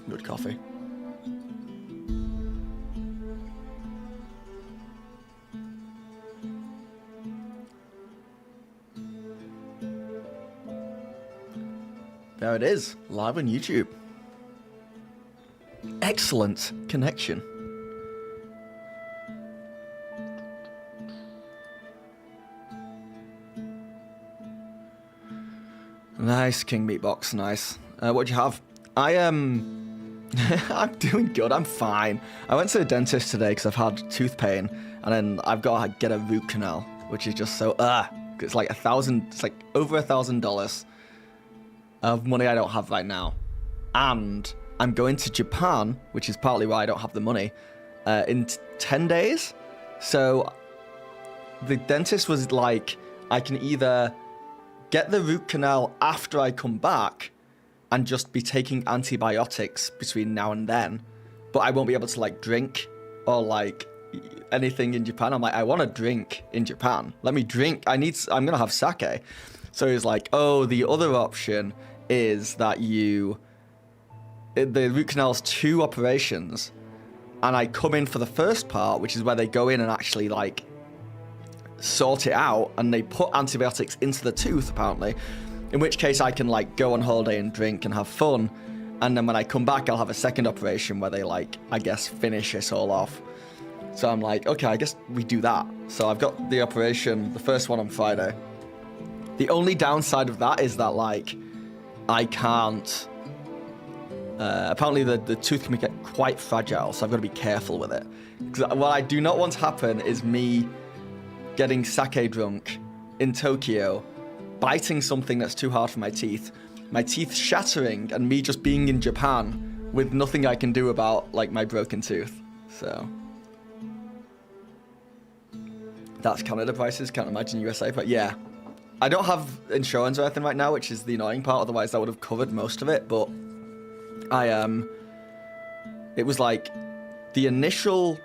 some good coffee. There it is, live on YouTube. Excellent connection. Nice, King Meatbox, nice. What'd you have? I am... I'm doing good, I'm fine. I went to the dentist today because I've had tooth pain, and then I've got to get a root canal, which is just so, it's like it's like over $1,000 of money I don't have right now. And I'm going to Japan, which is partly why I don't have the money, in 10 days. So the dentist was like, I can either get the root canal after I come back and just be taking antibiotics between now and then, but I won't be able to like drink or like anything in Japan. I'm like, I want to drink in Japan. Let me drink. I'm going to have sake. So he's like, oh, the other option is that the root canal's 2 operations, and I come in for the first part, which is where they go in and actually like sort it out, and they put antibiotics into the tooth apparently, in which case I can like go on holiday and drink and have fun, and then when I come back I'll have a second operation where they like, I guess, finish it all off. So I'm like, okay, I guess we do that. So I've got the operation, the first one on Friday. The only downside of that is that like I can't apparently the tooth can get quite fragile, so I've got to be careful with it. Because what I do not want to happen is me getting sake drunk in Tokyo, biting something that's too hard for my teeth shattering, and me just being in Japan with nothing I can do about like my broken tooth. So that's Canada prices, can't imagine USA, but yeah. I don't have insurance or anything right now, which is the annoying part, otherwise that would have covered most of it, but it was like the initial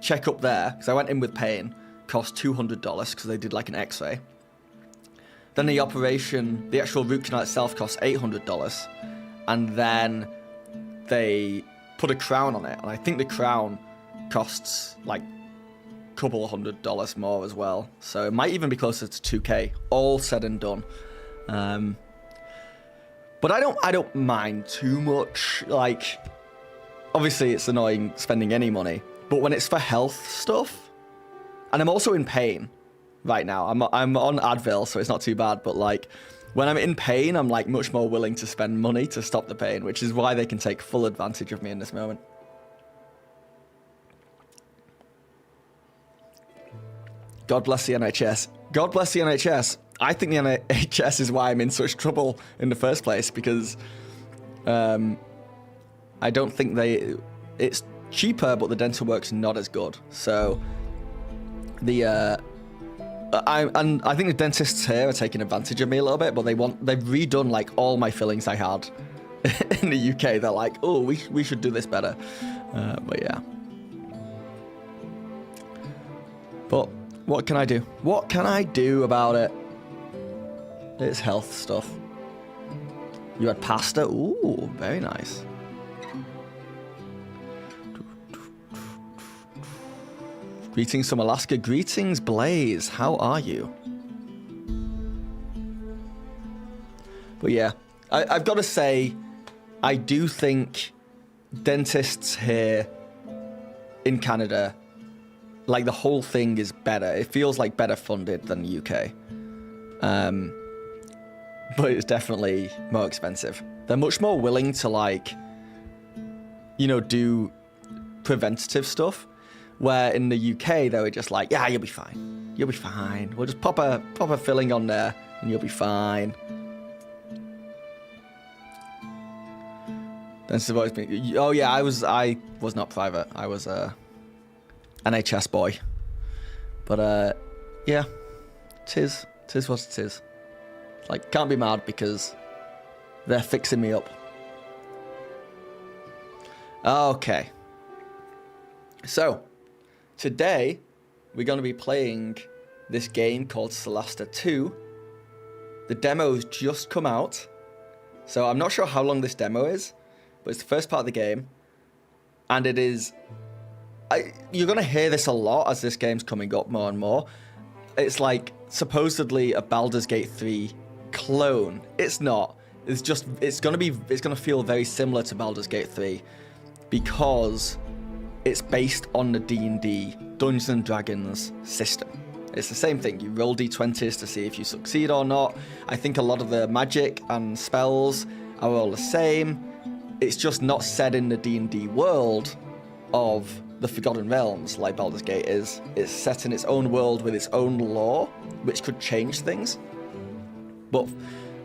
checkup there, because I went in with pain, cost $200 because they did like an x-ray. Then the operation, the actual root canal itself cost $800, and then they put a crown on it, and I think the crown costs like couple of $100 more as well, so it might even be closer to 2K, all said and done. But I don't mind too much. Like, obviously it's annoying spending any money, but when it's for health stuff, and I'm also in pain right now. I'm on Advil, so it's not too bad, but like when I'm in pain, I'm like much more willing to spend money to stop the pain, which is why they can take full advantage of me in this moment. God bless the NHS. God bless the NHS. I think the NHS is why I'm in such trouble in the first place, because I don't think it's cheaper, but the dental work's not as good. So I think the dentists here are taking advantage of me a little bit, but they've redone like all my fillings I had in the UK. They're like, oh, we should do this better. But yeah. But what can I do? What can I do about it? It's health stuff. You had pasta? Ooh, very nice. Greetings from Alaska. Greetings, Blaze. How are you? But yeah, I've got to say, I do think dentists here in Canada, like the whole thing is better. It feels like better funded than the UK. But it's definitely more expensive. They're much more willing to like, you know, do preventative stuff. Where in the UK, they were just like, yeah, you'll be fine. You'll be fine. We'll just pop a filling on there and you'll be fine. Dentists have always been, oh yeah, I was not private. I was a NHS boy. But yeah, tis what it is. Like, can't be mad because they're fixing me up. Okay. So, today, we're going to be playing this game called Solasta 2. The demo's just come out, So I'm not sure how long this demo is, but it's the first part of the game. And it is... you're going to hear this a lot as this game's coming up more and more. It's like supposedly a Baldur's Gate 3 clone. It's not. It's going to feel very similar to Baldur's Gate 3 because it's based on the D&D Dungeons and Dragons system. It's the same thing. You roll d20s to see if you succeed or not. I think a lot of the magic and spells are all the same. It's just not set in the D&D world of the Forgotten Realms like Baldur's Gate is. It's set in its own world with its own lore, which could change things. But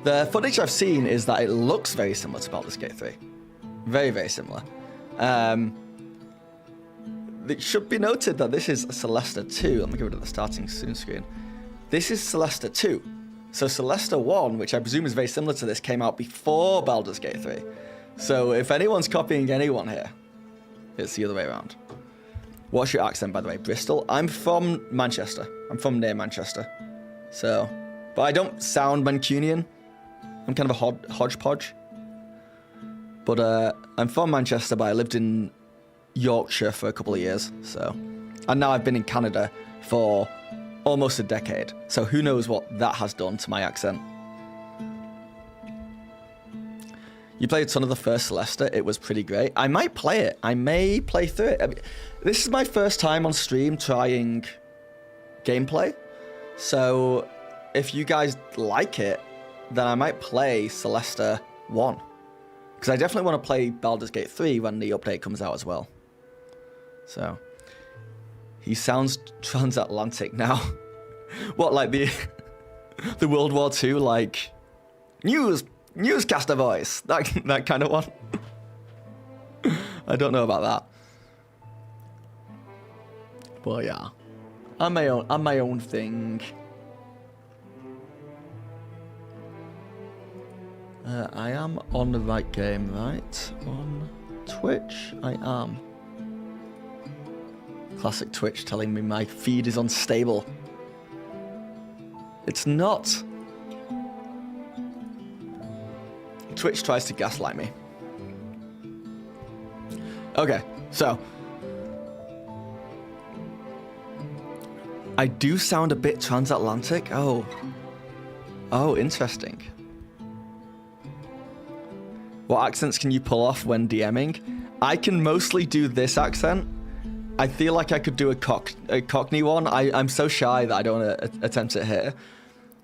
the footage I've seen is that it looks very similar to Baldur's Gate 3. Very, very similar. It should be noted that this is Solasta 2. Let me go to the starting soon screen. This is Solasta 2. So Solasta 1, which I presume is very similar to this, came out before Baldur's Gate 3. So if anyone's copying anyone here, it's the other way around. What's your accent, by the way? Bristol? I'm from Manchester. I'm from near Manchester. So, but I don't sound Mancunian. I'm kind of a hodgepodge. But I'm from Manchester, but I lived in Yorkshire for a couple of years. So, and now I've been in Canada for almost a decade. So who knows what that has done to my accent. You played a ton of the first Solasta. It was pretty great. I might play it. I may play through it. I mean, this is my first time on stream trying gameplay. So if you guys like it, then I might play Solasta 1. Because I definitely want to play Baldur's Gate 3 when the update comes out as well. So, he sounds transatlantic now. What, like the World War II, like, newscaster voice? That kind of one? I don't know about that. But yeah, I'm my own thing. I am on the right game, right? On Twitch, I am. Classic Twitch telling me my feed is unstable. It's not. Twitch tries to gaslight me. Okay, so. I do sound a bit transatlantic. Oh, interesting. What accents can you pull off when DMing? I can mostly do this accent. I feel like I could do a Cockney one. I'm so shy that I don't want to attempt it here.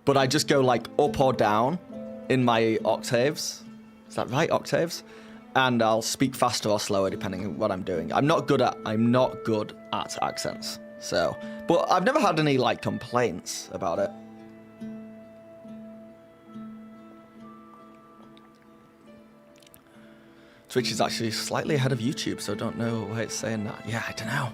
But I just go like up or down in my octaves. Is that right, octaves? And I'll speak faster or slower depending on what I'm doing. I'm not good at accents. So, but I've never had any like complaints about it. Twitch is actually slightly ahead of YouTube, so I don't know why it's saying that. Yeah, I don't know.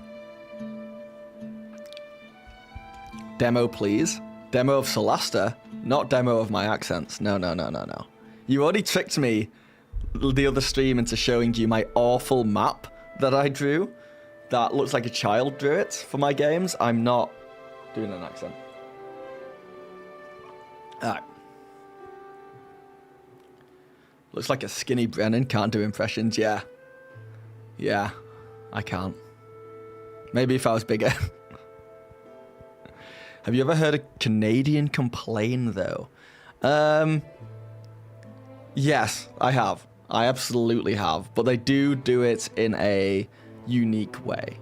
Demo, please. Demo of Solasta, not demo of my accents. No. You already tricked me the other stream into showing you my awful map that I drew. That looks like a child drew it for my games. I'm not doing an accent. Alright. Looks like a skinny Brennan can't do impressions. Yeah, I can't. Maybe if I was bigger. Have you ever heard a Canadian complain, though? Yes, I have. I absolutely have. But they do it in a unique way.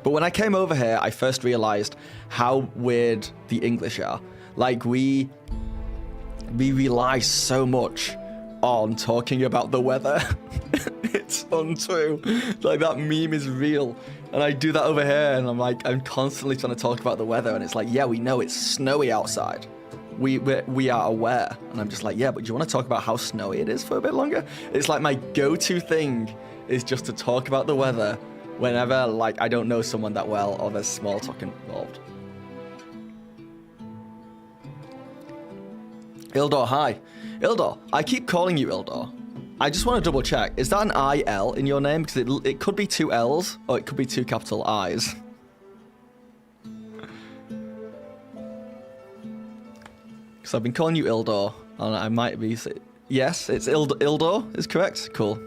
But when I came over here, I first realized how weird the English are. Like, we rely so much on talking about the weather. It's untrue. Like, that meme is real. And I do that over here, and I'm constantly trying to talk about the weather, and it's like, yeah, we know it's snowy outside. We are aware. And I'm just like, yeah, but do you want to talk about how snowy it is for a bit longer? It's like my go-to thing is just to talk about the weather whenever, like, I don't know someone that well or there's small talk involved. Ildor, hi. Ildor, I keep calling you Ildor. I just want to double check. Is that an I-L in your name? Because it could be two L's, or it could be two capital I's. Because I've been calling you Ildor, and I might be Yes, it's Ildor is correct. Cool.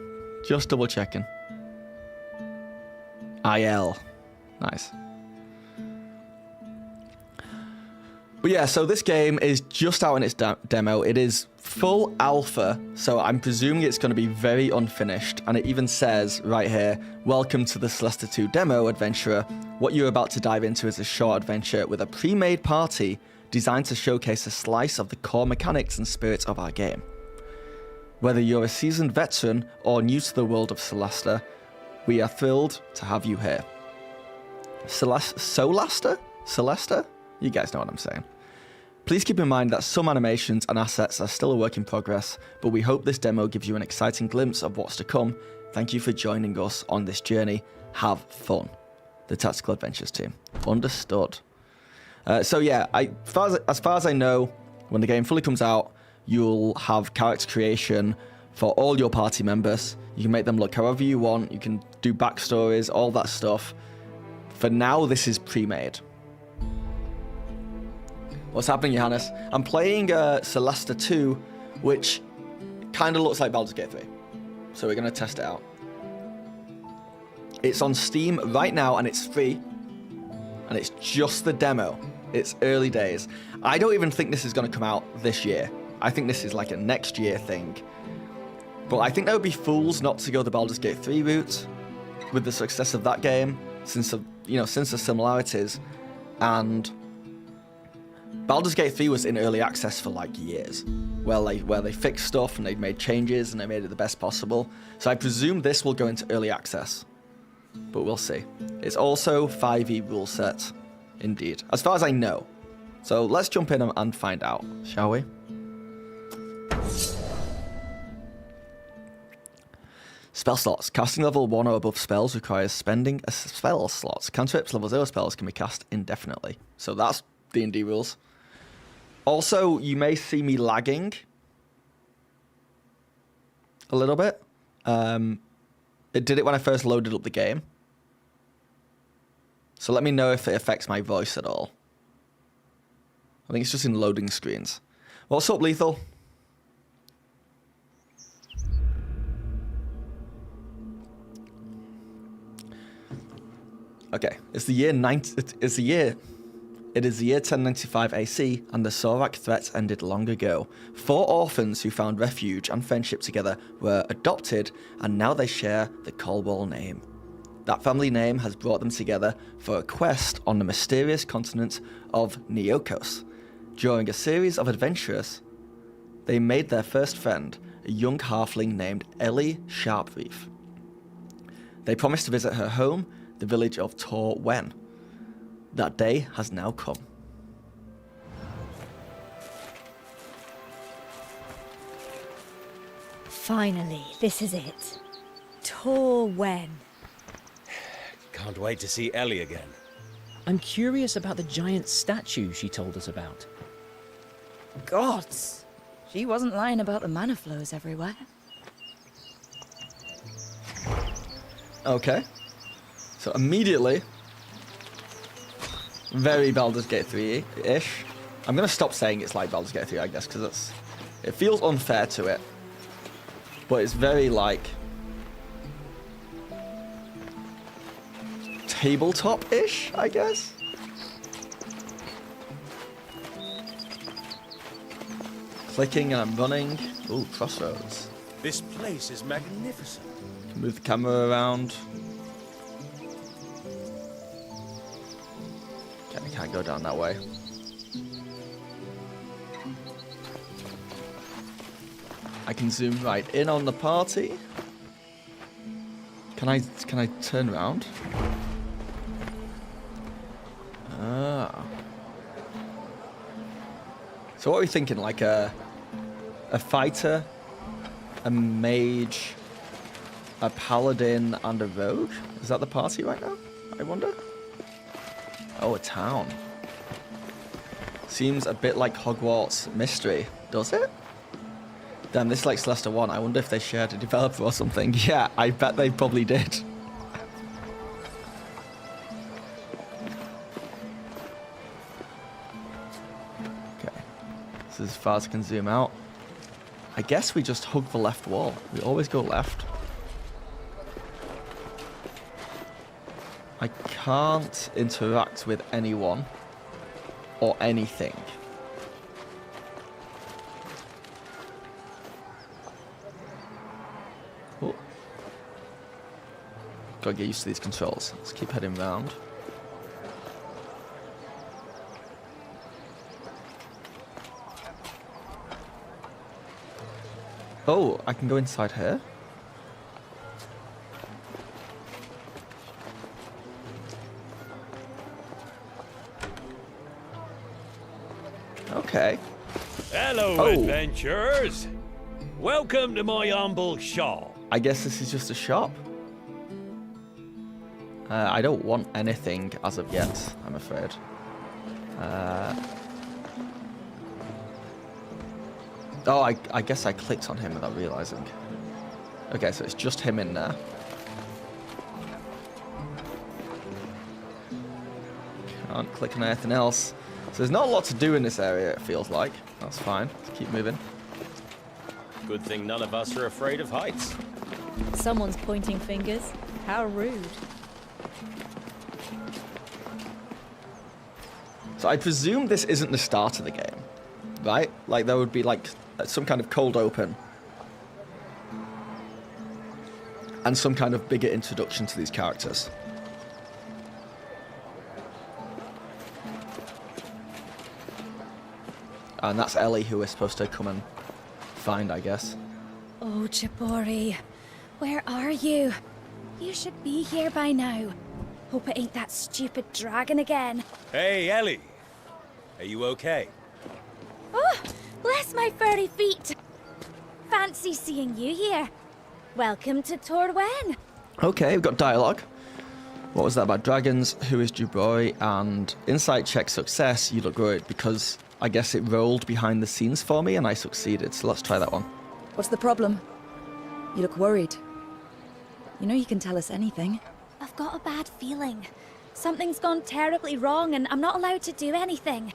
Just double checking. IL. Nice. But yeah, so this game is just out in its demo. It is full alpha, so I'm presuming it's going to be very unfinished. And it even says right here, welcome to the Solasta 2 demo, adventurer. What you're about to dive into is a short adventure with a pre-made party designed to showcase a slice of the core mechanics and spirit of our game. Whether you're a seasoned veteran or new to the world of Solasta, we are thrilled to have you here. Solasta? Solasta? You guys know what I'm saying. Please keep in mind that some animations and assets are still a work in progress, but we hope this demo gives you an exciting glimpse of what's to come. Thank you for joining us on this journey. Have fun. The Tactical Adventures team. Understood. So yeah, as far as I know, when the game fully comes out, you'll have character creation for all your party members. You can make them look however you want. You can do backstories, all that stuff. For now, this is pre-made. What's happening, Johannes? I'm playing Solasta 2, which kind of looks like Baldur's Gate 3. So we're going to test it out. It's on Steam right now, and it's free. And it's just the demo. It's early days. I don't even think this is going to come out this year. I think this is like a next year thing. But I think they would be fools not to go the Baldur's Gate 3 route with the success of that game, since the similarities. And Baldur's Gate 3 was in early access for like years, where they fixed stuff and they made changes and they made it the best possible. So I presume this will go into early access, but we'll see. It's also 5e rule set, indeed, as far as I know. So let's jump in and find out, shall we? Spell slots. Casting level 1 or above spells requires spending a spell slot. Cantrips level 0 spells can be cast indefinitely. So that's D&D rules. Also, you may see me lagging a little bit. It did it when I first loaded up the game. So let me know if it affects my voice at all. I think it's just in loading screens. What's up, Lethal? Okay, it is the year 1095 AC, and the Sorak threat ended long ago. 4 orphans who found refuge and friendship together were adopted, and now they share the Colwall name. That family name has brought them together for a quest on the mysterious continent of Neokos. During a series of adventures, they made their first friend, a young halfling named Ellie Sharpreef. They promised to visit her home, the village of Tor Wen. That day has now come. Finally, this is it. Tor Wen. Can't wait to see Ellie again. I'm curious about the giant statue she told us about. Gods! She wasn't lying about the mana flows everywhere. Okay. So immediately, very Baldur's Gate 3-ish. I'm going to stop saying it's like Baldur's Gate 3, I guess, because it feels unfair to it. But it's very, like, tabletop-ish, I guess? Clicking and I'm running. Ooh, crossroads. This place is magnificent. Move the camera around. Okay, I can't go down that way. I can zoom right in on the party. Can I turn around? Ah. So what are we thinking? Like a fighter, a mage, a paladin, and a rogue? Is that the party right now? I wonder. Oh, a town. Seems a bit like Hogwarts Mystery, does it? Damn, this is like Solasta 1. I wonder if they shared a developer or something. Yeah, I bet they probably did. Okay. This is as far as I can zoom out. I guess we just hug the left wall. We always go left. I can't interact with anyone or anything. Oh. Gotta get used to these controls. Let's keep heading round. Oh, I can go inside here? Okay. Hello, adventurers. Welcome to my humble shop. I guess this is just a shop. I don't want anything as of yet, I'm afraid. Oh, I guess I clicked on him without realizing. Okay, so it's just him in there. Can't click on anything else. So there's not a lot to do in this area, it feels like. That's fine. Let's keep moving. Good thing none of us are afraid of heights. Someone's pointing fingers. How rude. So I presume this isn't the start of the game, right? Like there would be like some kind of cold open and some kind of bigger introduction to these characters. And that's Ellie who we're supposed to come and find, I guess. Oh, Jabori, where are you? You should be here by now. Hope it ain't that stupid dragon again. Hey, Ellie. Are you okay? Oh, bless my furry feet. Fancy seeing you here. Welcome to Torwen. Okay, we've got dialogue. What was that about dragons? Who is Jabori? And insight check success. You look worried because I guess it rolled behind the scenes for me and I succeeded. So let's try that one. What's the problem? You look worried. You know you can tell us anything. I've got a bad feeling. Something's gone terribly wrong and I'm not allowed to do anything.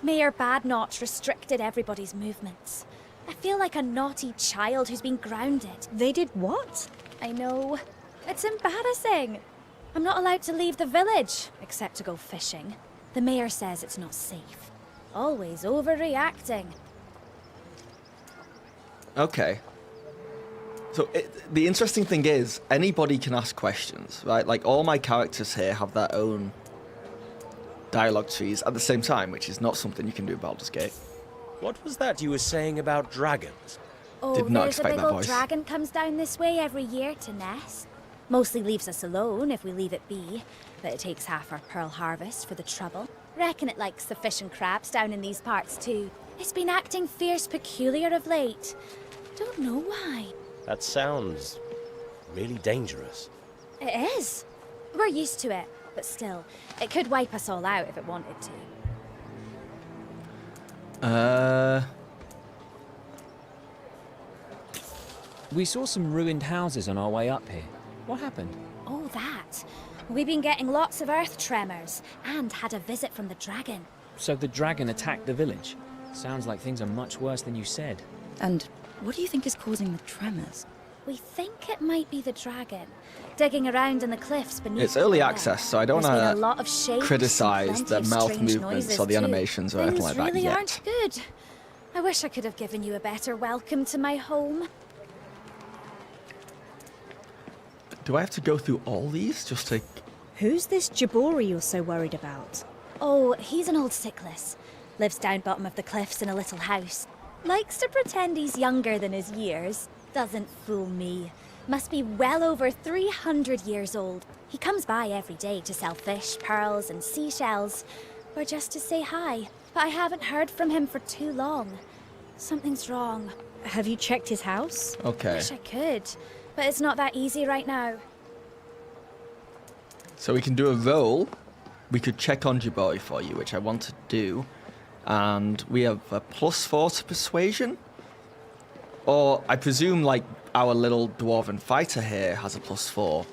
Mayor Badnotch restricted everybody's movements. I feel like a naughty child who's been grounded. They did what? I know. It's embarrassing. I'm not allowed to leave the village, except to go fishing. The mayor says it's not safe. Always overreacting. Okay. So the interesting thing is, anybody can ask questions, right? Like all my characters here have their own dialogue trees at the same time, which is not something you can do in Baldur's Gate. What was that you were saying about dragons? Oh, Did not there's a expect big that old voice. dragon comes down this way every year to nest. Mostly leaves us alone if we leave it be, but it takes half our pearl harvest for the trouble. Reckon it likes the fish and crabs down in these parts too. It's been acting fierce peculiar of late. Don't know why. That sounds really dangerous. It is. We're used to it, but still, it could wipe us all out if it wanted to. We saw some ruined houses on our way up here. What happened? Oh, that. We've been getting lots of earth tremors and had a visit from the dragon. So the dragon attacked the village. Sounds like things are much worse than you said. And what do you think is causing the tremors? We think it might be the dragon, digging around in the cliffs beneath. It's early the access, so I don't There's been a want lot of shapes to criticize and the plenty of mouth strange movements noises or the too. animations or anything Things like that really yet. aren't good. I wish I could have given you a better welcome to my home. Do I have to go through all these just to... Who's this Jabori you're so worried about? Oh, he's an old sickless. Lives down bottom of the cliffs in a little house. Likes to pretend he's younger than his years. Doesn't fool me. Must be well over 300 years old. He comes by every day to sell fish, pearls, and seashells. Or just to say hi. But I haven't heard from him for too long. Something's wrong. Have you checked his house? Okay. Wish I could. But it's not that easy right now. So we can do a roll. We could check on Jabori for you, which I want to do. And we have a +4 to persuasion. Or I presume like our little dwarven fighter here has a +4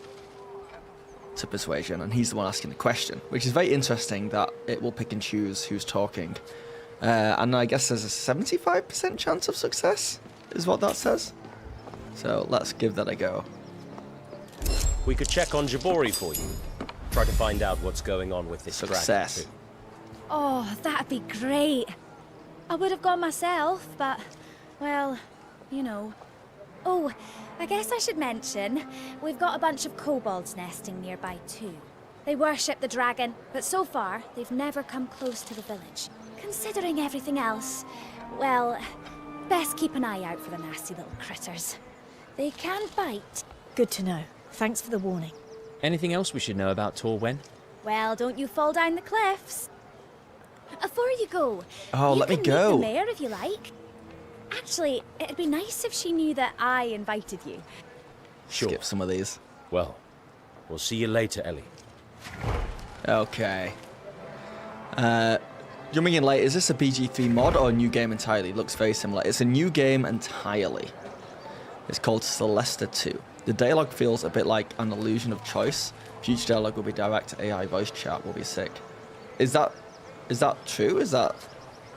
to persuasion, and he's the one asking the question, which is very interesting that it will pick and choose who's talking. And I guess there's a 75% chance of success. is what that says. So let's give that a go. We could check on Jabori for you. Try to find out what's going on with this Success. dragon, too. Oh, that'd be great. I would have gone myself, but, well, you know. Oh, I guess I should mention, we've got a bunch of kobolds nesting nearby too. They worship the dragon, but so far, they've never come close to the village. Considering everything else, well, best keep an eye out for the nasty little critters. They can bite. Good to know. Thanks for the warning. Anything else we should know about Torwen? Well, don't you fall down the cliffs. Before you go, Oh, you let me can go. meet the mayor if you like. Actually, it'd be nice if she knew that I invited you. Sure. Skip some of these. Well, we'll see you later, Ellie. Okay. Jumping in late, is this a BG3 mod or a new game entirely? Looks very similar. It's a new game entirely. It's called Solasta 2. The dialogue feels a bit like an illusion of choice. Future dialogue will be direct AI voice chat, will be sick. Is that true? Is that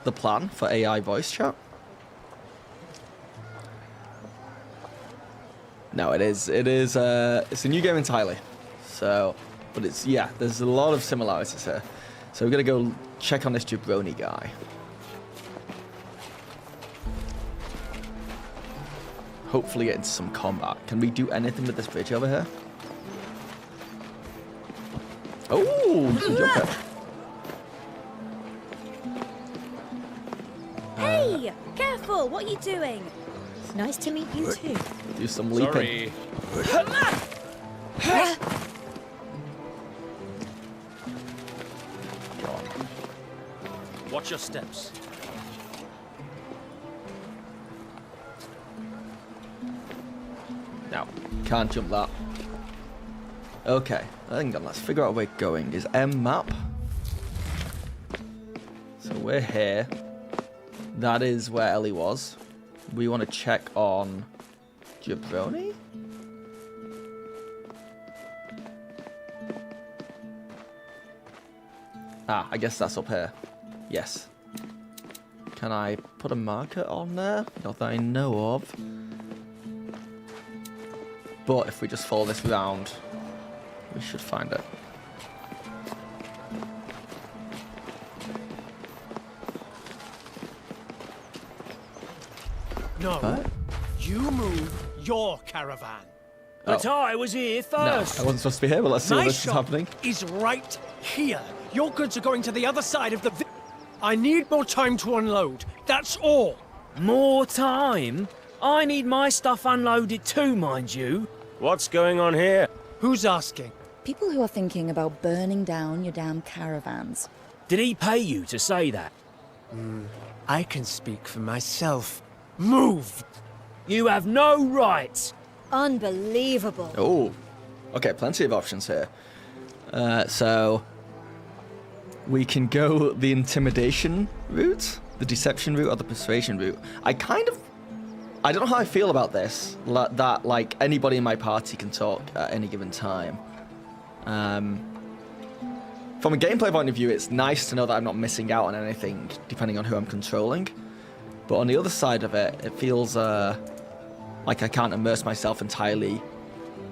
the plan for AI voice chat? No, it is. It's a new game entirely. So, but yeah, there's a lot of similarities here. So we're gonna go check on this jabroni guy. Hopefully get into some combat. Can we do anything with this bridge over here? Oh, you can jump it. Hey, careful! What are you doing? It's nice to meet you too. Do some leaping. Go on. Watch your steps. No, can't jump that. Okay, hang on, let's figure out where we're going. Is M map? So we're here. That is where Ellie was. We want to check on Jabroni? Ah, I guess that's up here. Yes. Can I put a marker on there? Not that I know of. But if we just follow this round, we should find it. No, What? you move your caravan. But I was here No, I wasn't supposed to be here, but let's see My what this is shop happening. is right here. Your goods are going to the other side of the I need more time to unload. That's all. More time? I need my stuff unloaded too, mind you. What's going on here? Who's asking? People who are thinking about burning down your damn caravans. Did he pay you to say that? I can speak for myself. Move! You have no right. Unbelievable. Oh, okay, plenty of options here. So we can go the intimidation route, the deception route, or the persuasion route. I don't know how I feel about this. That like anybody in my party can talk at any given time. From a gameplay point of view, it's nice to know that I'm not missing out on anything, depending on who I'm controlling. But on the other side of it, it feels like I can't immerse myself entirely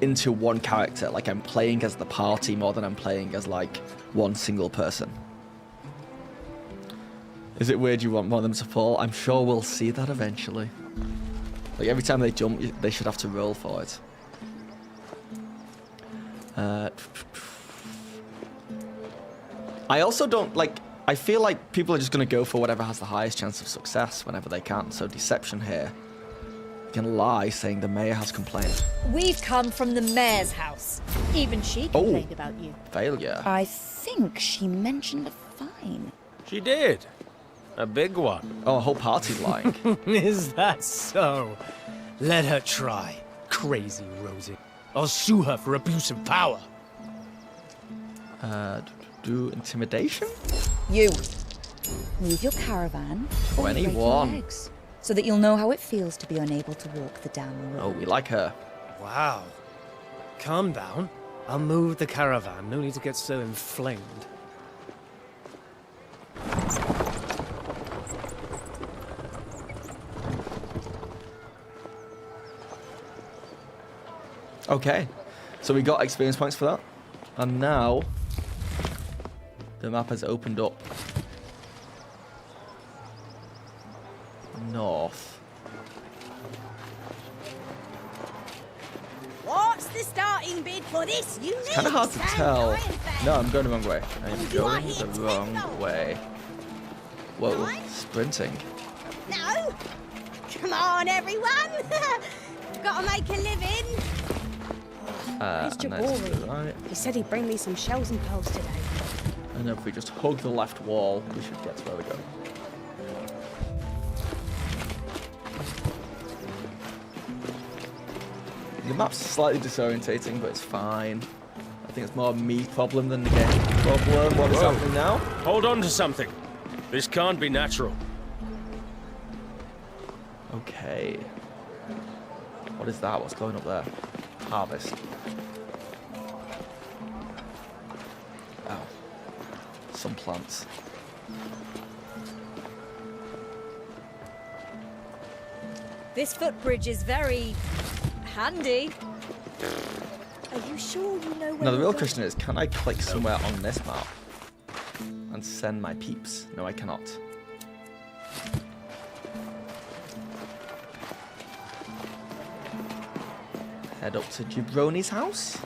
into one character. Like I'm playing as the party more than I'm playing as like one single person. Is it weird you want one of them to fall? I'm sure we'll see that eventually. Like every time they jump, they should have to roll for it. I also don't like. I feel like people are just going to go for whatever has the highest chance of success whenever they can. So deception here. You can lie saying the mayor has complained. We've come from the mayor's house. Even she complained about you. Failure. I think she mentioned a fine. She did. A big one. Oh, a whole party's lying. Is that so? Let her try. Crazy Rosie. I'll sue her for abuse of power. Do intimidation? You. Move your caravan. or break your 21. legs, so that you'll know how it feels to be unable to walk the damn Oh, road. we like her. Wow. Calm down. I'll move the caravan. No need to get so inflamed. Okay, so we got experience points for that. And now the map has opened up north. What's the starting bid for this unique? It's kind of hard to tell. No, I'm going the wrong way. I am You are going here the wrong tenfold. way. Whoa, Right. sprinting. No? Come on, everyone! Gotta make a living. Where's And then to the Jabori? right. He said he'd bring me some shells and pearls today. And if we just hug the left wall, we should get to where we go. The map's slightly disorientating, but it's fine. I think it's more a me problem than the game problem. What is Whoa. happening now? Hold on to something. This can't be natural. Okay. What is that? What's going up there? Harvest. Oh. Some plants. This footbridge is very handy. Are you sure you know where Now the you're real going? question is, can I click somewhere on this map and send my peeps? No, I cannot. Head up to Jabroni's house.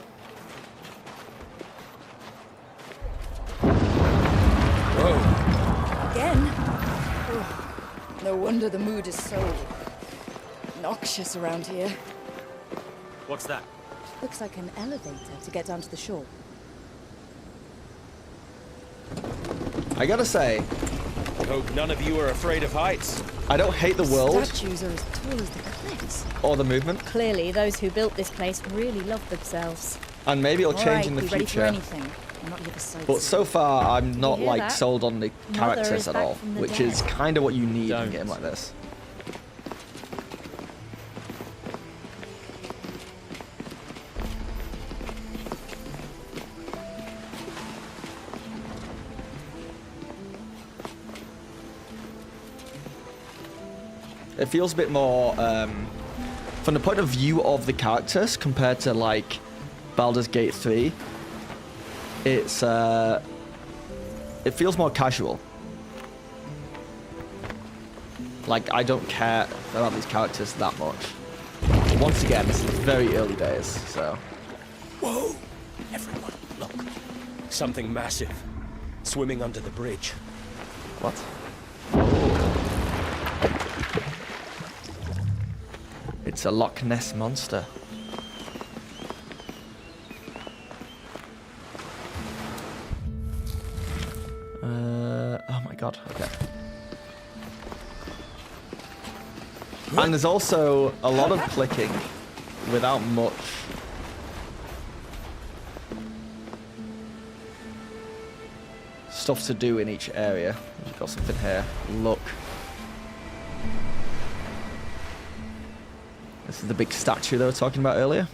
Again? Oh, no wonder the mood is so noxious around here. What's that? Looks like an elevator to get down to the shore. I gotta say, Hope none of you are afraid of heights. I don't hate the world Statues are as tall as the cliffs. or the movement, Clearly, those who built this place really loved themselves. and maybe it'll change in the Ready for future. anything. I'm not here for sightseeing. But so far, I'm not hear like that? sold on the Mother characters is at back all, from the which dead. is kind of what you need in a Don't. game like this. It feels a bit more, from the point of view of the characters compared to like Baldur's Gate 3. It's it feels more casual. Like I don't care about these characters that much. Once again, this is very early days, so Whoa! Everyone, look. Something massive. Swimming under the bridge. what? It's a Loch Ness monster. Oh my god, okay. And there's also a lot of clicking without much. Stuff to do in each area. We've got something here. Look. This is the big statue they were talking about earlier.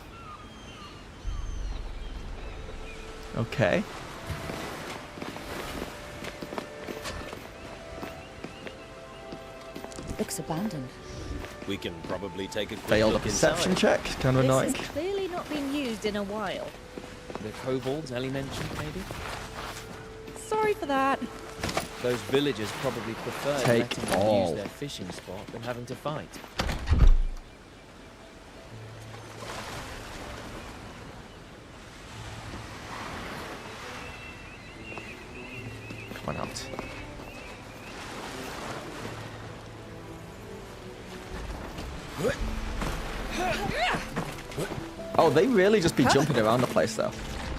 Okay. Looks abandoned. We can probably take a quick Failed a look perception inside. check. Kind of annoying. This has clearly not been used in a while. The kobolds Ellie mentioned, maybe? Sorry for that. Those villagers probably prefer Take letting them all. use their fishing spot than having to fight. Come on out. Oh, they really just be jumping around the place though.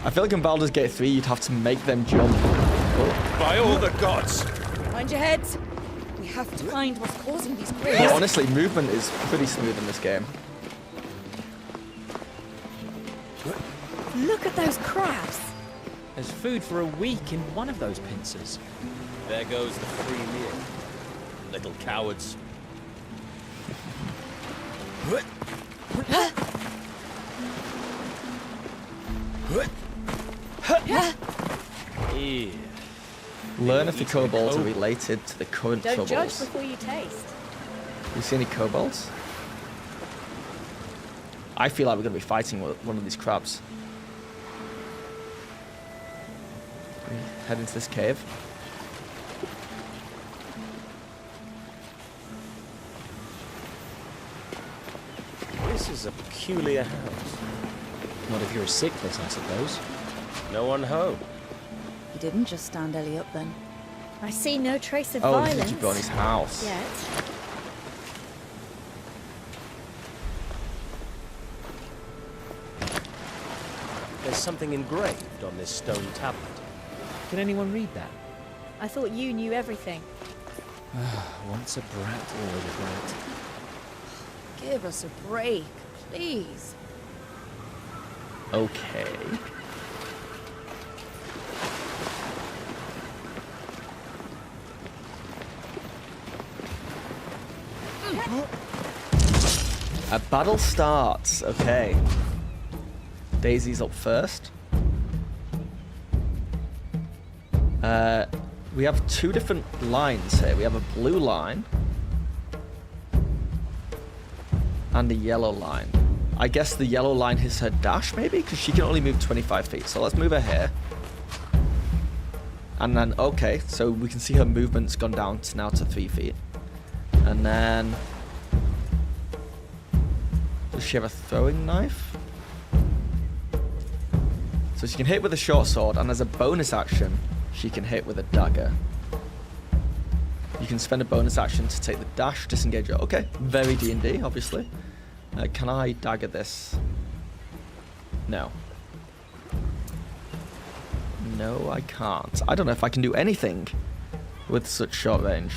I feel like in Baldur's Gate 3 you'd have to make them jump. Oh. By all the gods! Mind your heads. We have to find what's causing these But queries. honestly, movement is pretty smooth in this game. Look at those crabs. There's food for a week in one of those pincers. There goes the free meal. Little cowards. Ew. Learn if the Eating a kobolds are kobold. related to the current Don't judge troubles. before you taste. You see any kobolds? I feel like we're going to be fighting one of these crabs. We head into this cave. This is a peculiar house. Not if you're a sickless, I suppose. No one home. He didn't just stand Ellie up then. I see no trace of Oh, violence. did you go in his house? Yet. There's something engraved on this stone tablet. Can anyone read that? I thought you knew everything. Once a brat, always a brat. Give us a break, please. Okay. A battle starts. Okay. Daisy's up first. We have two different lines here. We have a blue line and a yellow line. I guess the yellow line is her dash, maybe? Because she can only move 25 feet. So let's move her here. And then, okay, so we can see her movement's gone down now to 3 feet. And then... does she have a throwing knife? So she can hit with a short sword, and as a bonus action, she can hit with a dagger. You can spend a bonus action to take the dash, disengage her. Okay, very D&D, obviously. Can I dagger this? No. No, I can't. I don't know if I can do anything with such short range.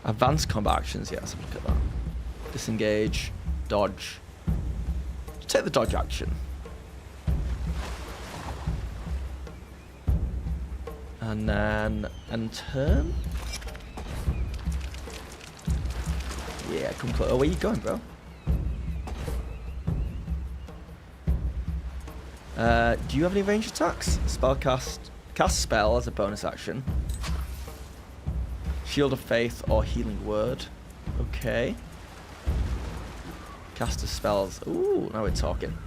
Advanced combat actions, yes, look at that. Disengage, dodge. Take the dodge action. And then, and turn? Yeah, come close. Oh, where you going, bro? Do you have any range attacks? Cast spell as a bonus action. Shield of Faith or Healing Word. Okay. Caster spells. Ooh, now we're talking.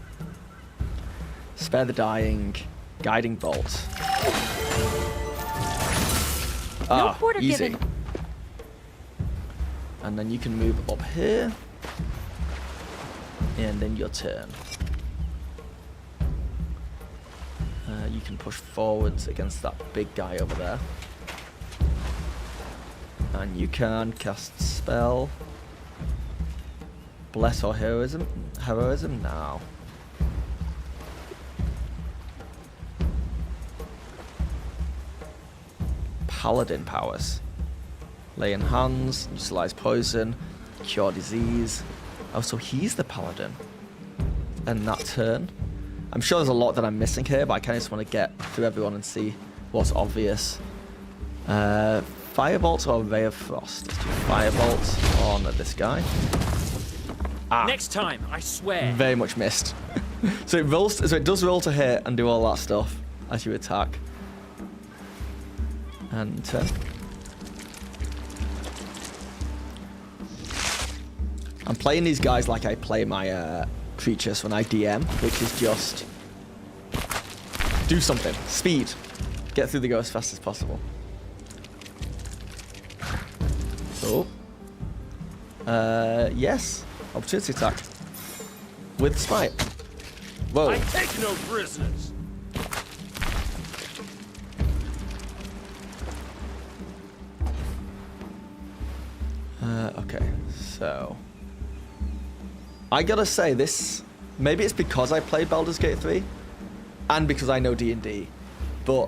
Spare the Dying. Guiding Bolt. No quarter easy. given. And then you can move up here. And then your turn. You can push forwards against that big guy over there. And you can cast spell. Bless or heroism? Heroism? No. Paladin powers. Lay in hands, utilize poison, cure disease. Oh, so he's the paladin. And that turn. I'm sure there's a lot that I'm missing here, but I kind of just want to get through everyone and see what's obvious. Firebolt or Ray of Frost? Let's do Firebolt on this guy. Ah, Next time, I swear. very much missed. So it rolls. So it does roll to hit and do all that stuff as you attack. And turn. I'm playing these guys like I play my creatures when I DM, which is just do something. Speed. Get through the go as fast as possible. Oh. Yes. Opportunity attack. With Smite. Whoa. I take no prisoners. Okay, so I gotta say this. Maybe it's because I played Baldur's Gate 3, and because I know D&D, but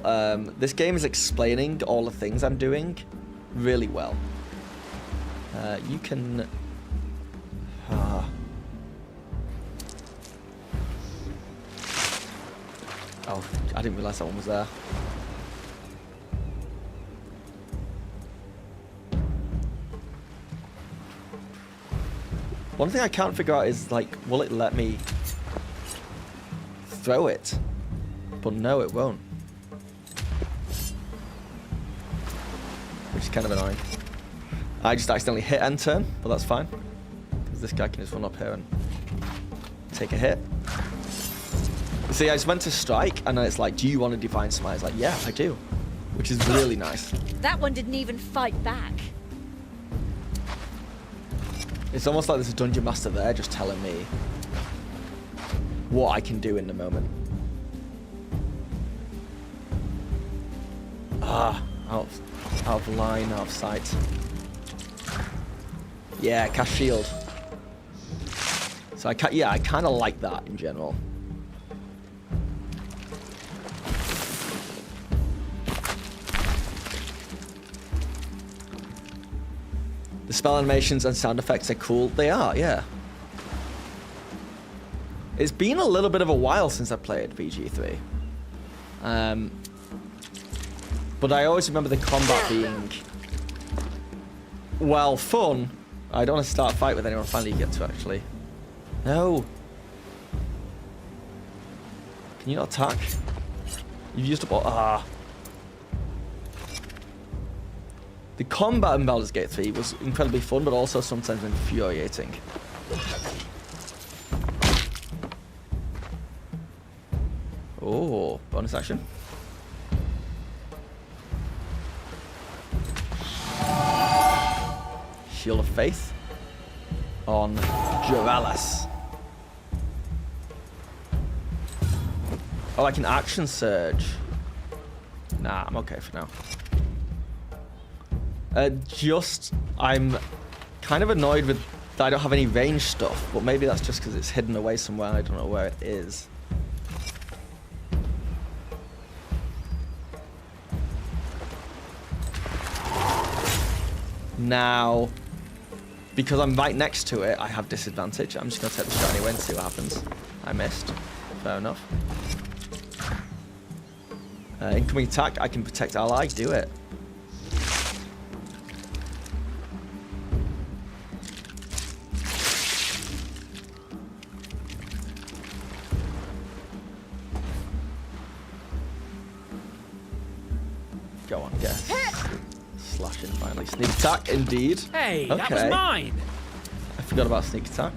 this game is explaining all the things I'm doing really well. You can. Oh, I didn't realize that one was there. One thing I can't figure out is, like, will it let me throw it? But no, it won't. Which is kind of annoying. I just accidentally hit end turn, but that's fine. this guy can just run up here and take a hit. See, I just went to strike, and then it's like, do you want to Divine Smite? It's like, yeah, I do. Which is really nice. That one didn't even fight back. It's almost like there's a Dungeon Master there just telling me what I can do in the moment. Ah, out of line, out of sight. Yeah, cast shield. So I kind of like that in general. The spell animations and sound effects are cool. They are, yeah. It's been a little bit of a while since I played VG3. But I always remember the combat being, well, fun. I don't want to start a fight with anyone finally get to, actually. No. Can you not attack? You've used up all... Ah. The combat in Baldur's Gate 3 was incredibly fun, but also sometimes infuriating. Oh, bonus action. Shield of Faith on Juralis. Oh, I can action surge. Nah, I'm okay for now. I'm kind of annoyed with that I don't have any range stuff, but maybe that's just because it's hidden away somewhere and I don't know where it is. Now, because I'm right next to it, I have disadvantage. I'm just going to take the shot anyway and see what happens. I missed. Fair enough. Incoming attack, I can protect ally. Do it. Go on, get slashing finally. Sneak attack, indeed. Hey, okay. that was mine. I forgot about sneak attack.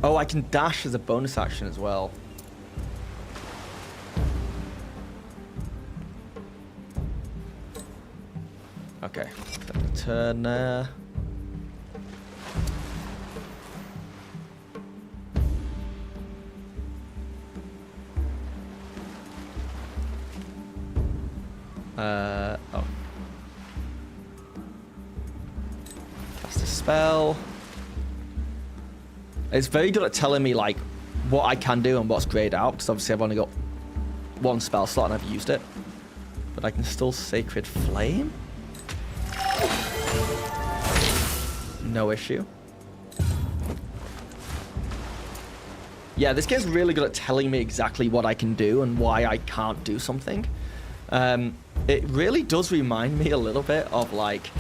Oh, I can dash as a bonus action as well. Okay, turn there. Oh. Cast a spell. It's very good at telling me, like, what I can do and what's grayed out, because obviously I've only got one spell slot and I've used it. But I can still Sacred Flame? No issue. Yeah, this game's really good at telling me exactly what I can do and why I can't do something. It really does remind me a little bit of, like,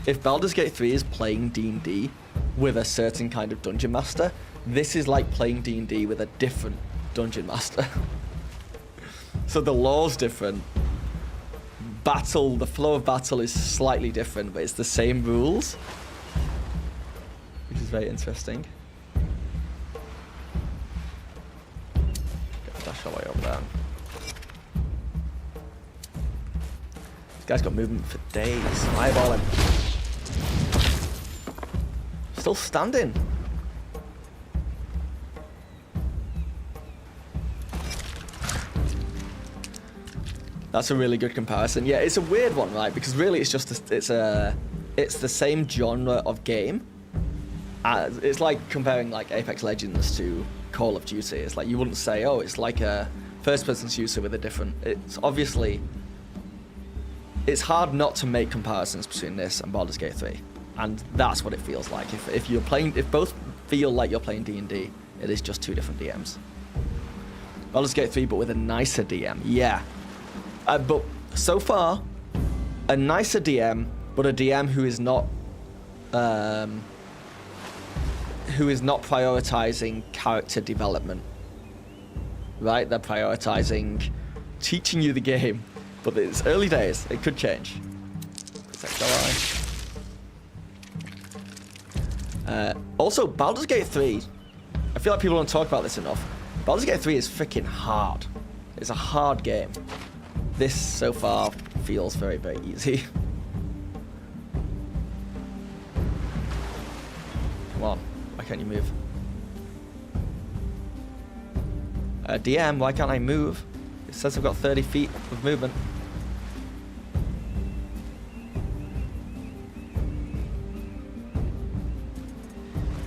if Baldur's Gate 3 is playing D&D with a certain kind of Dungeon Master, this is like playing D&D with a different Dungeon Master. So the lore's different. The flow of battle is slightly different, but it's the same rules. Which is very interesting. Get dash all the way over there. This guy's got movement for days. Eyeball him. Still standing. That's a really good comparison. Yeah, it's a weird one, right? Because really, it's just it's the same genre of game. It's like comparing like Apex Legends to Call of Duty. It's like you wouldn't say, oh, it's like a first-person shooter with a different. It's obviously. It's hard not to make comparisons between this and Baldur's Gate 3. And that's what it feels like. If both feel like you're playing D&D, it is just two different DMs. Baldur's Gate 3, but with a nicer DM, yeah. But so far, a nicer DM, but a DM who is not prioritizing character development. Right? They're prioritizing teaching you the game, but it's early days. It could change. this XLI. Also, Baldur's Gate 3, I feel like people don't talk about this enough. Baldur's Gate 3 is freaking hard. It's a hard game. This, so far, feels very, very easy. Come on, why can't you move? DM, why can't I move? It says I've got 30 feet of movement.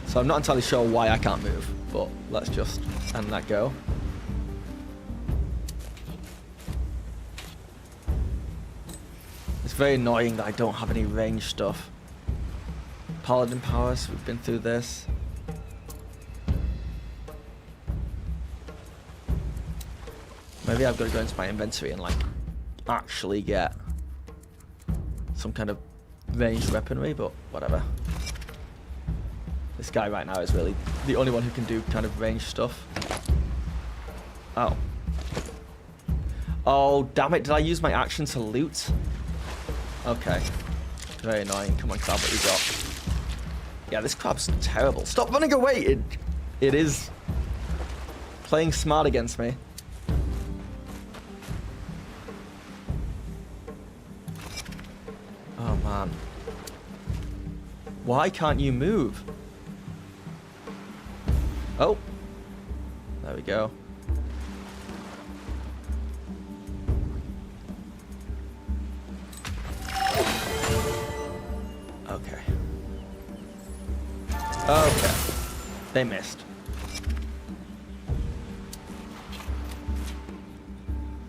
So I'm not entirely sure why I can't move, but let's just end that go. It's very annoying that I don't have any range stuff. Paladin powers, we've been through this. Maybe I've got to go into my inventory and like actually get some kind of ranged weaponry, but whatever. This guy right now is really the only one who can do kind of ranged stuff. Oh. Oh, damn it. Did I use my action to loot? Okay. Very annoying. Come on, crab, what you got? Yeah, this crab's terrible. Stop running away! It is playing smart against me. Oh, man. Why can't you move? Oh. There we go. Okay. Okay. They missed.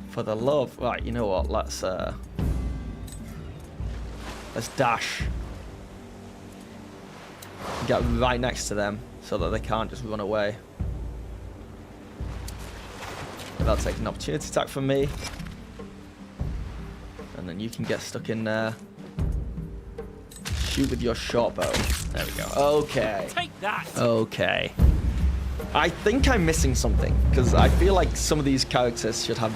For the love. Right, you know what? Let's dash. Get right next to them so that they can't just run away. They'll take an opportunity attack from me. And then you can get stuck in there. Shoot with your short bow. There we go. Okay. Take that! Okay. I think I'm missing something, because I feel like some of these characters should have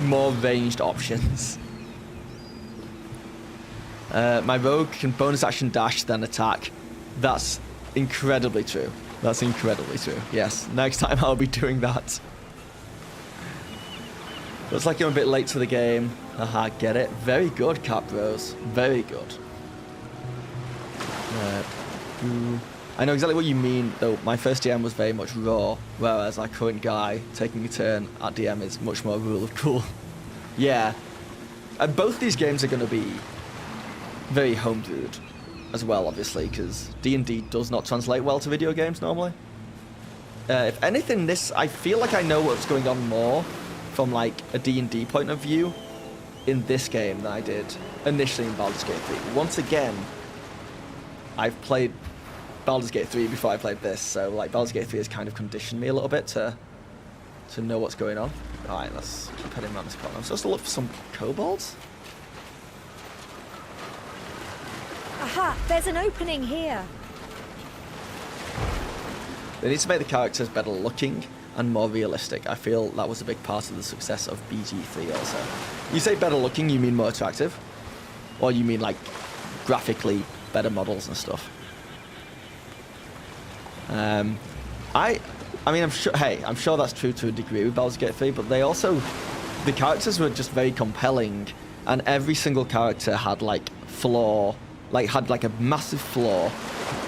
more ranged options. My rogue can bonus action dash, then attack. That's incredibly true. That's incredibly true. Yes, next time I'll be doing that. Looks like I'm a bit late to the game. Haha, get it? Very good, Cap Bros. Very good. I know exactly what you mean, though my first DM was very much raw, whereas our current guy taking a turn at DM is much more rule of cool. Yeah. And both these games are going to be very homebrewed as well, obviously, because D&D does not translate well to video games normally. If anything, I feel like I know what's going on more from like a D&D point of view in this game than I did initially in Baldur's Gate 3. Once again, I've played Baldur's Gate 3 before I played this, so like Baldur's Gate 3 has kind of conditioned me a little bit to know what's going on. Alright, let's keep heading around this corner. I'm supposed to look for some kobolds? Aha! There's an opening here. They need to make the characters better looking and more realistic. I feel that was a big part of the success of BG3 also. You say better looking, you mean more attractive? Or you mean like graphically better models and stuff? I mean, I'm sure that's true to a degree with Baldur's Gate 3, but they also, the characters were just very compelling, and every single character had like a massive flaw,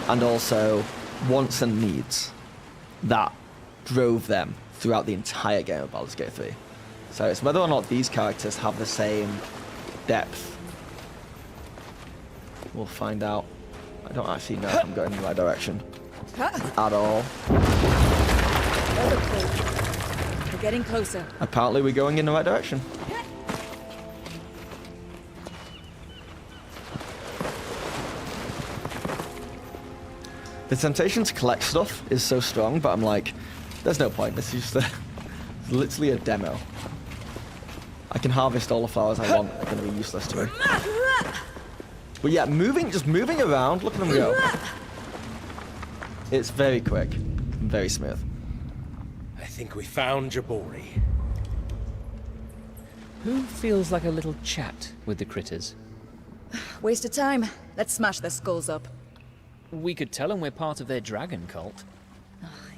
and also wants and needs that drove them throughout the entire game of Baldur's Gate 3. So it's whether or not these characters have the same depth. We'll find out. I don't actually know if I'm going in the right direction at all. We're getting closer. Apparently we're going in the right direction. The temptation to collect stuff is so strong, but I'm like, there's no point. This is just literally a demo. I can harvest all the flowers I want. They're going to be useless to me. But yeah, just moving around, look at them go. It's very quick and very smooth. I think we found Jabori. Who feels like a little chat with the critters? Waste of time. Let's smash their skulls up. We could tell them we're part of their dragon cult.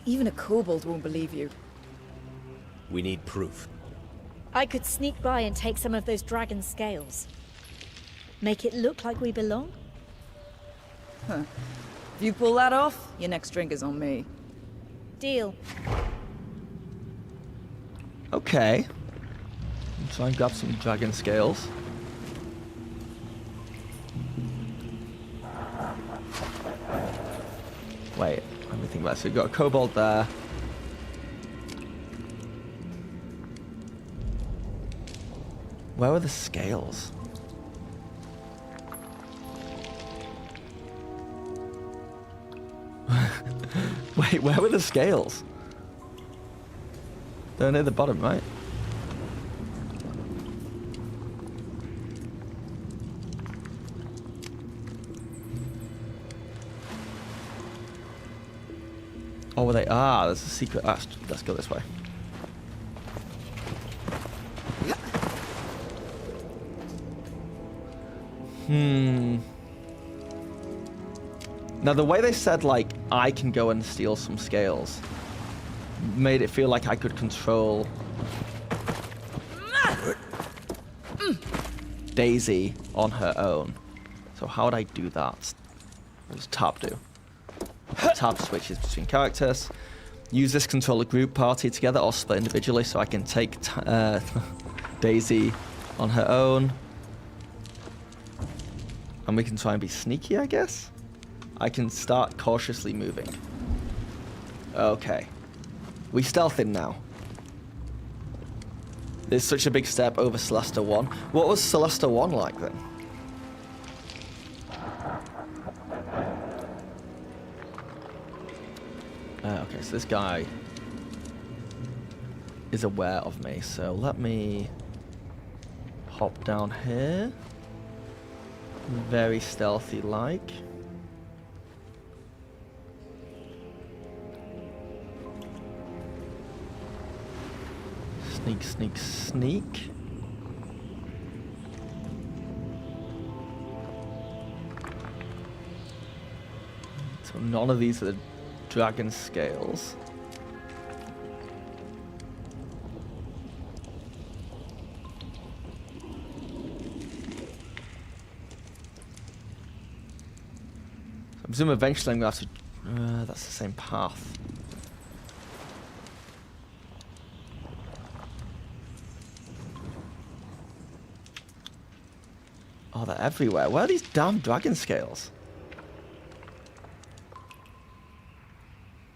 Even a kobold won't believe you. We need proof. I could sneak by and take some of those dragon scales. Make it look like we belong? If you pull that off, your next drink is on me. Deal. Okay. Try and grab some dragon scales. Wait, let me think about it. So we've got a kobold there. Where were the scales? Wait, where were the scales? They're near the bottom, right? Oh, were they? Ah, there's a secret. Let's go this way. Now, the way they said, like, I can go and steal some scales made it feel like I could control Daisy on her own. So how would I do that? What does tab do? Tab switches between characters. Use this control a group party together or split individually so I can take Daisy on her own. And we can try and be sneaky, I guess? I can start cautiously moving. Okay. We stealthing now. There's such a big step over Solasta 1. What was Solasta 1 like then? Okay, so this guy is aware of me, so let me hop down here. Very stealthy like. Sneak, sneak, sneak. So none of these are the dragon scales. I presume eventually I'm going to have to... that's the same path. Oh, they're everywhere. Where are these damn dragon scales?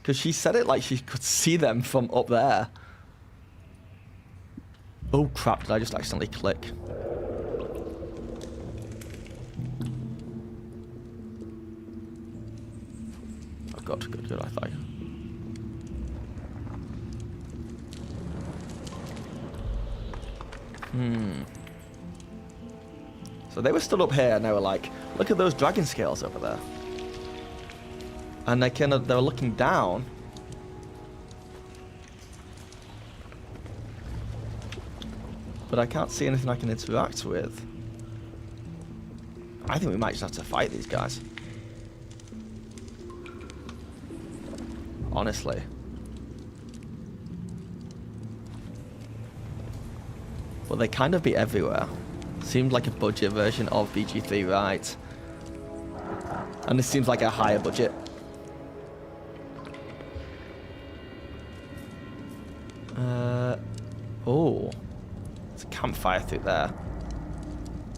Because she said it like she could see them from up there. Oh crap, did I just accidentally click? Oh god, good, I thought. So they were stood up here and they were like, look at those dragon scales over there. And they were looking down. But I can't see anything I can interact with. I think we might just have to fight these guys. Honestly. Well, they kind of be everywhere. Seemed like a budget version of BG3, right? And this seems like a higher budget. Oh. There's a campfire through there.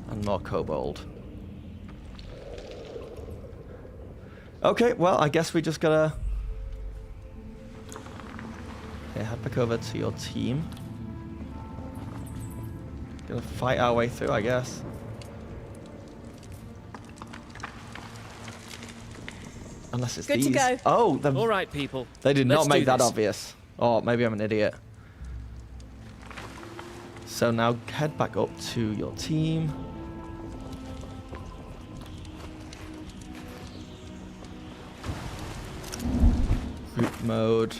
And more kobold. Okay, well, I guess we just gotta... Okay, head back over to your team. Gonna fight our way through, I guess. Unless it's Good these. to go. Oh, All right, people. they did Let's not make do that this. obvious. Oh, maybe I'm an idiot. So now head back up to your team. Group mode.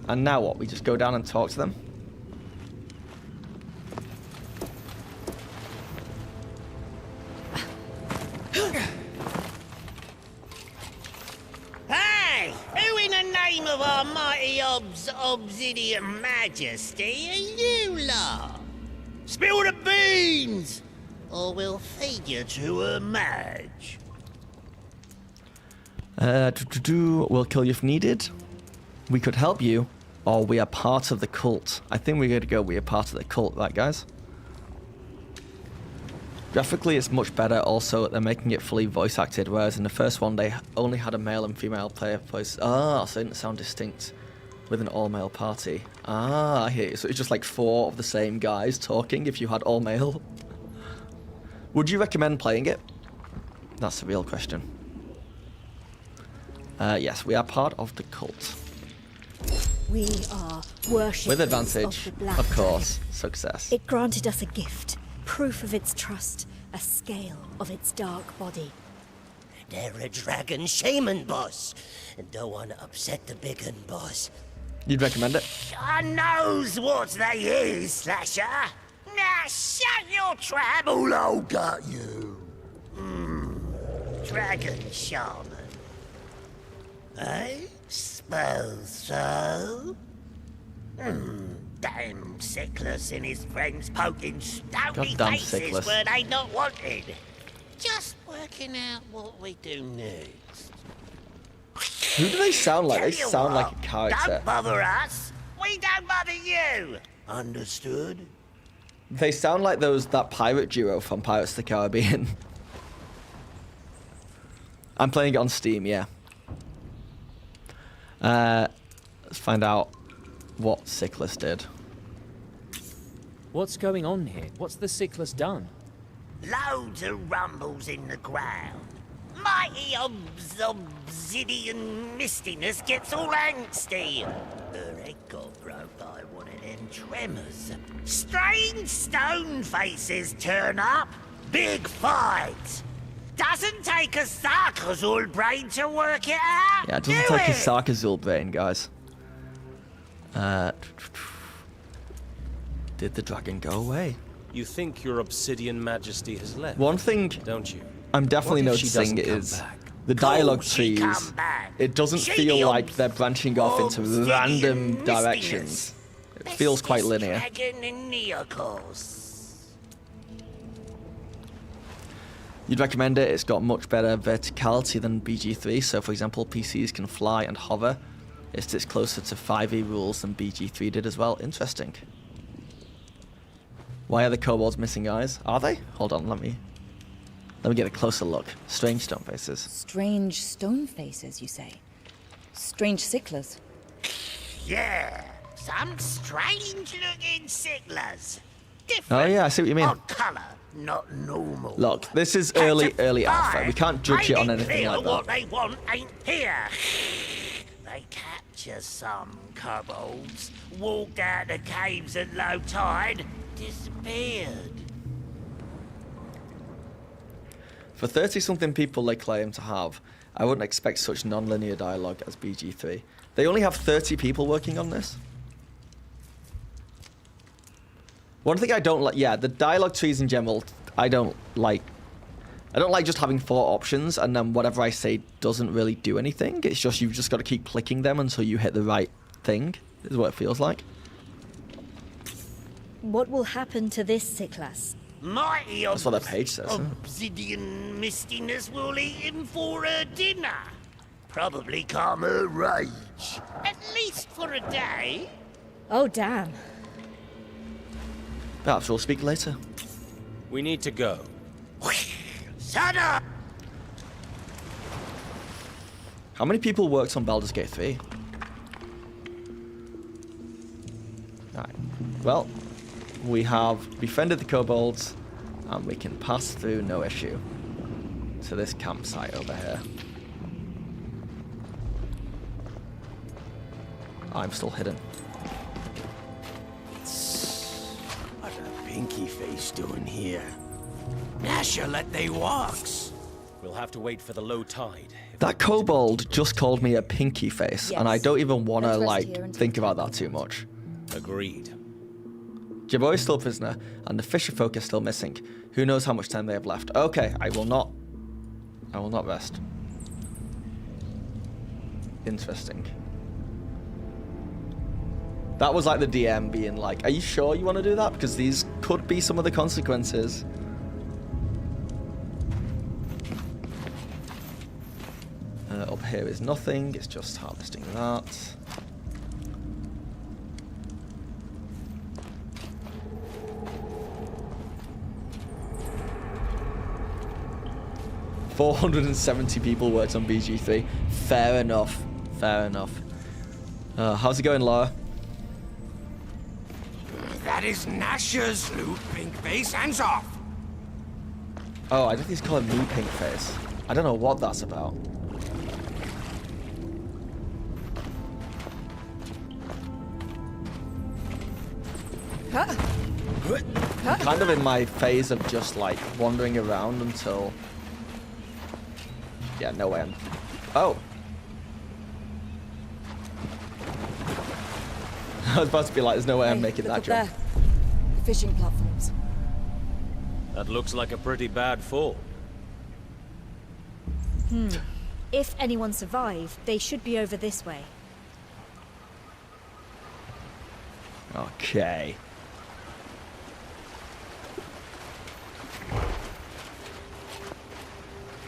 And now what? We just go down and talk to them? name of our mighty obsidian majesty are you lot? Spill the beans, or we'll feed you to a mage. We'll kill you if needed. We could help you, or we are part of the cult. I think we're going to go we are part of the cult, right, guys? Graphically, it's much better. Also, they're making it fully voice acted, whereas in the first one, they only had a male and female player voice. Ah, so it didn't sound distinct with an all-male party. Ah, I hear you. So it's just like 4 of the same guys talking if you had all-male. Would you recommend playing it? That's the real question. Yes, we are part of the cult. We are worshippers With advantage, of the Black of course. Dragon. Success. It granted us a gift, proof of its trust, a scale of its dark body. They're a dragon shaman, boss. And don't want to upset the big un, boss. You'd recommend it? I knows what they is, Slasher. Now shut your trap, all got you. Dragon shaman. I suppose so. Damn Sickless and his friends poking stony Goddamn faces Sickless. where they not wanted. Just working out what we do next. Who do they sound like? They Tell you sound like what, a character. Don't bother us. We don't bother you. Understood? They sound like that pirate duo from Pirates of the Caribbean. I'm playing it on Steam, yeah. Let's find out what Sickless did. What's going on here? What's the Sickless done? Loads of rumbles in the ground. Mighty obsidian mistiness gets all angsty. Her head got broke by one of them tremors. Strange stone faces turn up. Big fight. Doesn't take a Sarkazul brain to work it out. Yeah, it doesn't take a Sarkazul brain, guys. Did the dragon go away? You think your obsidian majesty has left? One thing Don't you? I'm definitely What if she noticing doesn't come is back? the dialogue she trees. come back. It doesn't She feel the like they're branching off into obsidian random mistiness. directions. It feels quite Bestest linear. Dragon in Neokos. You'd recommend it. It's got much better verticality than BG3. So, for example, PCs can fly and hover. It sits closer to 5e rules than BG3 did as well. Interesting. Why are the kobolds missing eyes? Are they? Hold on, let me get a closer look. Strange stone faces. Strange stone faces, you say? Strange Sicklers. Yeah, some strange-looking sicklers. Different. Oh yeah, I see what you mean. Odd colour, not normal. Look, this is Catch early a alpha. We vibe. can't judge it on Ain't anything clear like what that. they want ain't here. They capture some kobolds, walked out the caves at low tide, disappeared. For 30-something people they claim to have, I wouldn't expect such non-linear dialogue as BG3. They only have 30 people working on this? One thing I don't like, yeah, the dialogue trees in general, I don't like just having 4 options and then whatever I say doesn't really do anything. It's just, you've just got to keep clicking them until you hit the right thing, is what it feels like. What will happen to this Sickless? Mighty That's what that page says, huh? obsidian mistiness will eat him for her dinner. Probably calm her rage. At least for a day. Oh, damn. Perhaps we'll speak later. We need to go. Shut up! How many people worked on Baldur's Gate 3? Alright. Well, we have befriended the kobolds, and we can pass through no issue to this campsite over here. I'm still hidden. What a pinky face doing here? Nasha let they walks. We'll have to wait for the low tide. That kobold just called me a pinky face, and I Yes. don't even want to, Let's rest like, here until think about that too much. Agreed. Jabot is still prisoner, and the fisher folk are still missing. Who knows how much time they have left? Okay, I will not rest. Interesting. That was like the DM being like, are you sure you want to do that? Because these could be some of the consequences. Up here is nothing. It's just harvesting that. $470 people worked on BG3. Fair enough. Fair enough. How's it going, Laura? That is Nash's loot, Pinkface. Hands off! Oh, I think he's calling me Pinkface. I don't know what that's about. I'm kind of in my phase of just like wandering around until... Yeah, no way I'm... Oh! I was about to be like, there's no way I'm making that jump. There. Fishing platforms. That looks like a pretty bad fall. If anyone survived, they should be over this way. Okay.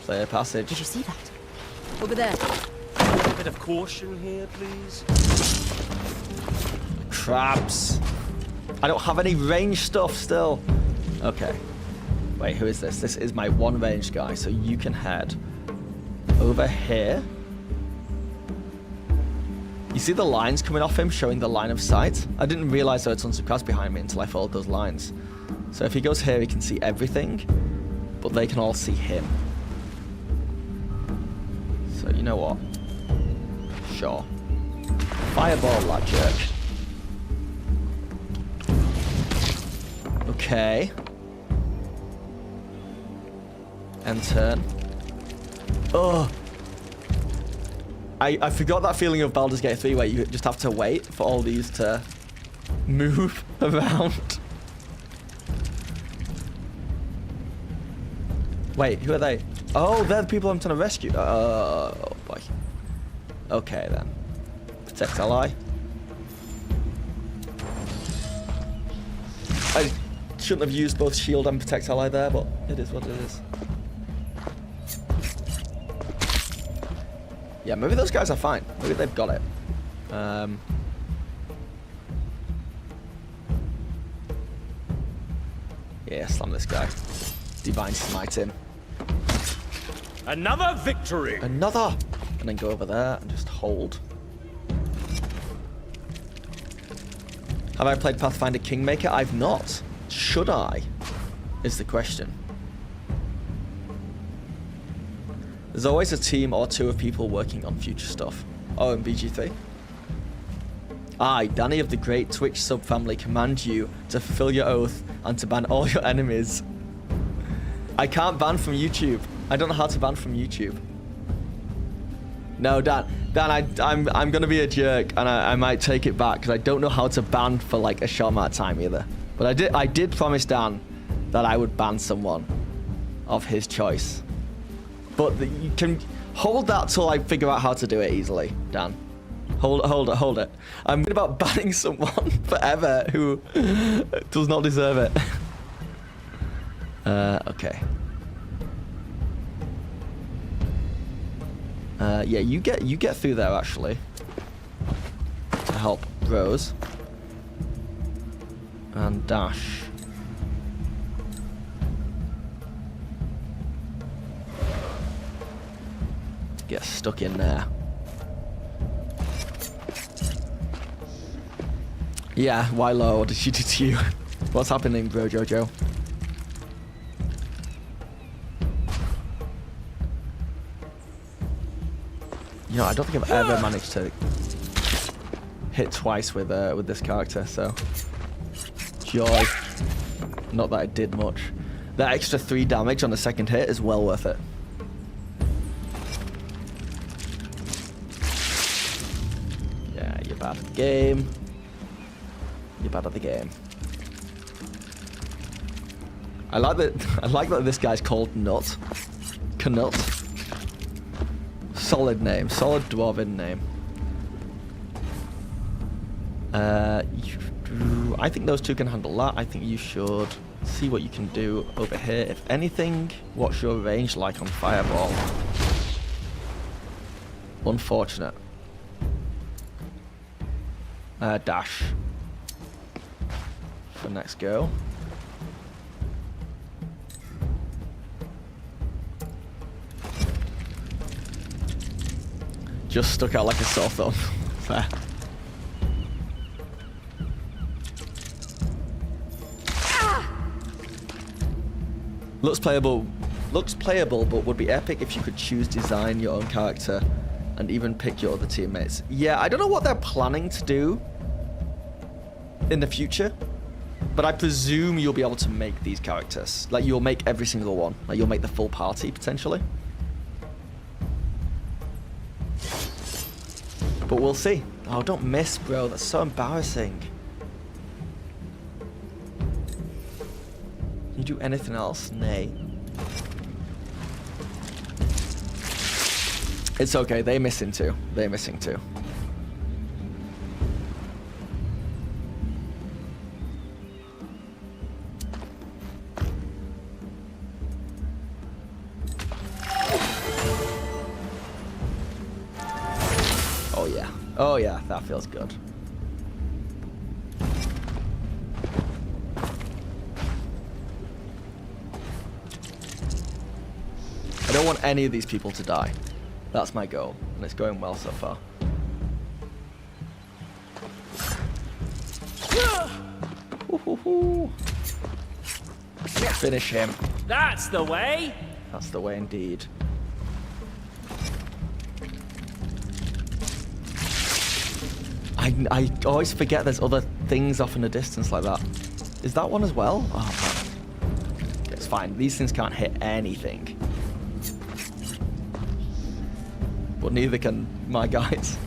Clear passage. Did you see that? Over there. A bit of caution here, please. Crabs. I don't have any range stuff still. Okay. Wait, who is this? This is my one range guy, so you can head over here. You see the lines coming off him showing the line of sight? I didn't realize there were tons of crabs behind me until I followed those lines. So if he goes here, he can see everything, but they can all see him. So you know what? Sure. Fireball that jerk. Okay. And turn. Oh! I forgot that feeling of Baldur's Gate 3 where you just have to wait for all these to move around. Wait, who are they? Oh, they're the people I'm trying to rescue. Oh, boy. Okay, then. Protect ally. I shouldn't have used both shield and protect ally there, but it is what it is. Yeah, maybe those guys are fine. Maybe they've got it. Yeah, slam this guy. Divine smite him. Another victory! Another! And then go over there and just hold. Have I played Pathfinder Kingmaker? I've not. Should I? Is the question. There's always a team or two of people working on future stuff. Oh, in BG3? I, Danny of the Great Twitch subfamily, command you to fulfill your oath and to ban all your enemies. I can't ban from YouTube. I don't know how to ban from YouTube. No, Dan, I'm gonna be a jerk, and I might take it back because I don't know how to ban for like a short amount of time either. But I did promise Dan that I would ban someone of his choice. But you can hold that till I figure out how to do it easily, Dan. Hold it. I'm worried about banning someone forever who does not deserve it. Okay. Yeah, you get through there actually to help Rose and Dash. Get stuck in there. Yeah, why low? What did she do to you? What's happening, bro, Jojo? You know, I don't think I've ever managed to hit twice with this character, so joy. Not that I did much. That extra 3 damage on the second hit is well worth it. Yeah, you're bad at the game. You're bad at the game. I like that this guy's called Nut. Knut. Solid name. Solid dwarven name. I think those two can handle that. I think you should see what you can do over here. If anything, what's your range like on Fireball? Unfortunate. Dash. For next go. Just stuck out like a sore thumb. Fair. Looks playable, but would be epic if you could choose design your own character and even pick your other teammates. Yeah, I don't know what they're planning to do in the future, but I presume you'll be able to make these characters. Like, you'll make every single one. Like, you'll make the full party, potentially. But we'll see. Oh, don't miss, bro. That's so embarrassing. You do anything else? Nay. It's okay. They're missing too. They're missing too. Oh yeah. Oh yeah. That feels good. I don't want any of these people to die. That's my goal, and it's going well so far. Finish him. That's the way. That's the way indeed. I always forget there's other things off in the distance like that. Is that one as well? Oh, man. It's fine. These things can't hit anything. But neither can my guys.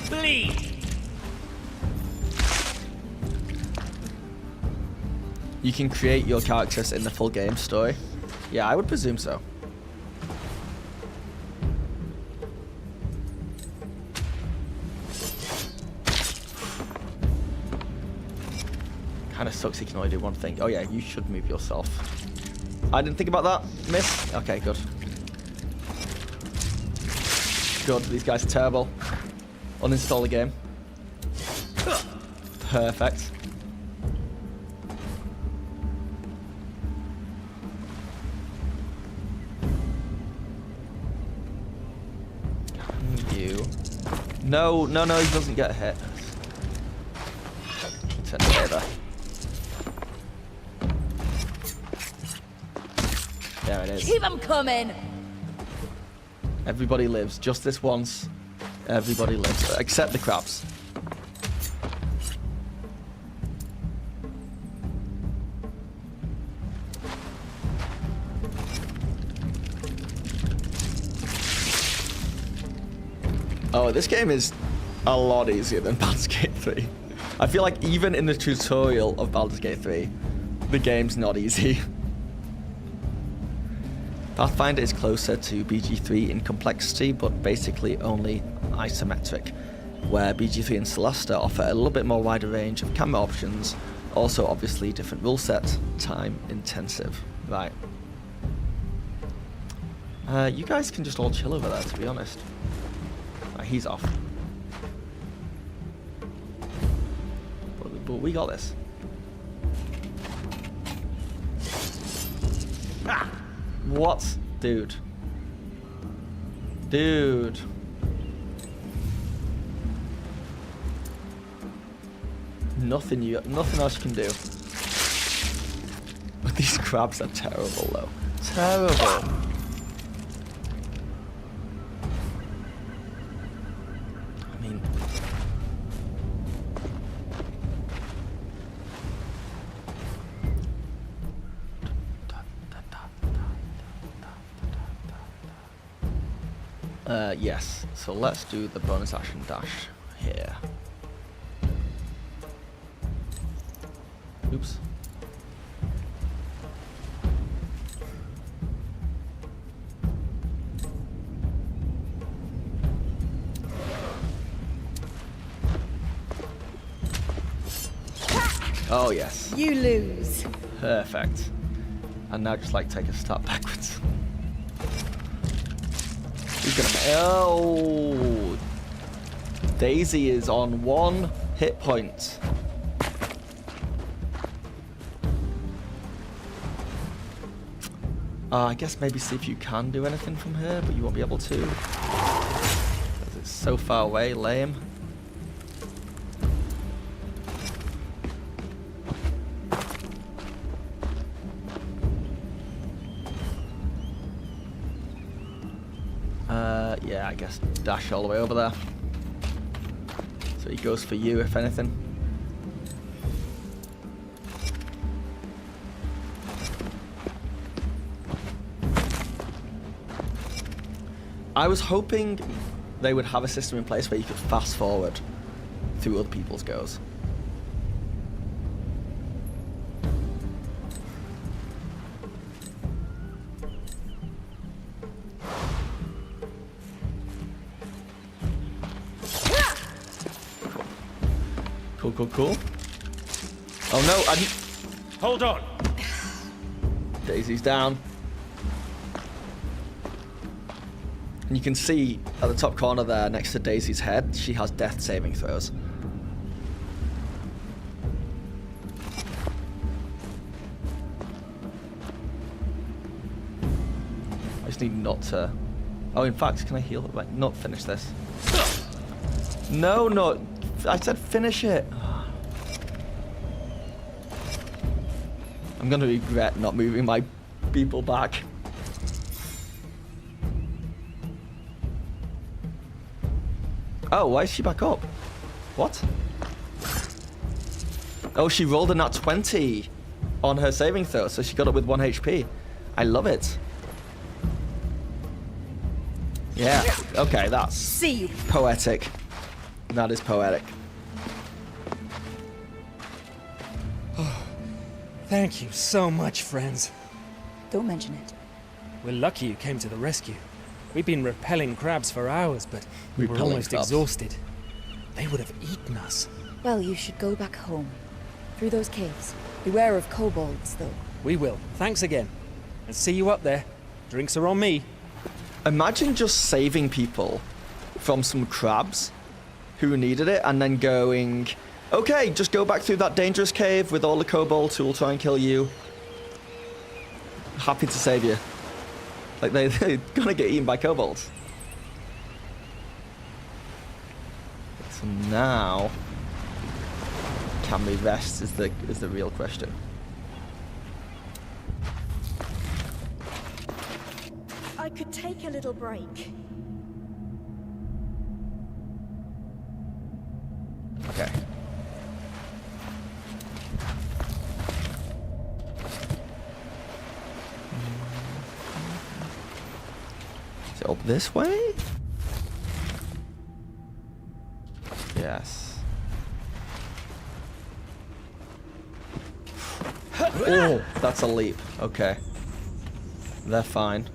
Bleed. You can create your characters in the full game story. Yeah, I would presume so. Kind of sucks he can only do one thing. Oh yeah, you should move yourself. I didn't think about that. Miss. Okay, good. Good. These guys are terrible. Uninstall the game. Perfect. You. No, he doesn't get hit. Turn it over. There it is. Keep them coming! Everybody lives. Just this once. Everybody lives. Except the crabs. Oh, this game is a lot easier than Baldur's Gate 3. I feel like even in the tutorial of Baldur's Gate 3, the game's not easy. Pathfinder is closer to BG3 in complexity, but basically only isometric, where BG3 and Solasta offer a little bit more wider range of camera options, also obviously different rule set, time intensive. Right. You guys can just all chill over there, to be honest. Right, he's off. But we got this. Ah! What? Dude. Dude. Nothing else you can do. But these crabs are terrible though. Terrible. I mean, yes. So let's do the bonus action dash here. Oops. Oh, yes. You lose. Perfect. And now just like take a step backwards. He's gonna. Oh! Daisy is on 1 hit point. I guess maybe see if you can do anything from here, but you won't be able to. 'Cause it's so far away, lame. Yeah, I guess dash all the way over there. So he goes for you, if anything. I was hoping they would have a system in place where you could fast forward through other people's goes. Cool, cool, cool. Oh no, I didn't... Hold on! Daisy's down. And you can see at the top corner there, next to Daisy's head, she has death saving throws. I just need not to... Oh, in fact, can I heal? Like, not finish this. No, no. I said finish it. I'm gonna regret not moving my people back. Oh, why is she back up? What? Oh, she rolled a nat 20 on her saving throw, so she got up with 1 HP. I love it. Yeah, okay, that's poetic. That is poetic. Thank you so much, friends. Don't mention it. We're lucky you came to the rescue. We've been repelling crabs for hours, but we were Repelling almost crabs. exhausted. They would have eaten us. Well, you should go back home. Through those caves. Beware of kobolds, though. We will. Thanks again. And see you up there. Drinks are on me. Imagine just saving people from some crabs who needed it and then going, okay, just go back through that dangerous cave with all the kobolds who will try and kill you. Happy to save you. Like, they're gonna get eaten by kobolds. So now, can we rest is the real question. I could take a little break. Okay. Is it up this way? Yes. Oh, that's a leap. Okay. They're fine.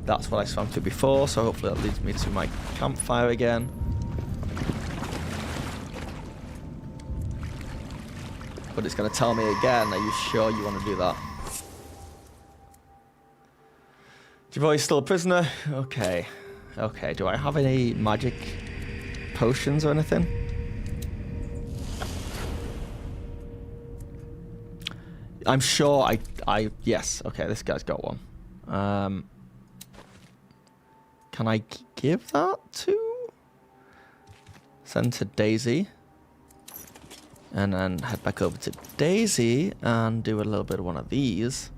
That's what I swam to before, so hopefully that leads me to my campfire again. But it's going to tell me again, are you sure you want to do that? Javoy's still a prisoner? Okay. Okay, do I have any magic potions or anything? I'm sure yes, okay, this guy's got one. Can I give that to? Send to Daisy. And then head back over to Daisy and do a little bit of one of these.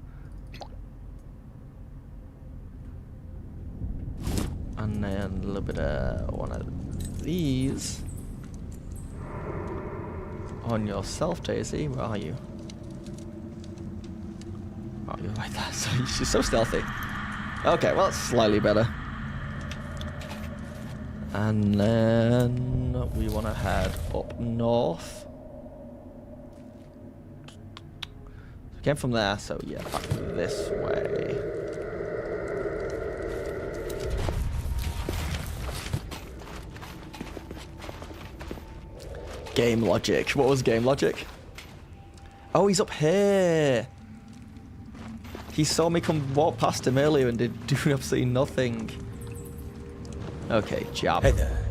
And then a little bit of one of these. On yourself, Daisy. Where are you? Oh, you're right there. So she's so stealthy. Okay, well, it's slightly better. And then we want to head up north. So we came from there, so yeah, back this way. Game logic. What was game logic? Oh, he's up here. He saw me come walk past him earlier and did do absolutely nothing. Okay, jab. Hey there.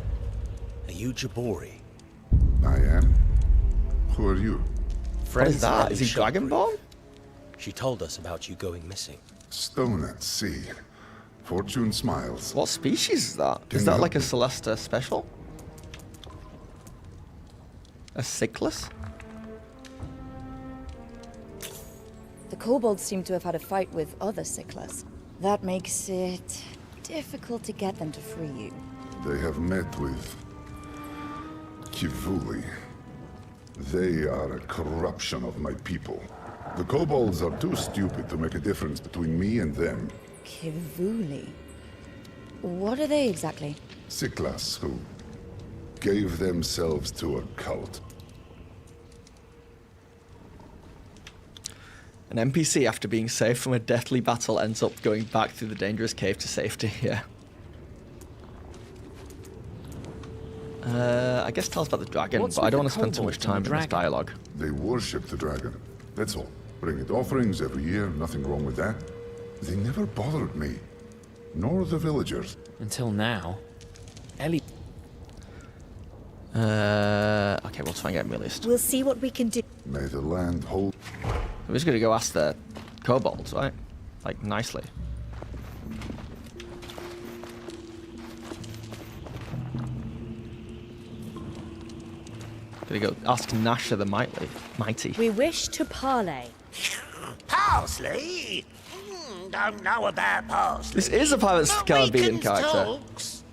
Are you Jabori? I am. Who are you? What is that? Is he Dragonborn? She told us about you going missing. Stone at sea. Fortune smiles. What species is that? Can Is you that help like a me? Solasta special? A Cyclus? The kobolds seem to have had a fight with other Cyclus. That makes it difficult to get them to free you. They have met with Kivuli. They are a corruption of my people. The kobolds are too stupid to make a difference between me and them. Kivuli? What are they exactly? Siklas, who gave themselves to a cult. An NPC, after being saved from a deathly battle, ends up going back through the dangerous cave to safety. Yeah. I guess tell us about the dragon, What's but I with don't the want to spend too much kobolds and time the in this dragon? dialogue. They worship the dragon. That's all. Bring it offerings every year, nothing wrong with that. They never bothered me. Nor the villagers. Until now. Ellie. Okay, we'll try and get him released. We'll see what we can do. May the land hold. We're just gonna go ask the kobolds, right? Like, nicely. Gonna go ask Nasha the Mighty. We wish to parley. Parsley? Don't know about parsley. This is a Pirates of the But Caribbean weekends character. talks.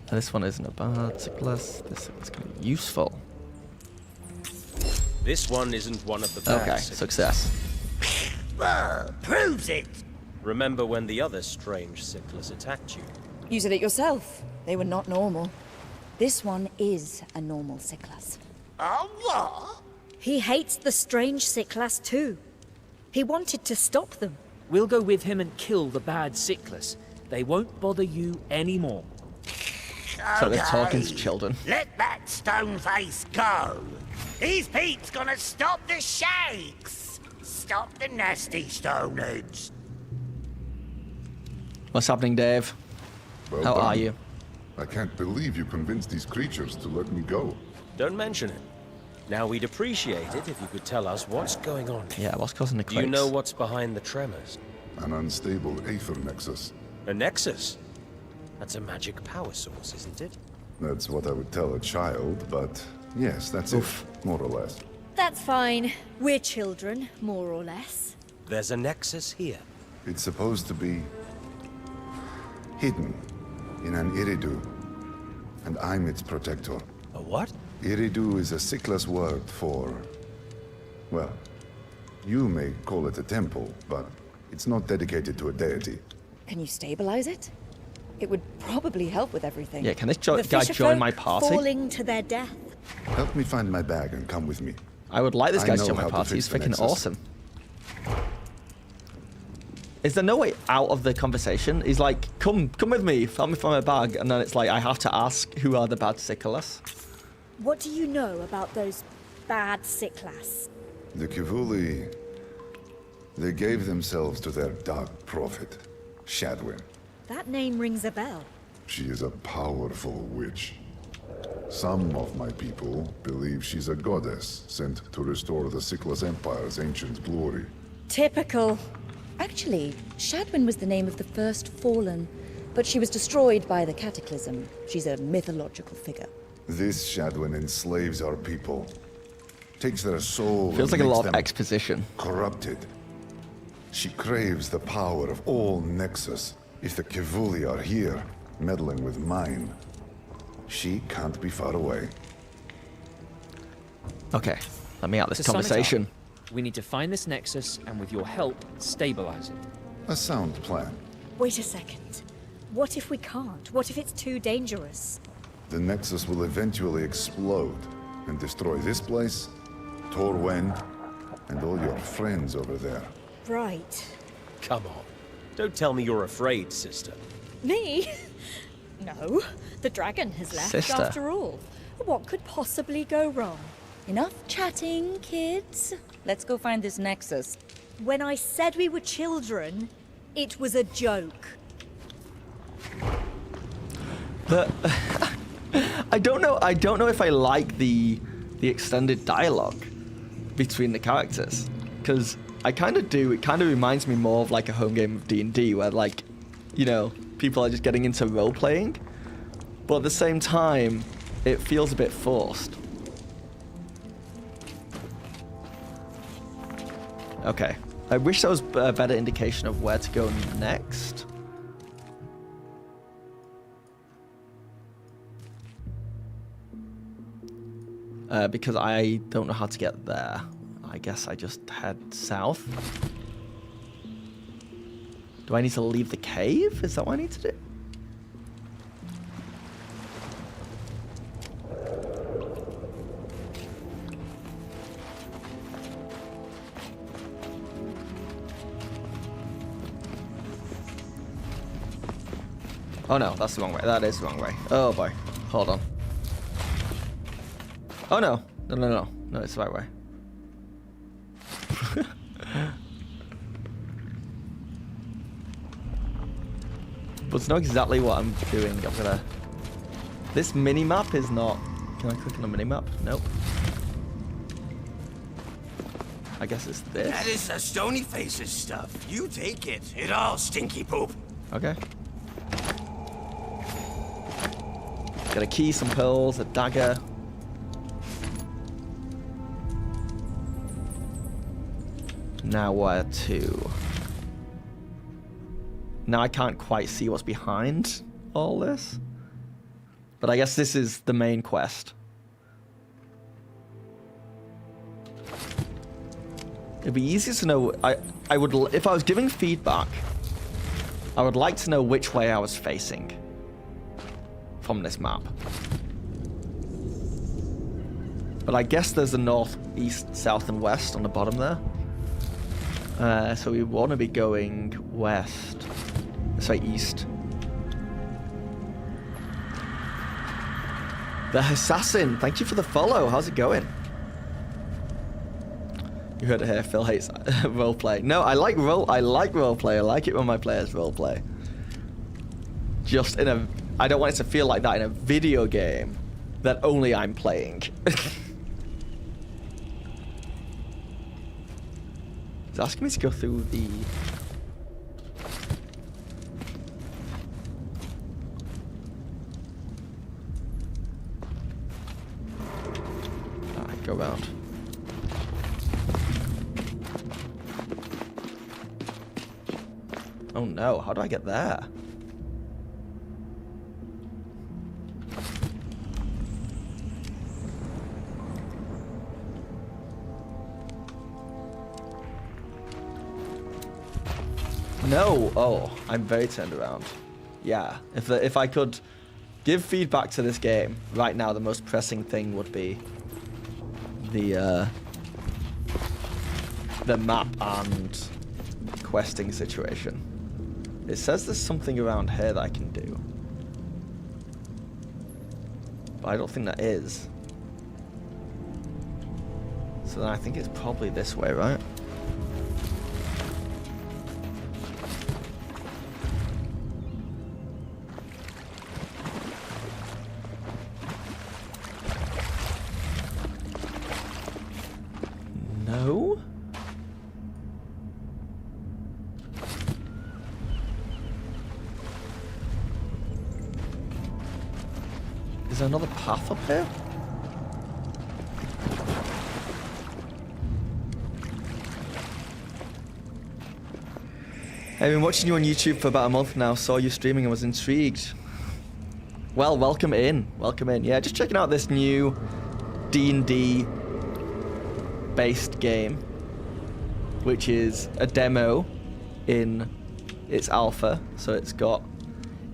And this one isn't a bad Cyclus. This is gonna be useful. This one isn't one of the bad. Okay, Cyclus. success. Proves it. Remember when the other strange Cyclus attacked you? You said it yourself. They were not normal. This one is a normal Cyclus. Oh, what? He hates the strange Cyclas too. He wanted to stop them. We'll go with him and kill the bad Cyclus. They won't bother you anymore. So they're talking to Okay, children. Let that stone face go. These peeps gonna stop the shakes. Stop the nasty stoneheads. What's happening, Dave? Well How done. are you? I can't believe you convinced these creatures to let me go. Don't mention it. Now, we'd appreciate it if you could tell us what's going on. Yeah, what's causing the Do you quakes? know what's behind the tremors? An unstable aether nexus. A nexus? That's a magic power source, isn't it? That's what I would tell a child, but yes, that's Oof. it, more or less. That's fine. We're children, more or less. There's a nexus here. It's supposed to be hidden in an iridu, and I'm its protector. A what? Iridu is a Cyclus word for, well, you may call it a temple, but it's not dedicated to a deity. Can you stabilize it? It would probably help with everything. Yeah, can this The guy fisher join folk my party? falling to their death. Help me find my bag and come with me. I would like this I guy to know join my how to party. He's fix the freaking nexus. awesome. Is there no way out of the conversation? He's like, come with me, help me find my bag. And then it's like, I have to ask, who are the bad Cyclus? What do you know about those bad Cyclas? The Kivuli, they gave themselves to their dark prophet, Shadwin. That name rings a bell. She is a powerful witch. Some of my people believe she's a goddess sent to restore the Cyclus Empire's ancient glory. Typical. Actually, Shadwin was the name of the first Fallen, but she was destroyed by the Cataclysm. She's a mythological figure. This Shadwin enslaves our people, takes their soul. Feels and like a makes lot of them exposition. corrupted. She craves the power of all Nexus. If the Kivuli are here, meddling with mine, she can't be far away. Okay, let me out this To sum it up, conversation. we need to find this nexus and with your help, stabilize it. A sound plan. Wait a second. What if we can't? What if it's too dangerous? The Nexus will eventually explode and destroy this place, Torwen, and all your friends over there. Right. Come on. Don't tell me you're afraid, sister. Me? No, the dragon has left Sister. after all. What could possibly go wrong? Enough chatting, kids. Let's go find this nexus. When I said we were children, it was a joke. But I don't know if I like the extended dialogue between the characters, because I kind of do. It kind of reminds me more of like a home game of D&D, where like, you know, people are just getting into role playing, but at the same time, it feels a bit forced. Okay, I wish there was a better indication of where to go next. Because I don't know how to get there. I guess I just head south. Do I need to leave the cave? Is that what I need to do? Oh no, that's the wrong way. That is the wrong way. Oh boy. Hold on. Oh no. No, it's the right way. But to know exactly what I'm doing, I'm gonna... This mini-map is not... Can I click on the mini-map? Nope. I guess it's this. That is the Stony Faces stuff. You take it. It all stinky poop. Okay. Got a key, some pearls, a dagger. Now where to? Now I can't quite see what's behind all this. But I guess this is the main quest. It'd be easier to know. I would, if I was giving feedback, I would like to know which way I was facing from this map. But I guess there's the north, east, south, and west on the bottom there. So we want to be going west. Sorry, east. The Assassin, thank you for the follow. How's it going? You heard it here. Phil hates roleplay. No, I like roleplay. I like it when my players roleplay. Just in a... I don't want it to feel like that in a video game that only I'm playing. It's asking me to go through the... Alright, go around. Oh no, how do I get there? No! Oh, I'm very turned around. Yeah, if I could give feedback to this game, right now the most pressing thing would be the map and questing situation. It says there's something around here that I can do. But I don't think that is. So then I think it's probably this way, right? No? Is there another path up here? I've been watching you on YouTube for about a month now, saw you streaming and was intrigued. Well, welcome in. Welcome in. Yeah, just checking out this new D&D based game, which is a demo in its alpha, so it's got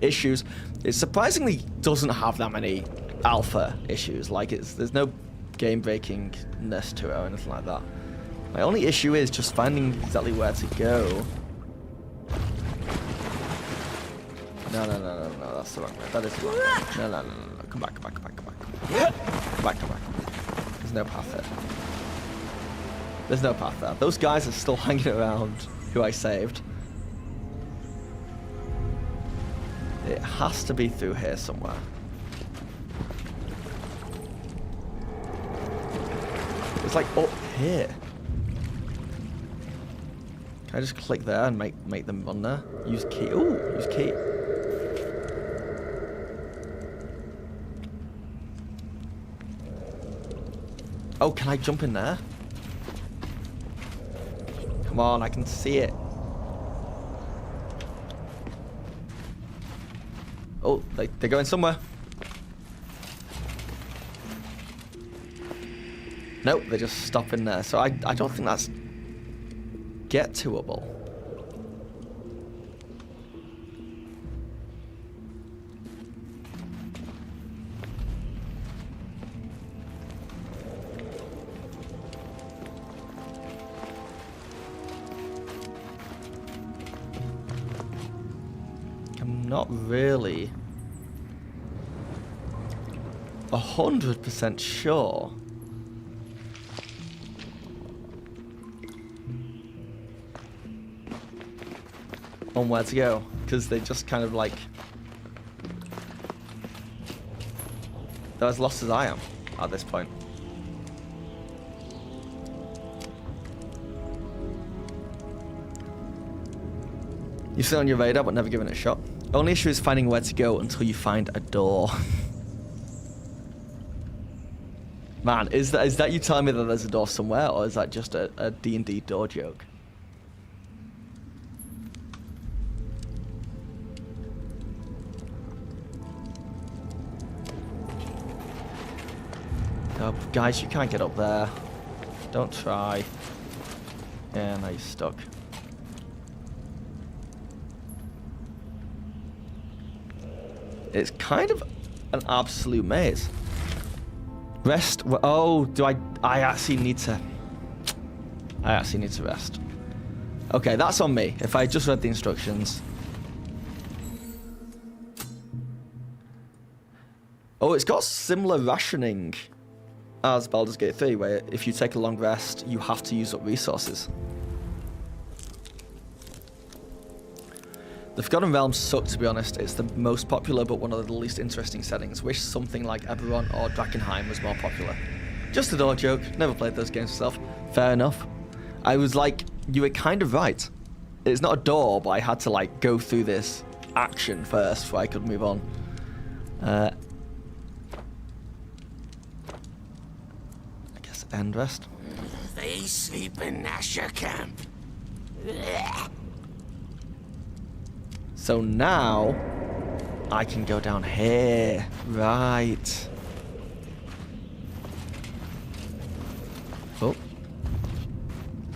issues. It surprisingly doesn't have that many alpha issues. Like, there's no game breakingness to it or anything like that. My only issue is just finding exactly where to go. No, that's the wrong way. That is the wrong way. No. Come back. Come back. There's no path there. There's no path there. Those guys are still hanging around who I saved. It has to be through here somewhere. It's like up here. Can I just click there and make them run there? Use key. Ooh, use key. Oh, can I jump in there? Come on, I can see it. Oh, they're going somewhere. Nope, they just stop in there. So I don't think that's get-toable. I'm not really 100% sure. On where to go, because they just kind of like, they're as lost as I am at this point. You've seen it on your radar but never given it a shot. Only issue is finding where to go until you find a door. Man, is that you telling me that there's a door somewhere, or is that just a D&D door joke? Oh, guys, you can't get up there. Don't try. Yeah, now you're stuck. It's kind of an absolute maze. Rest. Oh, do I actually need to rest. Okay, that's on me. If I just read the instructions. Oh, it's got similar rationing as Baldur's Gate 3, where if you take a long rest, you have to use up resources. The Forgotten Realms suck, to be honest. It's the most popular, but one of the least interesting settings. Wish something like Eberron or Drakkenheim was more popular. Just a door joke. Never played those games myself. Fair enough. I was like, you were kind of right. It's not a door, but I had to like go through this action first before I could move on. I guess end rest. They sleep in Nasher camp. So now I can go down here. Right. Oh.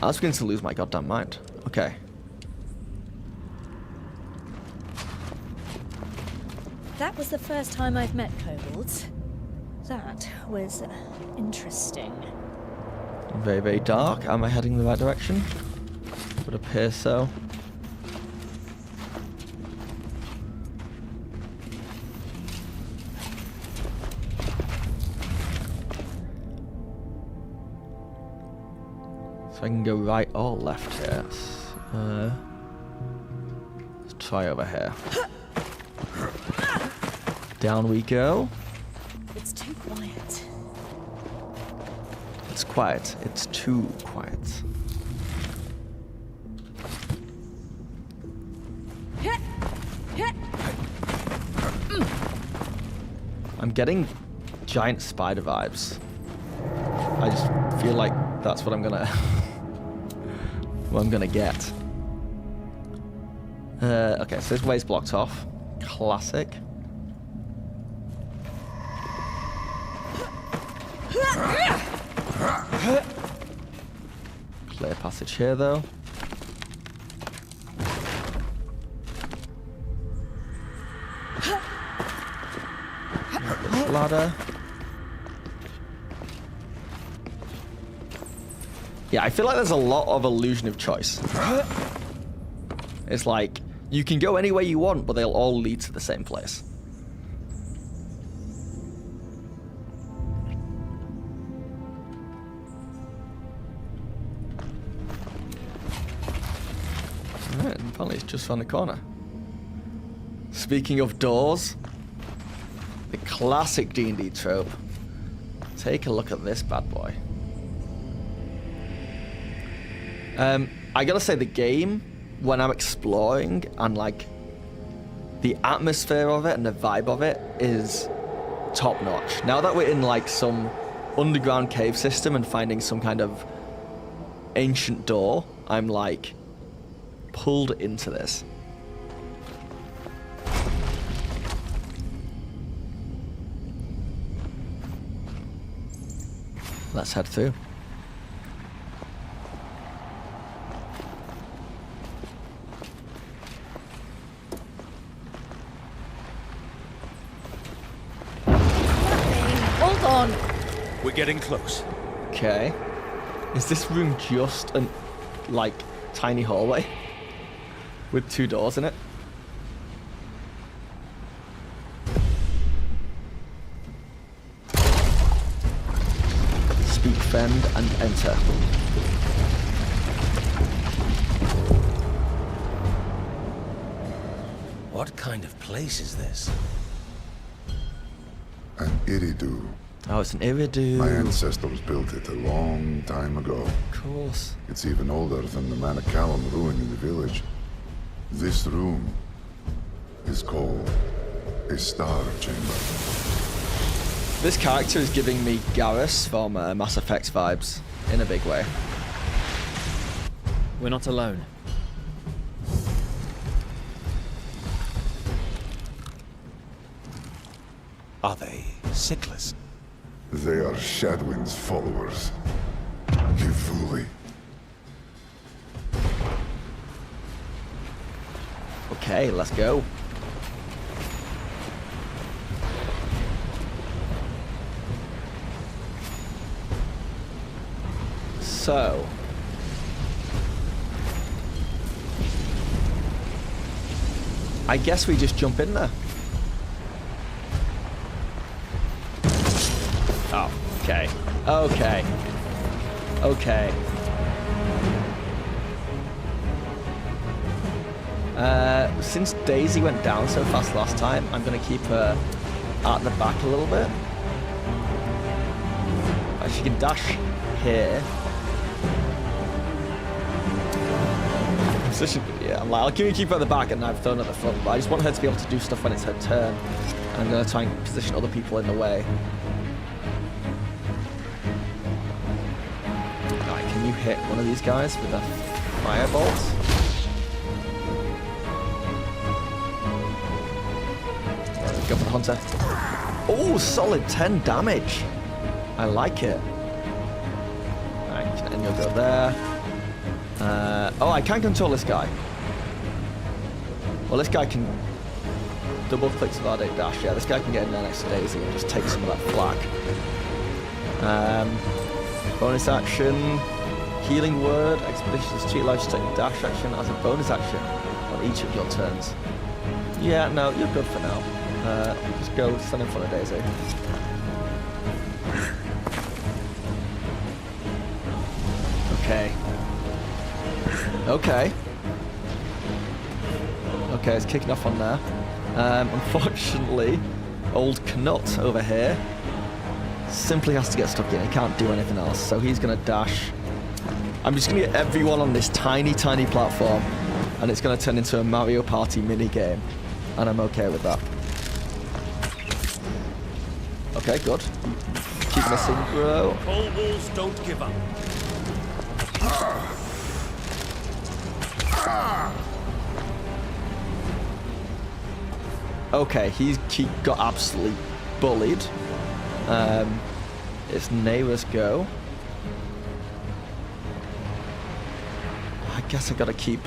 I was beginning to lose my goddamn mind. Okay. That was the first time I've met kobolds. That was interesting. Very, very dark. Am I heading in the right direction? Would appear so. So I can go right or left here. Let's try over here. Down we go. It's too quiet. It's quiet. It's too quiet. I'm getting giant spider vibes. I just feel like that's what I'm gonna get. Okay, so this way's blocked off. Classic. Clear passage here, though. This ladder. Yeah, I feel like there's a lot of illusion of choice. It's like, You can go any way you want, but they'll all lead to the same place. Alright, apparently it's just around the corner. Speaking of doors, the classic D&D trope. Take a look at this bad boy. I gotta say, the game, when I'm exploring and like the atmosphere of it and the vibe of it is top notch. Now that we're in like some underground cave system and finding some kind of ancient door, I'm like pulled into this. Let's head through. Hold on. We're getting close. Okay. Is this room just an, like, tiny hallway? With 2 doors in it? Speak friend and enter. What kind of place is this? An Iridu. Oh, it's an Iridu. My ancestors built it a long time ago. Of course. It's even older than the Manacallum ruin in the village. This room is called a Star Chamber. This character is giving me Garrus from Mass Effect vibes in a big way. We're not alone. Are they Sickless? They are Shadwin's followers. Kivuli. Okay, let's go. So, I guess we just jump in there. Oh, okay. Okay. Okay. Since Daisy went down so fast last time, I'm going to keep her at the back a little bit. She can dash here. Position, yeah, I'm like, I'll keep her at the back and I've thrown her at the front, but I just want her to be able to do stuff when it's her turn. And I'm going to try and position other people in the way. Alright, can you hit one of these guys with a firebolt? Go for the hunter. Oh, solid 10 damage. I like it. Alright, and you'll go there. Oh, I can control this guy. Well, this guy can double click to Varde dash. Yeah, this guy can get in there next to Daisy and just take some of that flak. Bonus action. Healing word. Expeditious cheat life. Take dash action as a bonus action on each of your turns. Yeah, no, you're good for now. Just go stand in front of Daisy. Okay. Okay. Okay, it's kicking off on there. Unfortunately, old Knut over here simply has to get stuck in. He can't do anything else, so he's going to dash. I'm just going to get everyone on this tiny, tiny platform, and it's going to turn into a Mario Party mini-game, and I'm okay with that. Okay, good. Keep missing, bro. Cold walls don't give up. Okay, he got absolutely bullied. It's Neighbor's go. I guess I gotta keep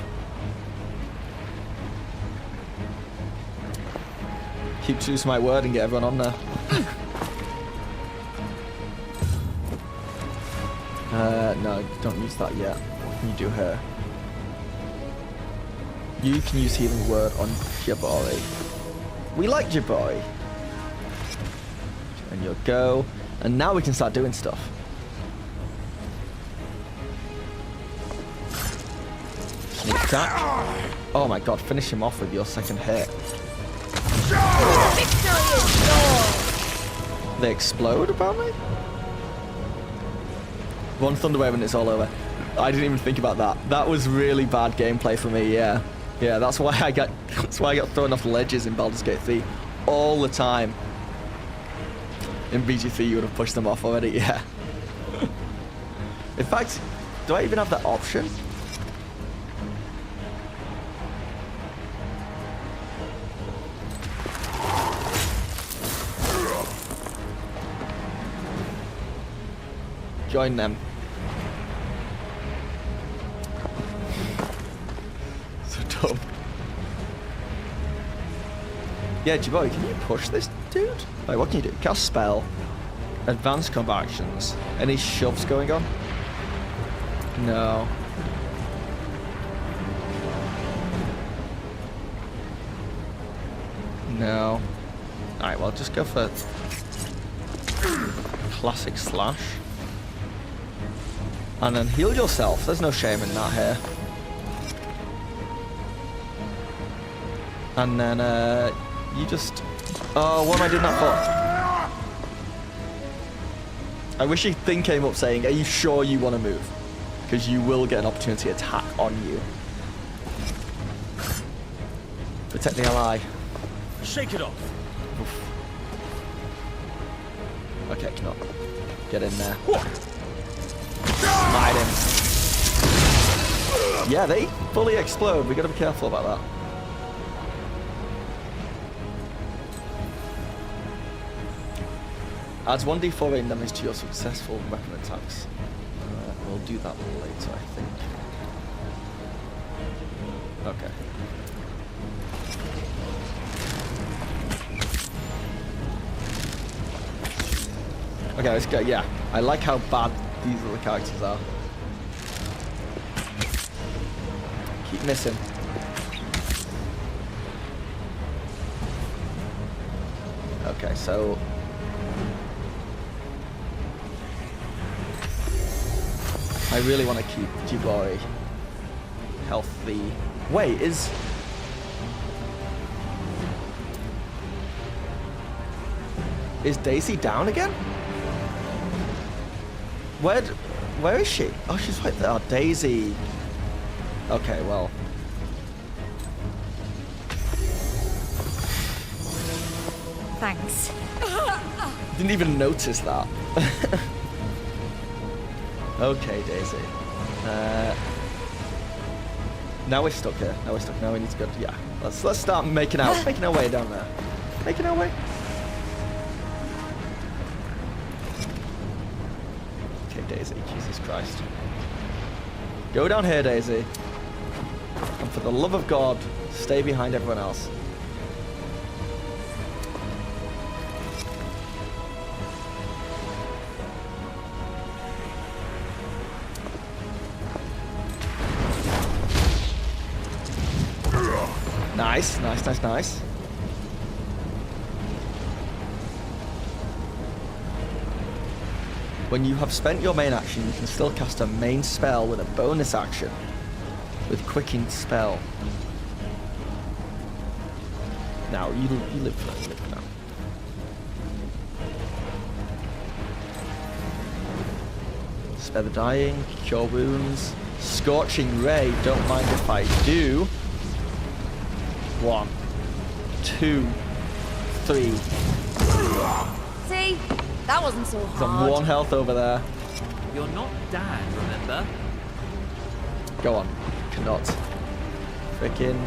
true to my word and get everyone on there. No, don't use that yet. What can you do here? You can use healing word on Jabari. We like Jabari. And you'll go. And now we can start doing stuff. Sneak attack. Oh my god, finish him off with your second hit. They explode, apparently? One Thunderwave and it's all over. I didn't even think about that. That was really bad gameplay for me, yeah. Yeah, that's why I got thrown off ledges in Baldur's Gate 3 all the time. In BG3 you would have pushed them off already, yeah. In fact, do I even have that option? Join them. So dumb. Yeah, Jabari, can you push this dude? Wait, what can you do? Cast spell. Advanced combat actions. Any shoves going on? No. No. Alright, well, just go for classic slash. And then heal yourself. There's no shame in that here. And then, you just... Oh, what am I doing that for? I wish a thing came up saying, are you sure you want to move? Because you will get an opportunity attack on you. Protect the ally. Shake it off. Oof. Okay, Knot. Get in there. Hide him. Yeah, they fully explode. We gotta be careful about that. Adds 1d4 rain damage to your successful weapon attacks. We'll do that later, I think. Okay. Okay, let's go. Yeah, I like how bad these other characters are. Keep missing. Okay, so... I really want to keep Jabari healthy. Wait, is Daisy down again? Where is she? Oh, she's right there. Oh, Daisy. Okay, well. Thanks. Didn't even notice that. Okay, Daisy. Now we're stuck here. Now we're stuck. Now we need to go. Yeah. Let's start making our way down there. Making our way. Okay, Daisy. Jesus Christ. Go down here, Daisy. And for the love of God, stay behind everyone else. Nice, nice, nice, nice. When you have spent your main action, you can still cast a main spell with a bonus action. With Quickened Spell. Now, you live for that, you live for now. Spare the Dying, Cure Wounds, Scorching Ray, don't mind if I do. 1, 2, 3. See? That wasn't so hard. Some 1 health over there. You're not Dad, remember? Go on, cannot. Frickin'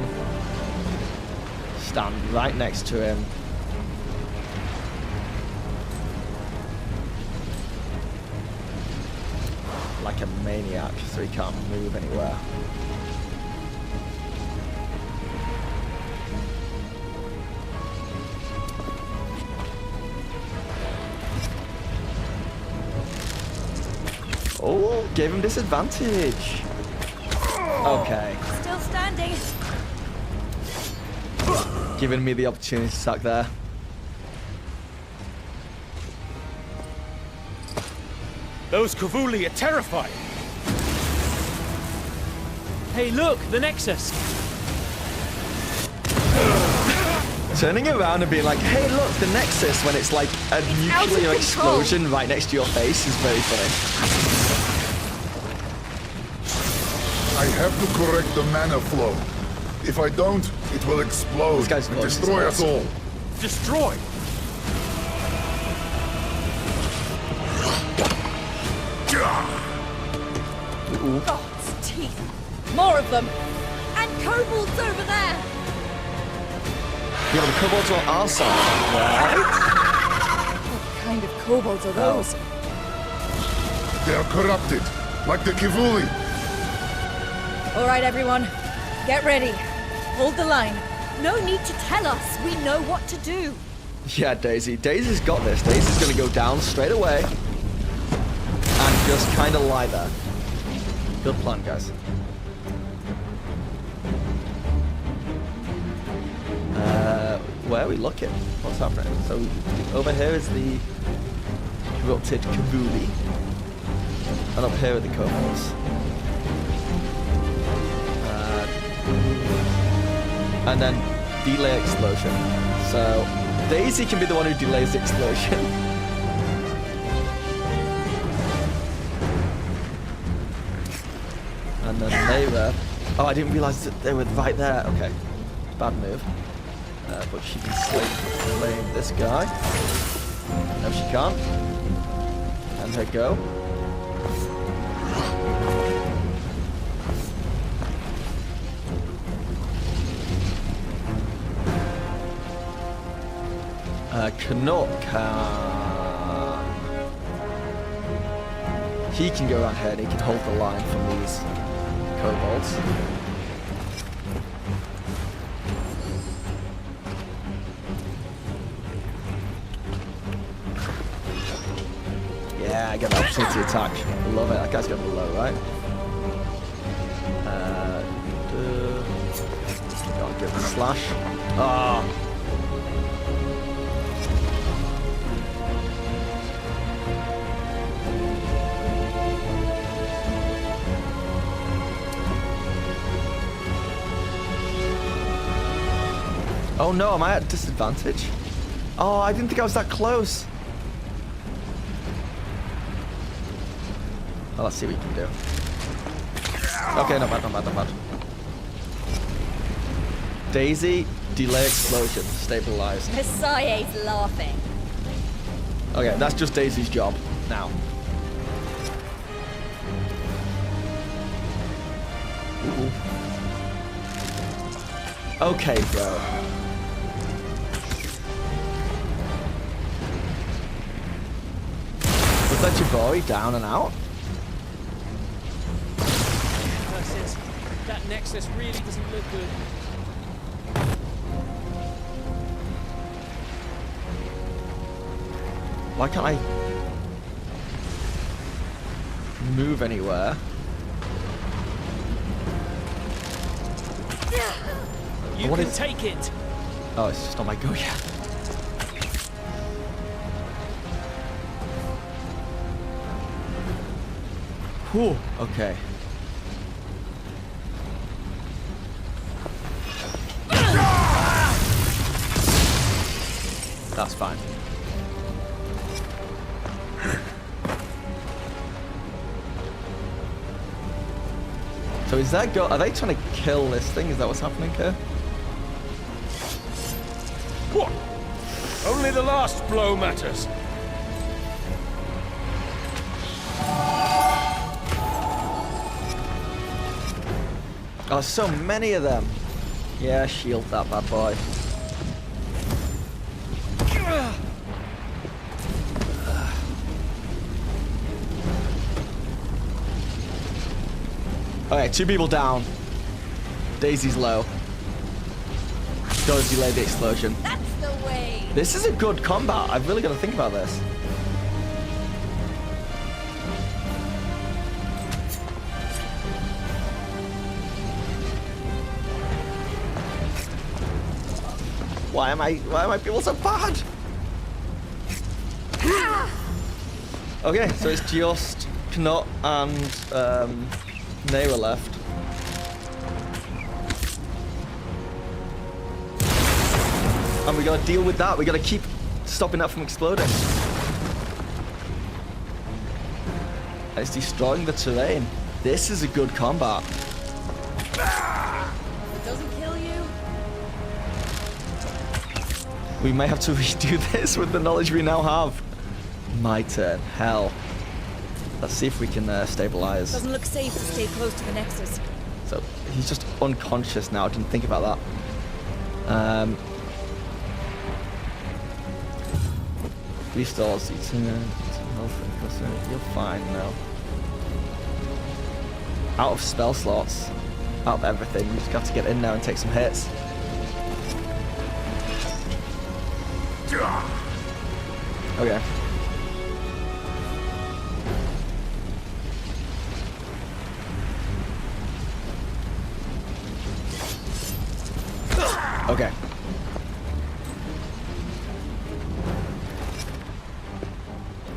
stand right next to him. Like a maniac, so he can't move anywhere. Oh, gave him disadvantage. Okay. Still standing. giving me the opportunity to sack there. Those Kavuli are terrifying. Hey, look, the Nexus. Turning around and being like, hey, look, the Nexus, when it's like a nuclear explosion right next to your face is very funny. I have to correct the mana flow. If I don't, it will explode This guy's and voice is destroy us awesome. all. Destroy! God's teeth. More of them. And kobolds over there. Yeah, but the kobolds are on our side, right? What kind of kobolds are those? They are corrupted, like the Kivuli. All right, everyone. Get ready. Hold the line. No need to tell us. We know what to do. Yeah, Daisy. Daisy's got this. Daisy's gonna go down straight away and just kind of lie there. Good plan, guys. Where are we looking? What's happening? So over here is the corrupted Kavuli, and up here are the kobolds. And then delay explosion. So Daisy can be the one who delays the explosion. And then they were... Oh, I didn't realize that they were right there. Okay. Bad move. But she can slay this guy. No, she can't. And her go. Canuck can... He can go around here and he can hold the line from these kobolds. Yeah, I get the opportunity to attack. Love it. That guy's going to be low, right? Gotta give the slash. Ah. Oh no, am I at disadvantage? Oh, I didn't think I was that close. Well, let's see what you can do. Okay, not bad, not bad, not bad. Daisy, delay explosion, stabilized. Messiah's laughing. Okay, that's just Daisy's job now. Ooh. Okay, bro. Was that Jabari down and out? Curses. That Nexus really doesn't look good. Why can't I move anywhere? You What can is- take it. Oh, it's just on my go yet. Whew, okay. That's fine. So is that are they trying to kill this thing? Is that what's happening here? What? Only the last blow matters. Oh, so many of them. Yeah, shield that bad boy. Okay, 2 people down. Daisy's low. Gotta delay the explosion. That's the way. This is a good combat. I've really got to think about this. Why am I people so bad? Okay, so it's just Knut and Nera left. And we gotta deal with that. We gotta keep stopping that from exploding. And it's destroying the terrain. This is a good combat. If it doesn't kill you. We may have to redo this with the knowledge we now have. My turn. Hell. Let's see if we can stabilize. Doesn't look safe to stay close to the Nexus. So he's just unconscious now. I didn't think about that. Restores you're fine now. Out of spell slots. Out of everything. We just have to get in now and take some hits. Okay. Okay.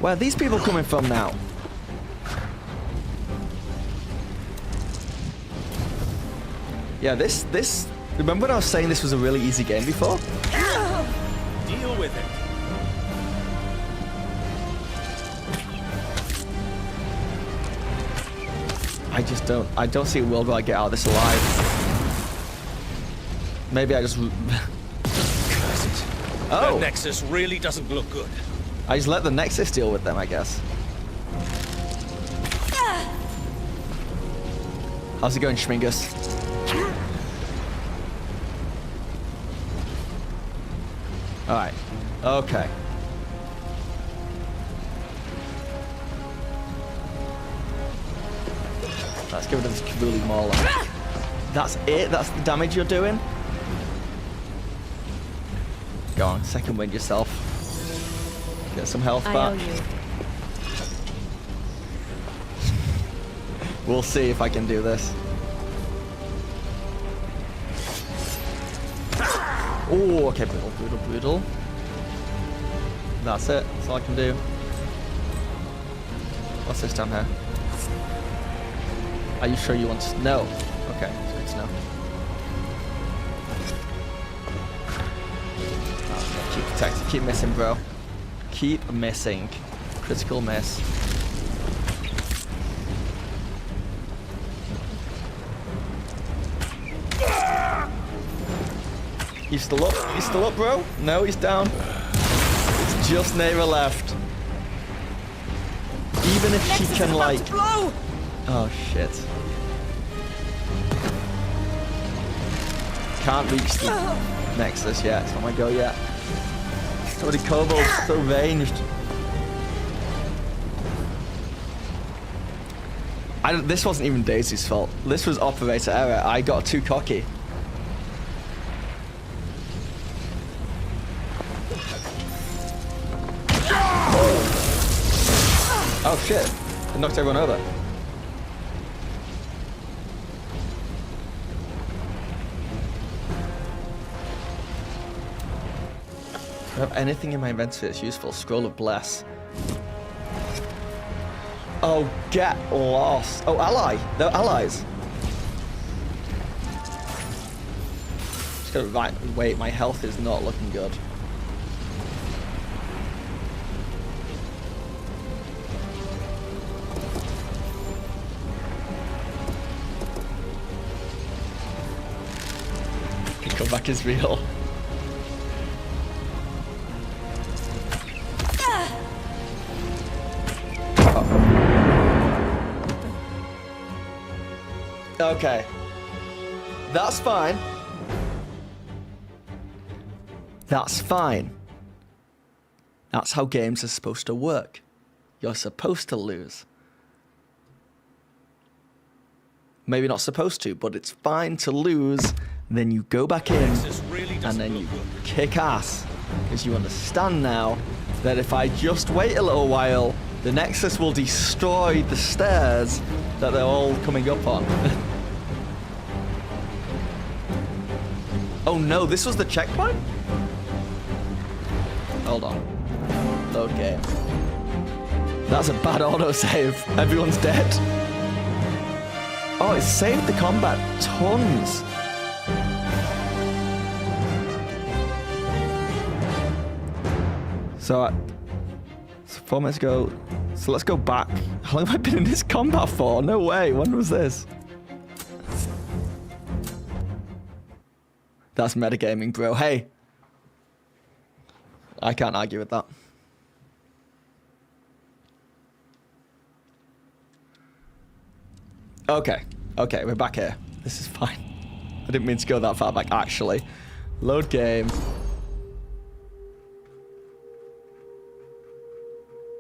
Where are these people coming from now? Yeah, this... Remember when I was saying this was a really easy game before? Deal with it. I don't see a world where I get out of this alive. Maybe I just... Curse it. Oh! That Nexus really doesn't look good. I just let the Nexus deal with them, I guess. How's it going, Schmingus? Alright. Okay. Let's get rid of this Kavuli Mauler. That's it? That's the damage you're doing? Go on, second wind yourself. Get some health back. We'll see if I can do this. Oh, okay, brutal. That's it. That's all I can do. What's this down here? Are you sure you want to? No. Okay, so it's no. Okay, keep protected. Keep missing, bro. Keep missing. Critical miss. He's still up. He's still up, bro. No, he's down. It's just Nera left. Even if she can, like... Oh, shit. Can't reach the Nexus yet. It's not my go yet. So many kobolds, so ranged. This wasn't even Daisy's fault. This was operator error. I got too cocky. Oh shit, it knocked everyone over. Do I have anything in my inventory that's useful? Scroll of Bless. Oh, get lost. Oh, ally. They're allies. Just gotta wait, my health is not looking good. Comeback is real. Okay. That's fine. That's fine. That's how games are supposed to work. You're supposed to lose. Maybe not supposed to, but it's fine to lose. Then you go back in, and then you kick ass. Because you understand now that if I just wait a little while, the Nexus will destroy the stairs that they're all coming up on. Oh no, this was the checkpoint? Hold on. Load game. That's a bad autosave. Everyone's dead. Oh, it saved the combat tons. So 4 minutes ago. So let's go back. How long have I been in this combat for? No way. When was this? That's metagaming, bro. Hey. I can't argue with that. Okay. Okay, we're back here. This is fine. I didn't mean to go that far back, actually. Load game.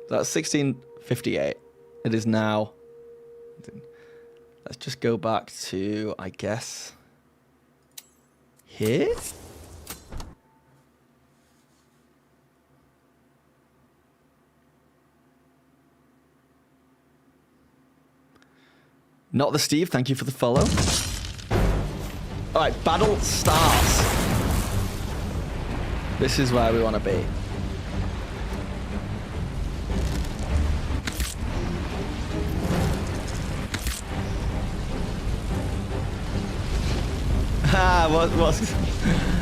That's 1658. It is now. Let's just go back to, I guess, here? Not the Steve, thank you for the follow. Alright, battle starts. This is where we want to be.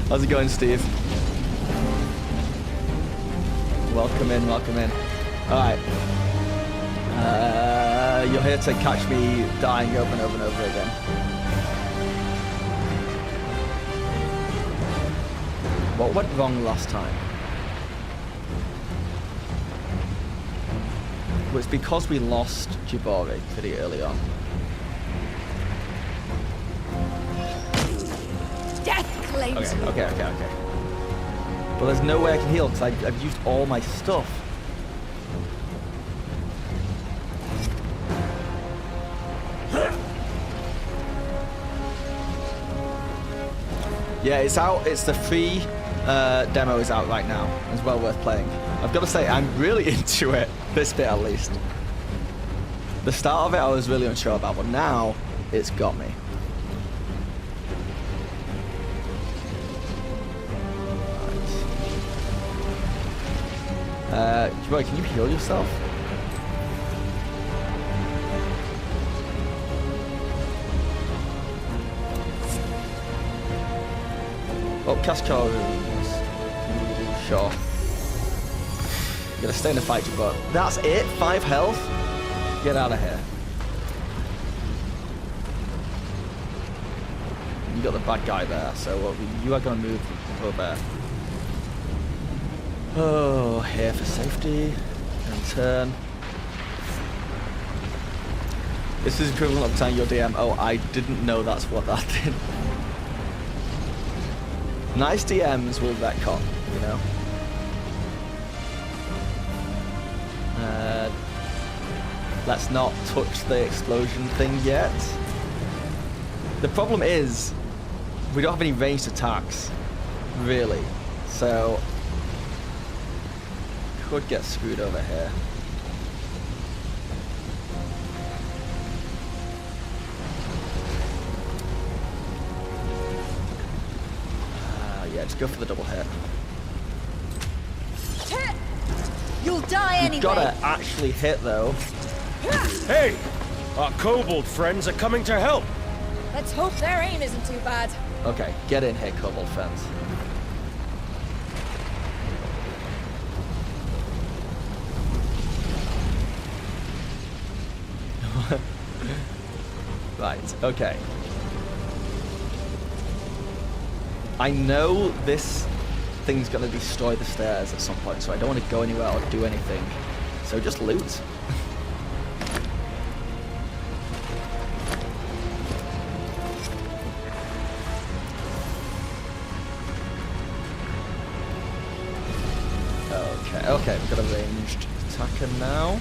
How's it going, Steve? Welcome in, welcome in. Alright. You're here to catch me dying over and over and over again. What went wrong last time? Well, it's because we lost Jibori pretty early on. Death claims you. Okay. But there's no way I can heal because I've used all my stuff. Yeah, it's out. It's the free demo is out right now. It's well worth playing. I've got to say, I'm really into it. This bit at least. The start of it I was really unsure about, but now it's got me. Joy, can you heal yourself? Oh, cast charge. Sure. You're gonna stay in the fight, but that's it? 5 health? Get out of here. You got the bad guy there, so you are gonna move over there. Oh, here for safety. And turn. This is equivalent of telling your DM, oh, I didn't know that's what that did. Nice DMs will retcon, you know? Let's not touch the explosion thing yet. The problem is, we don't have any ranged attacks, really. So, could get screwed over here. Yeah, just go for the double hit. You'll die anyway. You've gotta actually hit though. Hey! Our kobold friends are coming to help! Let's hope their aim isn't too bad. Okay, get in here, kobold friends. Right, okay. I know this thing's gonna destroy the stairs at some point, so I don't want to go anywhere or do anything. So just loot. Okay, we've got a ranged attacker now.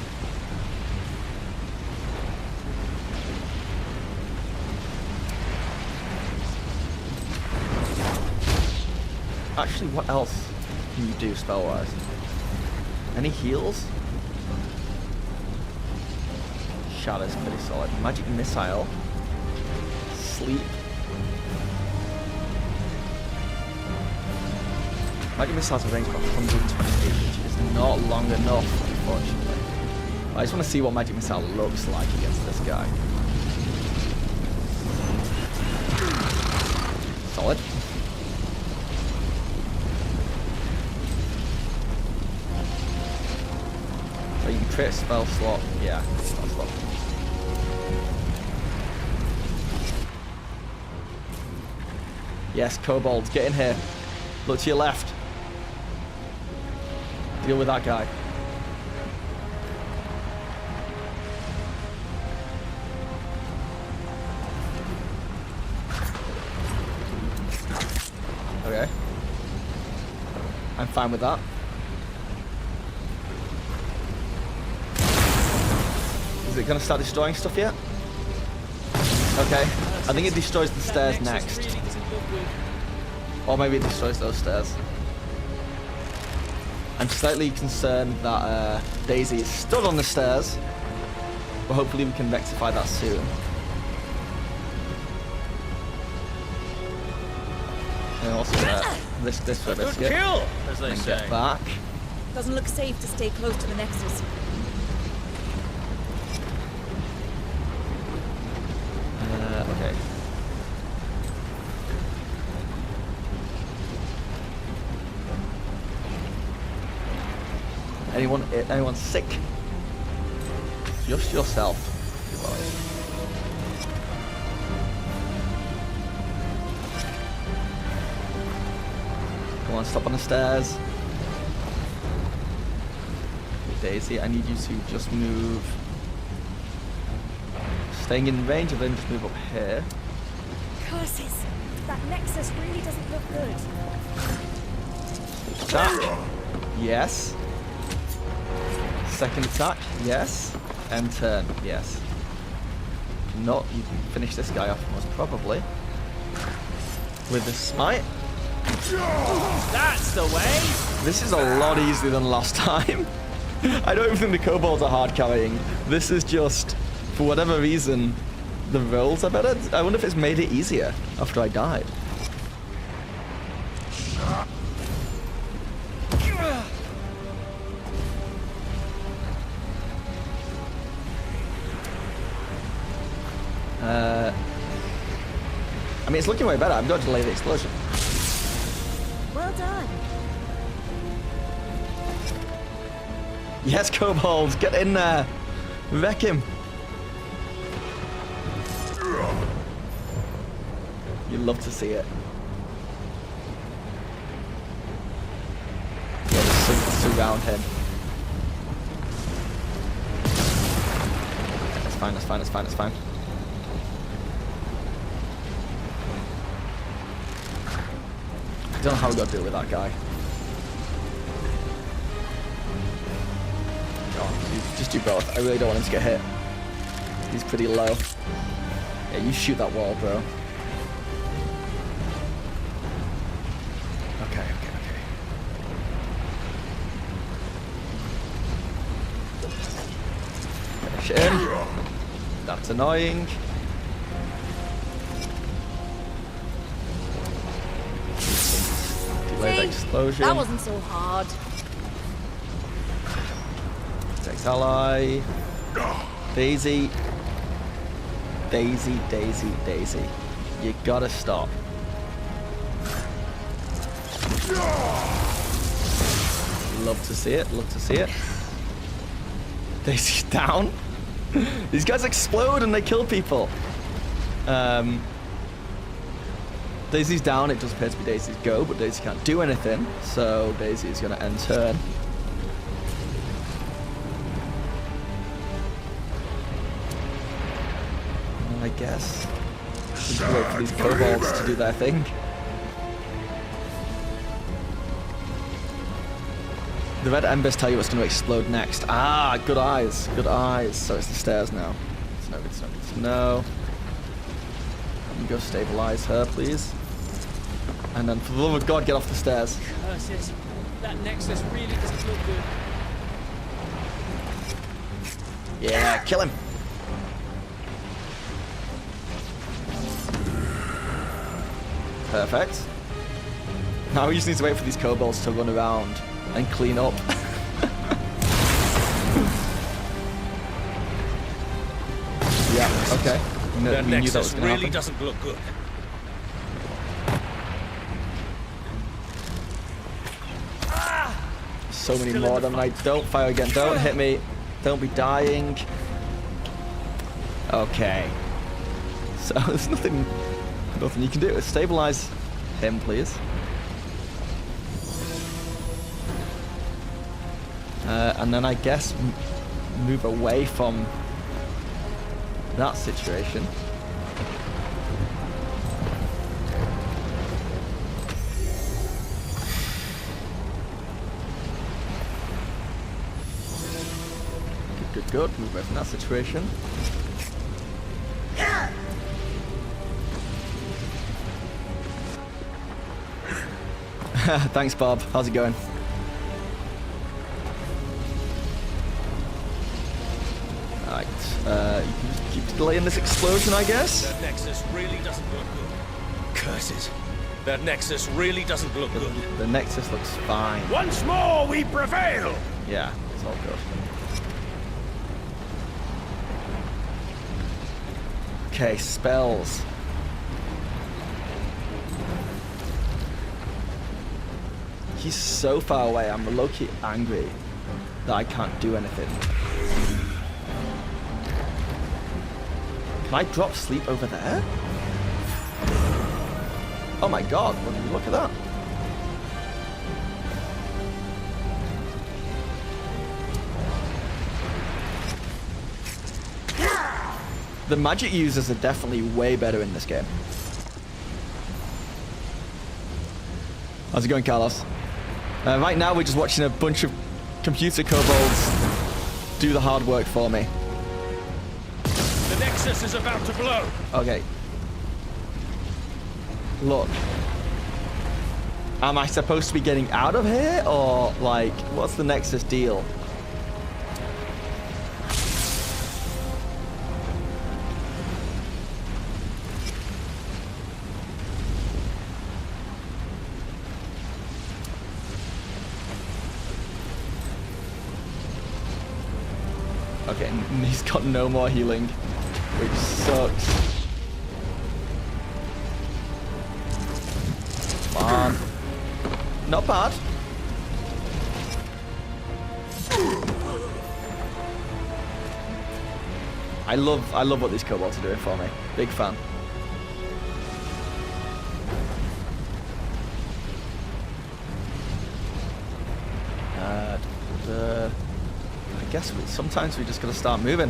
Actually, what else can you do spell-wise? Any heals? Shadow's pretty solid. Magic Missile. Sleep. Magic missiles have range of 120 feet, which is not long enough, unfortunately. I just want to see what magic missile looks like against this guy. Solid. So you can crit a spell slot. Yeah, spell slot. Yes, kobolds, get in here. Look to your left. Deal with that guy. Okay. I'm fine with that. Is it going to start destroying stuff yet? Okay. I think it destroys the stairs next. Or maybe it destroys those stairs. I'm slightly concerned that Daisy is stood on the stairs. But hopefully we can rectify that soon. And also this for this. Good kill, as they say. Get back. Doesn't look safe to stay close to the Nexus. Okay. Anyone sick? Just yourself. Come on, stop on the stairs. Daisy, I need you to just move. Staying in range of them, just move up here. Curses! That Nexus really doesn't look good. Attack. Yes. Second attack. Yes. And turn. Yes. Not. You can finish this guy off most probably with the smite. That's the way. This is a lot easier than last time. I don't even think the kobolds are hard carrying. This is just, for whatever reason, the rolls are better. I wonder if it's made it easier after I died. I mean, it's looking way better. I'm going to delay the explosion. Well done. Yes, kobolds, get in there. Wreck him. You love to see it. Yeah, just surround him. That's fine, that's fine, that's fine, that's fine. I don't know how we got to deal with that guy. Just do both. I really don't want him to get hit. He's pretty low. Yeah, you shoot that wall, bro. Okay. Finish it in. That's annoying. Delay the explosion. That wasn't so hard. Protect ally. Daisy. Daisy. You gotta stop. Love to see it. Daisy's down. These guys explode and they kill people. Daisy's down. It does appear to be Daisy's go, but Daisy can't do anything. So Daisy is gonna end turn. I guess. Just wait for these kobolds to do their thing. The red embers tell you what's going to explode next. Ah, good eyes. So it's the stairs now. It's no good to know. You go stabilize her, please. And then, for the love of God, get off the stairs. Curses. That Nexus really doesn't look good. Yeah, kill him. Perfect. Now we just need to wait for these kobolds to run around and clean up. Yeah, okay. No, That we knew that was nexus gonna really happen. doesn't look good. So many more of them. Like, don't fire again. Don't hit me. Don't be dying. Okay. So there's nothing you can do. Stabilize him, please. And then I guess move away from that situation. Good. Move away from that situation. Thanks, Bob. How's it going? Alright. You can just keep delaying this explosion, I guess? That nexus really doesn't look good. Curses. That nexus really doesn't look good. The nexus looks fine. Once more we prevail! Yeah, it's all good. Okay, spells. He's so far away, I'm low-key angry that I can't do anything. Can I drop sleep over there? Oh my god, look at that. The magic users are definitely way better in this game. How's it going, Carlos? Right now we're just watching a bunch of computer kobolds do the hard work for me. The nexus is about to blow. Okay. Look. Am I supposed to be getting out of here? Or, like, what's the nexus deal? Okay, he's got no more healing, which sucks. Come on. Not bad. I love what these kobolds are doing for me. Big fan. I guess sometimes we just gotta start moving.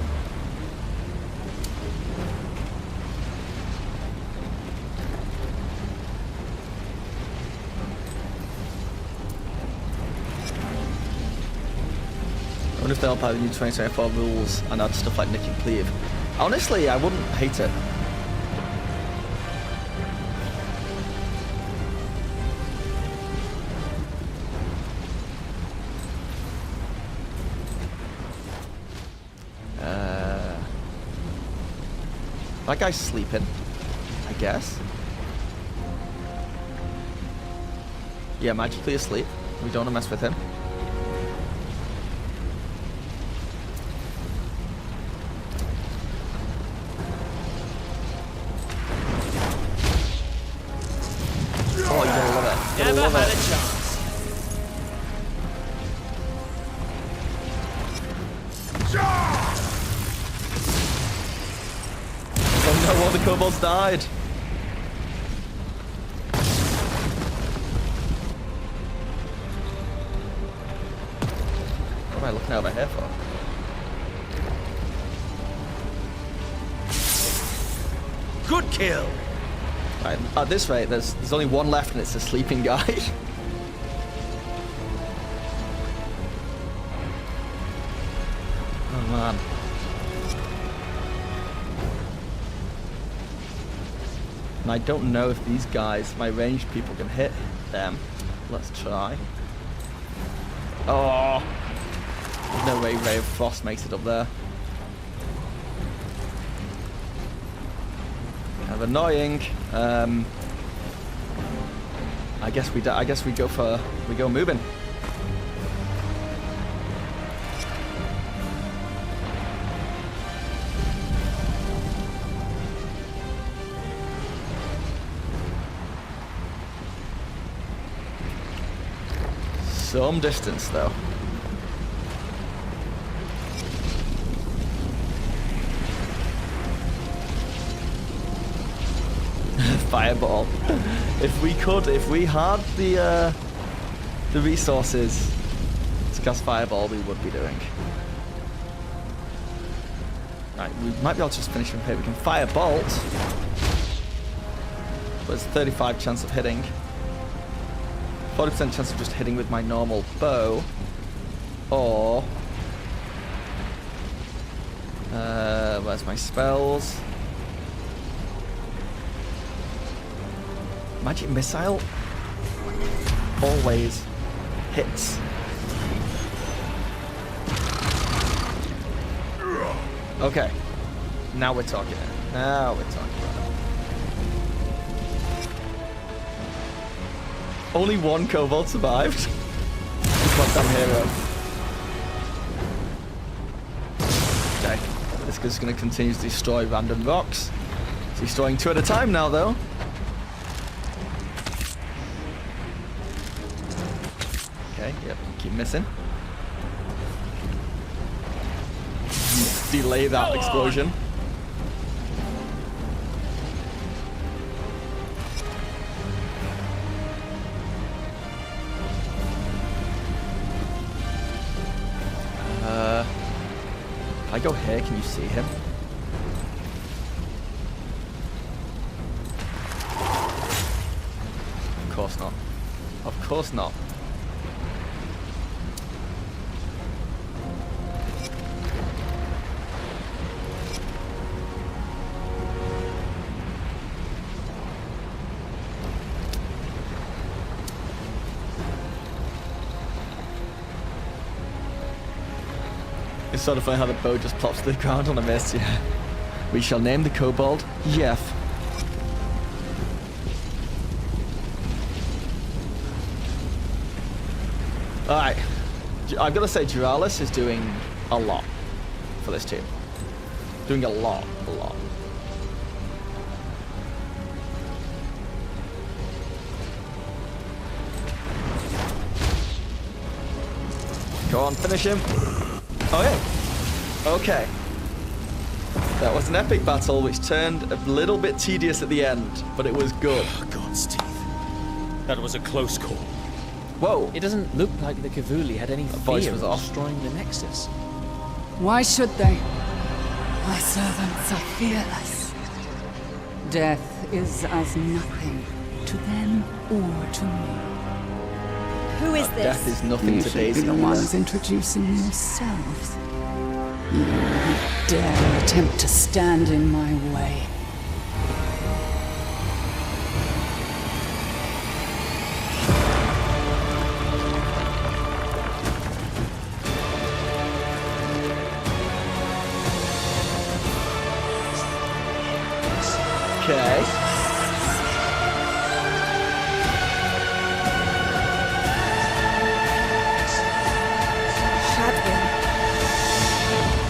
I wonder if they'll apply the new 2024 rules and add stuff like Nick and Cleave. Honestly, I wouldn't hate it. That guy's sleeping, I guess. Yeah, magically asleep. We don't want to mess with him. Oh, you gotta love it. You gotta love Never had it. a chance. Oh no, all the kobolds died. What am I looking over here for? Good kill! Right, at this rate, there's only one left and it's a sleeping guy. Oh man. And I don't know if these guys, my ranged people, can hit them. Let's try. Oh! There's no way Ray of Frost makes it up there. Kind of annoying. I guess we go moving. Some distance though. Fireball. If we had the resources to cast fireball, we would be doing. Right, we might be able to just finish from here. We can fire bolt, but it's 35 chance of hitting. 40% chance of just hitting with my normal bow, or where's my spells? Magic missile always hits. Okay, now we're talking. Now we're talking. Only one kobold survived. This goddamn hero. Okay, this guy's going to continue to destroy random rocks. He's destroying 2 at a time now, though. Okay, yep, keep missing. Delay that explosion. If I go here, can you see him? Of course not. Of course not. It's sort of funny how the bow just plops to the ground on a miss, yeah. We shall name the kobold Jeff. Alright. I've got to say, Duralis is doing a lot for this team. Doing a lot. Go on, finish him. Oh yeah. Okay. That was an epic battle which turned a little bit tedious at the end, but it was good. Oh, God's teeth. That was a close call. Whoa. It doesn't look like the Cavuli had any voice fear was of off. destroying the Nexus. Why should they? My servants are fearless. Death is as nothing to them or to me. Who is this? Death is nothing You to should be Daisy. the ones introducing yourselves. You dare attempt to stand in my way. Okay.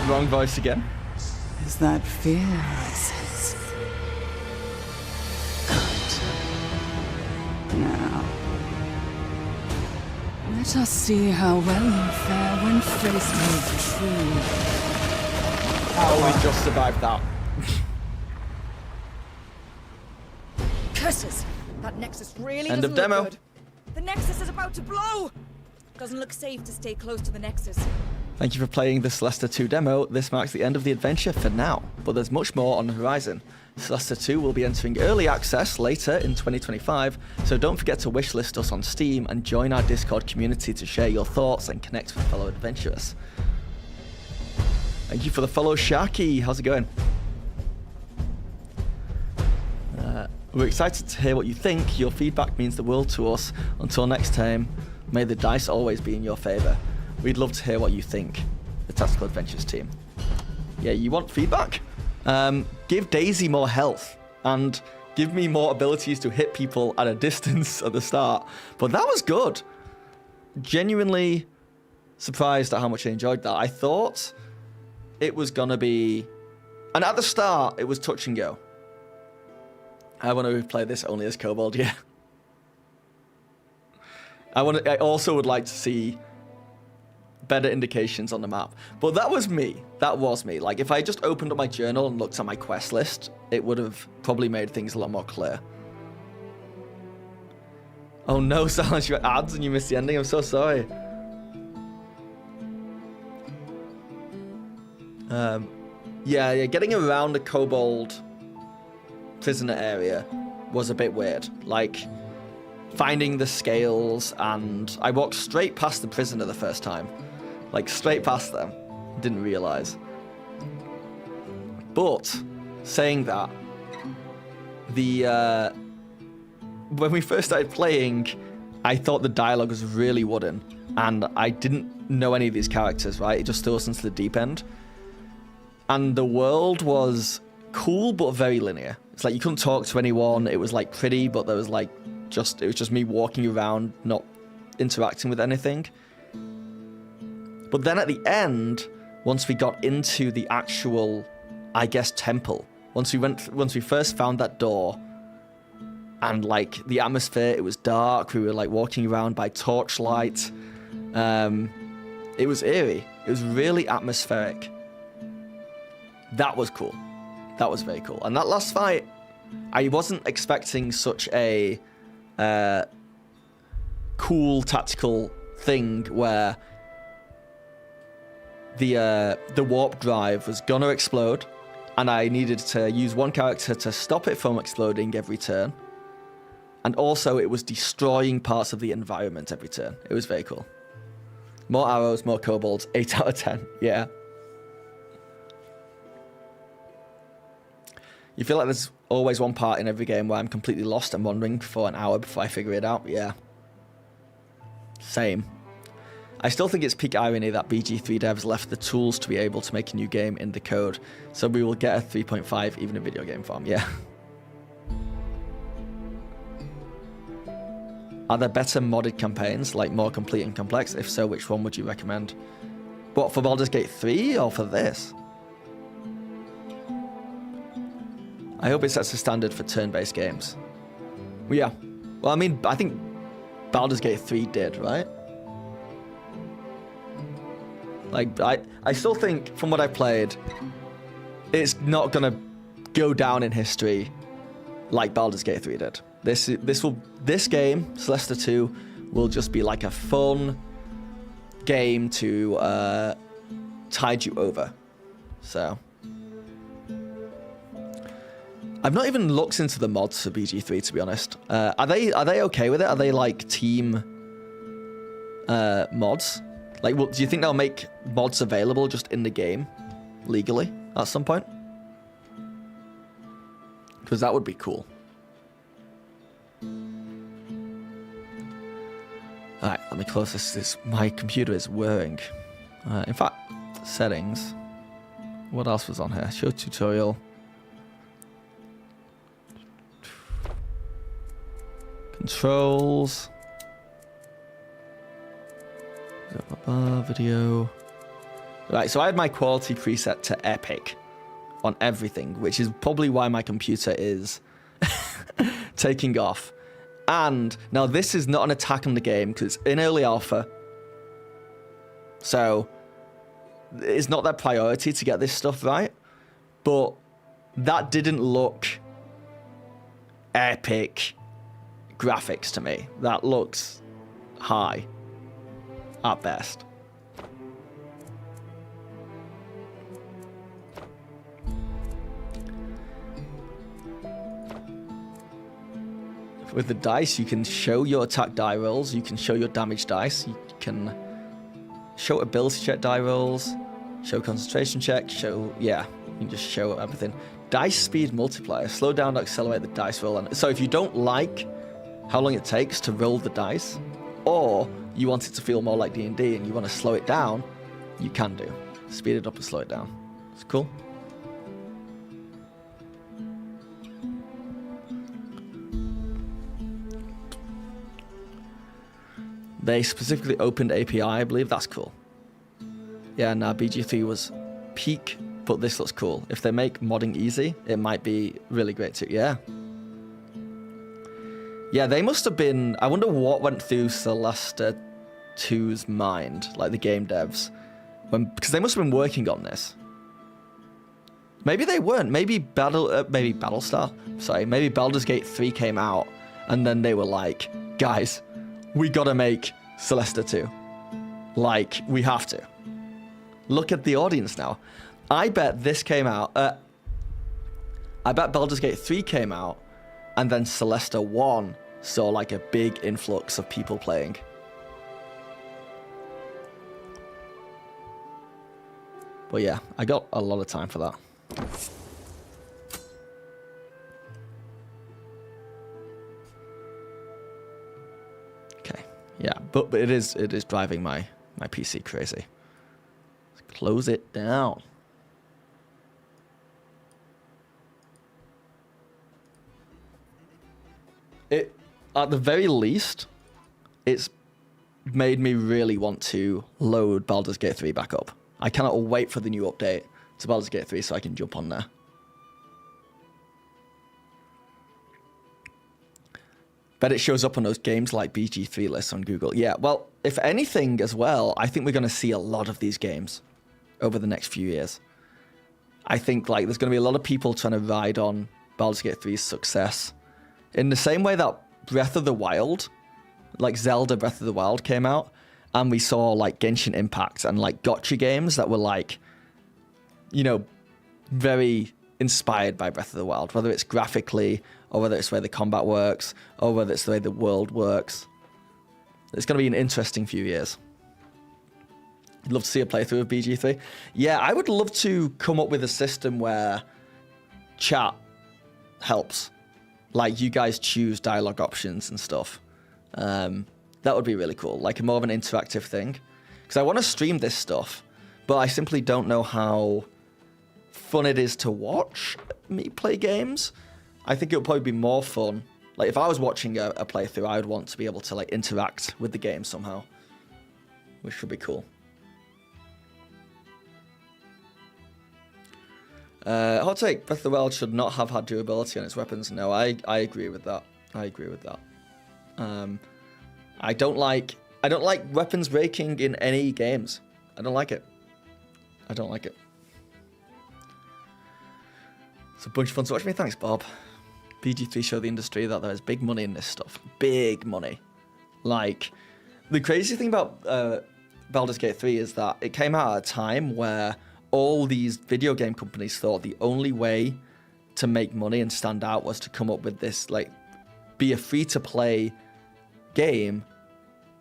Wrong voice again. Is that fear I sense? Good. Now, let us see how well you fare when faced with true. Oh, we just survived that. Curses! That Nexus really End of doesn't demo. look good. The Nexus is about to blow! Doesn't look safe to stay close to the Nexus. Thank you for playing the Solasta 2 demo. This marks the end of the adventure for now, but there's much more on the horizon. Solasta 2 will be entering early access later in 2025, so don't forget to wishlist us on Steam and join our Discord community to share your thoughts and connect with fellow adventurers. Thank you for the follow, Sharky. How's it going? We're excited to hear what you think. Your feedback means the world to us. Until next time, may the dice always be in your favour. We'd love to hear what you think, the Tactical Adventures team. Yeah, you want feedback? Give Daisy more health, and give me more abilities to hit people at a distance at the start. But that was good. Genuinely surprised at how much I enjoyed that. I thought it was going to be... And at the start, it was touch and go. I want to play this only as Kobold, yeah. I also would like to see better indications on the map. But that was me. That was me. Like, if I just opened up my journal and looked at my quest list, it would have probably made things a lot more clear. Oh no, Silence, you had ads and you missed the ending. I'm so sorry. Yeah, getting around the Kobold prisoner area was a bit weird. Like, finding the scales, and I walked straight past the prisoner the first time. Like, straight past them. Didn't realize. But, saying that, when we first started playing, I thought the dialogue was really wooden, and I didn't know any of these characters, right? It just threw us into the deep end. And the world was cool, but very linear. It's like you couldn't talk to anyone. It was like pretty, but there was like it was just me walking around, not interacting with anything. But then at the end, once we got into the actual, I guess, temple, once we first found that door, and like the atmosphere, it was dark. We were like walking around by torchlight. It was eerie. It was really atmospheric. That was cool. That was very cool. And that last fight, I wasn't expecting such a cool tactical thing where the warp drive was gonna explode, and I needed to use one character to stop it from exploding every turn. And also, it was destroying parts of the environment every turn. It was very cool. More arrows, more kobolds. 8 out of 10. Yeah. You feel like there's always one part in every game where I'm completely lost and wandering for an hour before I figure it out. Yeah. Same. I still think it's peak irony that BG3 devs left the tools to be able to make a new game in the code, so we will get a 3.5 even in video game form. Yeah. Are there better modded campaigns, like more complete and complex? If so, which one would you recommend? What, for Baldur's Gate 3 or for this? I hope it sets a standard for turn-based games. Well, yeah. Well, I mean, I think Baldur's Gate 3 did, right? Like, I still think, from what I played, it's not gonna go down in history like Baldur's Gate 3 did. This game, Solasta 2, will just be like a fun game to tide you over. So, I've not even looked into the mods for BG3, to be honest. Are they okay with it? Are they like team mods? Like, do you think they'll make mods available just in the game legally at some point? Because that would be cool. Alright, let me close this. My computer is whirring. In fact, settings. What else was on here? Show tutorial. Controls. Video. Right, so I had my quality preset to epic on everything, which is probably why my computer is taking off. And now this is not an attack on the game because it's in early alpha. So it's not their priority to get this stuff right. But that didn't look epic graphics to me. That looks high at best. With the dice, you can show your attack die rolls, you can show your damage dice, you can show ability check die rolls, show concentration check, yeah, you can just show everything. Dice speed multiplier, slow down to accelerate the dice roll. And so if you don't like how long it takes to roll the dice, or you want it to feel more like D&D and you want to slow it down, you can do. Speed it up and slow it down. It's cool. They specifically opened API, I believe. That's cool. Yeah, nah, BG3 was peak, but this looks cool. If they make modding easy, it might be really great too. Yeah. Yeah, they must have been... I wonder what went through Solasta 2's mind, like the game devs, because they must have been working on this. Maybe they weren't. Maybe Battlestar. Sorry, maybe Baldur's Gate 3 came out, and then they were like, guys, we gotta make Solasta 2. Like, we have to. Look at the audience now. I bet this came out. I bet Baldur's Gate 3 came out, and then Solasta 1 saw like a big influx of people playing. But yeah, I got a lot of time for that. Okay, yeah, but it is driving my PC crazy. Let's close it down. It, at the very least, it's made me really want to load Baldur's Gate 3 back up. I cannot wait for the new update to Baldur's Gate 3 so I can jump on there. Bet it shows up on those games like BG3 lists on Google. Yeah, well, if anything as well, I think we're going to see a lot of these games over the next few years. I think like there's going to be a lot of people trying to ride on Baldur's Gate 3's success. In the same way that Breath of the Wild, like Zelda Breath of the Wild came out, and we saw like Genshin Impact and like gotcha games that were like, you know, very inspired by Breath of the Wild, whether it's graphically or whether it's the way the combat works or whether it's the way the world works. It's going to be an interesting few years. I'd love to see a playthrough of BG3. Yeah, I would love to come up with a system where chat helps. Like you guys choose dialogue options and stuff. That would be really cool. Like more of an interactive thing. Because I want to stream this stuff, but I simply don't know how fun it is to watch me play games. I think it would probably be more fun. Like if I was watching a playthrough, I would want to be able to like interact with the game somehow, which would be cool. Hot take, Breath of the Wild should not have had durability on its weapons. No, I agree with that. I agree with that. I don't like weapons breaking in any games. I don't like it. I don't like it. It's a bunch of fun to watch me. Thanks, Bob. BG3 show the industry that there is big money in this stuff. Big money. Like, the crazy thing about Baldur's Gate 3 is that it came out at a time where all these video game companies thought the only way to make money and stand out was to come up with this, like, be a free-to-play game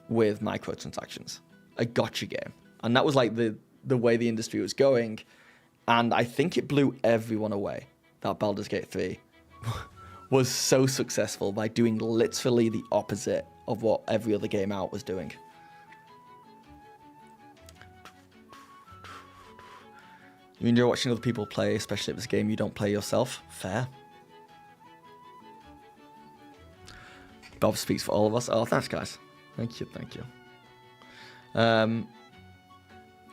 with microtransactions. A gotcha game. And that was, like, the way the industry was going. And I think it blew everyone away that Baldur's Gate 3 was so successful by doing literally the opposite of what every other game out was doing. You enjoy watching other people play, especially if it's a game you don't play yourself? Fair. Bob speaks for all of us. Oh, thanks, guys. Thank you, thank you.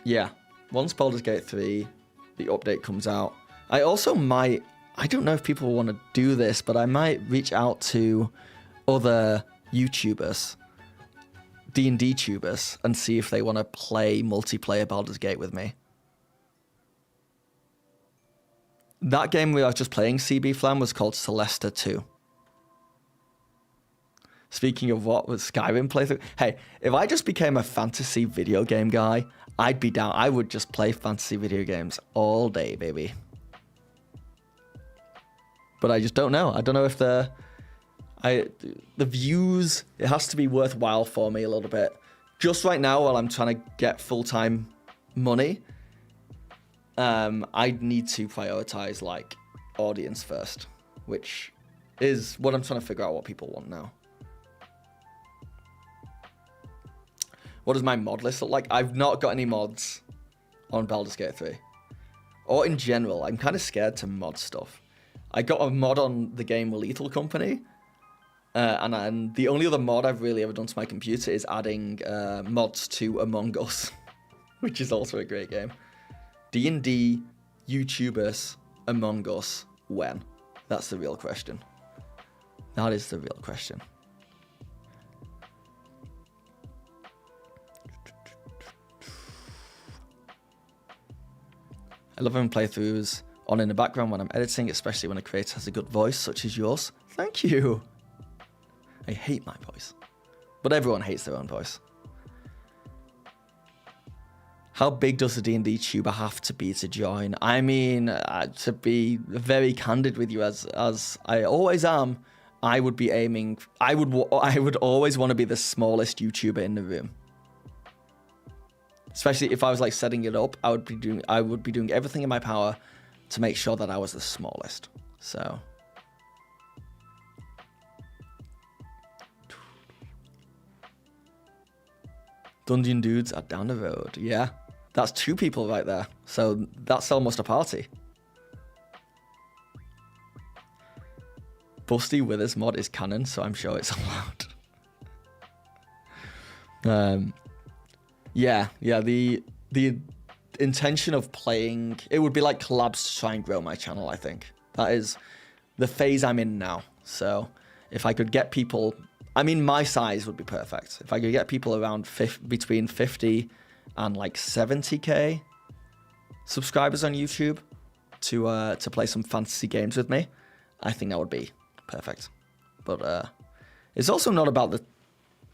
Yeah, once Baldur's Gate 3, the update comes out, I also might, I don't know if people want to do this, but I might reach out to other YouTubers, D&D tubers, and see if they want to play multiplayer Baldur's Gate with me. That game we were just playing, CB Flam, was called Solasta 2. Speaking of what was Skyrim playthrough, hey, if I just became a fantasy video game guy, I'd be down. I would just play fantasy video games all day, baby. But I just don't know. I don't know if the views, it has to be worthwhile for me a little bit. Just right now, while I'm trying to get full-time money, I need to prioritize like audience first, which is what I'm trying to figure out what people want now. What does my mod list look like? I've not got any mods on Baldur's Gate 3. Or in general, I'm kind of scared to mod stuff. I got a mod on the game Lethal Company, And the only other mod I've really ever done to my computer is adding mods to Among Us, which is also a great game. D&D YouTubers Among Us when? That's the real question. That is the real question. 11 playthroughs on in the background when I'm editing, especially when a creator has a good voice such as yours. Thank you. I hate my voice, but everyone hates their own voice. How big does a D&D tuber have to be to join? I mean, to be very candid with you, as I always am, I would be aiming. I would always want to be the smallest YouTuber in the room. Especially if I was like setting it up, I would be doing everything in my power to make sure that I was the smallest. So. Dungeon dudes are down the road. Yeah, that's 2 people right there. So that's almost a party. Busty Withers mod is canon, so I'm sure it's allowed. Yeah. The intention of playing, it would be like collabs to try and grow my channel. I think that is the phase I'm in now. So if I could get people, I mean, my size would be perfect. If I could get people around between 50 and like 70k subscribers on YouTube to play some fantasy games with me, I think that would be perfect. But it's also not about the.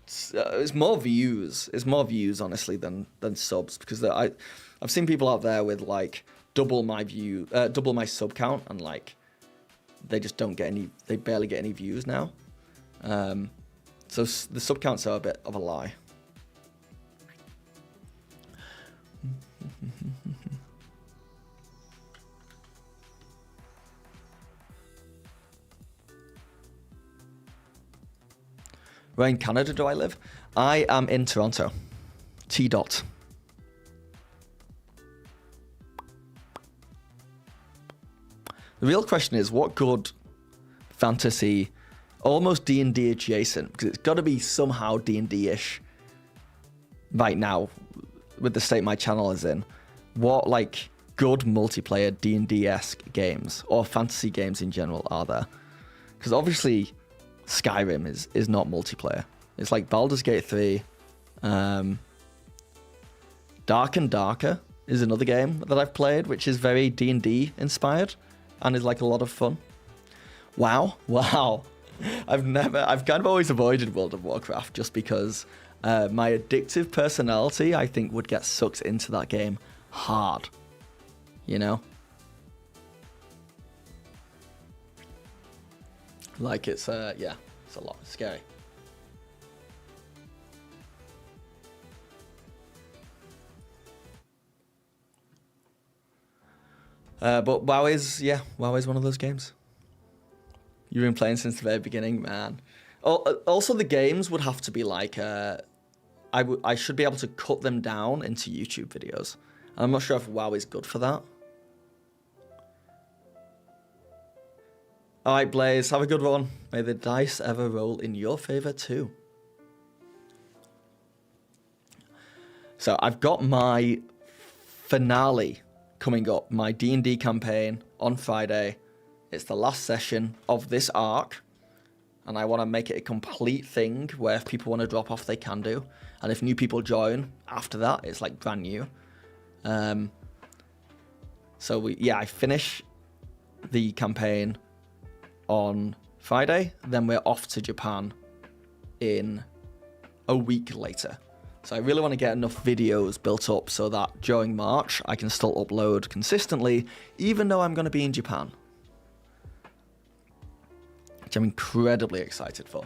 It's more views. It's more views, honestly, than subs, because I've seen people out there with like double my sub count, and like they just don't get any. They barely get any views now. So the sub counts are a bit of a lie. Where in Canada do I live? I am in Toronto. T dot. The real question is, what good fantasy, almost D&D adjacent, because it's got to be somehow D&D-ish right now, with the state my channel is in. What, like, good multiplayer D&D-esque games, or fantasy games in general, are there? Because obviously Skyrim is not multiplayer. It's like Baldur's Gate 3. Dark and Darker is another game that I've played, which is very D&D inspired and is like a lot of fun. WoW. I've kind of always avoided World of Warcraft just because my addictive personality, I think, would get sucked into that game hard. You know? Like it's it's a lot. It's scary. But WoW is one of those games. You've been playing since the very beginning, man. Also, the games would have to be like I should be able to cut them down into YouTube videos. And I'm not sure if WoW is good for that. All right, Blaze, have a good one. May the dice ever roll in your favor too. So I've got my finale coming up, my D&D campaign on Friday. It's the last session of this arc, and I want to make it a complete thing where if people want to drop off, they can do. And if new people join after that, it's like brand new. So I finish the campaign on Friday, then we're off to Japan in a week later. So I really want to get enough videos built up so that during March I can still upload consistently, even though I'm going to be in Japan, which I'm incredibly excited for.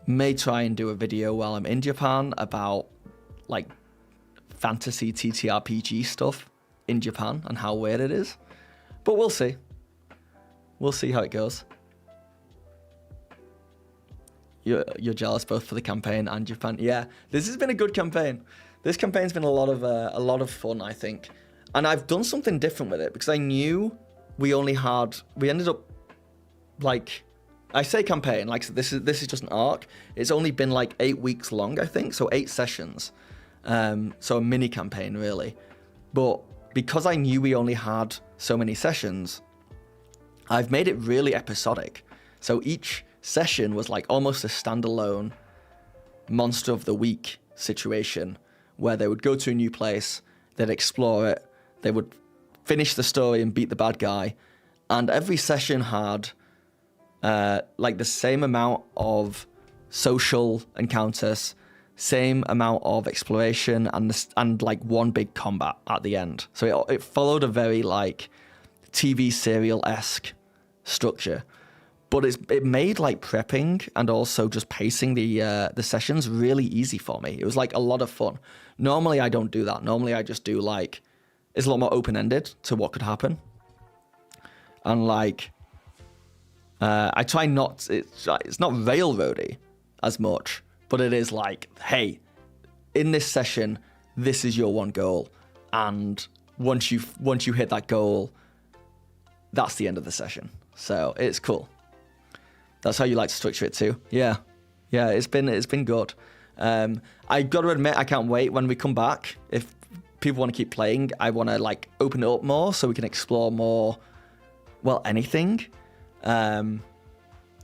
May try and do a video while I'm in Japan about like fantasy TTRPG stuff in Japan and how weird it is, but we'll see. We'll see how it goes. You're jealous both for the campaign and Japan. Yeah, this has been a good campaign. This campaign's been a lot of fun, I think. And I've done something different with it because I knew we ended up like I say campaign, like this is just an arc. It's only been like 8 weeks long, I think, so 8 sessions. So a mini campaign, really. But because I knew we only had so many sessions, I've made it really episodic. So each session was like almost a standalone monster of the week situation where they would go to a new place, they'd explore it, they would finish the story and beat the bad guy. And every session had like the same amount of social encounters, same amount of exploration, and like one big combat at the end. So it followed a very like TV serial-esque structure, but it made like prepping and also just pacing the sessions really easy for me. It was like a lot of fun. Normally I don't do that. Normally I just do like, it's a lot more open-ended to what could happen. And like, I try not, it's not railroady as much, but it is like, hey, in this session, this is your one goal. And once you hit that goal, that's the end of the session. So it's cool. That's how you like to structure it too. Yeah, it's been good. I got to admit, I can't wait when we come back. If people want to keep playing, I want to like open it up more so we can explore more, well, anything. And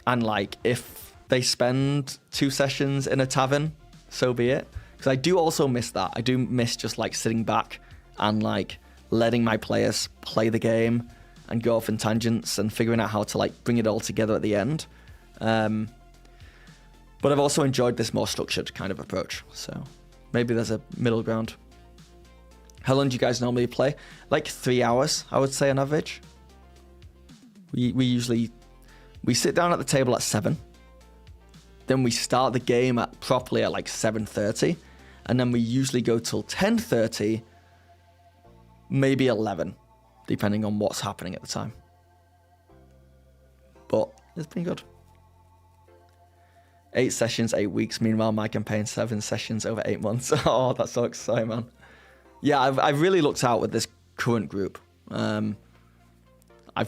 like if they spend 2 sessions in a tavern, so be it. Because I do also miss that. I do miss just like sitting back and like letting my players play the game and go off in tangents and figuring out how to like bring it all together at the end. But I've also enjoyed this more structured kind of approach. So maybe there's a middle ground. How long do you guys normally play? Like 3 hours, I would say on average. We sit down at the table at 7. Then we start the game properly at like 7:30. And then we usually go till 10:30, maybe 11, depending on what's happening at the time. But it's been good. 8 sessions, 8 weeks. Meanwhile, my campaign, 7 sessions over 8 months. Oh, that's so exciting, man. Yeah, I've really looked out with this current group. I've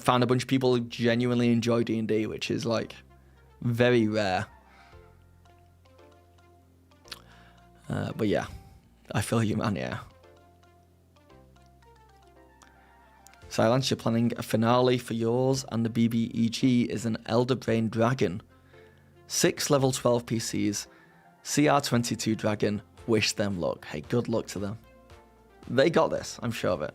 found a bunch of people who genuinely enjoy D&D, which is like very rare. But yeah, I feel you, man, yeah. Silence, you're planning a finale for yours, and the BBEG is an Elder Brain Dragon. 6 level 12 PCs, CR22 Dragon, wish them luck. Hey, good luck to them. They got this, I'm sure of it.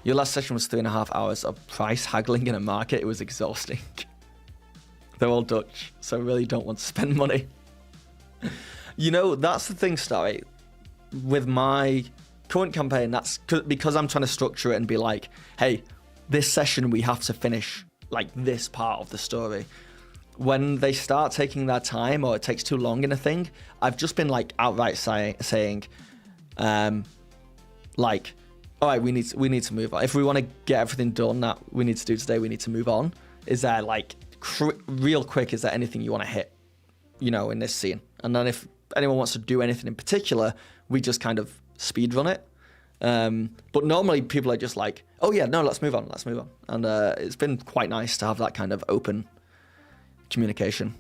Your last session was 3.5 hours of price haggling in a market. It was exhausting. They're all Dutch, so I really don't want to spend money. You know, that's the thing, Starry. With my current campaign, that's because I'm trying to structure it and be like, hey, this session we have to finish like this part of the story. When they start taking their time or it takes too long in a thing, I've just been like outright saying, like, all right, we need to move on. If we want to get everything done that we need to do today, we need to move on. Is there like real quick? Is there anything you want to hit, you know, in this scene? And then if anyone wants to do anything in particular, we just kind of speed run it. But normally people are just like, oh yeah, no, let's move on. And it's been quite nice to have that kind of open communication.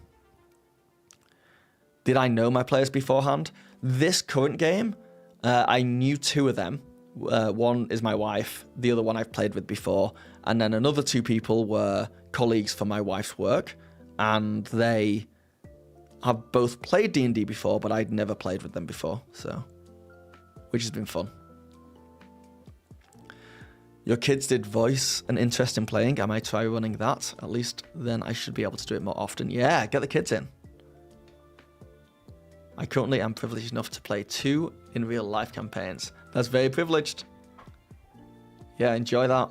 Did I know my players beforehand? This current game, I knew 2 of them. One is my wife, the other one I've played with before, and then another 2 people were colleagues for my wife's work, and they have both played D&D before, but I'd never played with them before, so, which has been fun. Your kids did voice an interest in playing. I might try running that. At least then I should be able to do it more often. Yeah, get the kids in. I currently am privileged enough to play 2 in real life campaigns. That's very privileged. Yeah, enjoy that.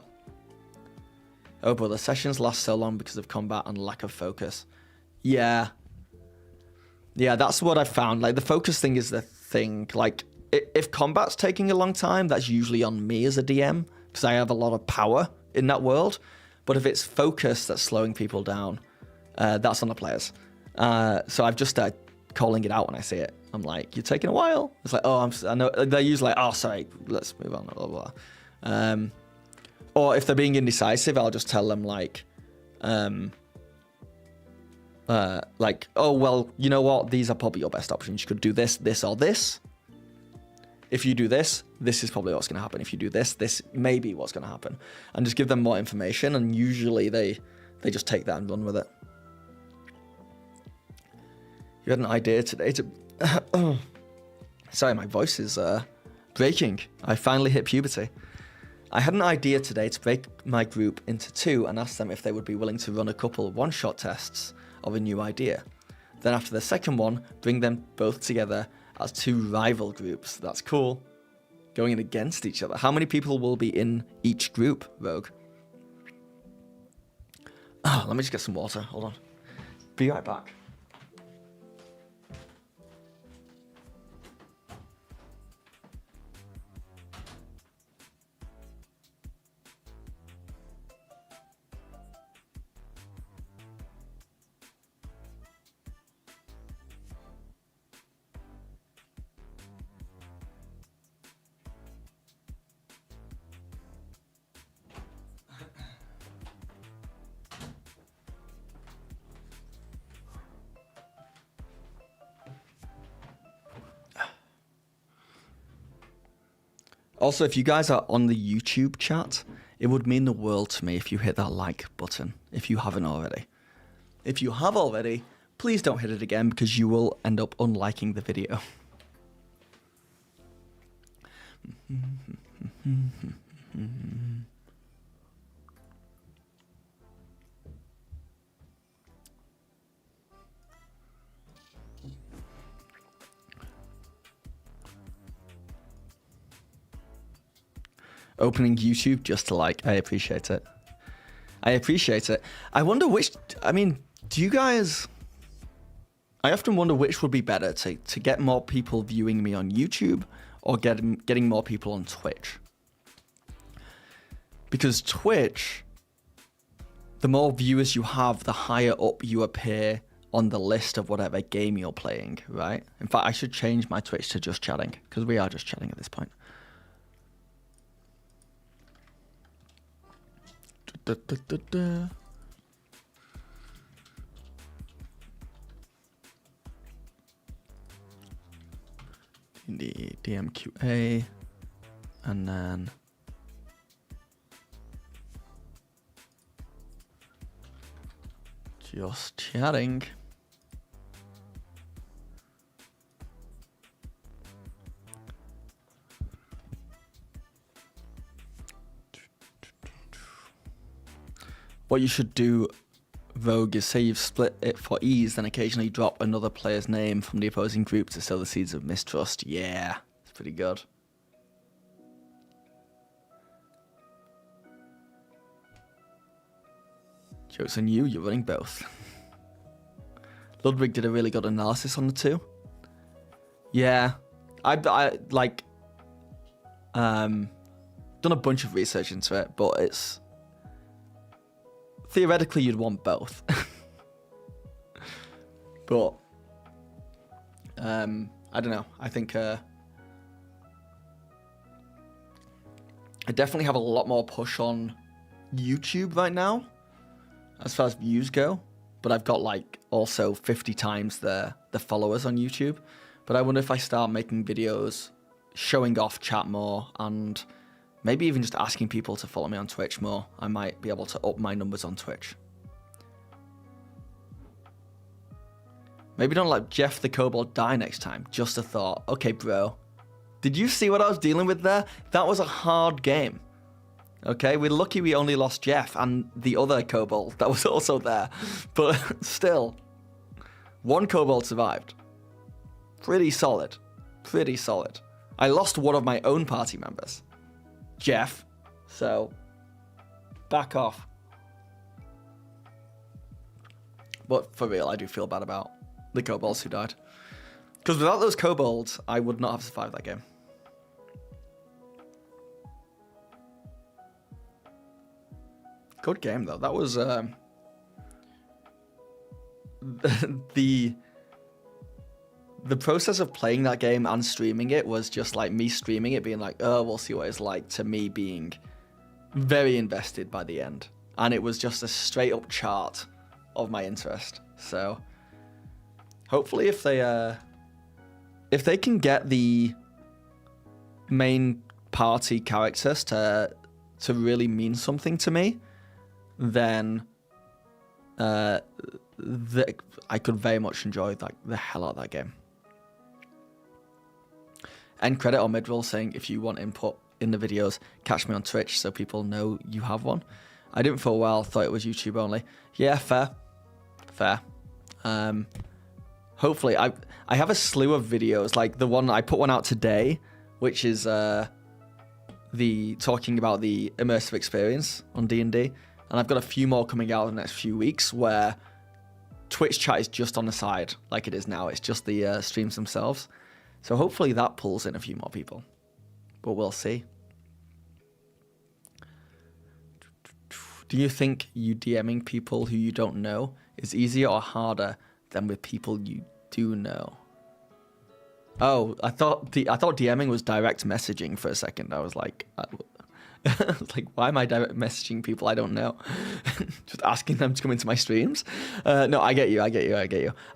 Oh, but the sessions last so long because of combat and lack of focus. Yeah, that's what I found. Like, the focus thing is the thing. Like, if combat's taking a long time, that's usually on me as a DM, because I have a lot of power in that world. But if it's focus that's slowing people down, that's on the players. So I've just started calling it out when I see it. I'm like, you're taking a while. It's like, oh, I know. They're usually like, oh, sorry, let's move on, blah, blah, blah. Or if they're being indecisive, I'll just tell them like, like, oh, well, you know what? These are probably your best options. You could do this, this, or this. If you do this, this is probably what's going to happen. If you do this, this may be what's going to happen. And just give them more information, and usually they just take that and run with it. You had an idea today to... Sorry, my voice is breaking. I finally hit puberty. I had an idea today to break my group into two and ask them if they would be willing to run a couple one-shot tests of a new idea. Then after the second one, bring them both together as two rival groups. That's cool. Going in against each other. How many people will be in each group, Rogue? Oh, let me just get some water. Hold on. Be right back. Also, if you guys are on the YouTube chat, it would mean the world to me if you hit that like button, if you haven't already. If you have already, please don't hit it again because you will end up unliking the video. Opening YouTube just to like. I appreciate it. I appreciate it. I wonder which, I mean, do you guys, I often wonder which would be better to get more people viewing me on YouTube or getting more people on Twitch. Because Twitch, the more viewers you have, the higher up you appear on the list of whatever game you're playing, right? In fact, I should change my Twitch to just chatting because we are just chatting at this point. The DMQA and then just chatting. What you should do, Rogue, is say you've split it for ease, then occasionally drop another player's name from the opposing group to sow the seeds of mistrust. Yeah, it's pretty good. Joke's on you, you're running both. Ludwig did a really good analysis on the two. Yeah, I like done a bunch of research into it, but it's theoretically you'd want both. But I don't know. I think I definitely have a lot more push on YouTube right now as far as views go, but I've got like also 50 times the followers on YouTube. But I wonder if I start making videos showing off chat more and maybe even just asking people to follow me on Twitch more, I might be able to up my numbers on Twitch. Maybe don't let Jeff the Kobold die next time. Just a thought. Okay, bro. Did you see what I was dealing with there? That was a hard game. Okay, we're lucky we only lost Jeff and the other Kobold that was also there. But still, one Kobold survived. Pretty solid. Pretty solid. I lost one of my own party members, Jeff, so back off. But for real, I do feel bad about the kobolds who died. Because without those kobolds, I would not have survived that game. Good game, though. That was the process of playing that game and streaming it was just like me streaming it, being like, oh, we'll see what it's like, to me being very invested by the end. and it was just a straight up chart of my interest. So hopefully if they can get the main party characters to really mean something to me, then I could very much enjoy the hell out of that game. End credit or mid-roll saying, if you want input in the videos, catch me on Twitch so people know you have one. I didn't for a while, thought it was YouTube only. Yeah, fair. Hopefully, I have a slew of videos, like the one, I put one out today, which is talking about the immersive experience on D&D, and I've got a few more coming out in the next few weeks where Twitch chat is just on the side, like it is now. It's just the streams themselves. So hopefully that pulls in a few more people, but we'll see. Do you think you DMing people who you don't know is easier or harder than with people you do know? Oh, I thought DMing was direct messaging for a second. I was like, why am I direct messaging people I don't know? Just asking them to come into my streams? No, I get you.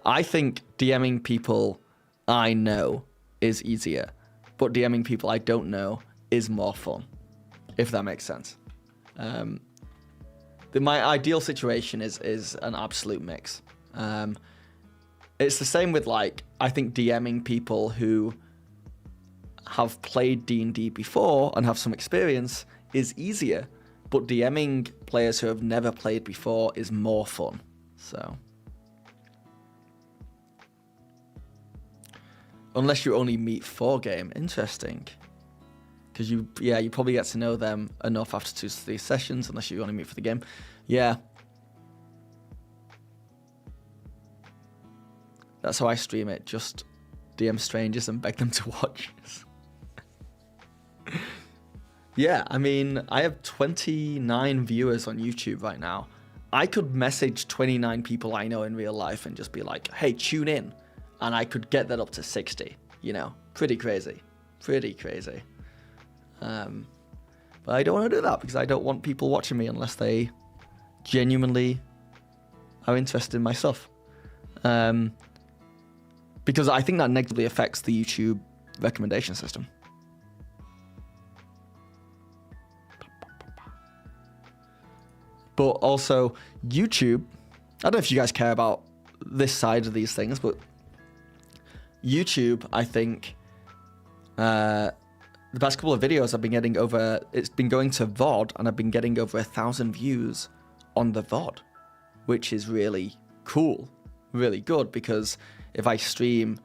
I think DMing people I know is easier, but DMing people I don't know is more fun, if that makes sense. My ideal situation is an absolute mix. It's the same with, like, I think DMing people who have played D&D before and have some experience is easier, but DMing players who have never played before is more fun. So, unless you only meet for game, interesting. Because you probably get to know them enough after 2 to 3 sessions, unless you only meet for the game. Yeah. That's how I stream it. Just DM strangers and beg them to watch. Yeah, I mean, I have 29 viewers on YouTube right now. I could message 29 people I know in real life and just be like, hey, tune in. And I could get that up to 60, you know. Pretty crazy. But I don't want to do that because I don't want people watching me unless they genuinely are interested in my stuff. Because I think that negatively affects the YouTube recommendation system. But also, YouTube, I don't know if you guys care about this side of these things, but YouTube, I think, the past couple of videos I've been getting it's been going to VOD, and I've been getting over 1,000 views on the VOD, which is really cool, really good, because if I stream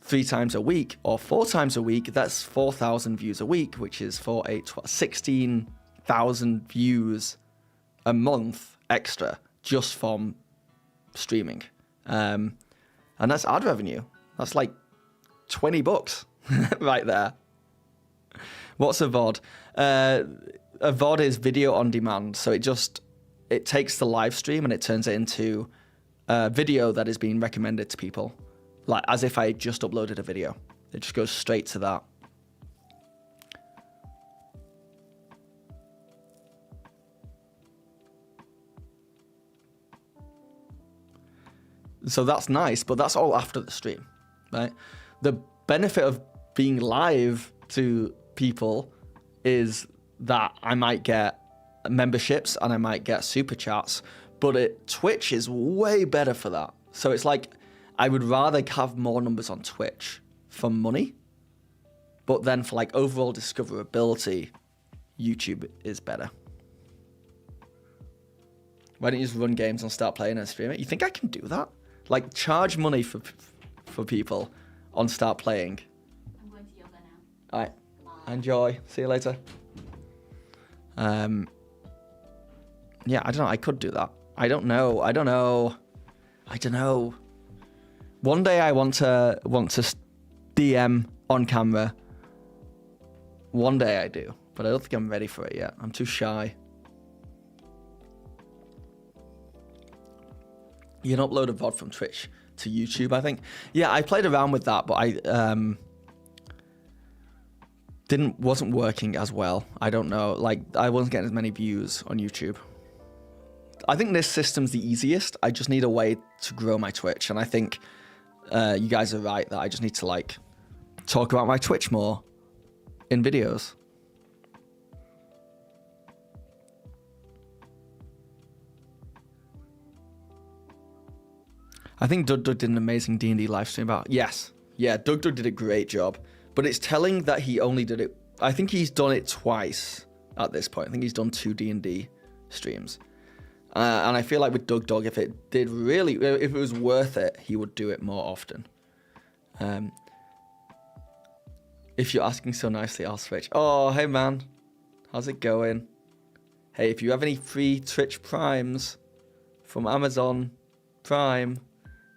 3 times a week or 4 times a week, that's 4,000 views a week, which is 4, 8, 12, 16,000 views a month extra just from streaming. And that's ad revenue. That's like $20 right there. What's a VOD? A VOD is video on demand. So it takes the live stream and it turns it into a video that is being recommended to people. Like as if I just uploaded a video. It just goes straight to that. So that's nice, but that's all after the stream, right? The benefit of being live to people is that I might get memberships and I might get super chats, but Twitch is way better for that. So it's like, I would rather have more numbers on Twitch for money, but then for like overall discoverability, YouTube is better. Why don't you just run games and start playing and stream it? You think I can do that? Like, charge money for people on start playing. I'm going to yoga now. All right. Enjoy. See you later. Yeah, I don't know. I could do that. I don't know. One day I want to DM on camera. One day I do, but I don't think I'm ready for it yet. I'm too shy. You can upload a VOD from Twitch to YouTube, I think. Yeah, I played around with that, but I wasn't working as well. I don't know. Like, I wasn't getting as many views on YouTube. I think this system's the easiest. I just need a way to grow my Twitch, and I think you guys are right that I just need to like talk about my Twitch more in videos. I think Doug did an amazing D&D live stream about... Yes. Yeah, Doug did a great job. But it's telling that he only did it... I think he's done it twice at this point. I think he's done 2 D&D streams. And I feel like with Doug, if it did really... If it was worth it, he would do it more often. If you're asking so nicely, I'll switch. Oh, hey, man. How's it going? Hey, if you have any free Twitch Primes from Amazon Prime...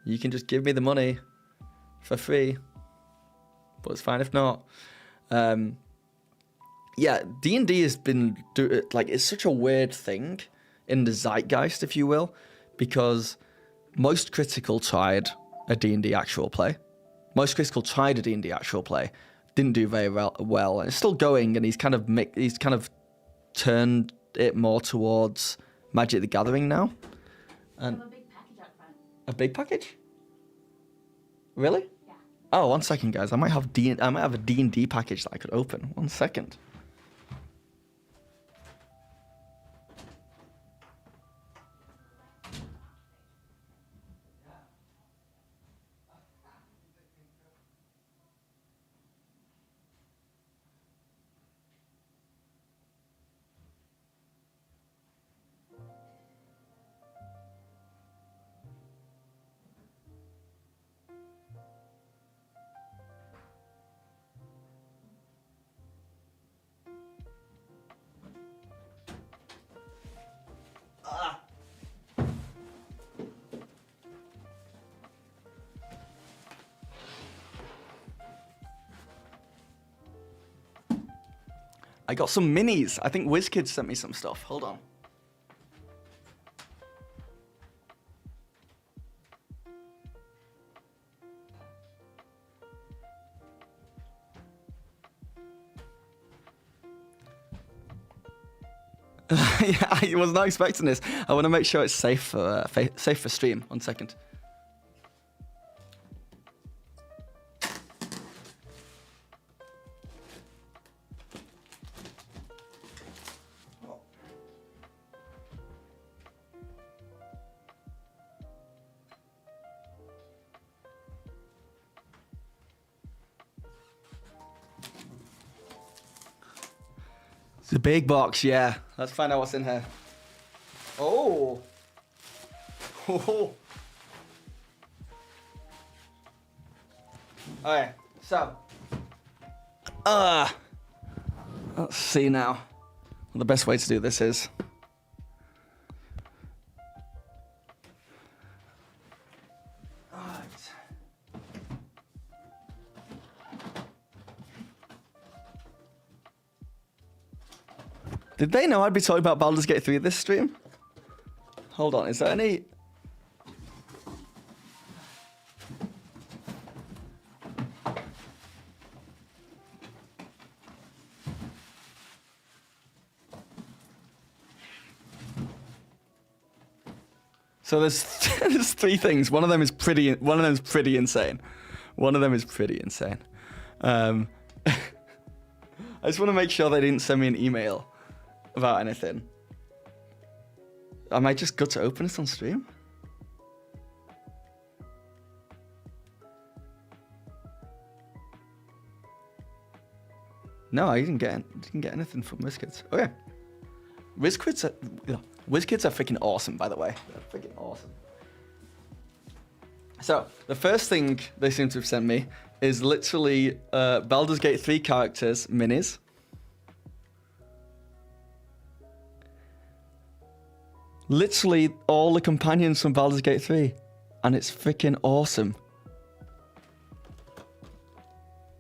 You can just give me the money for free, but it's fine if not. Yeah, D&D has been it's such a weird thing in the zeitgeist, if you will, because most Critical tried a D&D actual play. Most Critical tried a D&D actual play, didn't do very well, and it's still going. And he's kind of turned it more towards Magic the Gathering now. And a big package? Really? Yeah. Oh, 1 second, guys. I might have a D&D package that I could open. 1 second. I got some minis. I think WizKids sent me some stuff. Hold on. Yeah, I was not expecting this. I want to make sure it's safe for stream. 1 second. It's a big box, yeah. Let's find out what's in here. Oh. Oh. Alright, so. Let's see now what the best way to do this is. Did they know I'd be talking about Baldur's Gate 3 this stream? Hold on, is there any... So there's 3 things. One of them is pretty insane. I just want to make sure they didn't send me an email about anything. I might just go to open it on stream. No, I didn't get anything from WizKids. Okay. WizKids are freaking awesome, by the way. They're freaking awesome. So, the first thing they seem to have sent me is literally Baldur's Gate 3 characters, minis. Literally all the companions from Baldur's Gate 3. And it's freaking awesome.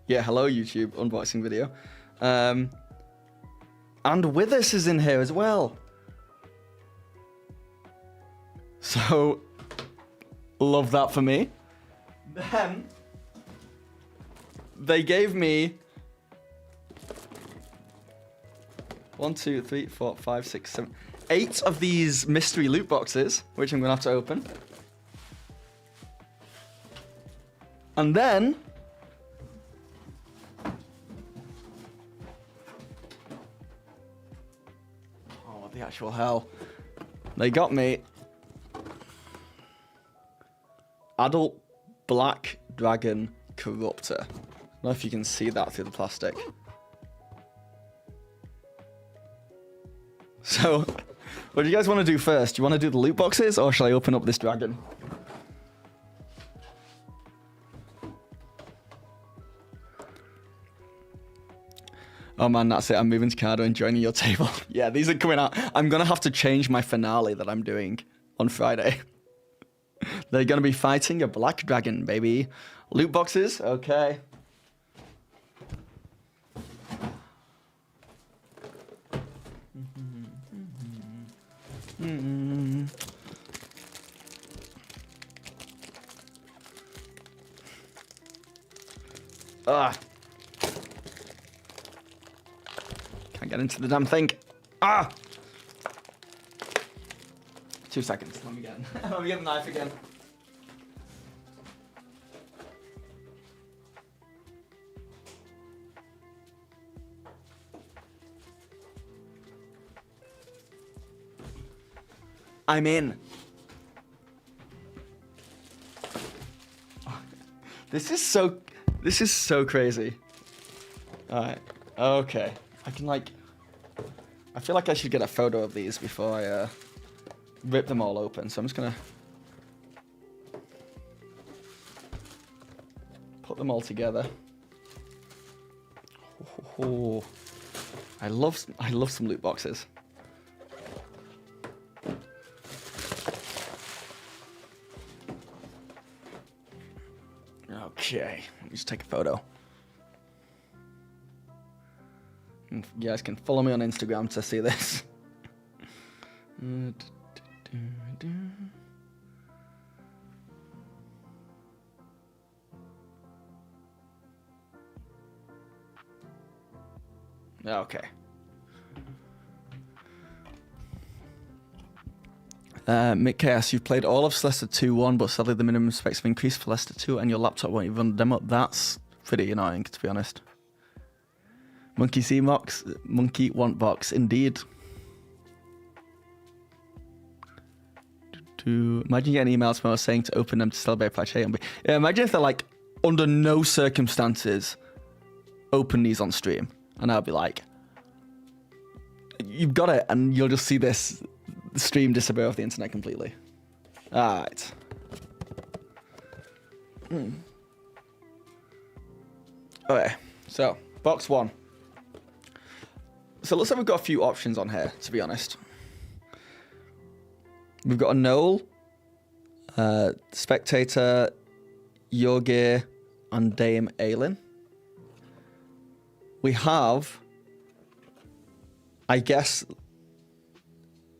Yeah, hello YouTube, unboxing video. And Withers is in here as well. So, love that for me. Then, they gave me 1, 2, 3, 4, 5, 6, 7, 8 of these mystery loot boxes, which I'm gonna have to open. And then oh, what the actual hell? They got me adult black dragon corruptor. I don't know if you can see that through the plastic. So, what do you guys want to do first? Do you want to do the loot boxes, or shall I open up this dragon? Oh man, that's it. I'm moving to Canada and joining your table. Yeah, these are coming out. I'm going to have to change my finale that I'm doing on Friday. They're going to be fighting a black dragon, baby. Loot boxes? Okay. Ah. Can't get into the damn thing. Ah! 2 seconds. Let me get the knife again. I'm in. This is so crazy. Alright. Okay. I can I feel like I should get a photo of these before I rip them all open. So I'm just gonna put them all together. Oh, I love some loot boxes. Okay, let me just take a photo. And you guys can follow me on Instagram to see this. Okay. Mick Chaos, you've played all of Solasta 2.1, but sadly the minimum specs have increased for Solasta 2 and your laptop won't even run the demo. That's pretty annoying, to be honest. Monkey C box, monkey want box, indeed. Imagine getting emails from us saying to open them to celebrate patch A and B. Yeah, imagine if they're like, under no circumstances, open these on stream. And I'll be like, you've got it, and you'll just see this stream disappear off the internet completely. Alright. Okay, so, box 1. So it looks like we've got a few options on here, to be honest. We've got a Noel, Spectator, Yorgir, and Dame Aelin. We have, I guess...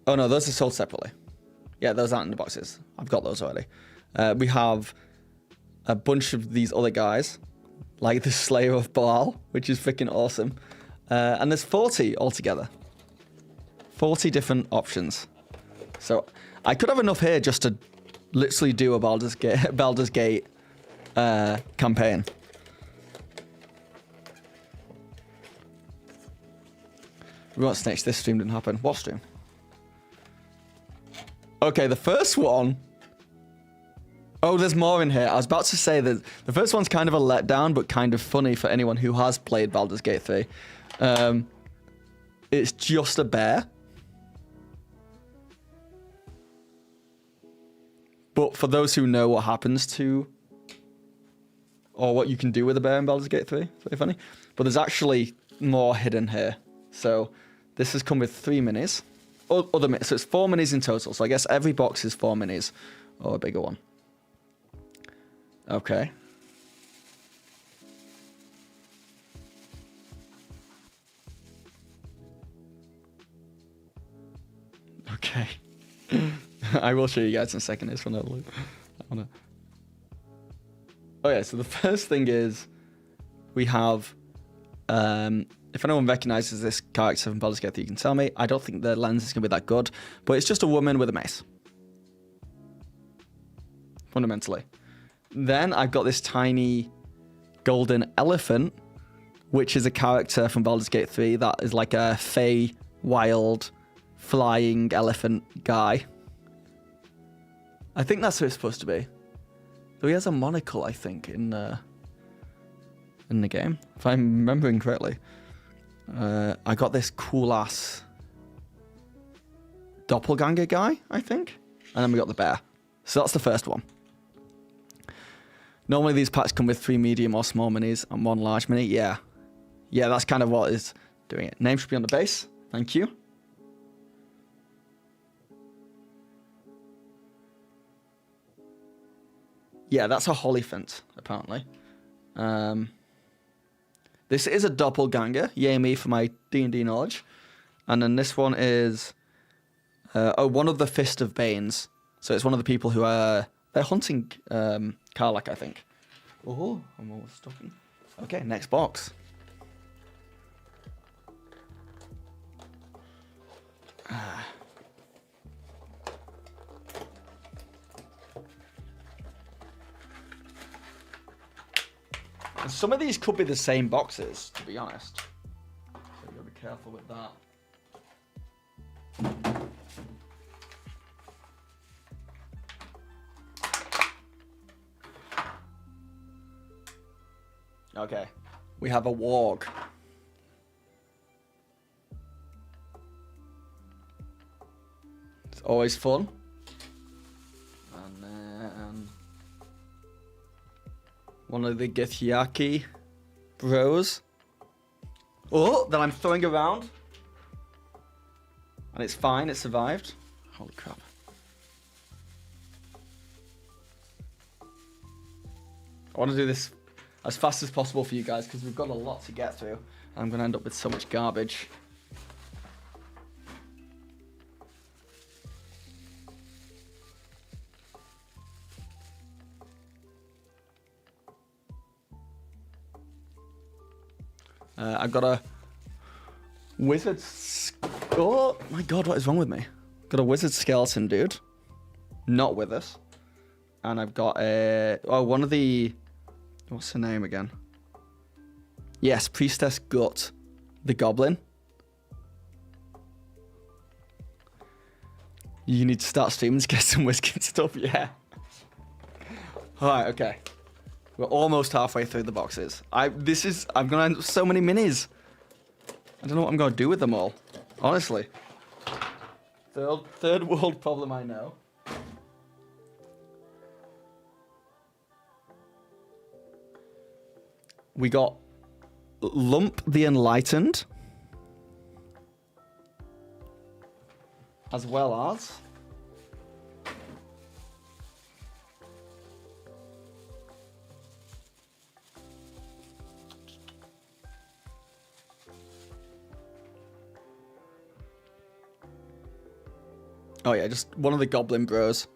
Oh no, those are sold separately. Yeah, those aren't in the boxes. I've got those already. We have a bunch of these other guys, like the Slayer of Baal, which is freaking awesome. And there's 40 altogether. 40 different options. So I could have enough here just to literally do a Baldur's Gate campaign. We won't snitch, this stream didn't happen. What stream? Okay, the first one... Oh, there's more in here. I was about to say that the first one's kind of a letdown, but kind of funny for anyone who has played Baldur's Gate 3. It's just a bear. But for those who know what happens to... Or what you can do with a bear in Baldur's Gate 3, it's very funny. But there's actually more hidden here. So this has come with 3 minis. Other minis. So it's 4 minis in total. So I guess every box is 4 minis. Or a bigger one. Okay. Okay. I will show you guys in a second. I just want to look. Oh yeah, so the first thing is we have a If anyone recognizes this character from Baldur's Gate 3, you can tell me. I don't think the lens is going to be that good, but it's just a woman with a mace. Fundamentally. Then I've got this tiny golden elephant, which is a character from Baldur's Gate 3 that is like a fey, wild, flying elephant guy. I think that's who it's supposed to be. Though he has a monocle, I think, in the game, if I'm remembering correctly. I got this cool-ass doppelganger guy, I think. And then we got the bear. So that's the first one. Normally these packs come with 3 medium or small minis and 1 large mini. Yeah. Yeah, that's kind of what is doing it. Name should be on the base. Thank you. Yeah, that's a Hollyphant, apparently. This is a doppelganger. Yay me for my D&D knowledge. And then this one is... one of the Fist of Banes. So it's one of the people who are... They're hunting Karlach, I think. Oh, I'm almost stopping. Okay, next box. And some of these could be the same boxes, to be honest. So you gotta be careful with that. Okay, we have a warg. It's always fun. And then one of the Githyanki bros. Oh, that I'm throwing around. And it's fine, it survived. Holy crap. I want to do this as fast as possible for you guys because we've got a lot to get through. I'm going to end up with so much garbage. I've got a wizard... Oh my god, what is wrong with me? Got a wizard skeleton dude. Not with us. And I've got a... Oh, one of the... What's her name again? Yes, Priestess Gut, the goblin. You need to start streaming to get some whisking stuff, yeah. Alright, okay. We're almost halfway through the boxes. I'm gonna end up with so many minis. I don't know what I'm gonna do with them all. Honestly. Third world problem, I know. We got Lump the Enlightened. As well as... Oh yeah, just one of the Goblin Bros.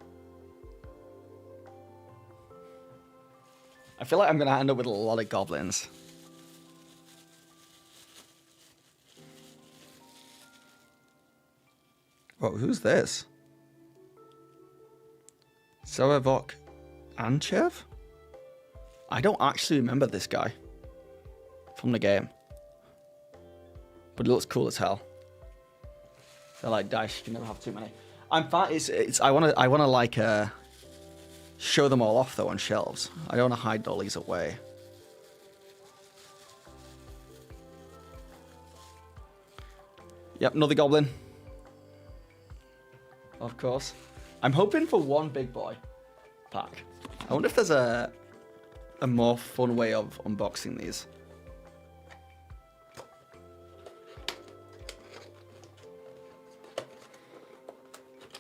I feel like I'm going to end up with a lot of goblins. Whoa, who's this? Sarevok Anchev? I don't actually remember this guy from the game. But he looks cool as hell. They're like dice, you can never have too many. I'm fine. I wanna like show them all off though on shelves. I don't wanna hide all these away. Yep, another goblin. Of course. I'm hoping for one big boy pack. I wonder if there's a more fun way of unboxing these.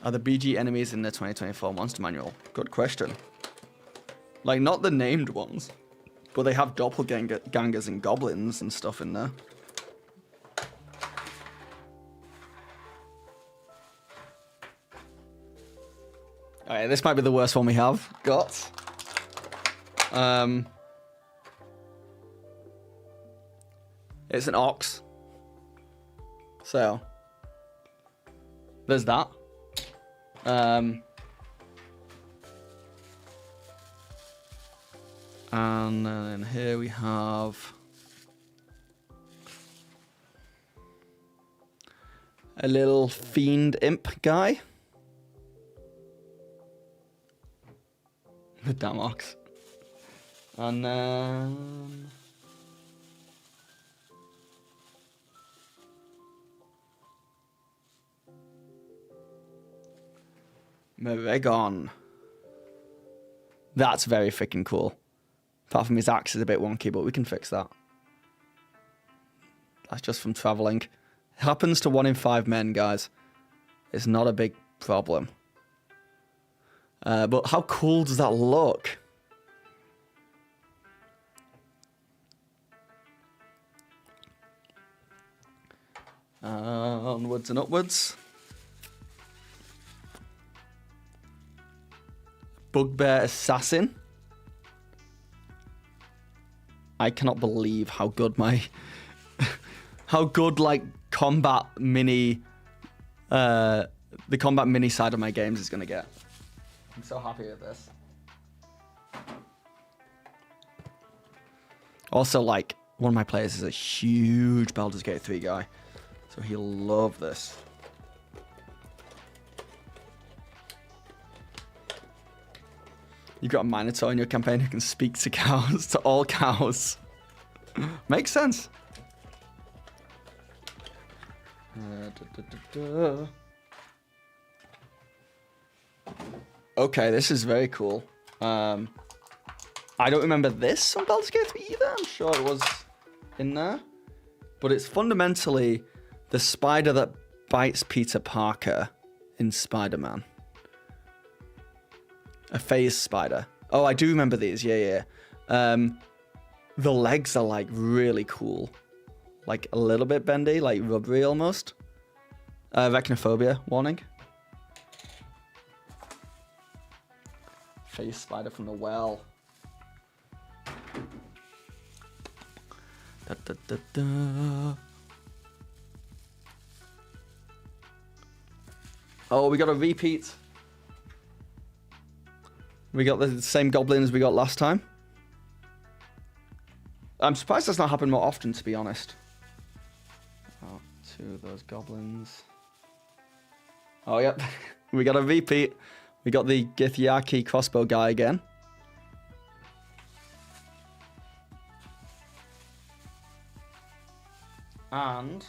Are the BG enemies in the 2024 Monster Manual? Good question. Like, not the named ones, but they have doppelgangers and goblins and stuff in there. Alright, this might be the worst one we have got. It's an ox. So there's that. And then here we have a little fiend imp guy. The damn ox. And then Meregon. That's very freaking cool. Apart from his axe is a bit wonky, but we can fix that. That's just from traveling. It happens to 1 in 5 men, guys. It's not a big problem. But how cool does that look? Onwards and upwards. Bugbear Assassin. I cannot believe how good my... how good, like, combat mini... the combat mini side of my games is going to get. I'm so happy with this. Also, like, one of my players is a huge Baldur's Gate 3 guy. So he'll love this. You've got a Minotaur in your campaign who can speak to cows, to all cows. Makes sense. Okay, this is very cool. I don't remember this on Baldur's Gate 3 either. I'm sure it was in there. But it's fundamentally the spider that bites Peter Parker in Spider-Man. A phase spider. Oh, I do remember these. Yeah. The legs are like really cool. Like a little bit bendy, like rubbery almost. Arachnophobia warning. Phase spider from the well. Da, da, da, da. Oh, we got a repeat. We got the same goblin as we got last time. I'm surprised that's not happened more often, to be honest. Oh, 2 of those goblins. Oh, yep. We got a repeat. We got the Githyanki crossbow guy again. And...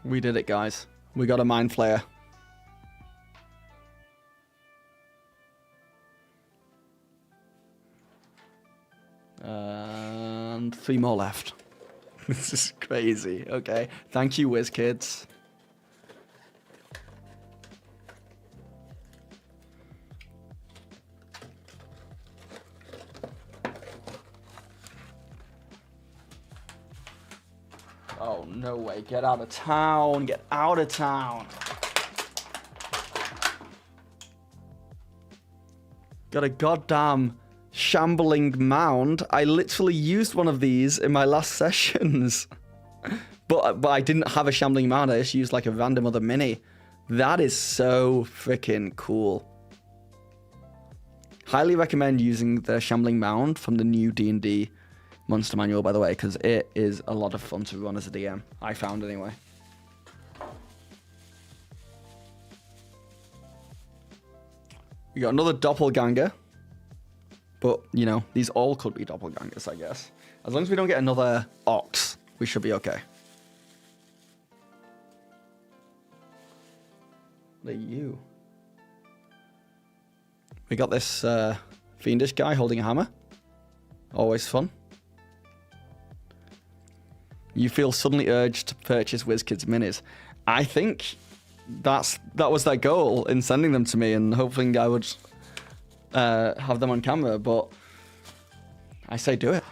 we did it, guys. We got a Mind Flayer. And 3 more left. This is crazy. Okay. Thank you, WizKids. Oh, no way. Get out of town. Get out of town. Got a goddamn shambling mound. I literally used one of these in my last sessions. But I didn't have a shambling mound. I just used like a random other mini. That is so freaking cool. Highly recommend using the shambling mound from the new D&D Monster Manual, by the way, because it is a lot of fun to run as a DM. I found anyway. We got another doppelganger. But, you know, these all could be doppelgangers, I guess. As long as we don't get another ox, we should be okay. What are you? We got this fiendish guy holding a hammer. Always fun. You feel suddenly urged to purchase WizKids minis. I think that was their goal in sending them to me and hoping I would have them on camera, but I say do it.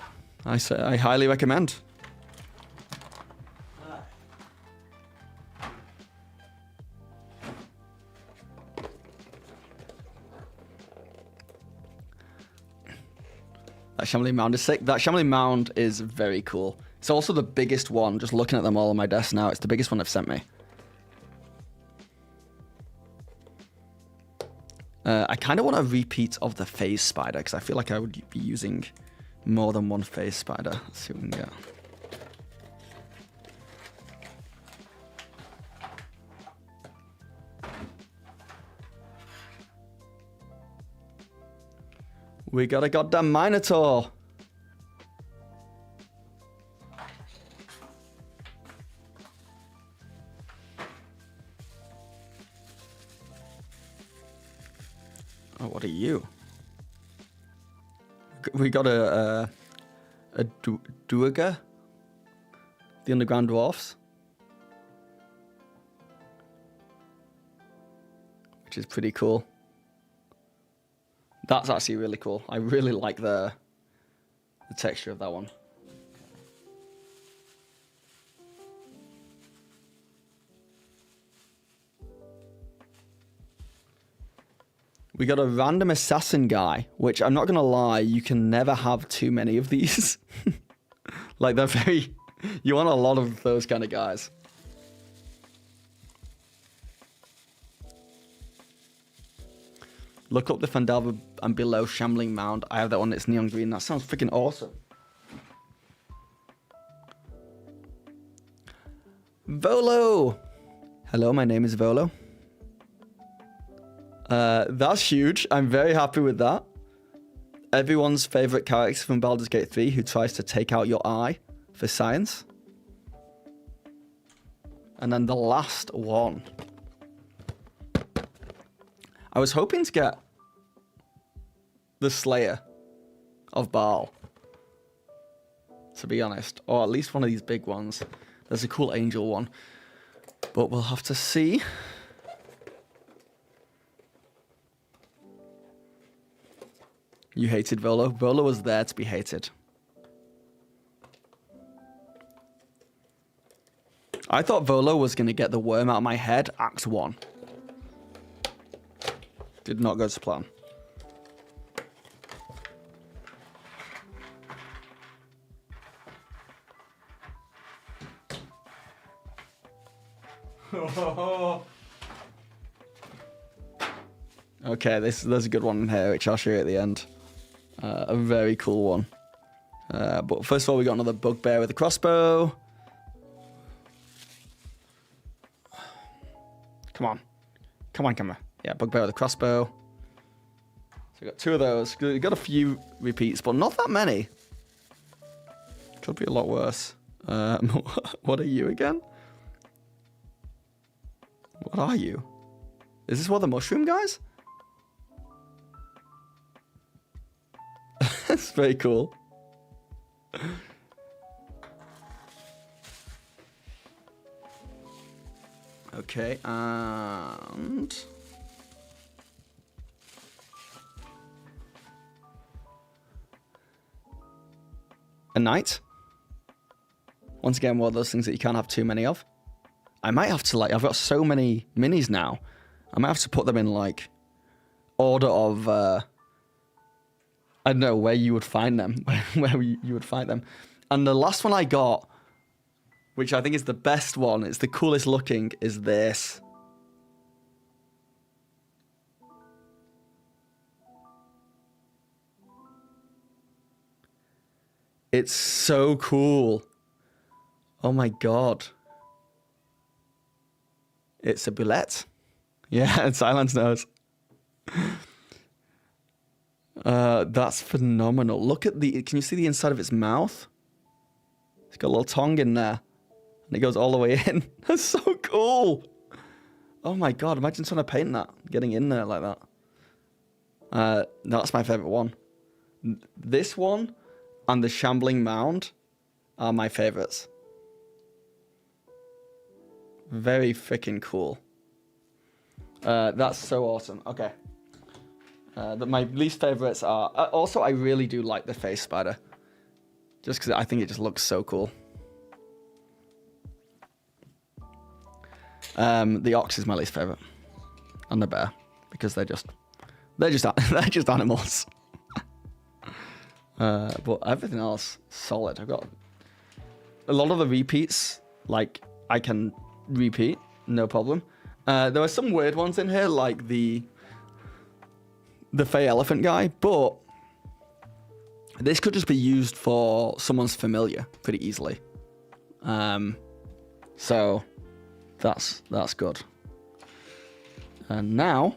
I highly recommend. That Shambling Mound is sick. That Shambling Mound is very cool. It's also the biggest one. Just looking at them all on my desk now, it's the biggest one they've sent me. I kind of want a repeat of the phase spider because I feel like I would be using more than one phase spider. Let's see what we can get. We got a goddamn Minotaur. Oh, what are you? We got a Duergar, the underground dwarfs, which is pretty cool. That's actually really cool. I really like the texture of that one. We got a random assassin guy, which I'm not going to lie, you can never have too many of these. Like, they're very... You want a lot of those kind of guys. Look up the Fandalva and below Shambling Mound. I have that one, it's neon green. That sounds freaking awesome. Volo! Hello, my name is Volo. That's huge. I'm very happy with that. Everyone's favorite character from Baldur's Gate 3 who tries to take out your eye for science. And then the last one. I was hoping to get the Slayer of Baal, to be honest. Or at least one of these big ones. There's a cool angel one. But we'll have to see. You hated Volo. Volo was there to be hated. I thought Volo was going to get the worm out of my head, Act 1. Did not go to plan. Okay, there's a good one in here, which I'll show you at the end. A very cool one. But first of all, we got another bugbear with a crossbow. Come on. Come on, camera. Yeah, bugbear with a crossbow. So we got two of those. We got a few repeats, but not that many. Could be a lot worse. What are you again? What are you? Is this one of the mushroom guys? That's very cool. Okay, and... a knight. Once again, one of those things that you can't have too many of. I might have to, like, I've got so many minis now. I might have to put them in, like, order of, I don't know, where you would find them. Where you would find them. And the last one I got, which I think is the best one, it's the coolest looking, is this. It's so cool. Oh my god. It's a bullet. Yeah, and Silence knows. That's phenomenal. Look at the... Can you see the inside of its mouth? It's got a little tongue in there. And it goes all the way in. That's so cool. Oh my god, imagine trying to paint that. Getting in there like that. That's my favourite one. This one and the Shambling Mound are my favourites. Very freaking cool. That's so awesome. Okay. My least favourites are... also, I really do like the face spider. Just because I think it just looks so cool. The ox is my least favourite. And the bear. Because they're just animals. But everything else, solid. I've got a lot of the repeats, like, I can repeat, no problem. There are some weird ones in here, like the Fey Elephant guy, but this could just be used for someone's familiar pretty easily. So that's good. And now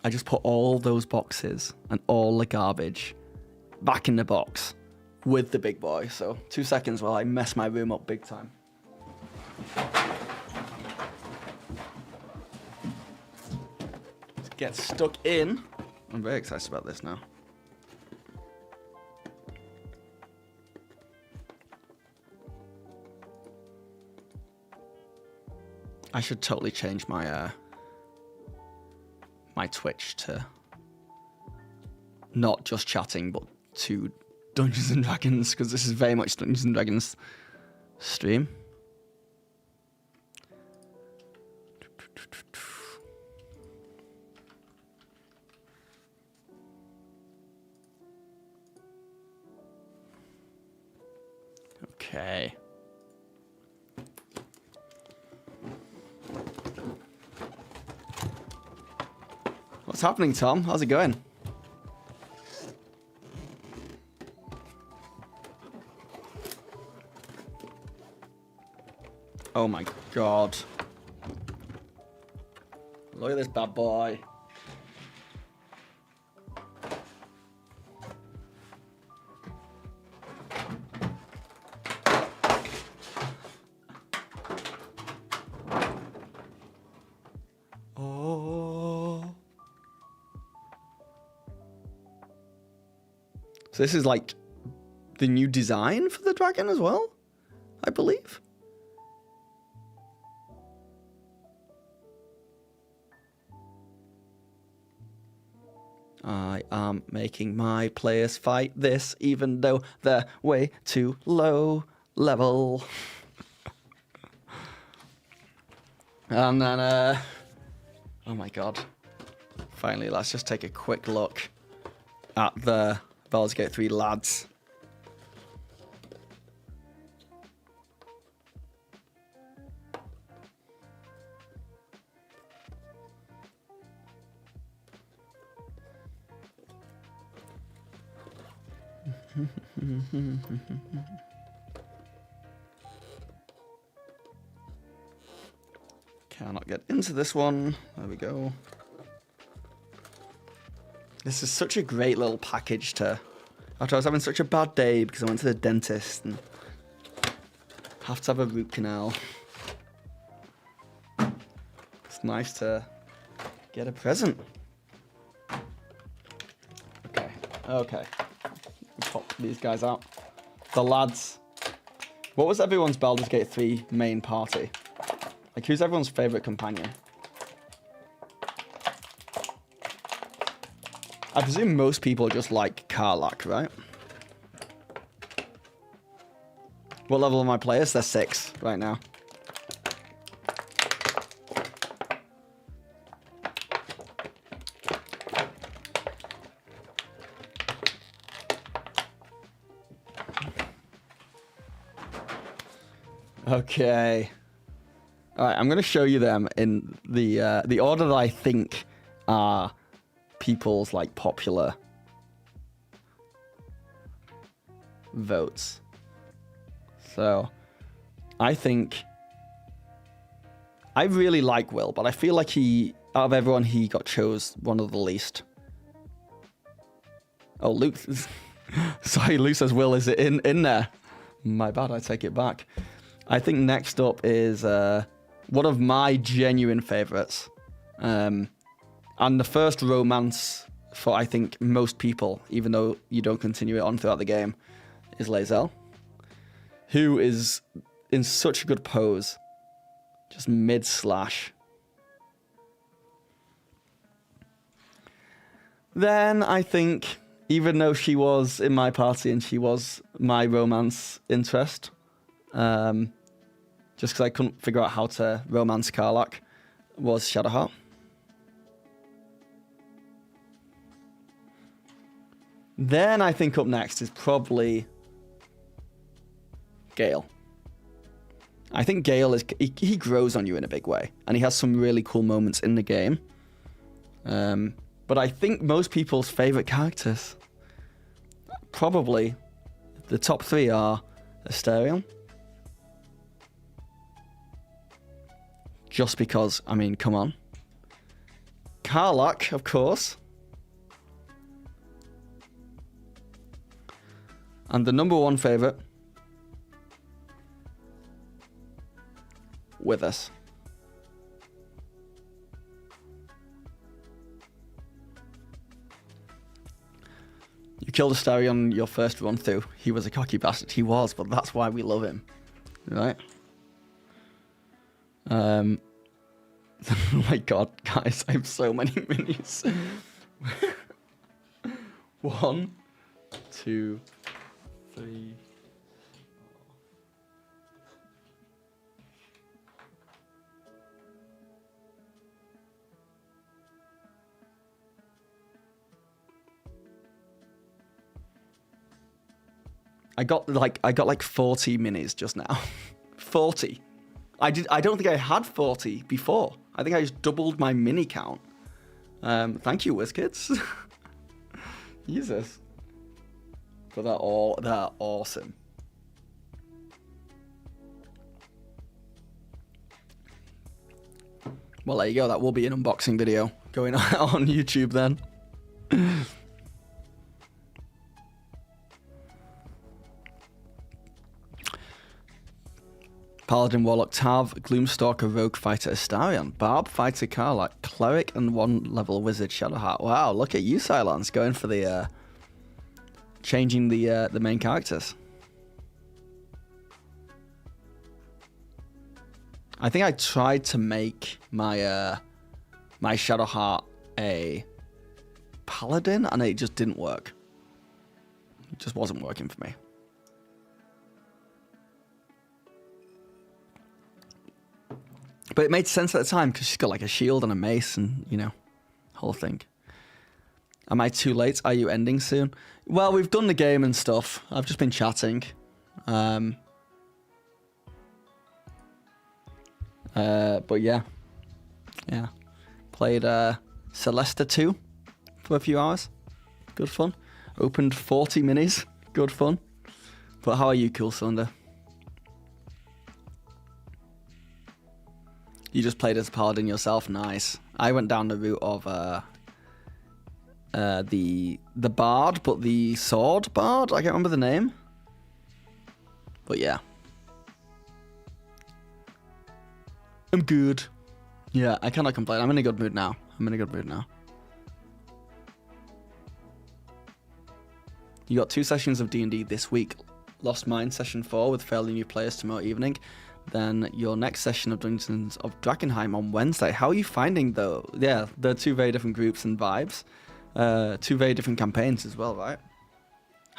I just put all those boxes and all the garbage back in the box with the big boy. So 2 seconds while I mess my room up big time. Let's get stuck in. I'm very excited about this now. I should totally change my my Twitch to not just chatting, but to Dungeons and Dragons, because this is very much Dungeons and Dragons stream. Okay. What's happening, Tom? How's it going? Oh my god. Look at this bad boy. So this is like the new design for the dragon as well, I believe. I am making my players fight this, even though they're way too low level. And then, oh my god. Finally, let's just take a quick look at the Baldur's Gate 3 lads. Cannot get into this one. There we go. This is such a great little package to... After I was having such a bad day because I went to the dentist and have to have a root canal. It's nice to get a present. Okay. Pop these guys out. The lads. What was everyone's Baldur's Gate 3 main party? Like, who's everyone's favourite companion? I presume most people just like Karlach, right? What level are my players? They're 6 right now. Okay. All right, I'm going to show you them in the order that I think are people's like popular votes. So, I think I really like Will, but I feel like out of everyone, he got chose one of the least. Oh, Luke. Sorry, Luke says Will is in there. My bad, I take it back. I think next up is one of my genuine favorites. And the first romance for, I think, most people, even though you don't continue it on throughout the game, is Lae'zel, who is in such a good pose. Just mid-slash. Then I think, even though she was in my party and she was my romance interest, just because I couldn't figure out how to romance Karlach, was Shadowheart. Then I think up next is probably Gale. I think Gale is he grows on you in a big way, and he has some really cool moments in the game. But I think most people's favorite characters, probably the top 3 are Astarion. Just because, I mean, come on. Karlach, of course. And the number 1 favorite, Withers. You killed Astarion your first run through. He was a cocky bastard. He was, but that's why we love him. Right? Oh my god, guys, I have so many minis. 1, 2, 3. I got like 40 minis just now. 40. I don't think I had 40 before. I think I just doubled my mini count. Thank you, WizKids. Jesus. But they're awesome. Well, there you go. That will be an unboxing video going on YouTube then. Paladin, Warlock, Tav, Gloomstalker, Rogue Fighter, Astarion, Barb, Fighter, Karlach, Cleric, and 1 level Wizard, Shadowheart. Wow, look at you, Cylons, going for the changing the main characters. I think I tried to make my my Shadowheart a Paladin, and it just didn't work. It just wasn't working for me. But it made sense at the time because she's got like a shield and a mace and, you know, whole thing. Am I too late? Are you ending soon? Well, we've done the game and stuff. I've just been chatting. But yeah. Yeah. Played Solasta 2 for a few hours. Good fun. Opened 40 minis. Good fun. But how are you, Cool Cylinder? You just played as Paladin yourself, nice. I went down the route of the Bard, but the Sword Bard? I can't remember the name. But yeah. I'm good. Yeah, I cannot complain. I'm in a good mood now. You got 2 sessions of D&D this week. Lost Mine session 4 with fairly new players tomorrow evening. Then your next session of Dungeons of Drakenheim on Wednesday. How are you finding though? Yeah, they're 2 very different groups and vibes. 2 very different campaigns as well, right?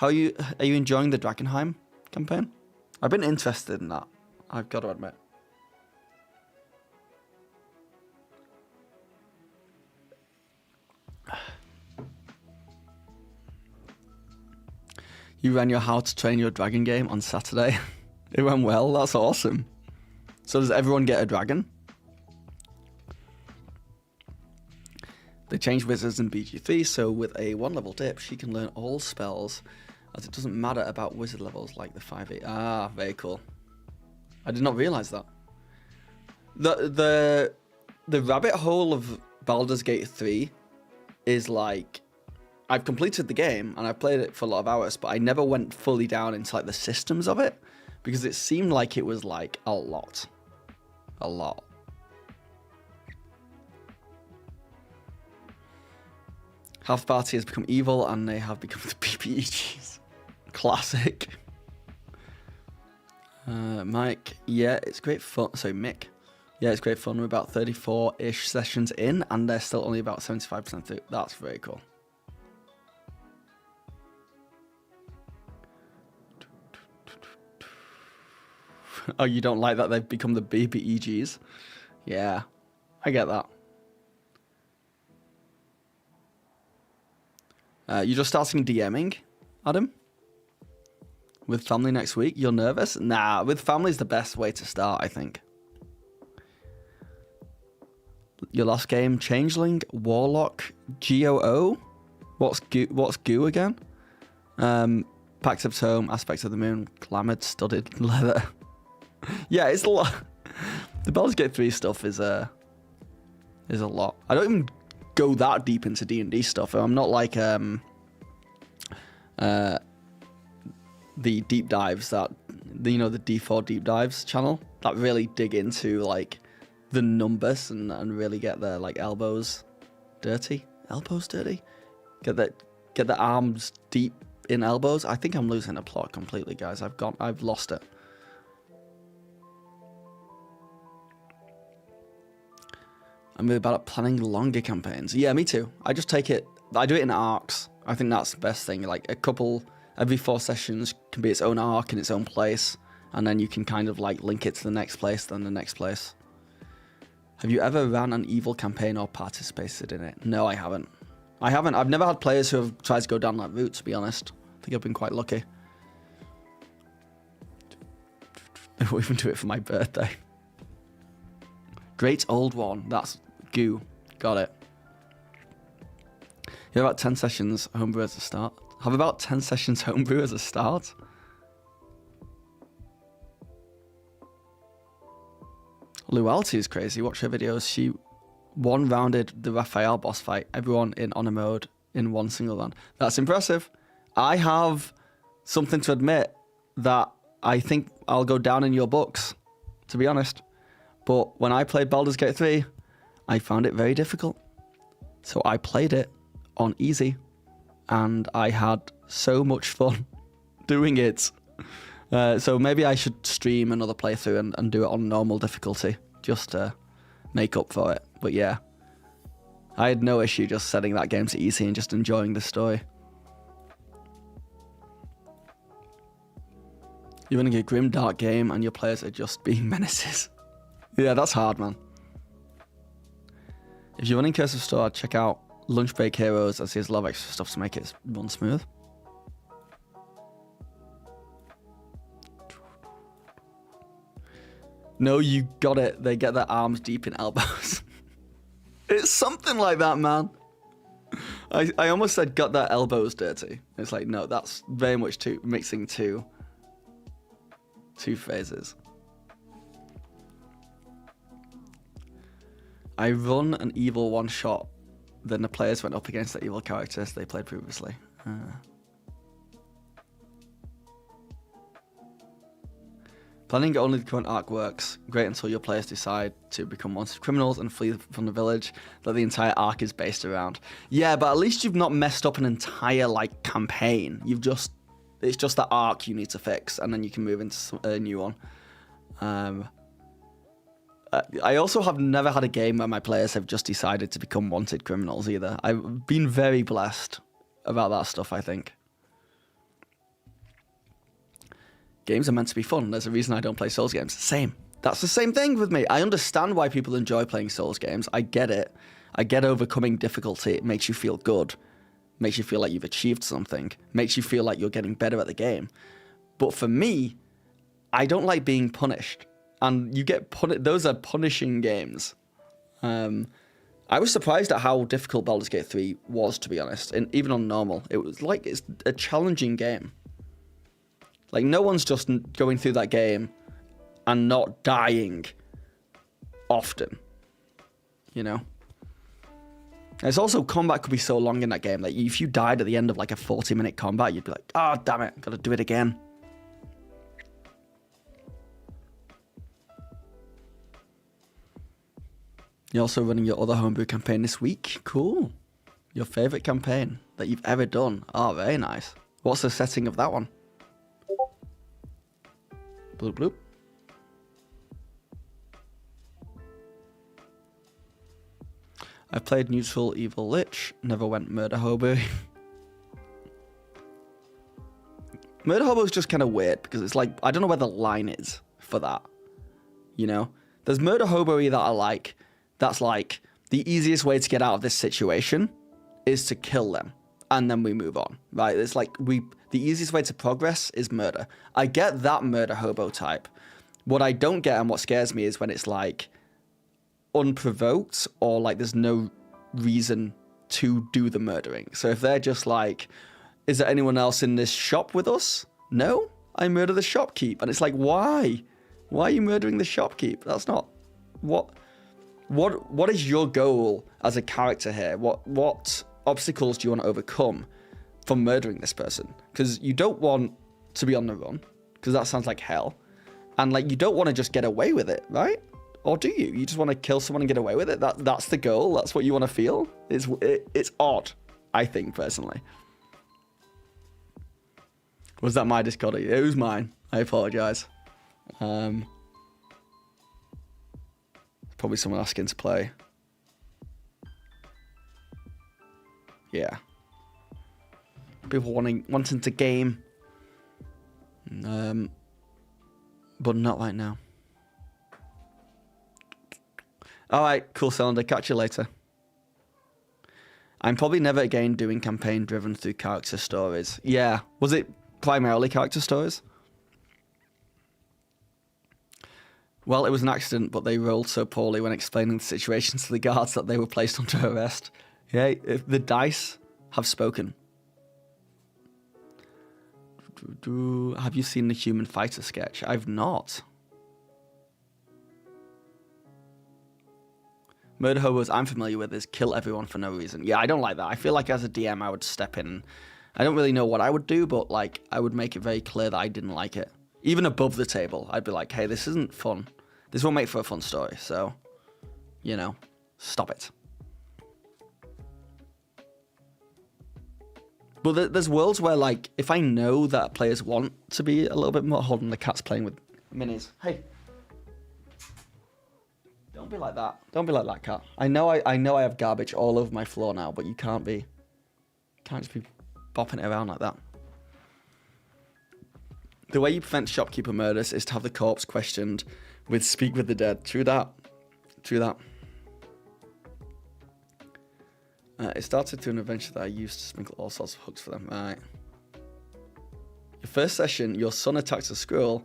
Are you enjoying the Drakenheim campaign? I've been interested in that, I've got to admit. You ran your How to Train Your Dragon game on Saturday. It went well, that's awesome. So does everyone get a dragon? They changed wizards in BG3, so with a 1 level dip, she can learn all spells, as it doesn't matter about wizard levels like the 5e. Ah, very cool. I did not realize that. The rabbit hole of Baldur's Gate 3 is like, I've completed the game and I've played it for a lot of hours, but I never went fully down into like the systems of it because it seemed like it was like a lot. Half the party has become evil and they have become the PPEGs. Classic. Mike, yeah, it's great fun. Sorry, Mick. Yeah, it's great fun. We're about 34-ish sessions in and they're still only about 75% through. That's very cool. Oh, you don't like that they've become the BPEGs? Yeah, I get that. You're just starting DMing, Adam? With family next week? You're nervous? Nah, with family is the best way to start, I think. Your last game, Changeling, Warlock, GOO? What's goo again? Pact of Tome, Aspects of the Moon, Glamored, Studded Leather. Yeah, it's a lot. The Baldur's Gate 3 stuff is a lot. I don't even go that deep into D&D stuff. I'm not like the deep dives that the D4 deep dives channel that really dig into like the numbers and really get their like elbows dirty. Get the arms deep in elbows. I think I'm losing the plot completely, guys. I've lost it. I'm really bad at planning longer campaigns. Yeah, me too. I do it in arcs. I think that's the best thing. Like every 4 sessions can be its own arc in its own place, and then you can kind of like link it to the next place, then the next place. Have you ever ran an evil campaign or participated in it? No, I haven't. I've never had players who have tried to go down that route, to be honest. I think I've been quite lucky. I won't even do it for my birthday. Great Old One. That's goo. Got it. You have about 10 sessions homebrew as a start. Have about 10 sessions homebrew as a start? Lualty is crazy. Watch her videos. She one-rounded the Raphael boss fight. Everyone in honor mode in one single round. That's impressive. I have something to admit that I think I'll go down in your books, to be honest. But when I played Baldur's Gate 3, I found it very difficult. So I played it on easy, and I had so much fun doing it. So maybe I should stream another playthrough and do it on normal difficulty, just to make up for it. But yeah, I had no issue just setting that game to easy and just enjoying the story. You're running a grim, dark game and your players are just being menaces. Yeah, that's hard, man. If you're running Curse of Store, check out Lunch Break Heroes, as he has a lot of extra stuff to make it run smooth. No, you got it. They get their arms deep in elbows. It's something like that, man. I almost said got their elbows dirty. It's like, no, that's very much mixing two phases. I run an evil one shot, then the players went up against the evil characters they played previously. Planning only the current arc works. Great until your players decide to become wanted criminals and flee from the village that the entire arc is based around. Yeah, but at least you've not messed up an entire like campaign. It's just that arc you need to fix, and then you can move into a new one. I also have never had a game where my players have just decided to become wanted criminals either. I've been very blessed about that stuff, I think. Games are meant to be fun. There's a reason I don't play Souls games. Same. That's the same thing with me. I understand why people enjoy playing Souls games. I get it. I get overcoming difficulty. It makes you feel good. Makes you feel like you've achieved something. Makes you feel like you're getting better at the game. But for me, I don't like being punished. And you get those are punishing games. I was surprised at how difficult Baldur's Gate 3 was, to be honest. And even on normal, it was like it's a challenging game. Like, no one's just going through that game and not dying often, you know? And it's also, combat could be so long in that game. Like, if you died at the end of like a 40-minute combat, you'd be like, oh, damn it, gotta do it again. You're also running your other homebrew campaign this week. Cool. Your favorite campaign that you've ever done. Oh, very nice. What's the setting of that one? Bloop, bloop. I've played Neutral Evil Lich, never went Murder Hobo. Murder Hobo is just kind of weird because it's like, I don't know where the line is for that. You know? There's Murder Hobo-y that I like. That's like, the easiest way to get out of this situation is to kill them. and then we move on, right? It's like the easiest way to progress is murder. I get that murder hobo type. What I don't get and what scares me is when it's like unprovoked or like there's no reason to do the murdering. So if they're just like, is there anyone else in this shop with us? No, I murder the shopkeep. And it's like, why? Why are you murdering the shopkeep? That's not what is your goal as a character here? What obstacles do you want to overcome from murdering this person? Because you don't want to be on the run, because that sounds like hell. And like you don't want to just get away with it, right? Or do you? You just want to kill someone and get away with it? That's the goal? That's what you want to feel? It's odd, I think, personally. Was that my Discord? It was mine. I apologize. Probably someone asking to play. Yeah. People wanting to game. But not right now. Alright, cool cylinder. Catch you later. I'm probably never again doing campaign driven through character stories. Yeah. Was it primarily character stories? Well, it was an accident, but they rolled so poorly when explaining the situation to the guards that they were placed under arrest. Yeah, the dice have spoken. Have you seen the Human Fighter sketch? I've not. Murder hobos I'm familiar with is kill everyone for no reason. Yeah, I don't like that. I feel like as a DM I would step in. I don't really know what I would do, but like I would make it very clear that I didn't like it. Even above the table, I'd be like, hey, this isn't fun. This won't make for a fun story, so, you know, stop it. But there's worlds where, like, if I know that players want to be a little bit more... Hold on, the cat's playing with minis. Hey. Don't be like that. Don't be like that, cat. I know I have garbage all over my floor now, but you can't just be bopping it around like that. The way you prevent shopkeeper murders is to have the corpse questioned with Speak with the Dead. True that. True that. It started through an adventure that I used to sprinkle all sorts of hooks for them. Right. Your first session, your son attacked a squirrel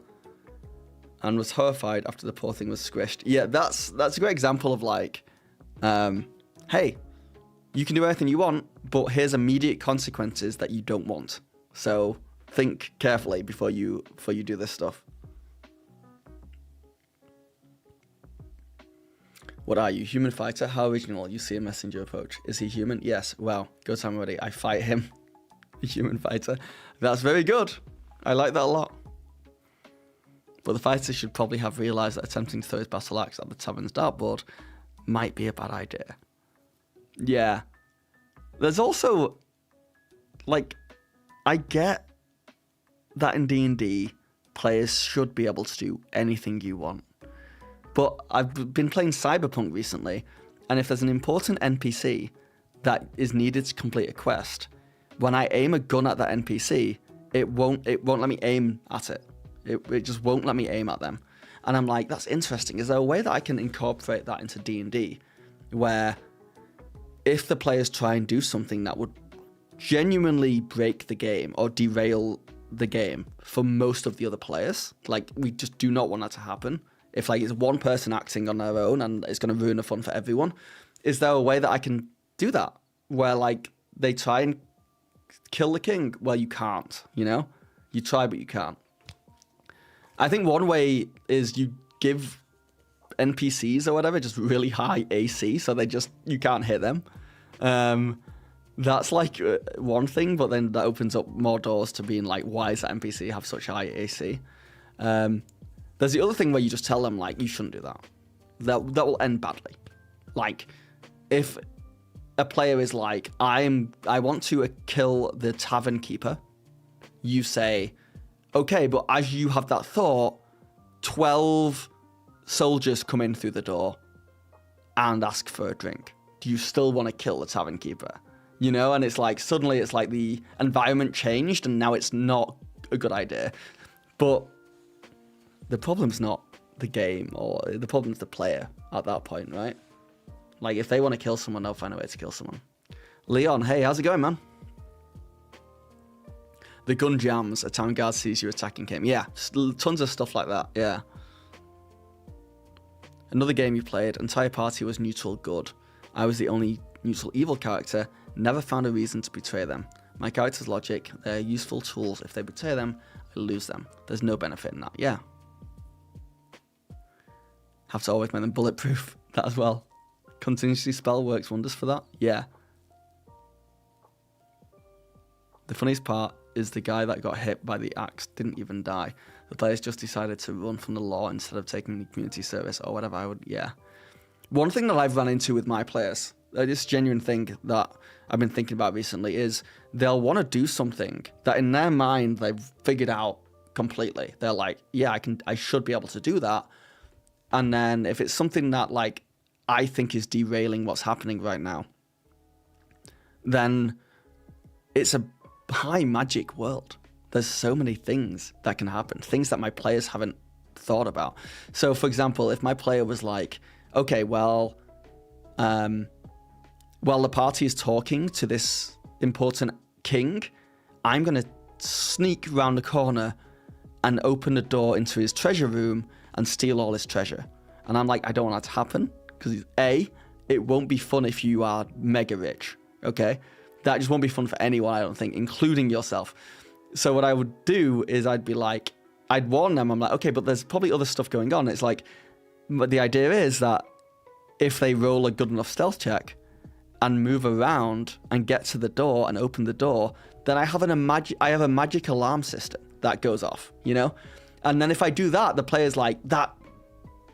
and was horrified after the poor thing was squished. Yeah, that's a great example of like, hey, you can do anything you want, but here's immediate consequences that you don't want. So think carefully before you do this stuff. What are you? Human fighter? How original. You see a messenger approach. Is he human? Yes. Wow. Go time already. I fight him. A human fighter. That's very good. I like that a lot. But the fighter should probably have realised that attempting to throw his battle axe at the tavern's dartboard might be a bad idea. Yeah. There's also, like, I get that in D&D, players should be able to do anything you want. But I've been playing Cyberpunk recently, and if there's an important NPC that is needed to complete a quest, when I aim a gun at that NPC, it won't let me aim at it. It just won't let me aim at them. And I'm like, that's interesting. Is there a way that I can incorporate that into D&D, where if the players try and do something that would genuinely break the game or derail the game for most of the other players, like we just do not want that to happen. If like it's one person acting on their own and it's going to ruin the fun for everyone, is there a way that I can do that? Where like they try and kill the king? Well, you can't, you know? You try, but you can't. I think one way is you give NPCs or whatever just really high AC so you can't hit them. That's like one thing, but then that opens up more doors to being like, why does that NPC have such high AC? There's the other thing where you just tell them, like, you shouldn't do that. That will end badly. Like, if a player is like, I want to kill the tavern keeper, you say, okay, but as you have that thought, 12 soldiers come in through the door and ask for a drink. Do you still want to kill the tavern keeper? You know, and it's like, suddenly it's like the environment changed and now it's not a good idea. But the problem's not the game, or the problem's the player at that point, right? Like, if they want to kill someone, they'll find a way to kill someone. Leon, hey, how's it going, man? The gun jams, a town guard sees you attacking him. Yeah, tons of stuff like that, yeah. Another game you played, entire party was neutral good. I was the only neutral evil character, never found a reason to betray them. My character's logic, they're useful tools. If they betray them, I lose them. There's no benefit in that, yeah. Have to always make them bulletproof, that as well. Contingency spell works wonders for that, yeah. The funniest part is the guy that got hit by the axe didn't even die. The players just decided to run from the law instead of taking the community service or whatever. I would, yeah. One thing that I've run into with my players, this genuine thing that I've been thinking about recently, is they'll want to do something that in their mind they've figured out completely. They're like, yeah, I should be able to do that. And then if it's something that like I think is derailing what's happening right now, then it's a high magic world. There's so many things that can happen, things that my players haven't thought about. So for example, if my player was like, okay, well, while the party is talking to this important king, I'm going to sneak round the corner and open the door into his treasure room and steal all his treasure. And I'm like, I don't want that to happen because A, it won't be fun if you are mega rich, okay? That just won't be fun for anyone, I don't think, including yourself. So what I would do is I'd be like, I'd warn them. I'm like, okay, but there's probably other stuff going on. It's like, but the idea is that if they roll a good enough stealth check and move around and get to the door and open the door, then I have a magic alarm system that goes off, you know? And then if I do that, the player's like,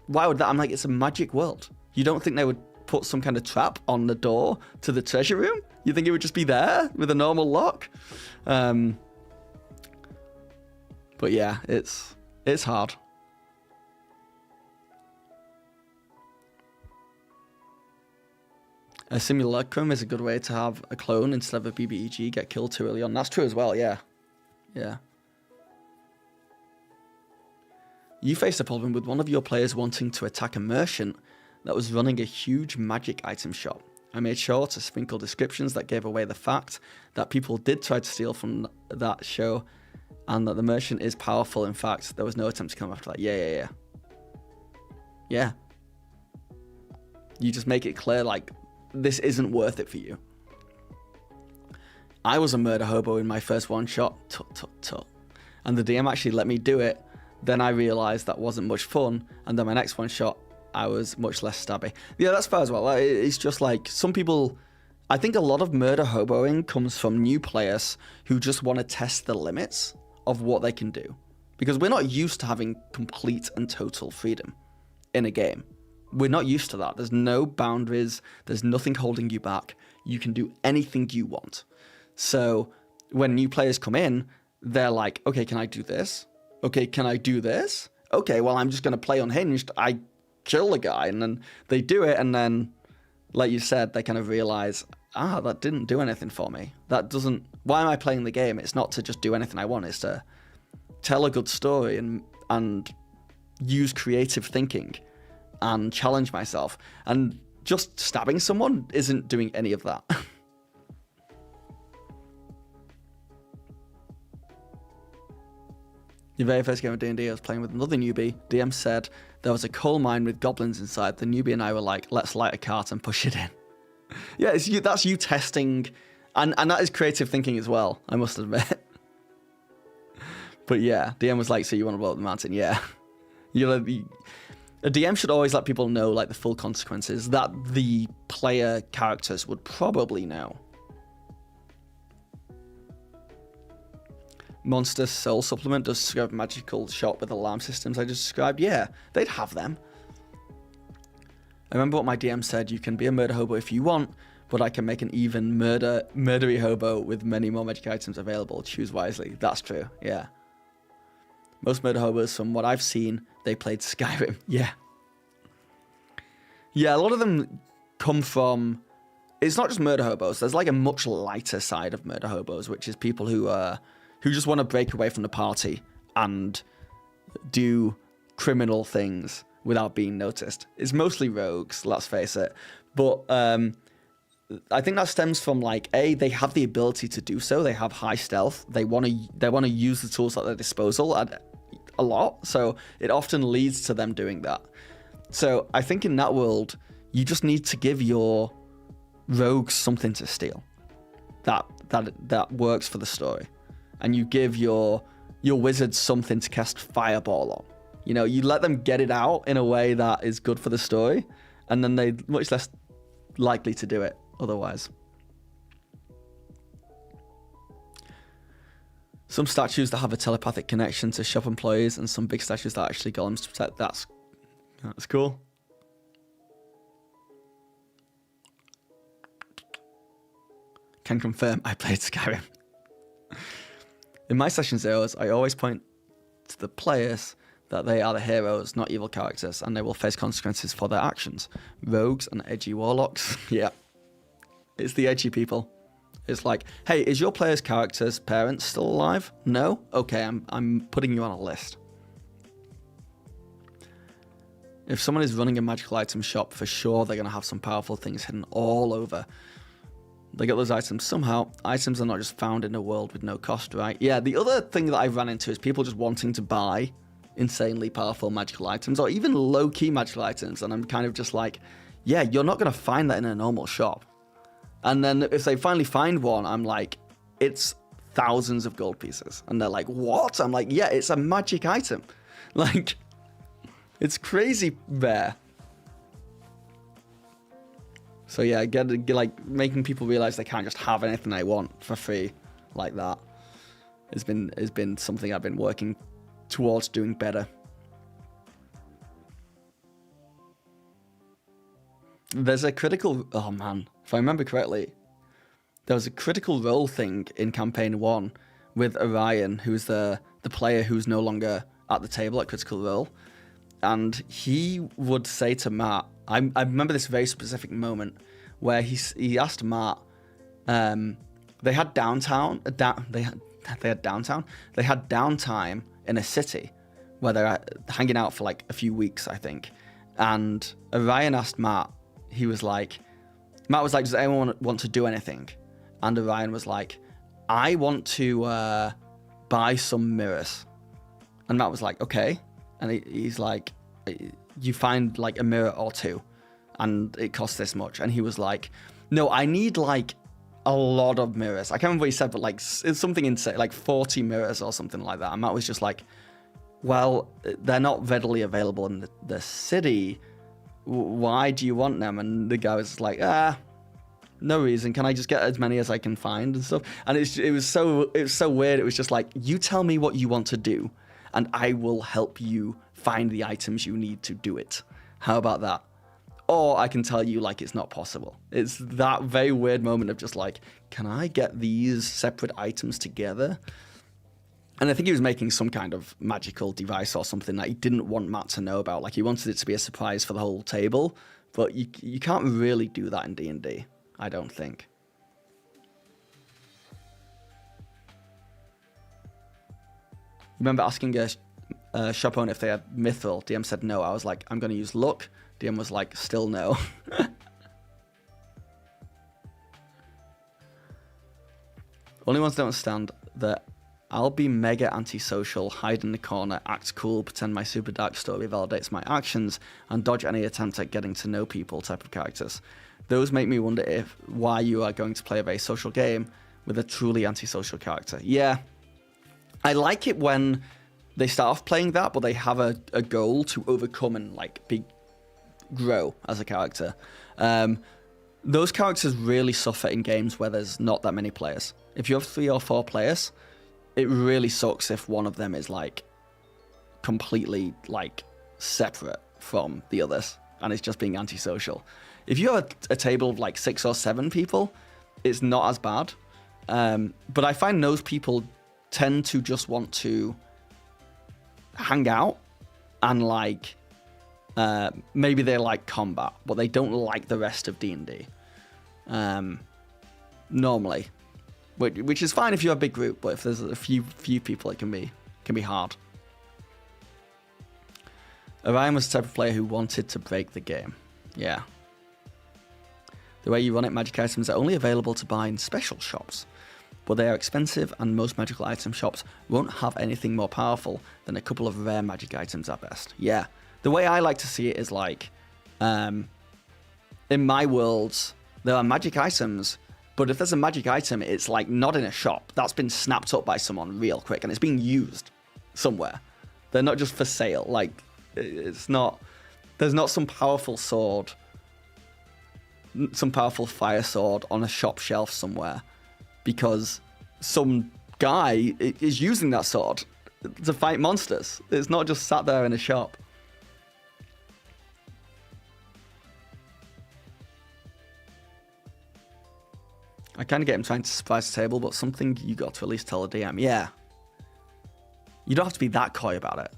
why would that? I'm like, it's a magic world. You don't think they would put some kind of trap on the door to the treasure room? You think it would just be there with a normal lock? But yeah, it's hard. A simulacrum is a good way to have a clone instead of a BBEG get killed too early on. That's true as well, yeah. Yeah. You faced a problem with one of your players wanting to attack a merchant that was running a huge magic item shop. I made sure to sprinkle descriptions that gave away the fact that people did try to steal from that show and that the merchant is powerful. In fact, there was no attempt to come after that. Yeah. Yeah. You just make it clear, like, this isn't worth it for you. I was a murder hobo in my first one-shot. Tut. And the DM actually let me do it. Then I realised that wasn't much fun. And then my next one-shot, I was much less stabby. Yeah, that's fair as well. It's just like some people... I think a lot of murder hoboing comes from new players who just want to test the limits of what they can do. Because we're not used to having complete and total freedom in a game. We're not used to that. There's no boundaries. There's nothing holding you back. You can do anything you want. So when new players come in, they're like, okay, can I do this? Okay, can I do this? Okay, well, I'm just going to play unhinged. I kill the guy, and then they do it, and then, like you said, they kind of realize, that didn't do anything for me. That doesn't... Why am I playing the game? It's not to just do anything I want. It's to tell a good story and use creative thinking and challenge myself. And just stabbing someone isn't doing any of that. Your very first game of D&D, I was playing with another newbie. DM said there was a coal mine with goblins inside. The newbie and I were like, let's light a cart and push it in. Yeah, that's you testing, and that is creative thinking as well, I must admit. But yeah, DM was like, so you want to blow up the mountain? Yeah. A DM should always let people know like the full consequences that the player characters would probably know. Monster Soul Supplement does describe a magical shop with alarm systems I just described. Yeah, they'd have them. I remember what my DM said, you can be a murder hobo if you want, but I can make an even murdery hobo with many more magic items available. Choose wisely. That's true, yeah. Most murder hobos, from what I've seen, they played Skyrim. Yeah. Yeah, a lot of them come from... It's not just murder hobos. There's like a much lighter side of murder hobos, which is people who just want to break away from the party and do criminal things without being noticed. It's mostly rogues, let's face it. But I think that stems from like they have the ability to do so. They have high stealth. They want to use the tools at their disposal a lot. So it often leads to them doing that. So I think in that world, you just need to give your rogues something to steal that works for the story, and you give your wizards something to cast fireball on. You know, you let them get it out in a way that is good for the story, and then they're much less likely to do it otherwise. Some statues that have a telepathic connection to shop employees, and some big statues that actually golems to protect. That's cool. Can confirm I played Skyrim. In my session zeros, I always point to the players that they are the heroes, not evil characters, and they will face consequences for their actions. Rogues and edgy warlocks. Yeah. It's the edgy people. It's like, hey, is your player's character's parents still alive? No? Okay, I'm putting you on a list. If someone is running a magical item shop, for sure they're going to have some powerful things hidden all over. They get those items somehow. Items are not just found in a world with no cost, right? Yeah, the other thing that I've ran into is people just wanting to buy insanely powerful magical items, or even low-key magical items, and I'm kind of just like, yeah, you're not going to find that in a normal shop. And then if they finally find one, I'm like, it's thousands of gold pieces. And they're like, what? I'm like, yeah, it's a magic item. Like, it's crazy rare. So yeah, get like making people realize they can't just have anything they want for free like that has been something I've been working towards doing better. There's a critical, oh man, if I remember correctly, there was a critical role thing in campaign 1 with Orion, who's the player who's no longer at the table at critical role. And he would say to Matt, I remember this very specific moment where he asked Matt, they had downtown, they had downtime in a city where they're hanging out for like a few weeks, I think. And Orion asked Matt, Matt was like, does anyone want to do anything? And Orion was like, I want to buy some mirrors. And Matt was like, okay. And he's like, you find like a mirror or two and it costs this much. And he was like, no, I need like a lot of mirrors. I can't remember what he said, but like it's something insane, like 40 mirrors or something like that. And Matt was just like, well, they're not readily available in the city. Why do you want them? And the guy was like, no reason. Can I just get as many as I can find and stuff? And it was so weird. It was just like, you tell me what you want to do and I will help you find the items you need to do it. How about that? Or I can tell you like it's not possible. It's that very weird moment of just like, can I get these separate items together? And I think he was making some kind of magical device or something that he didn't want Matt to know about. Like he wanted it to be a surprise for the whole table, but you can't really do that in D&D, I don't think. Remember asking a shop owner if they had mithril? DM said no. I was like, I'm going to use luck. DM was like, still no. Only ones that don't understand that I'll be mega antisocial, hide in the corner, act cool, pretend my super dark story validates my actions, and dodge any attempt at getting to know people type of characters. Those make me wonder why you are going to play a very social game with a truly antisocial character. Yeah, I like it when they start off playing that, but they have a goal to overcome and like grow as a character. Those characters really suffer in games where there's not that many players. If you have 3 or 4 players, it really sucks if one of them is like completely like separate from the others and it's just being antisocial. If you have a table of like 6 or 7 people, it's not as bad. But I find those people tend to just want to hang out and like maybe they like combat, but they don't like the rest of D&D. Normally. Which is fine if you have a big group, but if there's a few people, it can be hard. Orion was the type of player who wanted to break the game. Yeah. The way you run it, magic items are only available to buy in special shops, but they are expensive and most magical item shops won't have anything more powerful than a couple of rare magic items at best. Yeah, the way I like to see it is like, in my worlds, there are magic items, but if there's a magic item, it's like not in a shop. That's been snapped up by someone real quick and it's being used somewhere. They're not just for sale. Like, it's not, there's not some powerful sword, some powerful fire sword on a shop shelf somewhere because some guy is using that sword to fight monsters. It's not just sat there in a shop. I kind of get him trying to surprise the table, but something you got to at least tell a DM. Yeah. You don't have to be that coy about it.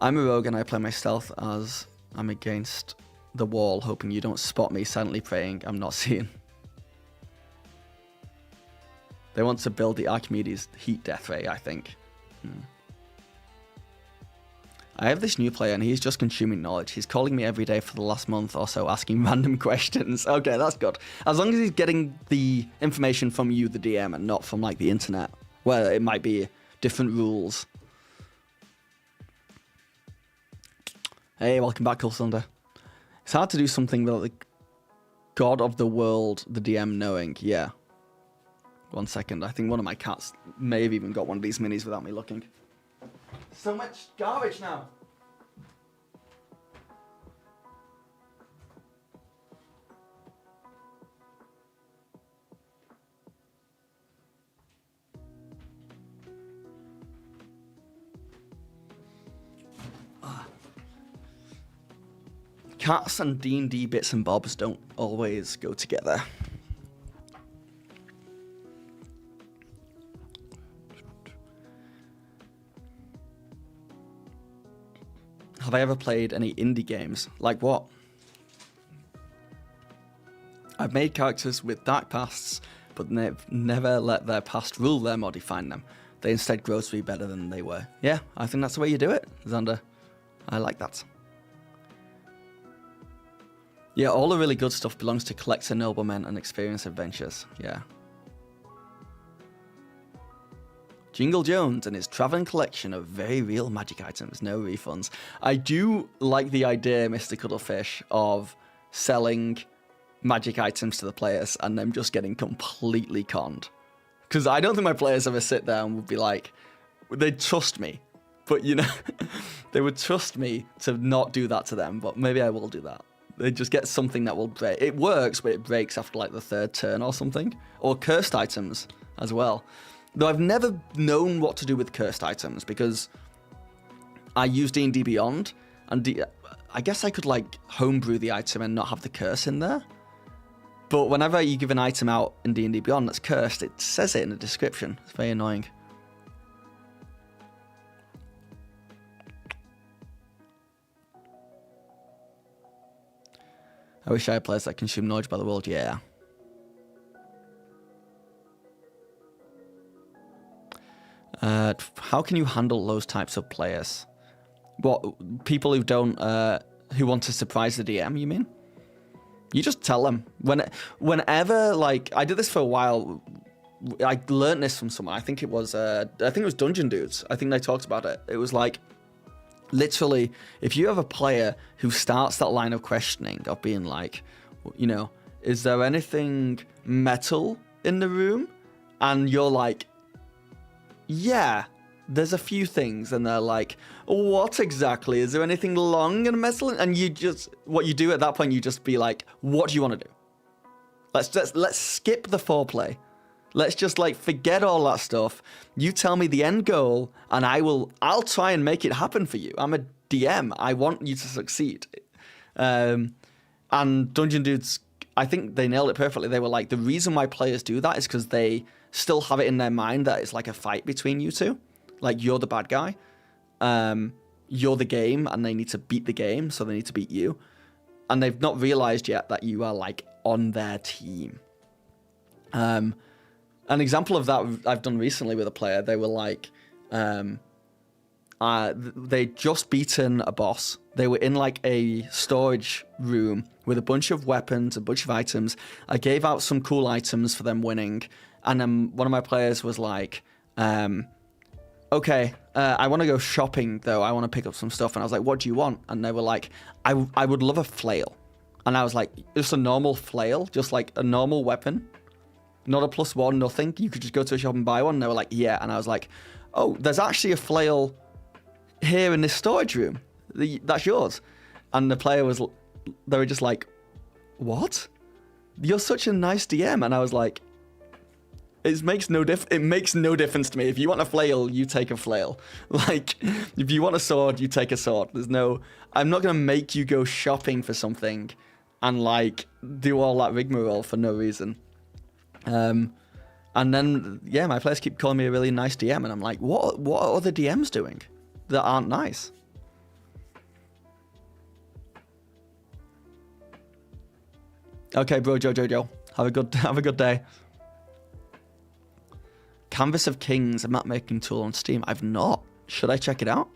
I'm a rogue and I play my stealth as I'm against the wall, hoping you don't spot me, silently praying I'm not seeing. They want to build the Archimedes heat death ray, I think. I have this new player and he's just consuming knowledge. He's calling me every day for the last month or so, asking random questions. Okay, that's good. As long as he's getting the information from you, the DM, and not from like the internet, where it might be different rules. Hey, welcome back, Cool Thunder. It's hard to do something without the god of the world, the DM, knowing. Yeah. 1 second. I think one of my cats may have even got one of these minis without me looking. So much garbage now. Cats and D&D bits and bobs don't always go together. Have I ever played any indie games? Like what? I've made characters with dark pasts, but they've never let their past rule them or define them. They instead grow to be better than they were. Yeah, I think that's the way you do it, Xander. I like that. Yeah, all the really good stuff belongs to collector noblemen and experience adventures. Yeah. Jingle Jones and his traveling collection of very real magic items, no refunds. I do like the idea, Mr. Cuddlefish, of selling magic items to the players and them just getting completely conned. Because I don't think my players ever sit there and would be like, they'd trust me. But, you know, they would trust me to not do that to them, but maybe I will do that. They just get something that will break. It works, but it breaks after like the third turn or something. Or cursed items as well. Though I've never known what to do with cursed items because I use D&D Beyond, and I guess I could like homebrew the item and not have the curse in there. But whenever you give an item out in D&D Beyond that's cursed, it says it in the description. It's very annoying. I wish I had players that consume knowledge by the world. Yeah. How can you handle those types of players? What, people who don't, who want to surprise the DM, you mean? You just tell them. Whenever, like, I did this for a while. I learned this from someone. I think it was Dungeon Dudes. I think they talked about it. It was like, literally, if you have a player who starts that line of questioning of being like, you know, is there anything metal in the room? And you're like, yeah, there's a few things. And they're like, what exactly? Is there anything long and metal? And you just, what you do at that point, you just be like, what do you want to do? Let's skip the foreplay. Let's just like forget all that stuff. You tell me the end goal and I'll try and make it happen for you. I'm a DM. I want you to succeed. And Dungeon Dudes, I think they nailed it perfectly. They were like, the reason why players do that is because they still have it in their mind that it's like a fight between you two. Like, you're the bad guy. You're the game and they need to beat the game, so they need to beat you. And they've not realized yet that you are like on their team. An example of that I've done recently with a player, they were like, they'd just beaten a boss. They were in like a storage room with a bunch of weapons, a bunch of items. I gave out some cool items for them winning. And then one of my players was like, okay, I want to go shopping though. I want to pick up some stuff. And I was like, what do you want? And they were like, I would love a flail. And I was like, just a normal flail, just like a normal weapon. Not a +1, nothing. You could just go to a shop and buy one. And they were like, yeah. And I was like, oh, there's actually a flail here in this storage room. That's yours. And the player was, they were just like, what? You're such a nice DM. And I was like, it makes no difference to me. If you want a flail, you take a flail. Like, if you want a sword, you take a sword. I'm not going to make you go shopping for something and like do all that rigmarole for no reason. And then, yeah, my players keep calling me a really nice DM, and I'm like, what are other DMs doing that aren't nice? Okay, bro, Jojo, have a good day. Canvas of Kings, a map making tool on Steam. I've not. Should I check it out?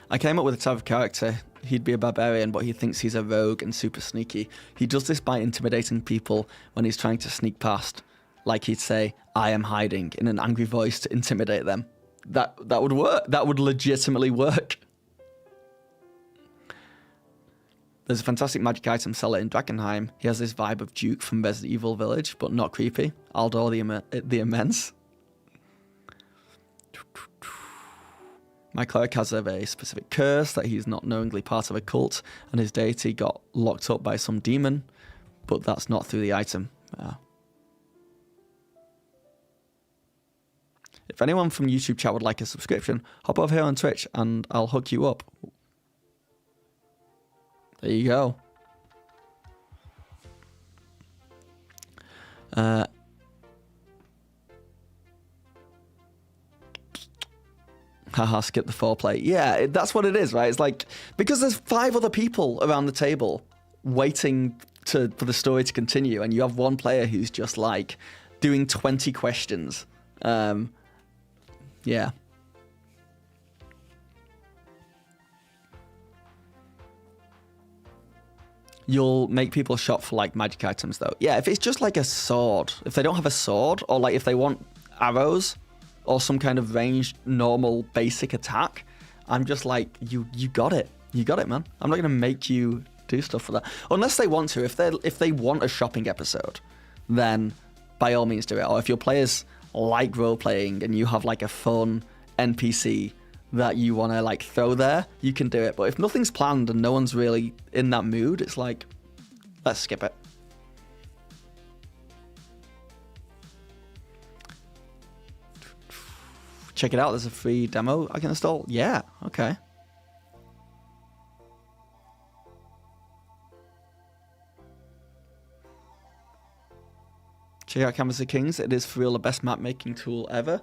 I came up with a type of character. He'd be a barbarian, but he thinks he's a rogue and super sneaky. He does this by intimidating people when he's trying to sneak past. Like he'd say, I am hiding, in an angry voice to intimidate them. That would work. That would legitimately work. There's a fantastic magic item seller in Drakenheim. He has this vibe of Duke from Resident Evil Village, but not creepy. Aldor the Immense. My cleric has a very specific curse that he's not knowingly part of a cult, and his deity got locked up by some demon, but that's not through the item. If anyone from YouTube chat would like a subscription, hop over here on Twitch and I'll hook you up. There you go. Haha, skip the foreplay. Yeah, that's what it is, right? It's like, because there's 5 other people around the table waiting for the story to continue, and you have one player who's just like doing 20 questions. Yeah. You'll make people shop for like magic items though. Yeah, if it's just like a sword, if they don't have a sword, or like if they want arrows or some kind of ranged normal basic attack, I'm just like, you got it. You got it, man. I'm not gonna make you do stuff for that. Unless they want to. If they want a shopping episode, then by all means do it. Or if your players like role playing and you have like a fun NPC that you want to like throw there, you can do it. But if nothing's planned and no one's really in that mood, it's like, let's skip it. Check it out, there's a free demo I can install. Yeah, okay. Check out Canvas of Kings. It is for real the best map making tool ever.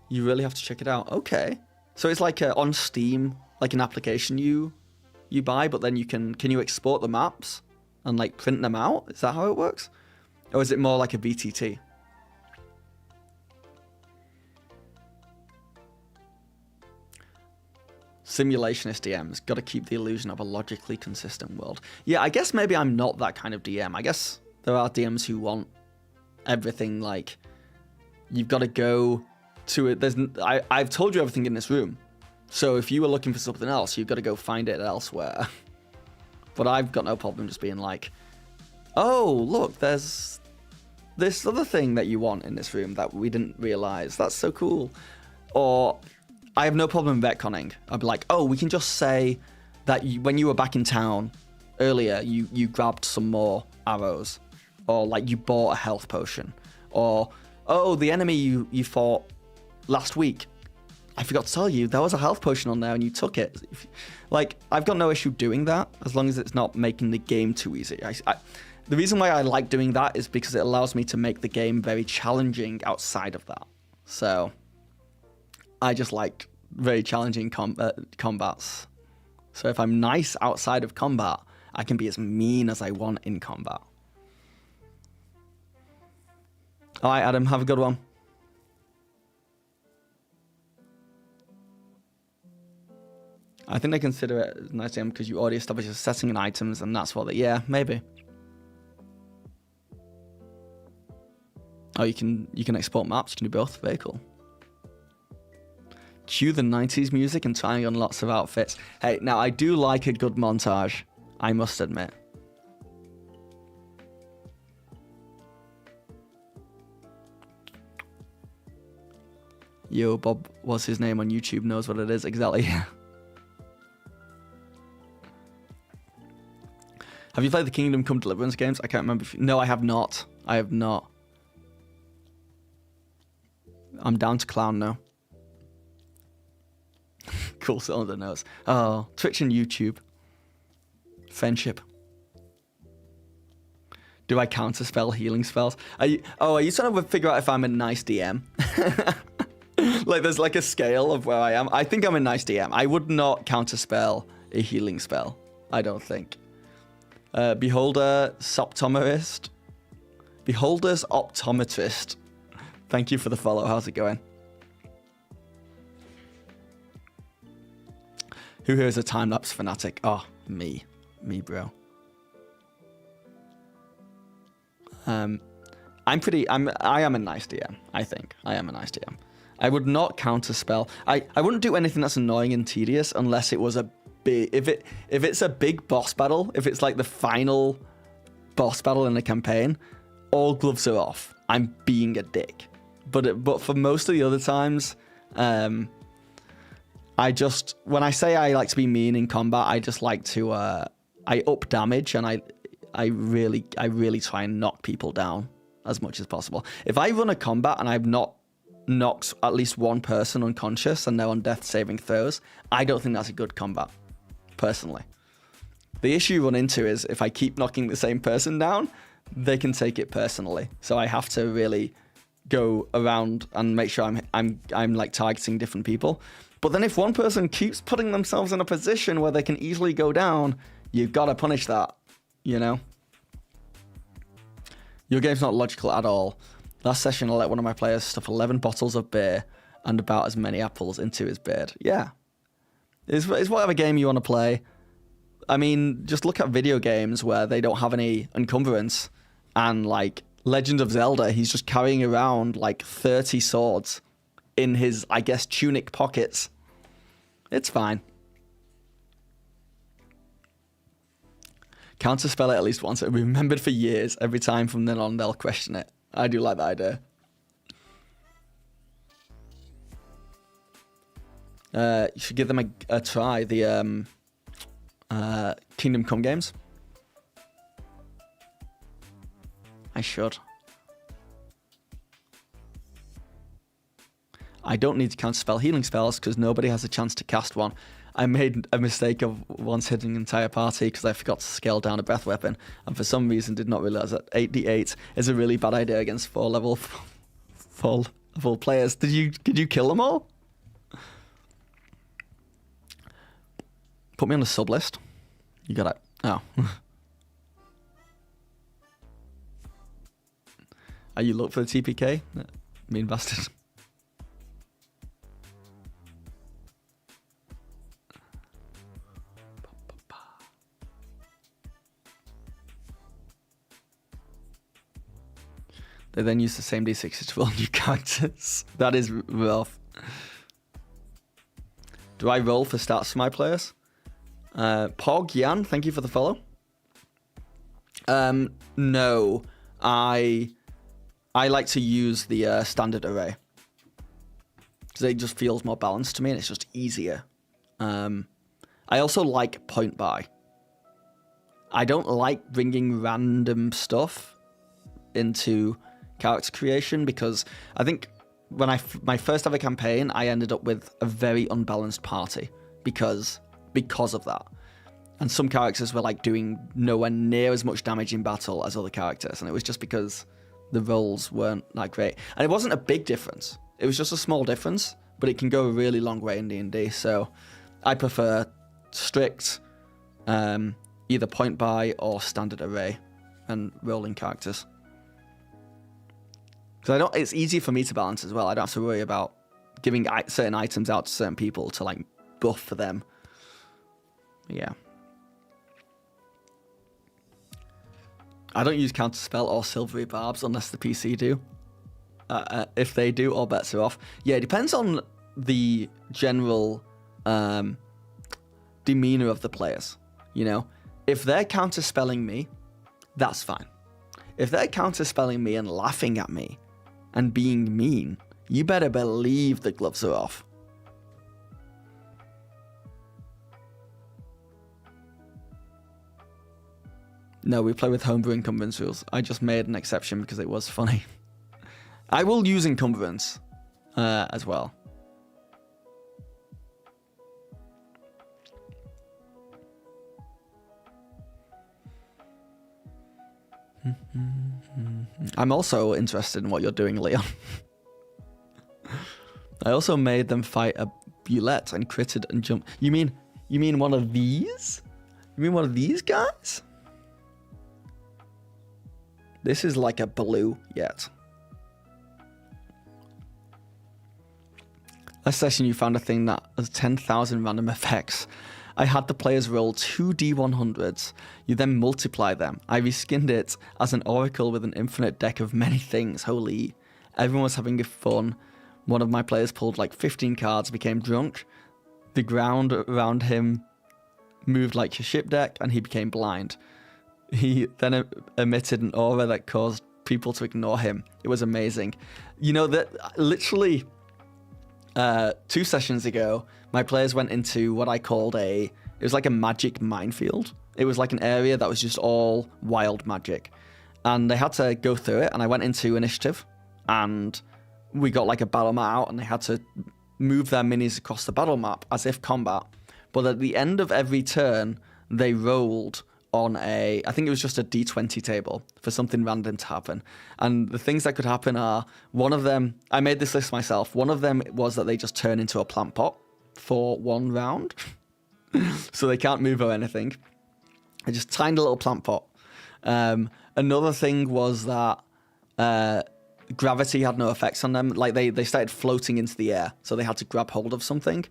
You really have to check it out. Okay. So it's like on Steam, like an application you buy, but then can you export the maps and like print them out? Is that how it works? Or is it more like a VTT? Simulationist DMs, got to keep the illusion of a logically consistent world. Yeah, I guess maybe I'm not that kind of DM. I guess there are DMs who want everything like, you've got to go to it. I've told you everything in this room, so if you were looking for something else, you've got to go find it elsewhere. But I've got no problem just being like, oh look, there's this other thing that you want in this room that we didn't realize. That's so cool. Or I have no problem retconning. I'd be like, oh, we can just say that when you were back in town earlier, you grabbed some more arrows, or like you bought a health potion, or oh, the enemy you fought last week, I forgot to tell you, there was a health potion on there and you took it. Like, I've got no issue doing that as long as it's not making the game too easy. The reason why I like doing that is because it allows me to make the game very challenging outside of that. So I just like very challenging combats. So if I'm nice outside of combat, I can be as mean as I want in combat. All right, Adam, have a good one. I think they consider it a nice game because you already established a setting and items, and that's what they... Yeah, maybe. Oh, you can export maps. You can do both. Very cool. Cue the 90s music and trying on lots of outfits. Hey, now I do like a good montage, I must admit. Yo, Bob, what's his name on YouTube? Knows what it is. Exactly. Have you played the Kingdom Come Deliverance games? I can't remember. No, I have not. I have not. I'm down to clown now. Cool cylinder nose. Oh, Twitch and YouTube. Friendship. Do I counterspell healing spells? Are you trying to figure out if I'm a nice DM? Like, there's like a scale of where I am. I think I'm a nice DM. I would not counterspell a healing spell. I don't think. Beholder Soptometrist. Beholder's Optometrist. Thank you for the follow. How's it going? Who here is a time-lapse fanatic? Oh, me. Me, bro. I am a nice DM, I think. I am a nice DM. I would not counterspell. I wouldn't do anything that's annoying and tedious unless it was a big... If it's a big boss battle, if it's like the final boss battle in the campaign, all gloves are off. I'm being a dick. But for most of the other times... when I say I like to be mean in combat, I just like to, I up damage and I really try and knock people down as much as possible. If I run a combat and I've not knocked at least one person unconscious and they're on death saving throws, I don't think that's a good combat, personally. The issue you run into is if I keep knocking the same person down, they can take it personally. So I have to really go around and make sure I'm like targeting different people. But then if one person keeps putting themselves in a position where they can easily go down, you've got to punish that, you know? Your game's not logical at all. Last session, I let one of my players stuff 11 bottles of beer and about as many apples into his beard. Yeah. It's whatever game you want to play. I mean, just look at video games where they don't have any encumbrance. And like Legend of Zelda, he's just carrying around like 30 swords in his, I guess, tunic pockets. It's fine. Counterspell it at least once. It'll be remembered for years. Every time from then on, they'll question it. I do like that idea. You should give them a try. The Kingdom Come games. I should. I don't need to counterspell healing spells because nobody has a chance to cast one. I made a mistake of once hitting an entire party because I forgot to scale down a breath weapon, and for some reason did not realize that 8d8 is a really bad idea against 4 level full players. Did you kill them all? Put me on the sub list. You got it. Oh. Are you look for the TPK? Mean bastard. They then use the same D6s to roll new characters. That is rough. Do I roll for stats for my players? Pog Yan, thank you for the follow. No, I like to use the standard array because it just feels more balanced to me and it's just easier. I also like point buy. I don't like bringing random stuff into character creation because I think when my first ever campaign, I ended up with a very unbalanced party because of that. And some characters were like doing nowhere near as much damage in battle as other characters, and it was just because the rolls weren't that great. And it wasn't a big difference. It was just a small difference, but it can go a really long way in D&D. So I prefer strict either point buy or standard array and rolling characters. Because it's easy for me to balance as well. I don't have to worry about giving certain items out to certain people to like buff for them. Yeah. I don't use counterspell or silvery barbs unless the PC do. If they do, all bets are off. Yeah, it depends on the general demeanor of the players. You know, if they're counterspelling me, that's fine. If they're counterspelling me and laughing at me and being mean, you better believe the gloves are off. No, we play with homebrew encumbrance rules. I just made an exception because it was funny. I will use encumbrance as well. I'm also interested in what you're doing, Leon. I also made them fight a bulette and critted and jumped. You mean one of these? You mean one of these guys? This is like a blue yet. Last session you found a thing that has 10,000 random effects. I had the players roll 2 D100s. You then multiply them. I reskinned it as an oracle with an infinite deck of many things. Holy. Everyone was having fun. One of my players pulled like 15 cards, became drunk. The ground around him moved like a ship deck, and he became blind. He then emitted an aura that caused people to ignore him. It was amazing. You know, that literally 2 sessions ago, my players went into what I called it was like a magic minefield. It was like an area that was just all wild magic. And they had to go through it, and I went into initiative, and we got like a battle map out, and they had to move their minis across the battle map as if combat. But at the end of every turn, they rolled on I think it was just a D20 table for something random to happen. And the things that could happen are, one of them, I made this list myself, one of them was that they just turn into a plant pot for 1 round. So they can't move or anything. They just tiny little plant pot. Another thing was that gravity had no effects on them. Like they started floating into the air, so they had to grab hold of something.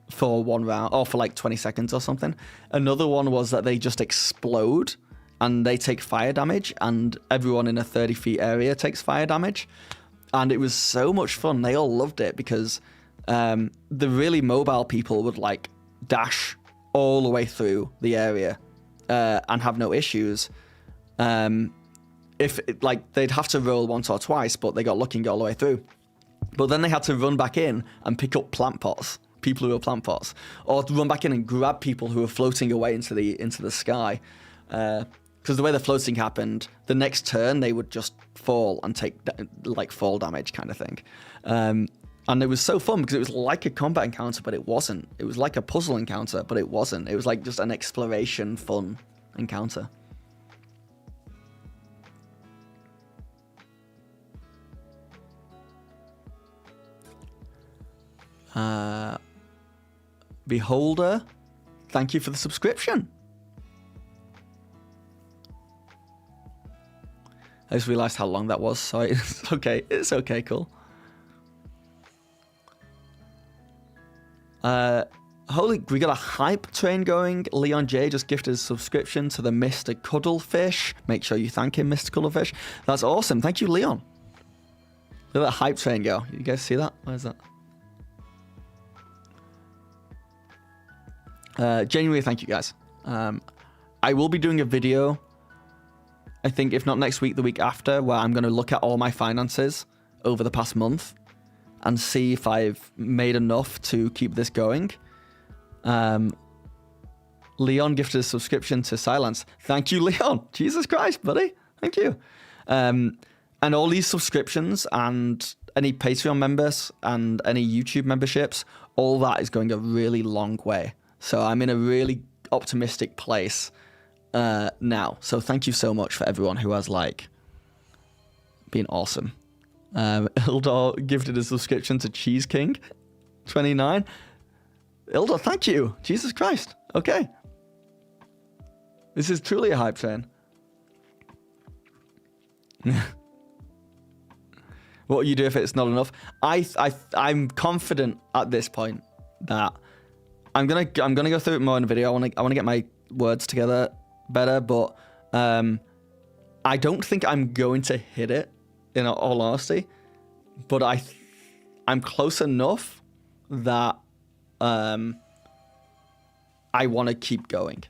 For 1 round, or for like 20 seconds or something. Another one was that they just explode and they take fire damage, and everyone in a 30 feet area takes fire damage. And it was so much fun. They all loved it because the really mobile people would like dash all the way through the area and have no issues. If like they'd have to roll once or twice, but they got lucky and got all the way through. But then they had to run back in and pick up plant pots. People who were plant pots, or to run back in and grab people who were floating away into the sky, because the way the floating happened, the next turn they would just fall and take like fall damage kind of thing, and it was so fun because it was like a combat encounter, but it wasn't. It was like a puzzle encounter, but it wasn't. It was like just an exploration fun encounter. Beholder, thank you for the subscription. I just realized how long that was. Sorry. It's okay. It's okay. Cool. Holy, we got a hype train going. Leon J just gifted a subscription to the Mr. Cuddlefish. Make sure you thank him, Mr. Cuddlefish. That's awesome. Thank you, Leon. Look at that hype train go. You guys see that? Where's that? Genuinely, thank you guys. I will be doing a video, I think, if not next week, the week after, where I'm going to look at all my finances over the past month and see if I've made enough to keep this going. Leon gifted a subscription to Silence. Thank you, Leon. Jesus Christ, buddy. Thank you. And all these subscriptions and any Patreon members and any YouTube memberships, all that is going a really long way. So I'm in a really optimistic place now. So thank you so much for everyone who has like been awesome. Ildor gifted a subscription to Cheese King 29. Ildor, thank you. Jesus Christ. Okay. This is truly a hype train. What will you do if it's not enough? I'm confident at this point that I'm gonna go through it more in the video. I want to get my words together better, but I don't think I'm going to hit it, in all honesty. But I'm close enough that I want to keep going.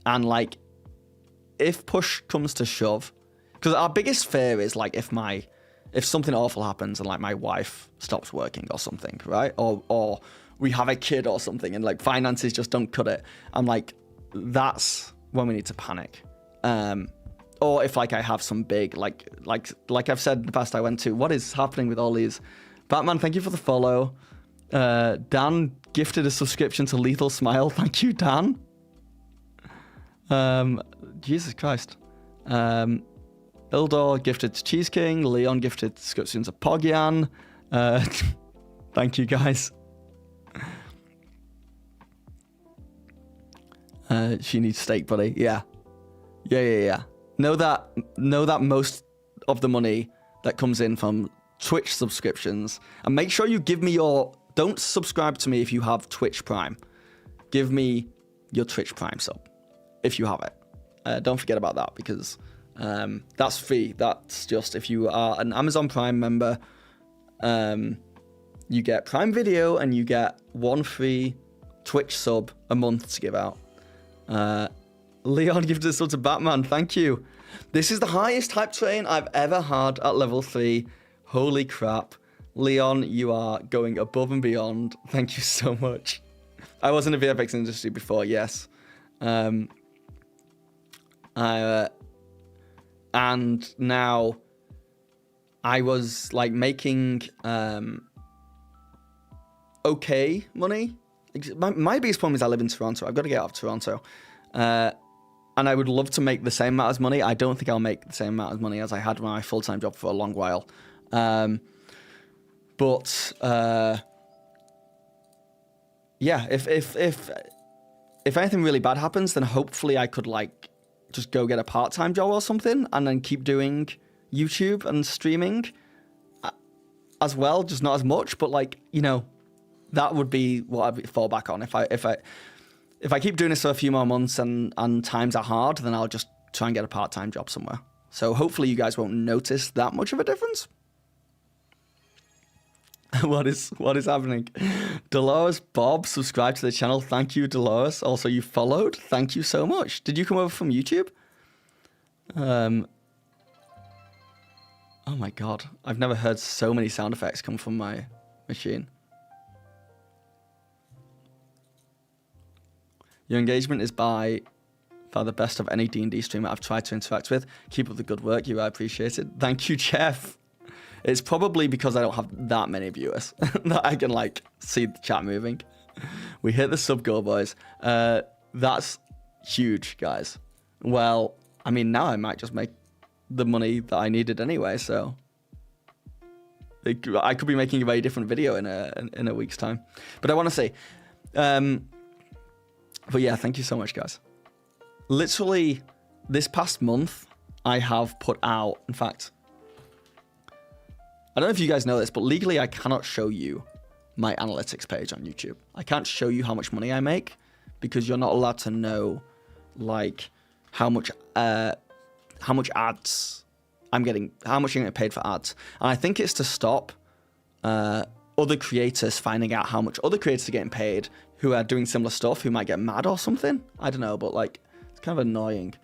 And like, if push comes to shove, because our biggest fear is like if something awful happens and like my wife stops working or something, right? Or we have a kid or something and like finances just don't cut it. I'm like, that's when we need to panic. Or if like I have some big, like I've said in the past, I went to, what is happening with all these? Batman, thank you for the follow. Dan gifted a subscription to Lethal Smile. Thank you, Dan. Jesus Christ. Ildor gifted to Cheese King. Leon gifted subscription to Pogyan. Thank you, guys. She needs steak, buddy. Yeah. Know that most of the money that comes in from Twitch subscriptions, and make sure you give me don't subscribe to me if you have Twitch Prime. Give me your Twitch Prime sub if you have it. Don't forget about that, because that's free. That's just if you are an Amazon Prime member, you get Prime Video and you get one free Twitch sub a month to give out. Leon gifted a sub to Batman. Thank you. This is the highest hype train I've ever had at level 3. Holy crap. Leon, you are going above and beyond. Thank you so much. I was in the VFX industry before, yes. And now I was like making okay money. My biggest problem is I live in Toronto. I've got to get out of Toronto. And I would love to make the same amount of money. I don't think I'll make the same amount of money as I had when my full-time job for a long while. But yeah, if anything really bad happens, then hopefully I could like just go get a part-time job or something, and then keep doing YouTube and streaming as well, just not as much. But like, you know, that would be what I'd fall back on. If I keep doing this for a few more months and times are hard, then I'll just try and get a part-time job somewhere. So hopefully you guys won't notice that much of a difference. What is happening? Dolores Bob subscribed to the channel. Thank you, Dolores. Also, you followed. Thank you so much. Did you come over from YouTube? Oh my god. I've never heard so many sound effects come from my machine. Your engagement is by far the best of any D&D streamer I've tried to interact with. Keep up the good work. You are appreciated. Thank you, Jeff. It's probably because I don't have that many viewers that I can like see the chat moving. We hit the sub goal, boys. That's huge, guys. Well, I mean, now I might just make the money that I needed anyway, so I could be making a very different video in a week's time. But I want to say, but yeah, thank you so much, guys. Literally, this past month, I have put out, in fact, I don't know if you guys know this, but legally I cannot show you my analytics page on YouTube. I can't show you how much money I make because you're not allowed to know like how much ads I'm getting, how much I'm getting paid for ads. And I think it's to stop other creators finding out how much other creators are getting paid who are doing similar stuff, who might get mad or something. I don't know, but like it's kind of annoying.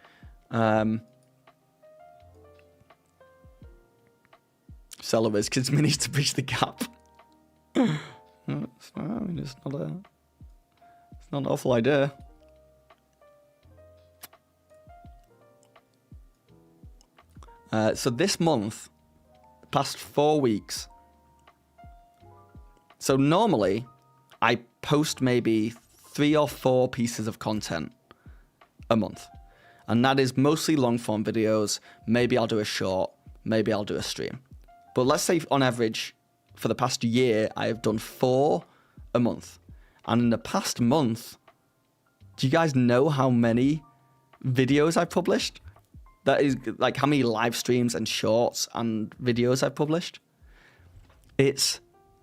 Sell Viz Kids Minis to bridge the gap. It's not an awful idea. So this month, the past 4 weeks. So normally, I post maybe 3 or 4 pieces of content a month. And that is mostly long form videos. Maybe I'll do a short, maybe I'll do a stream. But let's say on average, for the past year, I have done 4 a month. And in the past month, do you guys know how many videos I've published? That is like how many live streams and shorts and videos I've published. It's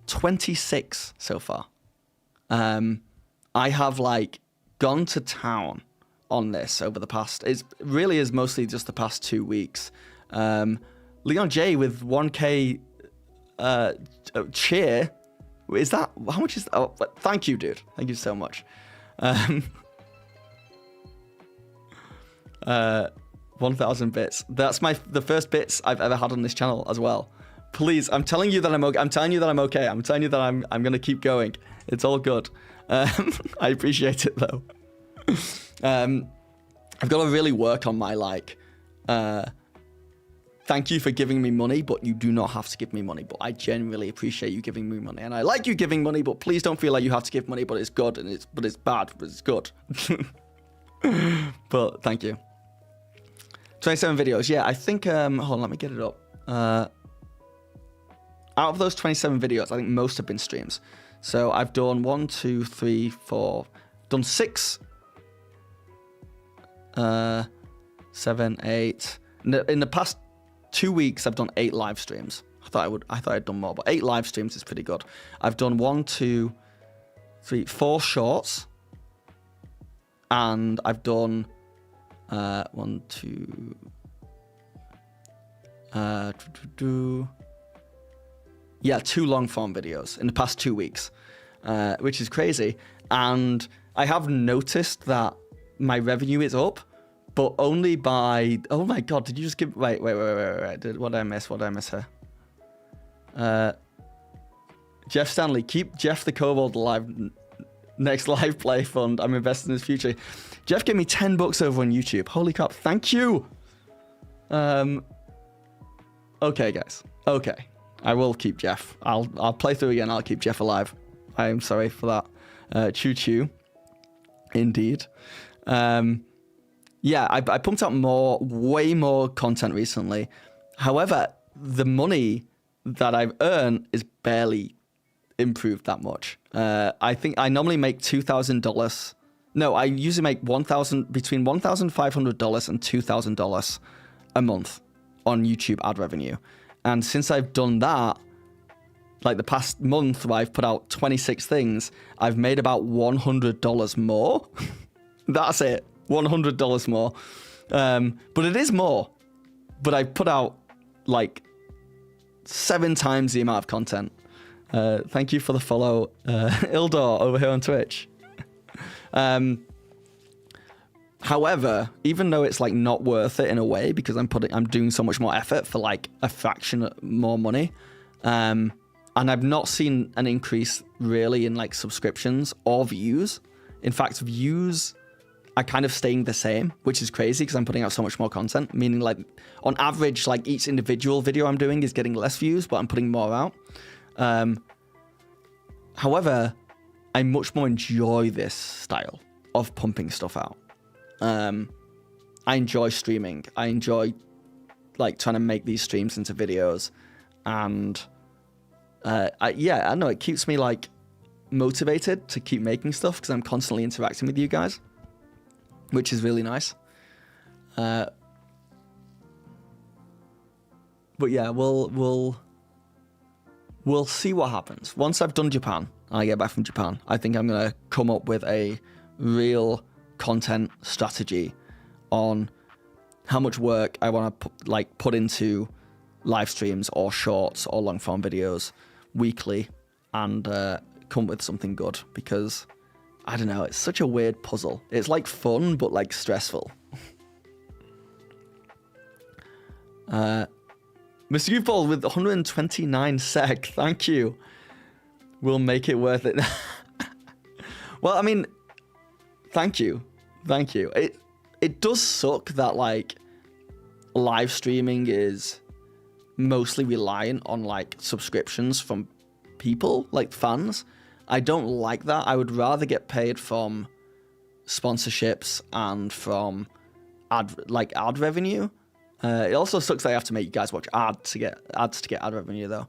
26 so far. I have like gone to town on this over the past. It really is mostly just the past 2 weeks. Leon J with 1K cheer. Is that how much is? Oh, thank you, dude. Thank you so much. 1,000 bits. That's the first bits I've ever had on this channel as well. Please, I'm telling you that I'm okay. I'm telling you that I'm okay. I'm telling you that I'm gonna keep going. It's all good. I appreciate it though. I've got to really work on my like. Thank you for giving me money, but you do not have to give me money. But I genuinely appreciate you giving me money, and I like you giving money. But please don't feel like you have to give money. But it's good, and it's bad, but it's good. But thank you. 27 videos. Yeah, I think. Hold on, let me get it up. Out of those 27 videos, I think most have been streams. So I've done 1, 2, 3, 4. Done 6. 7, 8. In the past 2 weeks, I've done 8 live streams. I thought I'd done more, but 8 live streams is pretty good. I've done 1, 2, 3, 4 shorts, and I've done 1, 2. Yeah, 2 long form videos in the past 2 weeks, which is crazy. And I have noticed that my revenue is up, but only by, oh my God, did you just give, wait. What did I miss here? Jeff Stanley, keep Jeff the Kobold alive. Next live play fund. I'm investing in his future. Jeff gave me $10 over on YouTube. Holy crap, thank you. Okay, guys. Okay. I will keep Jeff. I'll play through again. I'll keep Jeff alive. I am sorry for that. Choo choo. Indeed. Yeah, I pumped out way more content recently. However, the money that I've earned is barely improved that much. I think I normally make $2,000. No, I usually make between $1,500 and $2,000 a month on YouTube ad revenue. And since I've done that, like the past month where I've put out 26 things, I've made about $100 more. That's it. $100 more. But it is more. But I've put out like 7 times the amount of content. Thank you for the follow, Ildor over here on Twitch. However, even though it's like not worth it in a way because I'm doing so much more effort for like a fraction more money, and I've not seen an increase really in like subscriptions or views. In fact, views are kind of staying the same, which is crazy because I'm putting out so much more content. Meaning like on average, like each individual video I'm doing is getting less views, but I'm putting more out. However, I much more enjoy this style of pumping stuff out. I enjoy streaming. I enjoy like trying to make these streams into videos, and I don't know, it keeps me like motivated to keep making stuff because I'm constantly interacting with you guys, which is really nice. But yeah, we'll see what happens once I've done Japan and I get back from Japan. I think I'm gonna come up with a real content strategy on how much work I want to put into live streams or shorts or long form videos weekly, and come up with something good, because I don't know, it's such a weird puzzle. It's like fun but like stressful. Mr. Goofball with 129 sec, thank you. We'll make it worth it. Well, I mean, thank you. It does suck that like live streaming is mostly reliant on like subscriptions from people, like fans. I don't like that. I would rather get paid from sponsorships and from ad revenue. It also sucks that I have to make you guys watch ads to get ad revenue though.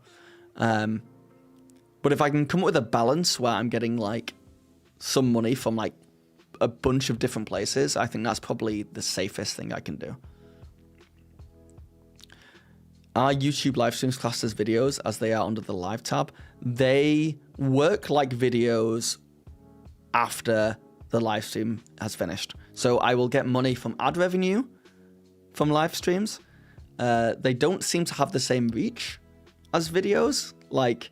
But if I can come up with a balance where I'm getting like some money from like a bunch of different places, I think that's probably the safest thing I can do. Are YouTube live streams classed as videos as they are under the live tab? They work like videos after the live stream has finished. So I will get money from ad revenue from live streams. They don't seem to have the same reach as videos. Like,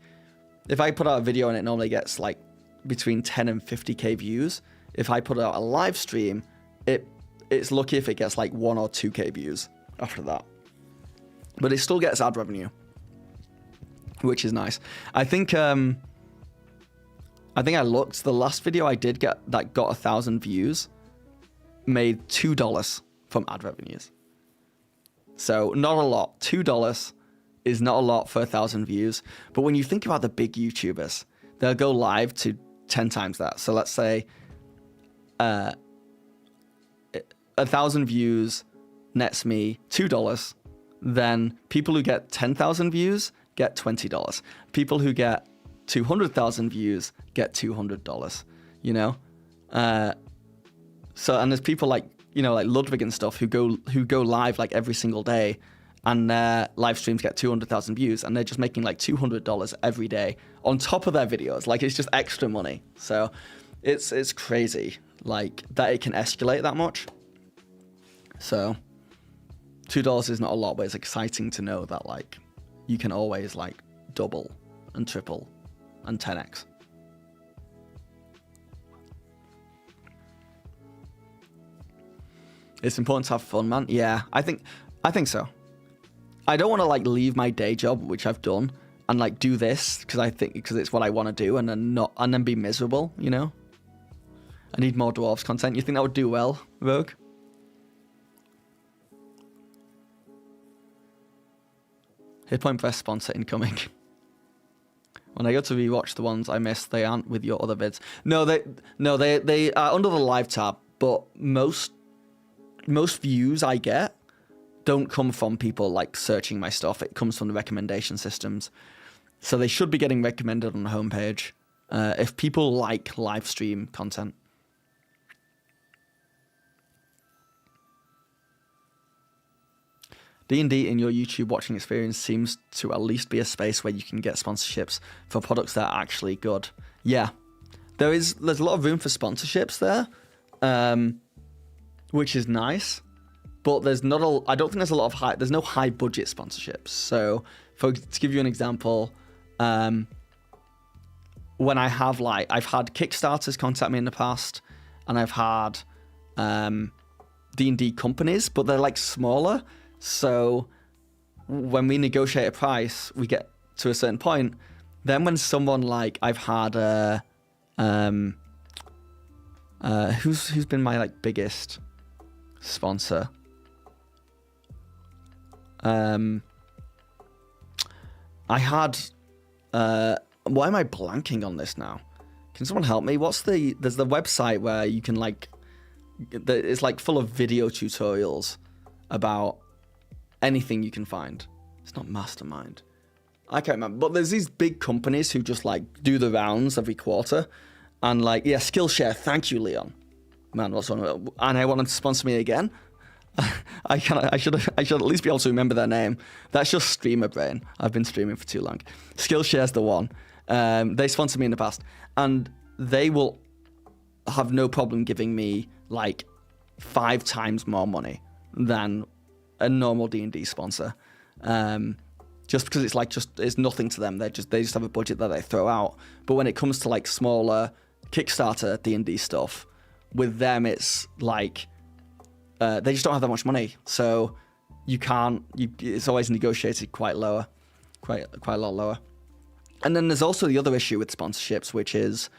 if I put out a video and it normally gets like between 10 and 50k views, if I put out a live stream, it's lucky if it gets like 1 or 2k views after that. But it still gets ad revenue, which is nice. I think I looked, the last video I did get that got 1,000 views made $2 from ad revenues. So not a lot. $2 is not a lot for 1,000 views. But when you think about the big YouTubers, they'll go live to 10 times that. So let's say 1,000 views nets me $2. Then people who get 10,000 views get $20. People who get 200,000 views get $200, you know? So, and there's people like, you know, like Ludwig and stuff who go live like every single day, and their live streams get 200,000 views, and they're just making like $200 every day on top of their videos. Like, it's just extra money. So it's crazy, like, that it can escalate that much. So $2 is not a lot, but it's exciting to know that, like, you can always like double and triple and 10x. It's important to have fun, man. Yeah, I think so. I don't want to like leave my day job, which I've done, and like do this because it's what I want to do, and then be miserable, you know? I need more dwarves content. You think that would do well, Rogue? Hit point press sponsor incoming. When I go to rewatch the ones I missed, they aren't with your other vids. No, they are under the live tab, but most views I get don't come from people like searching my stuff. It comes from the recommendation systems. So they should be getting recommended on the homepage if people like live stream content. D&D in your YouTube watching experience seems to at least be a space where you can get sponsorships for products that are actually good. Yeah, there's a lot of room for sponsorships there, which is nice. But there's not I don't think there's a lot of there's no high budget sponsorships. So to give you an example, when I have I've had Kickstarters contact me in the past, and I've had D&D companies, but they're like smaller. So when we negotiate a price, we get to a certain point. Then when someone like I've had who's been my like biggest sponsor? I had why am I blanking on this now? Can someone help me? There's the website where you can like, it's like full of video tutorials about anything you can find. It's not Mastermind. I can't remember. But there's these big companies who just like do the rounds every quarter. And like, yeah, Skillshare. Thank you, Leon. Man, what's wrong? And they wanted to sponsor me again. I should at least be able to remember their name. That's just streamer brain. I've been streaming for too long. Skillshare's the one. They sponsored me in the past, and they will have no problem giving me like 5 times more money than a normal D&D sponsor. Just because it's like it's nothing to them. They just have a budget that they throw out. But when it comes to like smaller Kickstarter D&D stuff, with them it's like they just don't have that much money, so it's always negotiated quite a lot lower. And then there's also the other issue with sponsorships, which is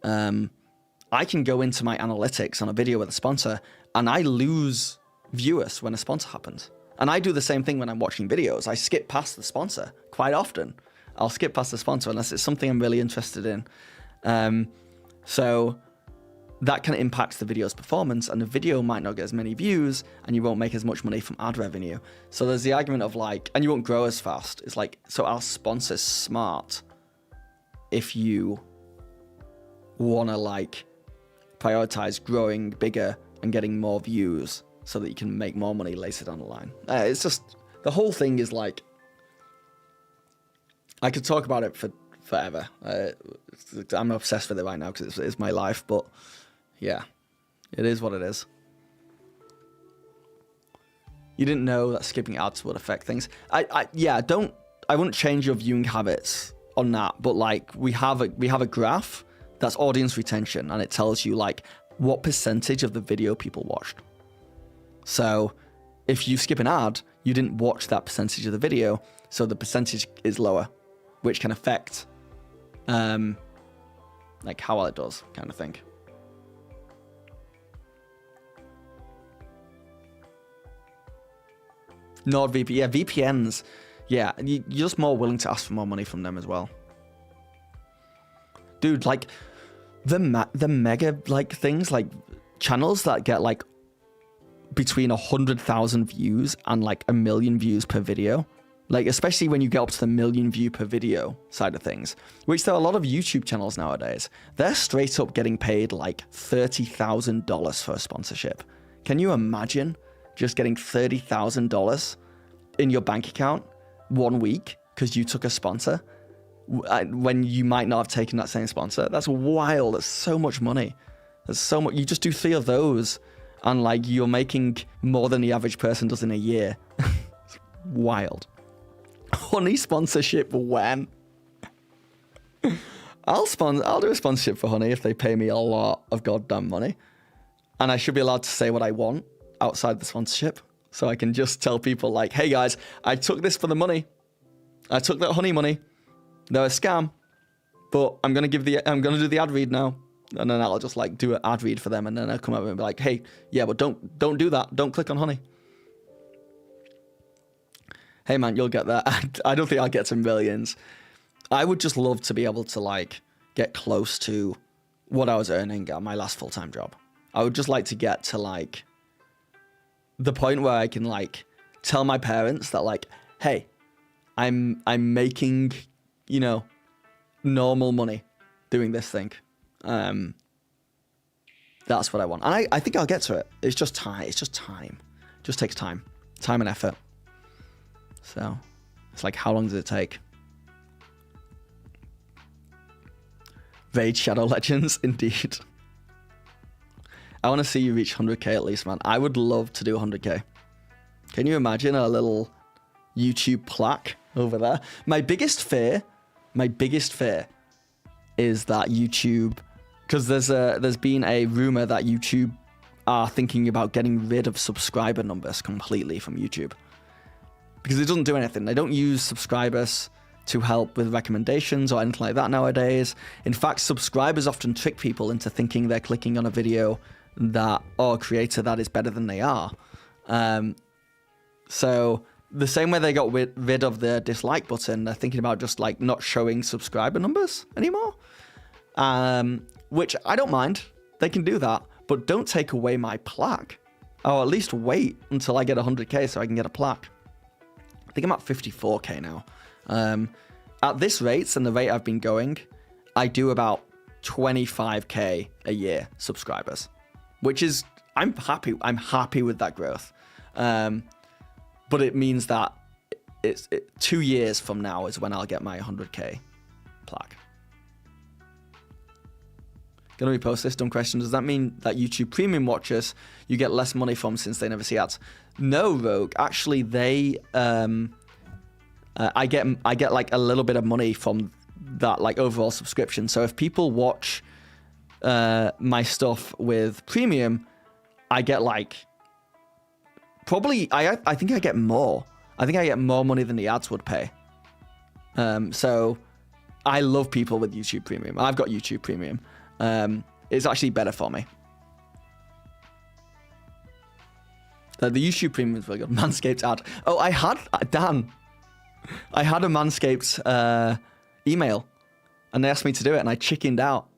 I can go into my analytics on a video with a sponsor and I lose viewers when a sponsor happens. And I do the same thing when I'm watching videos. I skip past the sponsor quite often. I'll skip past the sponsor unless it's something I'm really interested in. So that can impact the video's performance, and the video might not get as many views, and you won't make as much money from ad revenue. So there's the argument of like, and you won't grow as fast. It's like, so our sponsor's smart if you want to like prioritize growing bigger and getting more views so that you can make more money later down the line. It's just, the whole thing is like, I could talk about it forever. I'm obsessed with it right now because it's my life. But yeah, it is what it is. You didn't know that skipping ads would affect things. I wouldn't change your viewing habits on that, but like we have a graph that's audience retention, and it tells you like what percentage of the video people watched. So if you skip an ad, you didn't watch that percentage of the video, so the percentage is lower, which can affect like how well it does, kind of thing. NordVPN, yeah, VPNs, yeah, you're just more willing to ask for more money from them as well. Dude, like the mega like things, like channels that get like between 100,000 views and like 1 million views per video, like especially when you get up to the 1 million view per video side of things, which there are a lot of YouTube channels nowadays, they're straight up getting paid like $30,000 for a sponsorship. Can you imagine just getting $30,000 in your bank account 1 week because you took a sponsor when you might not have taken that same sponsor? That's wild. That's so much money. There's so much. You just do 3 of those and like you're making more than the average person does in a year. It's wild. Honey sponsorship when? I'll do a sponsorship for Honey if they pay me a lot of goddamn money. And I should be allowed to say what I want outside the sponsorship. So I can just tell people like, hey guys, I took this for the money. I took that Honey money. They're a scam. But I'm gonna do the ad read now. And then I'll just like do an ad read for them, and then I'll come up and be like, hey, yeah, but don't do that. Don't click on Honey. Hey man, you'll get that. I don't think I'll get to millions. I would just love to be able to like get close to what I was earning at my last full-time job. I would just like to get to like the point where I can like tell my parents that like, hey, I'm making, you know, normal money doing this thing. That's what I want. And I think I'll get to it. It's just time. It's just time. It just takes time. Time and effort. So it's like, how long does it take? Raid Shadow Legends, indeed. I want to see you reach 100k at least, man. I would love to do 100k. Can you imagine a little YouTube plaque over there? My biggest fear is that YouTube, because there's been a rumor that YouTube are thinking about getting rid of subscriber numbers completely from YouTube. Because it doesn't do anything. They don't use subscribers to help with recommendations or anything like that nowadays. In fact, subscribers often trick people into thinking they're clicking on a video that or a creator that is better than they are. So the same way they got rid of the dislike button, they're thinking about just like not showing subscriber numbers anymore. Which I don't mind. They can do that, but don't take away my plaque. Or at least wait until I get 100k so I can get a plaque. I think I'm at 54k now. At this rate and the rate I've been going, I do about 25k a year subscribers, which is, I'm happy with that growth. But it means that 2 years from now is when I'll get my 100k plaque. Gonna repost this dumb question. Does that mean that YouTube Premium watchers you get less money from since they never see ads? No, Rogue. Actually, they I get like a little bit of money from that like overall subscription. So if people watch my stuff with Premium, I get like probably I think I get more. I think I get more money than the ads would pay. So I love people with YouTube Premium. I've got YouTube Premium. It's actually better for me. The YouTube Premium is really good. Manscaped ad. Oh, I had Dan. I had a Manscaped email, and they asked me to do it, and I chickened out.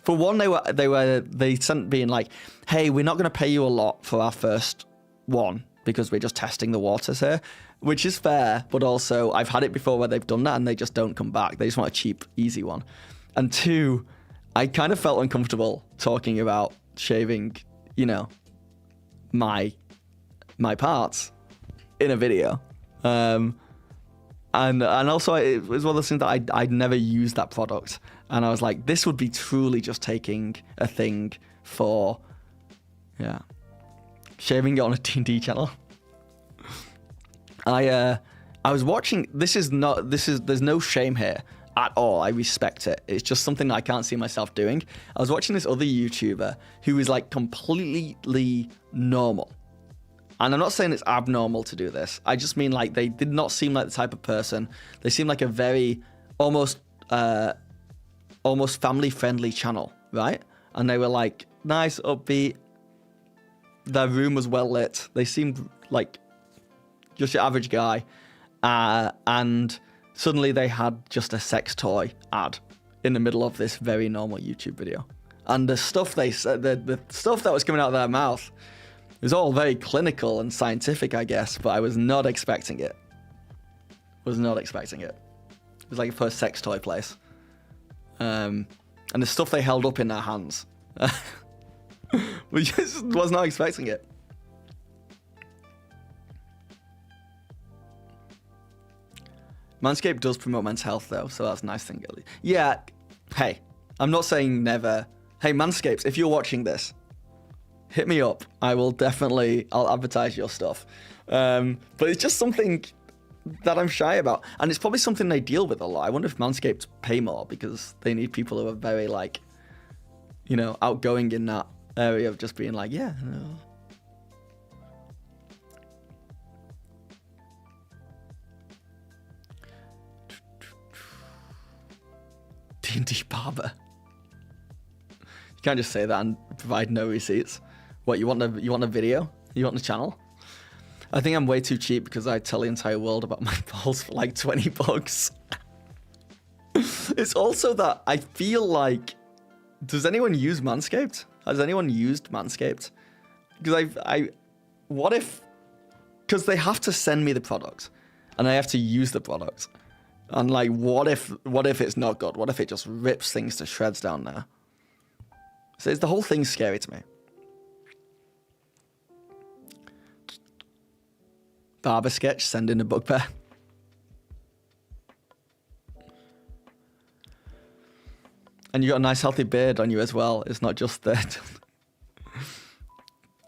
For one, they sent being like, "Hey, we're not going to pay you a lot for our first one because we're just testing the waters here," which is fair, but also I've had it before where they've done that and they just don't come back. They just want a cheap, easy one. And 2, I kind of felt uncomfortable talking about shaving, you know, my parts in a video. And also, it was one of those things that I'd never used that product. And I was like, this would be truly just taking a thing for, yeah, shaving it on a D&D channel. I was watching, there's no shame here at all. I respect it. It's just something that I can't see myself doing. I was watching this other YouTuber who is like completely normal. And I'm not saying it's abnormal to do this. I just mean like they did not seem like the type of person. They seemed like a very almost family-friendly channel, right? And they were like nice, upbeat. Their room was well lit. They seemed like just your average guy. And suddenly they had just a sex toy ad in the middle of this very normal YouTube video. And the stuff they said, the stuff that was coming out of their mouth, it was all very clinical and scientific, I guess, but I was not expecting it. Was not expecting it. It was like for a sex toy place. And the stuff they held up in their hands. We just was not expecting it. Manscaped does promote men's health, though, so that's a nice thing. Yeah, hey, I'm not saying never. Hey, Manscaped, if you're watching this, hit me up. I'll advertise your stuff. But it's just something that I'm shy about. And it's probably something they deal with a lot. I wonder if Manscaped pay more because they need people who are very, like, you know, outgoing in that area of just being like, yeah, no. D&D barber. You can't just say that and provide no receipts. What, you want a video? You want the channel? I think I'm way too cheap because I tell the entire world about my balls for like 20 bucks. It's also that I feel like, does anyone use Manscaped? Has anyone used Manscaped? Because what if, because they have to send me the product and I have to use the product. And like, what if it's not good? What if it just rips things to shreds down there? So the whole thing's scary to me. Barber sketch, send in a bugbear. And you got a nice healthy beard on you as well. It's not just that.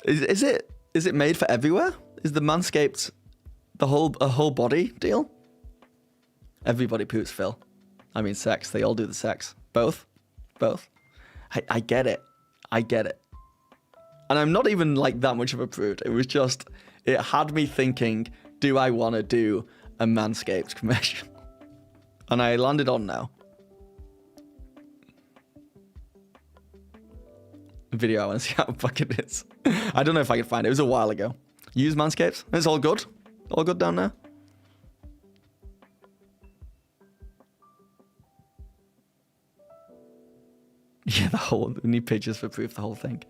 Is it made for everywhere? Is the Manscaped a whole body deal? Everybody poops, Phil. I mean, sex. They all do the sex. Both. I get it. And I'm not even like that much of a prude. It was just, it had me thinking, do I want to do a Manscaped commercial? And I landed on no. Video, I want to see how fucking it is. I don't know if I can find it. It was a while ago. Use Manscaped. It's all good. All good down there. Yeah, we need pictures for proof, the whole thing.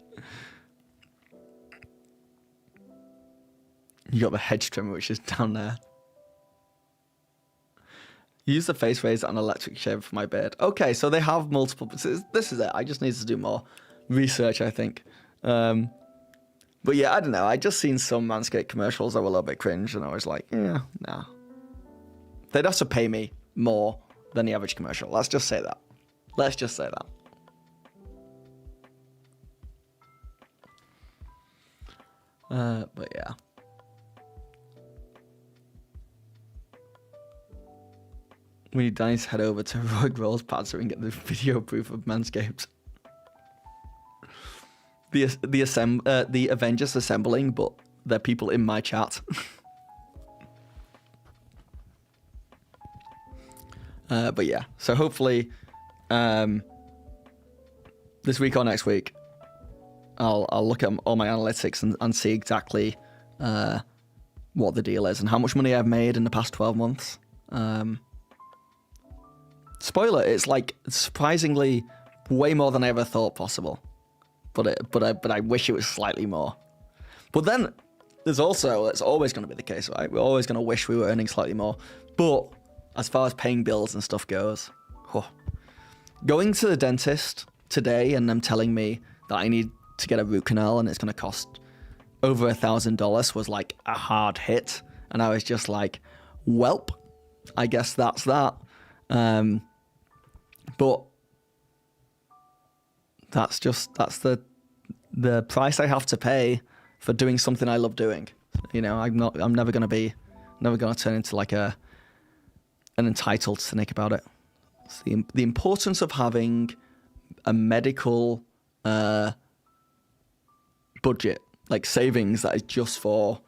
You got the hedge trimmer, which is down there. Use the face razor and electric shaver for my beard. Okay, so they have multiple. This is it. I just need to do more research, I think. But yeah, I don't know. I just seen some Manscaped commercials that were a little bit cringe, and I was like, yeah, nah. They'd have to pay me more than the average commercial. Let's just say that. But yeah. We need Danny to head over to Rogue Rolls Pad so we can get the video proof of Manscaped. The Avengers assembling, but they're people in my chat. But yeah, so hopefully this week or next week, I'll look at all my analytics and see exactly what the deal is and how much money I've made in the past 12 months. Spoiler, it's like surprisingly way more than I ever thought possible. But I wish it was slightly more. But then it's always going to be the case, right? We're always going to wish we were earning slightly more. But as far as paying bills and stuff goes, going to the dentist today and them telling me that I need to get a root canal and it's going to cost over $1,000 was like a hard hit. And I was just like, welp, I guess that's that. But that's the price I have to pay for doing something I love doing. You know, I'm never gonna turn into like an entitled cynic about it. It's the importance of having a medical budget, like savings that is just for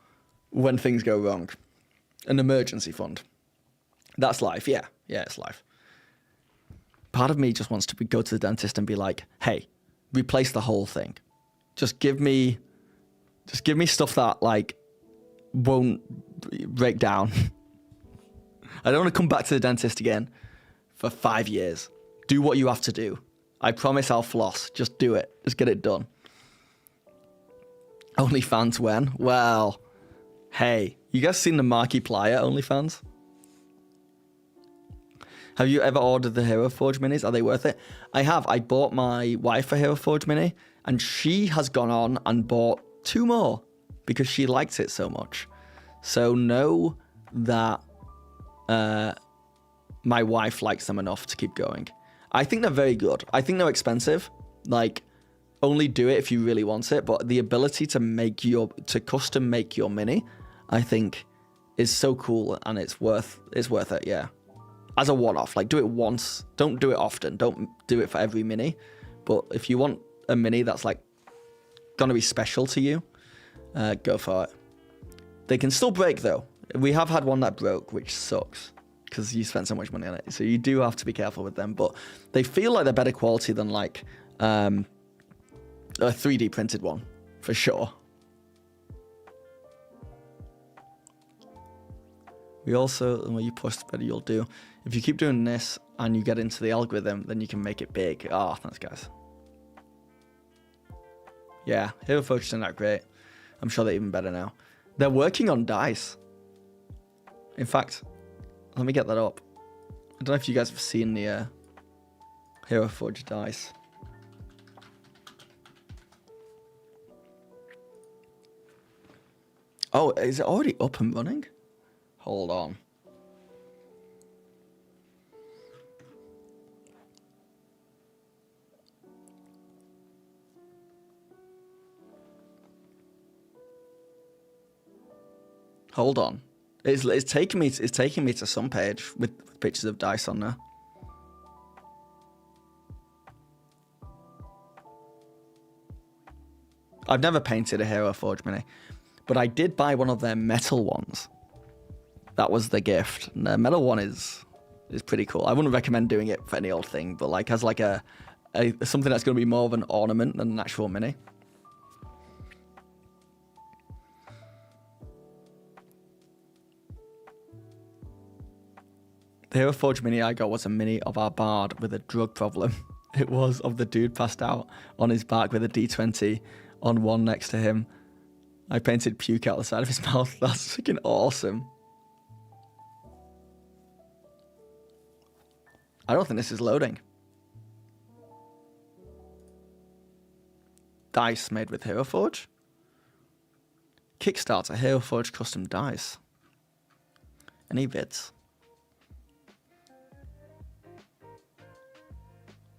when things go wrong. An emergency fund. That's life, yeah, it's life. Part of me just wants to go to the dentist and be like, hey, replace the whole thing. Just give me stuff that like won't break down. I don't want to come back to the dentist again for 5 years. Do what you have to do. I promise I'll floss. Just do it. Just get it done. OnlyFans when? Well, hey, you guys seen the Markiplier OnlyFans? Have you ever ordered the Hero Forge minis? Are they worth it? I have. I bought my wife a Hero Forge mini, and she has gone on and bought 2 more because she liked it so much. So know that my wife likes them enough to keep going. I think they're very good. I think they're expensive. Like, only do it if you really want it. But the ability to custom make your mini, I think, is so cool, and it's worth it. Yeah. As a one-off, like do it once. Don't do it often. Don't do it for every mini. But if you want a mini that's like gonna be special to you, go for it. They can still break though. We have had one that broke, which sucks because you spent so much money on it. So you do have to be careful with them. But they feel like they're better quality than like a 3D printed one, for sure. We also, the more you push, the better you'll do. If you keep doing this and you get into the algorithm, then you can make it big. Oh, thanks, guys. Yeah, Hero Forge turned out great. I'm sure they're even better now. They're working on dice. In fact, let me get that up. I don't know if you guys have seen the Hero Forge dice. Oh, is it already up and running? Hold on. Hold on. It's taking me to some page with pictures of dice on there. I've never painted a Hero Forge mini, but I did buy one of their metal ones. That was the gift. And the metal one is pretty cool. I wouldn't recommend doing it for any old thing, but like as like a something that's going to be more of an ornament than an actual mini. The Hero Forge mini I got was a mini of our bard with a drug problem. It was of the dude passed out on his back with a D20 on one next to him. I painted puke out the side of his mouth. That's freaking awesome. I don't think this is loading. Dice made with Hero Forge. Kickstarter Hero Forge custom dice. Any vids?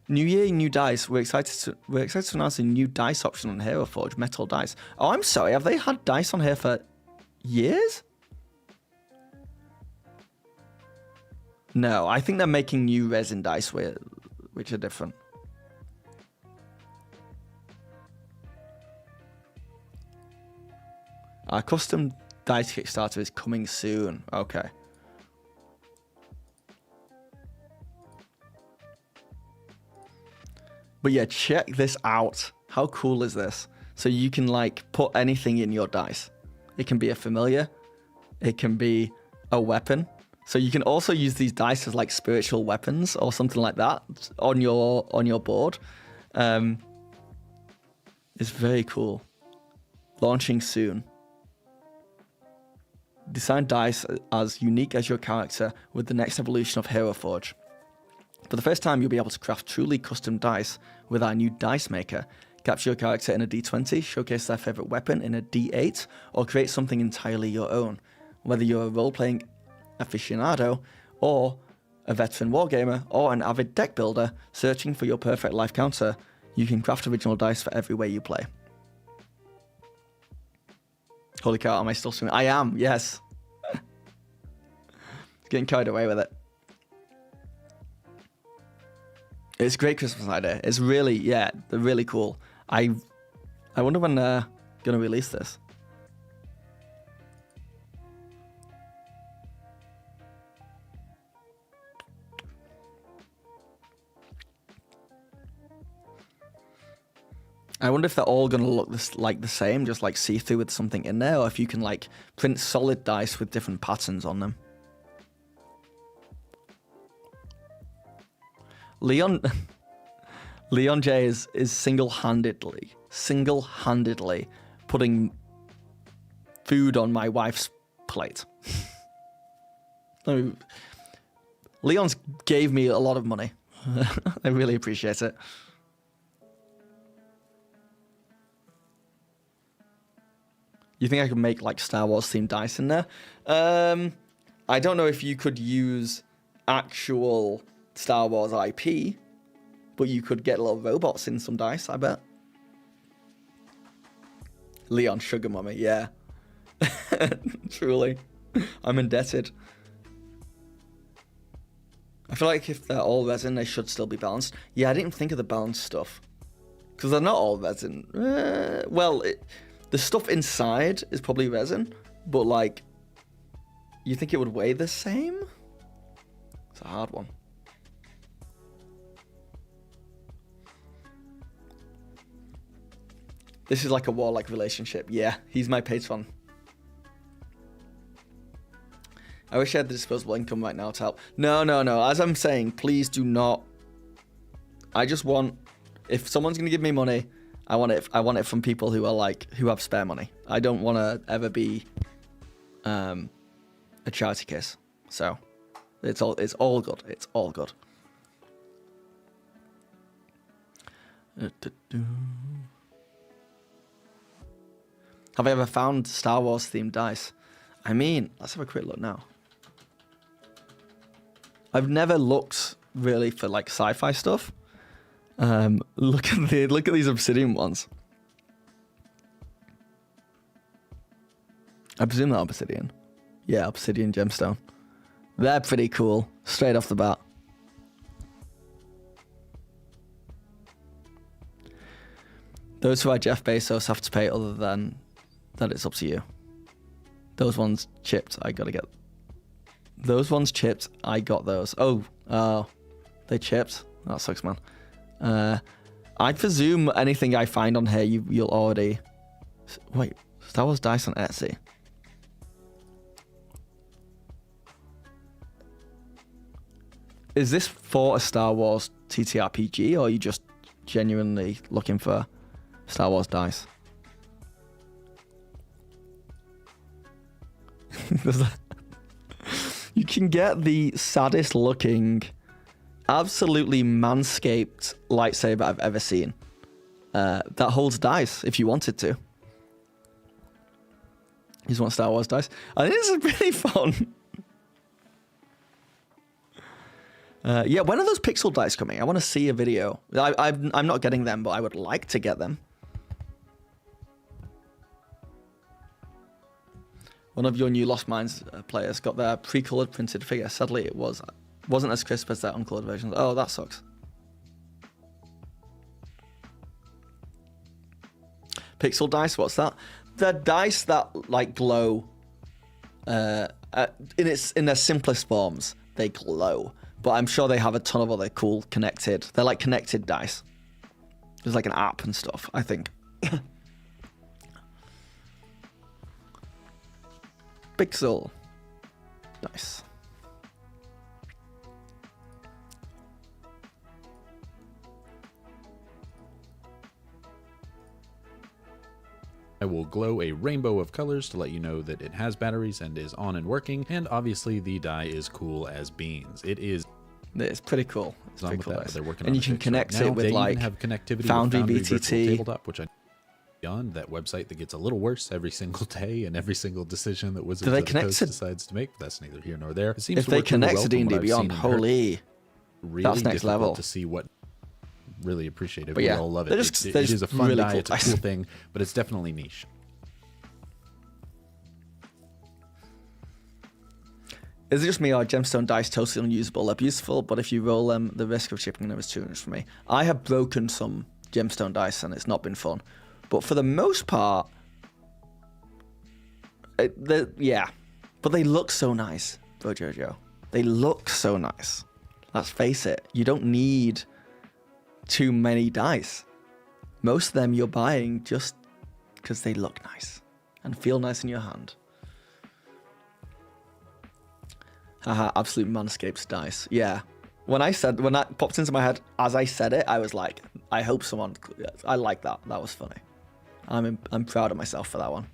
New year, new dice. We're excited to announce a new dice option on Hero Forge, metal dice. Oh, I'm sorry. Have they had dice on here for years? No, I think they're making new resin dice which are different. Our custom dice Kickstarter is coming soon. Okay. But yeah, check this out. How cool is this? So you can like put anything in your dice. It can be a familiar. It can be a weapon. So you can also use these dice as like spiritual weapons or something like that on your board. It's very cool. Launching soon. Design dice as unique as your character with the next evolution of Hero Forge. For the first time, you'll be able to craft truly custom dice with our new dice maker. Capture your character in a D20, showcase their favorite weapon in a D8, or create something entirely your own. Whether you're a role-playing aficionado or a veteran wargamer, or an avid deck builder searching for your perfect life counter, you can craft original dice for every way you play. Holy cow, am I still swimming? I am, yes. Getting carried away with it. It's a great Christmas idea. It's really, yeah, they're really cool. I wonder when they're going to release this. I wonder if they're all going to look like the same, just like see-through with something in there, or if you can like print solid dice with different patterns on them. Leon J is single-handedly putting food on my wife's plate. Leon's gave me a lot of money. I really appreciate it. You think I could make like Star Wars themed dice in there? I don't know if you could use actual Star Wars IP, but you could get little robots in some dice, I bet. Leon Sugar Mummy, yeah. Truly. I'm indebted. I feel like if they're all resin, they should still be balanced. Yeah, I didn't think of the balanced stuff. Because they're not all resin. The stuff inside is probably resin, but like, you think it would weigh the same? It's a hard one. This is like a warlike relationship. Yeah, he's my patron. I wish I had the disposable income right now to help. No. As I'm saying, please do not. I just want, if someone's gonna give me money, I want it from people who are like, who have spare money. I don't want to ever be a charity case. So it's all good. It's all good. Have I ever found Star Wars themed dice? I mean, let's have a quick look now. I've never looked really for like sci-fi stuff. Look at these obsidian ones. I presume they're obsidian. Yeah, obsidian gemstone. They're pretty cool, straight off the bat. Those who are Jeff Bezos have to pay, other than that it's up to you. Those ones chipped, I gotta get. Those ones chipped, I got those. Oh, they chipped? That sucks, man. I presume anything I find on here, you'll already... Wait, Star Wars dice on Etsy. Is this for a Star Wars TTRPG, or are you just genuinely looking for Star Wars dice? You can get the saddest looking, absolutely manscaped lightsaber I've ever seen. That holds dice if you wanted to. You just want Star Wars dice? I think this is really fun. Yeah, when are those pixel dice coming? I want to see a video. I'm not getting them, but I would like to get them. One of your new Lost Mines players got their pre-colored printed figure. Sadly, it wasn't as crisp as their uncolored versions. Oh, that sucks. Pixel dice, what's that? They're dice that like glow. In their simplest forms, they glow. But I'm sure they have a ton of other cool connected. They're like connected dice. There's like an app and stuff, I think. Pixel dice. I will glow a rainbow of colors to let you know that it has batteries and is on and working, and obviously the die is cool as beans. It's pretty cool. It's pretty cool. They're working and on you can connect it with they like even have connectivity Foundry with Foundry VTT. Tabletop, which I Beyond, that website that gets a little worse every single day and every single decision that Wizards Do they of the connect Coast to- decides to make. But that's neither here nor there. It seems If to they work really connect well to from what D&D I've Beyond, seen and heard. holy, Really that's next difficult level. to see what. Really appreciate it. But We yeah, all love they're it. just- It they're is just a fun really die. cool It's a dice. cool thing, but it's definitely niche. Is it just me or are gemstone dice totally unusable? They're beautiful, but if you roll them, the risk of chipping them is too much for me. I have broken some gemstone dice and it's not been fun. But for the most part, yeah. But they look so nice, bro Jojo. They look so nice. Let's face it, you don't need too many dice. Most of them you're buying just because they look nice and feel nice in your hand. Haha, absolute manscaped dice. Yeah. When that popped into my head, as I said it, I was like, I hope someone, I like that. That was funny. I'm proud of myself for that one.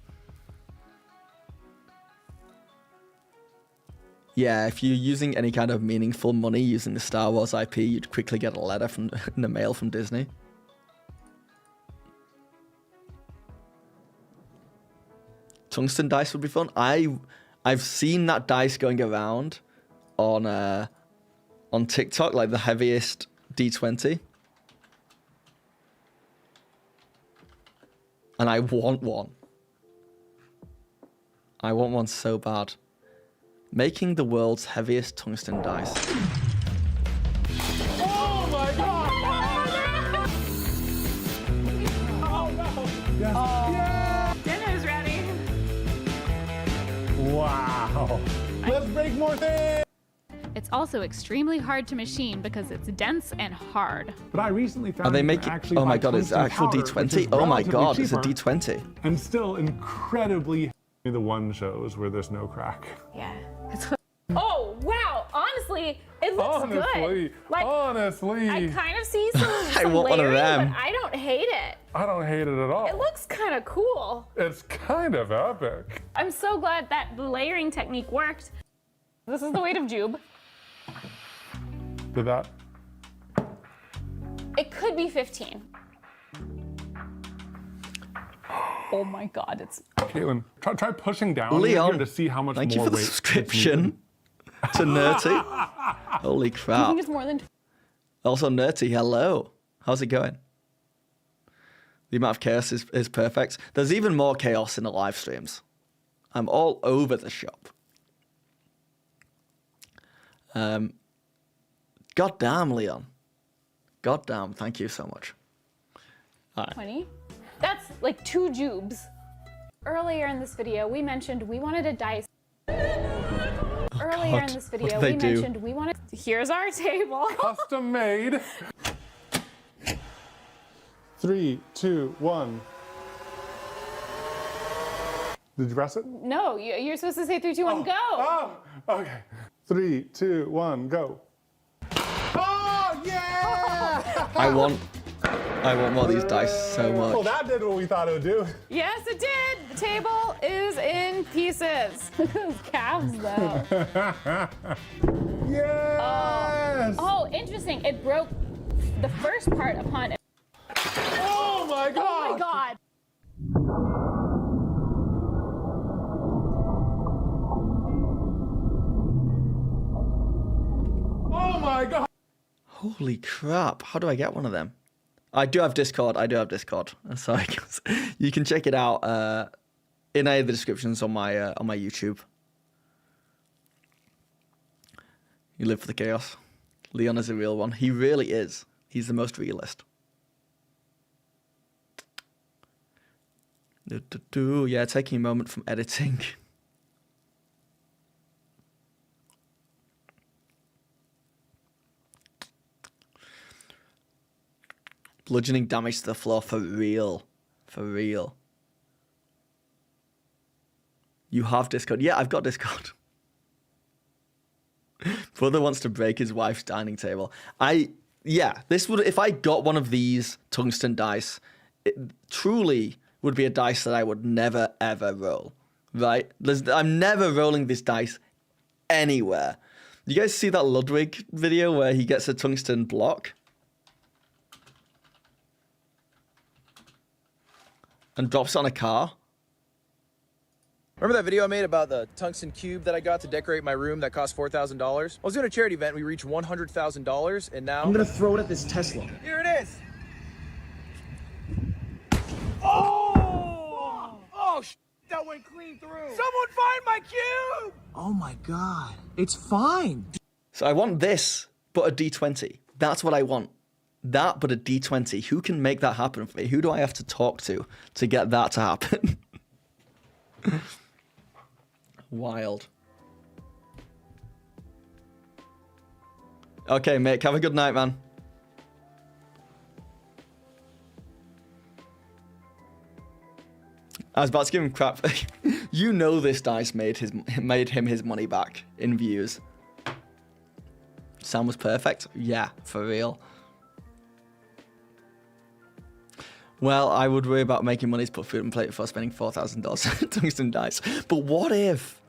Yeah, if you're using any kind of meaningful money using the Star Wars IP, you'd quickly get a letter in the mail from Disney. Tungsten dice would be fun. I've seen that dice going around on TikTok, like the heaviest D20. And I want one. I want one so bad. Making the world's heaviest tungsten dice. Oh my god! Oh no! Yes. Yeah. Dinner's ready. Wow. Let's break more things! It's also extremely hard to machine because it's dense and hard. But I recently found Are they you can making? actually Oh my buy god, it's tungsten actual powder, which is D20. Oh my relatively god, it's a cheaper D20. And still incredibly the one shows where there's no crack. Yeah. Oh wow! Honestly, it looks good. Like honestly, I kind of see some I want one of layering, them. but I don't hate it. I don't hate it at all. It looks kind of cool. It's kind of epic. I'm so glad that the layering technique worked. This is the weight of Jube. Did that? It could be 15. Oh my god, it's... Caitlin, try pushing down Leon, here to see how much thank more you for the weight subscription to Nerty. Holy Do you crap. think it's more than... Also, Nerty, hello. How's it going? The amount of chaos is perfect. There's even more chaos in the live streams. I'm all over the shop. God damn, Leon. God damn, thank you so much. All right. 20? That's like 2 Jubes. Earlier in this video, we mentioned we wanted a dice. Earlier in this what video, did they we do? mentioned we wanted... Here's our table. Custom made. 3, 2, 1. Did you press it? No, you're supposed to say 3, 2, 1, go. Oh, okay. 3, 2, 1, go. Oh, yeah! I want more of these dice so much. Well, that did what we thought it would do. Yes, it did. The table is in pieces. Look at those calves, though. Yes! Oh, interesting. It broke the first part upon... Oh, my God! Oh, my God. Oh, my God! Holy crap. How do I get one of them? I do have Discord. So you can check it out in any of the descriptions on my YouTube. You live for the chaos. Leon is a real one. He really is. He's the most realist. Yeah, taking a moment from editing. Bludgeoning damage to the floor for real. For real. You have Discord. Yeah, I've got Discord. Brother wants to break his wife's dining table. This would, if I got one of these tungsten dice, it truly would be a dice that I would never ever roll. Right? I'm never rolling this dice anywhere. You guys see that Ludwig video where he gets a tungsten block? and drops it on a car. Remember that video I made about the tungsten cube that I got to decorate my room that cost $4,000? I was doing a charity event, we reached $100,000, and now... I'm gonna throw it at this Tesla. Here it is! That went clean through! Someone find my cube! Oh my god. It's fine. So I want this, but a D20. That's what I want. That, but a D20. Who can make that happen for me? Who do I have to talk to get that to happen? Wild. Okay, Mick, have a good night, man. I was about to give him crap. You know this dice made him his money back in views. Sound was perfect? Yeah, for real. Well, I would worry about making money to put food on plate before spending $4,000 on tungsten dice. But what if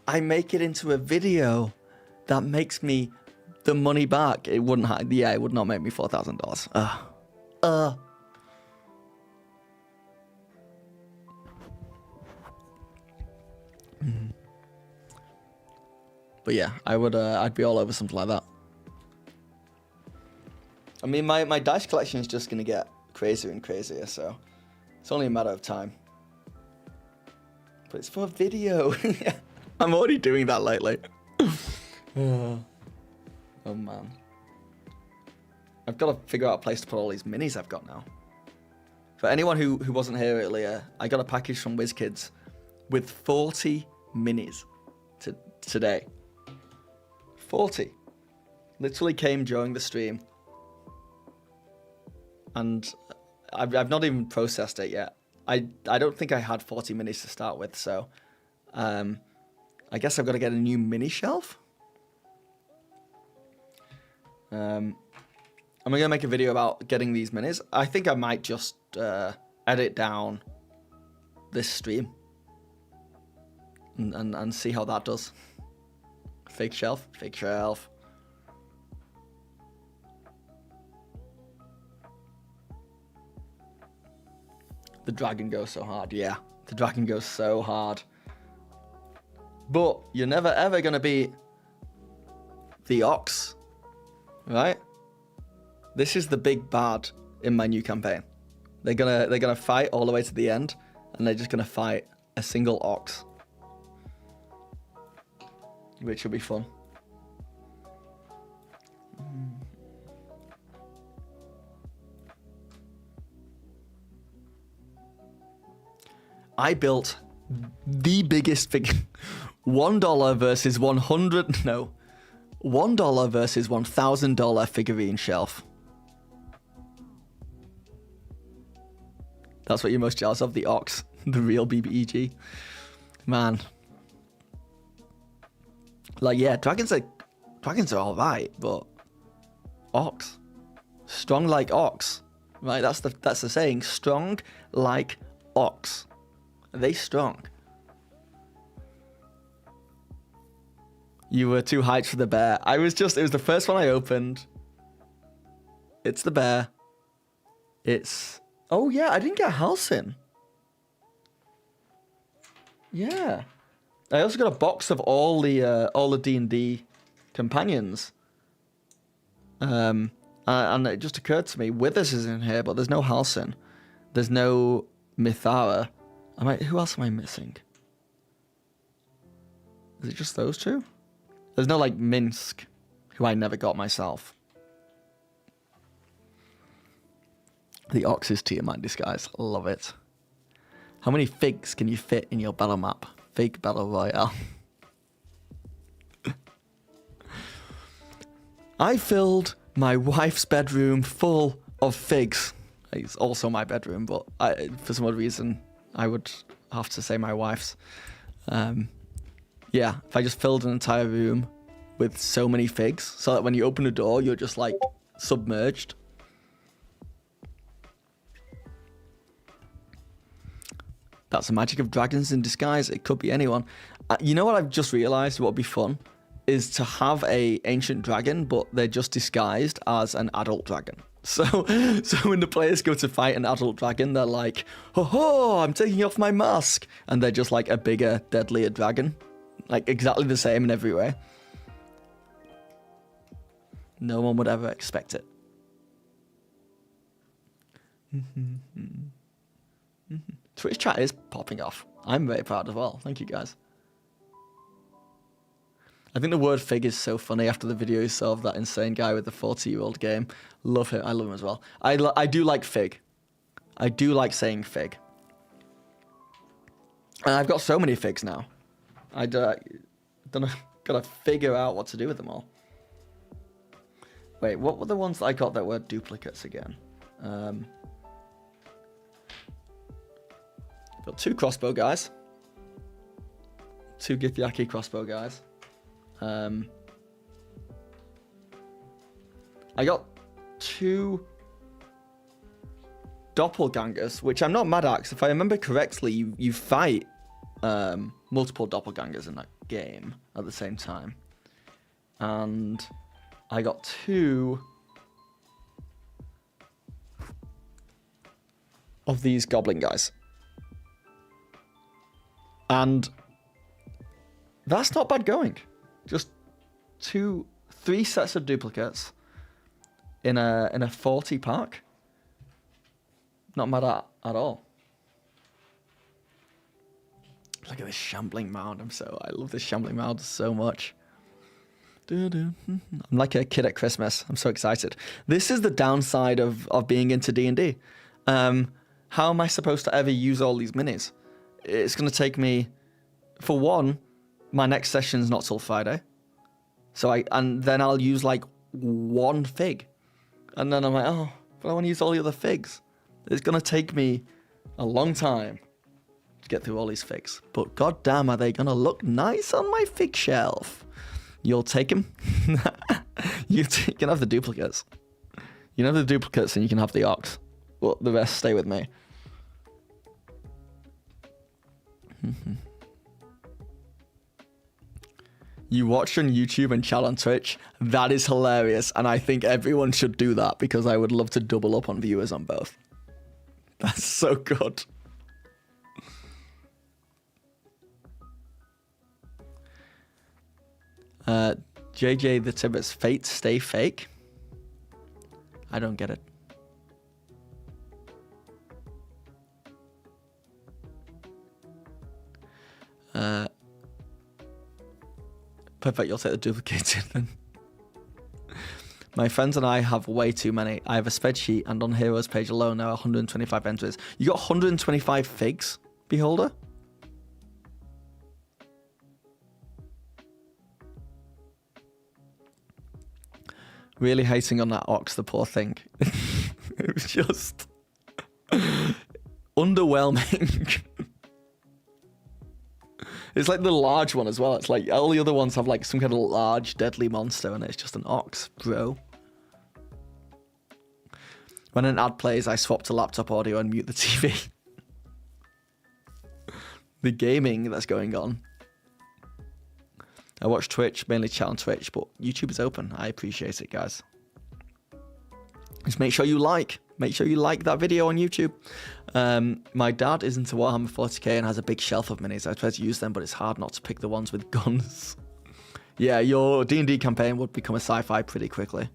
I make it into a video that makes me the money back? It wouldn't. Yeah, it would not make me $4,000. But yeah, I would. I'd be all over something like that. I mean, my dice collection is just gonna get crazier and crazier, so it's only a matter of time. But it's for a video. I'm already doing that lately. Oh man. I've got to figure out a place to put all these minis I've got now. For anyone who wasn't here earlier, I got a package from WizKids with 40 minis today. 40. Literally came during the stream. And I've not even processed it yet. I don't think I had 40 minis to start with, so I guess I've got to get a new mini shelf. I'm going to make a video about getting these minis. I think I might just edit down this stream and see how that does. Fake shelf, fake shelf. The dragon goes so hard, yeah. The dragon goes so hard. But you're never ever gonna beat the ox, right? This is the big bad in my new campaign. They're gonna fight all the way to the end, and they're just gonna fight a single ox, which will be fun. I built the biggest figure. $1 versus 100. No, $1 versus $1,000 figurine shelf. That's what you're most jealous of, the ox, the real BBEG. Man. Like, yeah, dragons are alright, but ox. Strong like ox. Right, that's the saying. Strong like ox. Are they strong? You were too hyped for the bear. It was the first one I opened. It's the bear. Oh yeah, I didn't get Halcyon. Yeah. I also got a box of all the D&D companions. And it just occurred to me, Withers is in here, but there's no Halcyon. There's no Mithara. Who else am I missing? Is it just those two? There's no, like, Minsk, who I never got myself. The ox is Tiamat disguise. Love it. How many figs can you fit in your battle map? Fig Battle Royale. I filled my wife's bedroom full of figs. It's also my bedroom, but for some odd reason, I would have to say my wife's. Yeah, if I just filled an entire room with so many figs, so that when you open a door, you're just like submerged. That's the magic of dragons in disguise. It could be anyone. You know what I've just realized? What would be fun is to have a ancient dragon, but they're just disguised as an adult dragon. So when the players go to fight an adult dragon, they're like, "Ho ho! I'm taking off my mask," and they're just like a bigger, deadlier dragon, like exactly the same in every way. No one would ever expect it. Twitch chat is popping off. I'm very proud as well. Thank you guys. I think the word fig is so funny after the video you saw of that insane guy with the 40-year-old game. Love him. I love him as well. I do like fig. I do like saying fig. And I've got so many figs now. I don't know. Gotta figure out what to do with them all. Wait, what were the ones that I got that were duplicates again? Got 2 crossbow guys. 2 Githyanki crossbow guys. I got 2 doppelgangers, which I'm not mad at, 'cause if I remember correctly, you fight multiple doppelgangers in that game at the same time. And I got 2 of these goblin guys. And that's not bad going. Just 3 sets of duplicates in a 40 pack. Not mad at all. Look at this shambling mound. I love this shambling mound so much. I'm like a kid at Christmas. I'm so excited. This is the downside of being into D&D. How am I supposed to ever use all these minis? It's going to take me, for one, my next session's not till Friday. And then I'll use like 1 fig. And then I'm like, oh, but I want to use all the other figs. It's going to take me a long time to get through all these figs. But goddamn, are they going to look nice on my fig shelf? You'll take them. You can have the duplicates. You can have the duplicates and you can have the ox. But the rest stay with me. You watch on YouTube and chat on Twitch. That is hilarious. And I think everyone should do that because I would love to double up on viewers on both. That's so good. JJ the Tibbets, fate stay fake? I don't get it. Perfect, you'll take the duplicates in then. My friends and I have way too many. I have a spreadsheet and on Heroes page alone there are 125 entries. You got 125 figs, Beholder? Really hating on that ox, the poor thing. It was just underwhelming. It's like the large one as well. It's like all the other ones have like some kind of large deadly monster and it's just an ox, bro. When an ad plays, I swap to laptop audio and mute the TV. The gaming that's going on. I watch Twitch, mainly chat on Twitch, but YouTube is open. I appreciate it, guys. Just make sure you like. Make sure you like that video on YouTube. My dad is into Warhammer 40k and has a big shelf of minis. I try to use them, but it's hard not to pick the ones with guns. Yeah, your D&D campaign would become a sci-fi pretty quickly.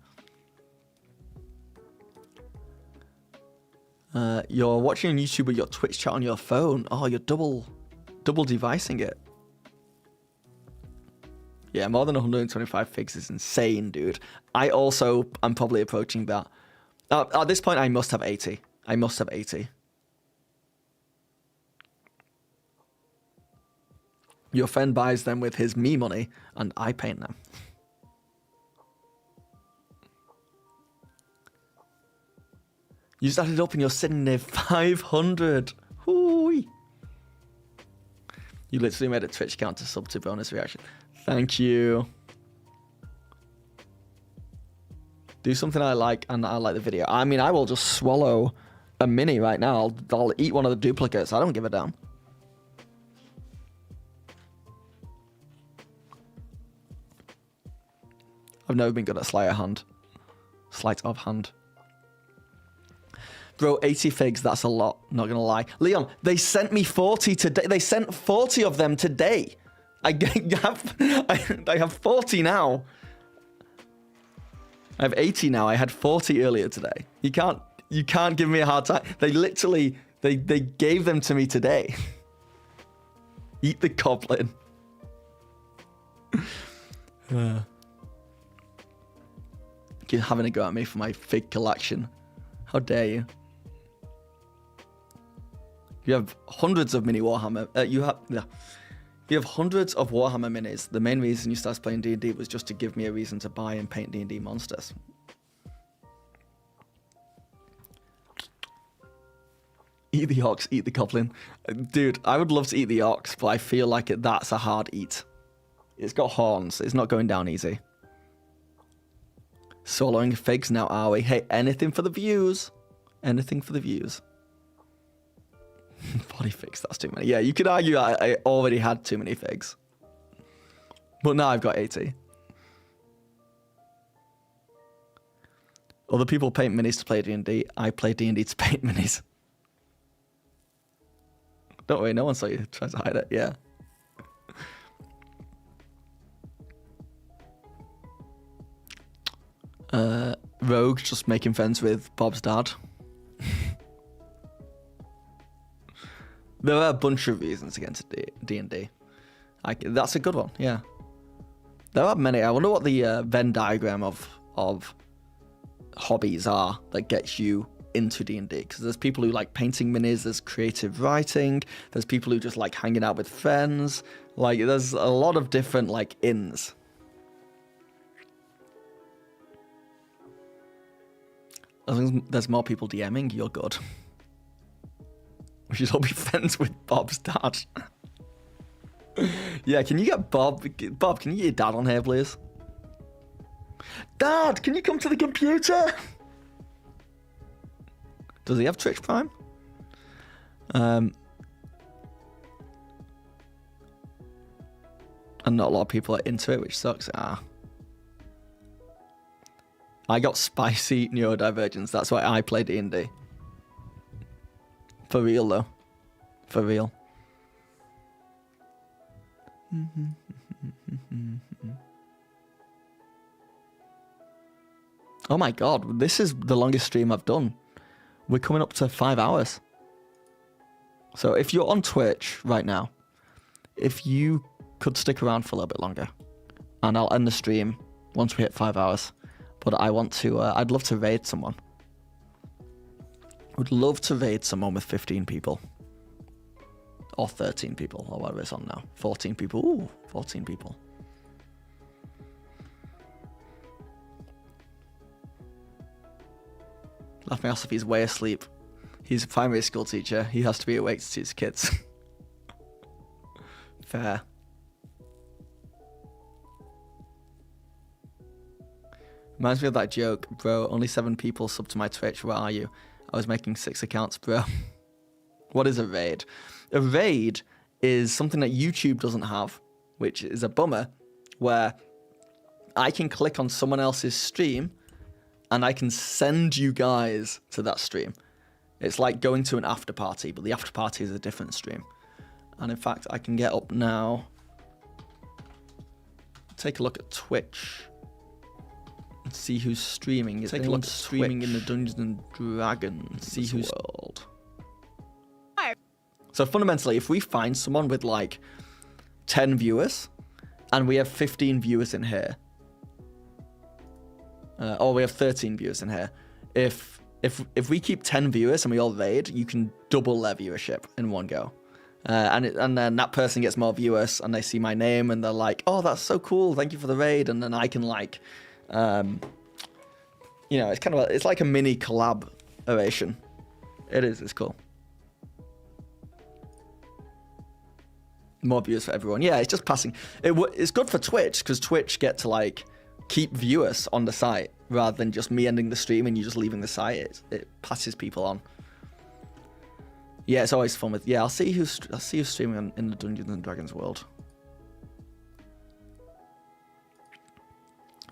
You're watching on YouTube with your Twitch chat on your phone. Oh, you're double devicing it. Yeah, more than 125 figs is insane, dude. I also am probably approaching that. At this point, I must have 80. I must have 80. Your friend buys them with his me money, and I paint them. You started up and you're sitting near 500. Hoo-wee. You literally made a Twitch account to sub to bonus reaction. Thank you. Do something I like and I like the video. I mean, I will just swallow a mini right now. I'll eat one of the duplicates. I don't give a damn. I've never been good at sleight of hand. Sleight of hand. Bro, 80 figs, that's a lot, not gonna lie. Leon, they sent me 40 today. They sent 40 of them today. I have 40 now. I have 80 now. I had 40 earlier today. You can't give me a hard time. They literally, they gave them to me today. Eat the goblin. You're having a go at me for my fig collection. How dare you? You have hundreds of mini Warhammer. You have hundreds of Warhammer minis. The main reason you started playing D&D was just to give me a reason to buy and paint D&D monsters. Eat the ox, eat the goblin. Dude, I would love to eat the ox, but I feel like that's a hard eat. It's got horns. It's not going down easy. Soloing figs now, are we? Hey, anything for the views. Anything for the views. 40 figs, that's too many. Yeah, you could argue I already had too many figs. But now I've got 80. Other people paint minis to play D&D. I play D&D to paint minis. Don't worry, no one saw you trying to hide it. Yeah. Rogue just making friends with Bob's dad. There are a bunch of reasons against D&D. That's a good one, yeah. There are many. I wonder what the Venn diagram of hobbies are that gets you into D&D. Because there's people who like painting minis, there's creative writing, there's people who just like hanging out with friends. Like, there's a lot of different like ins. As long as there's more people DMing, you're good. We should all be friends with Bob's dad. Yeah, can you get Bob? Bob, can you get your dad on here, please? Dad, can you come to the computer? Does he have Twitch Prime? And not a lot of people are into it, which sucks. I got spicy neurodivergence. That's why I play D&D. For real, though. For real. Oh my god, this is the longest stream I've done. We're coming up to 5 hours. So if you're on Twitch right now, if you could stick around for a little bit longer, and I'll end the stream once we hit 5 hours. But I want to, I'd love to raid someone. Would love to raid someone with 15 people. Or 13 people, or whatever it's on now. 14 people, ooh, 14 people. Laugh me off if he's way asleep. He's a primary school teacher. He has to be awake to teach his kids. Fair. Reminds me of that joke, bro. Only 7 people sub to my Twitch. Where are you? I was making 6 accounts, bro. What is a raid? A raid is something that YouTube doesn't have, which is a bummer, where I can click on someone else's stream and I can send you guys to that stream. It's like going to an after party, but the after party is a different stream. And in fact, I can get up now. Take a look at Twitch. And see who's streaming. Take a look at streaming Twitch. In the Dungeons and Dragons. See who's world. So fundamentally, if we find someone with like 10 viewers, and we have 15 viewers in here, or we have 13 viewers in here, if we keep 10 viewers and we all raid, you can double their viewership in one go. And then that person gets more viewers, and they see my name, and they're like, "Oh, that's so cool! Thank you for the raid." And then I can like, you know, it's like a mini collaboration. It is. It's cool. More views for everyone. Yeah, it's just passing. It's good for Twitch because Twitch get to like keep viewers on the site rather than just me ending the stream and you just leaving the site. It passes people on. Yeah, it's always fun with. Yeah, I'll see who's streaming in the Dungeons and Dragons world.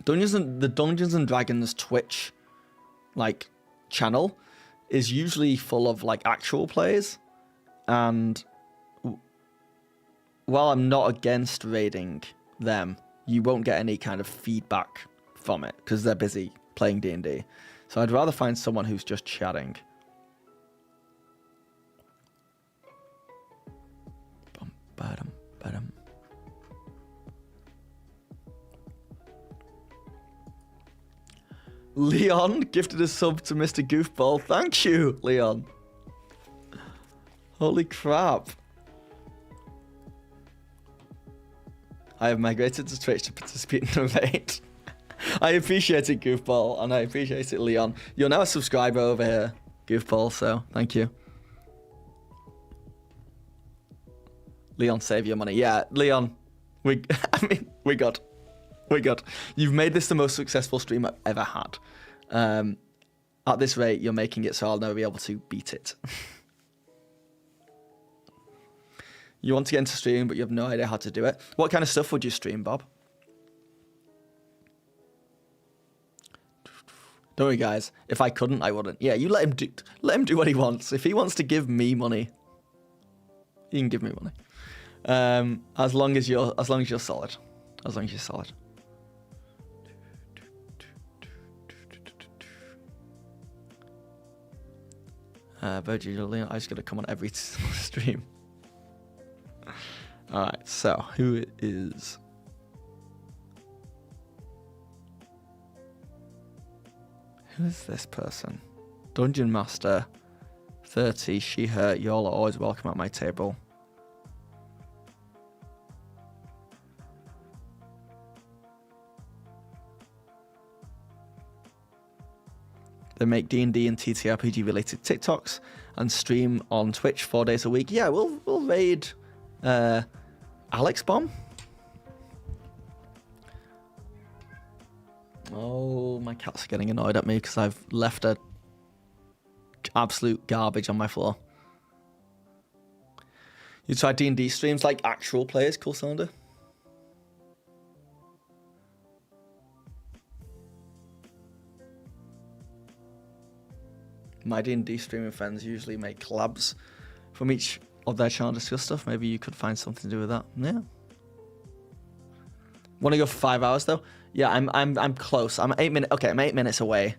The Dungeons and Dragons Twitch like channel is usually full of like actual players, and while I'm not against raiding them, you won't get any kind of feedback from it because they're busy playing D&D. So I'd rather find someone who's just chatting. Bum, ba-dum, ba-dum. Leon gifted a sub to Mr. Goofball. Thank you, Leon. Holy crap. I have migrated to Twitch to participate in the raid. I appreciate it, Goofball, and I appreciate it, Leon. You're now a subscriber over here, Goofball, so thank you. Leon, save your money. Yeah, Leon, we're good. We're good. You've made this the most successful stream I've ever had. At this rate, you're making it so I'll never be able to beat it. You want to get into streaming, but you have no idea how to do it. What kind of stuff would you stream, Bob? Don't worry, guys. If I couldn't, I wouldn't. Yeah, you let him do what he wants. If he wants to give me money, he can give me money. As long as you're solid. As long as you're solid. Virgil Leon, I just gotta come on every stream. Alright, so who is this person? Dungeon Master 30, she, her, y'all are always welcome at my table. They make D&D and TTRPG related TikToks and stream on Twitch 4 days a week. Yeah, we'll raid Alex Bomb. Oh, my cat's getting annoyed at me because I've left a absolute garbage on my floor. You try D&D streams like actual players, Cool Cylinder? My D&D streaming friends usually make collabs from each of their channel to discuss stuff. Maybe you could find something to do with that. Yeah. Want to go for 5 hours though? Yeah, I'm close. I'm 8 minutes. Okay, I'm 8 minutes away.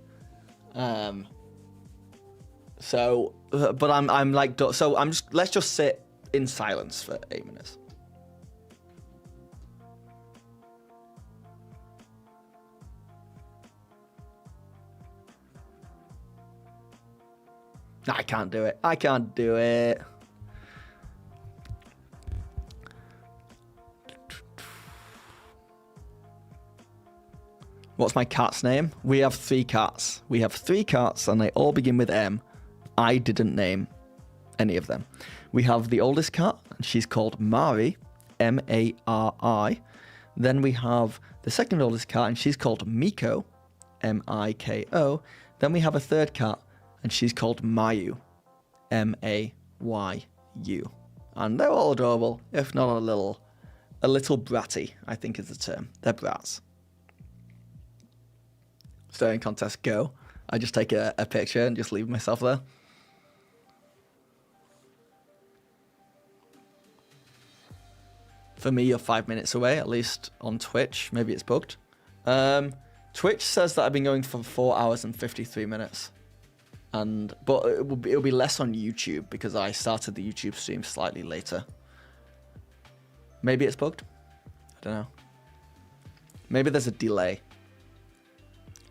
So, but I'm like, so I'm just, let's just sit in silence for 8 minutes. I can't do it. I can't do it. What's my cat's name? We have 3 cats. We have 3 cats and they all begin with M. I didn't name any of them. We have the oldest cat and she's called Mari, M-A-R-I. Then we have the second oldest cat and she's called Miko, M-I-K-O. Then we have a third cat and she's called Mayu, M-A-Y-U. And they're all adorable, if not a little bratty, I think is the term. They're brats. Staring contest, go. I just take a picture and just leave myself there. For me, you're 5 minutes away, at least on Twitch. Maybe it's bugged. Twitch says that I've been going for 4 hours and 53 minutes. But it'll be less on YouTube because I started the YouTube stream slightly later. Maybe it's bugged. I don't know. Maybe there's a delay.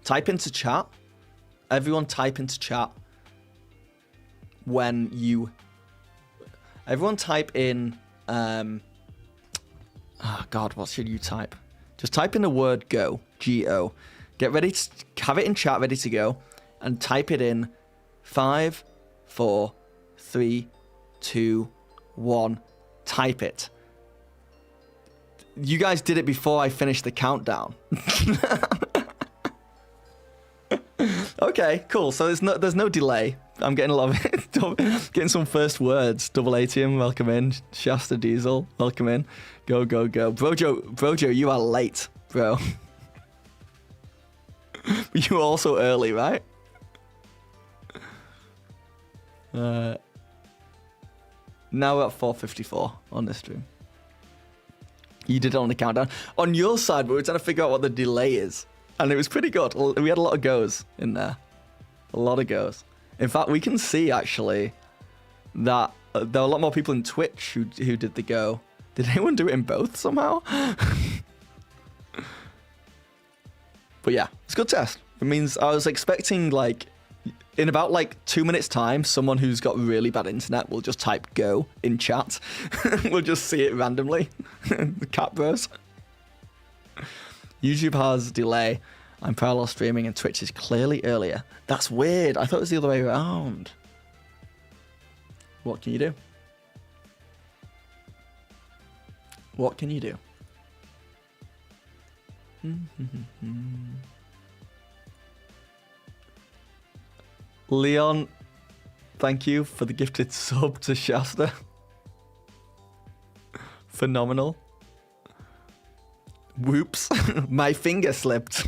Type into chat. Everyone type into chat when you... Everyone type in... Oh God, what should you type? Just type in the word go. G-O. Get ready to... Have it in chat ready to go. And type it in 5, 4, 3, 2, 1. Type it. You guys did it before I finished the countdown. Okay, cool. So there's no delay. I'm getting a lot of getting some first words. Double ATM, welcome in. Shasta Diesel, welcome in. Go, go, go. Brojo, you are late, bro. You were also early, right? Now we're at 4:54 on this stream. You did it on the countdown. On your side, we were trying to figure out what the delay is. And it was pretty good. We had a lot of goes in there. A lot of goes. In fact, we can see, actually, that there were a lot more people in Twitch who did the go. Did anyone do it in both somehow? But yeah, it's a good test. It means I was expecting, like, in about, like, 2 minutes' time, someone who's got really bad internet will just type go in chat. We'll just see it randomly. The cat bros. YouTube has delay. I'm parallel streaming and Twitch is clearly earlier. That's weird. I thought it was the other way around. What can you do? What can you do? Leon, thank you for the gifted sub to Shasta. Phenomenal. Whoops. My finger slipped.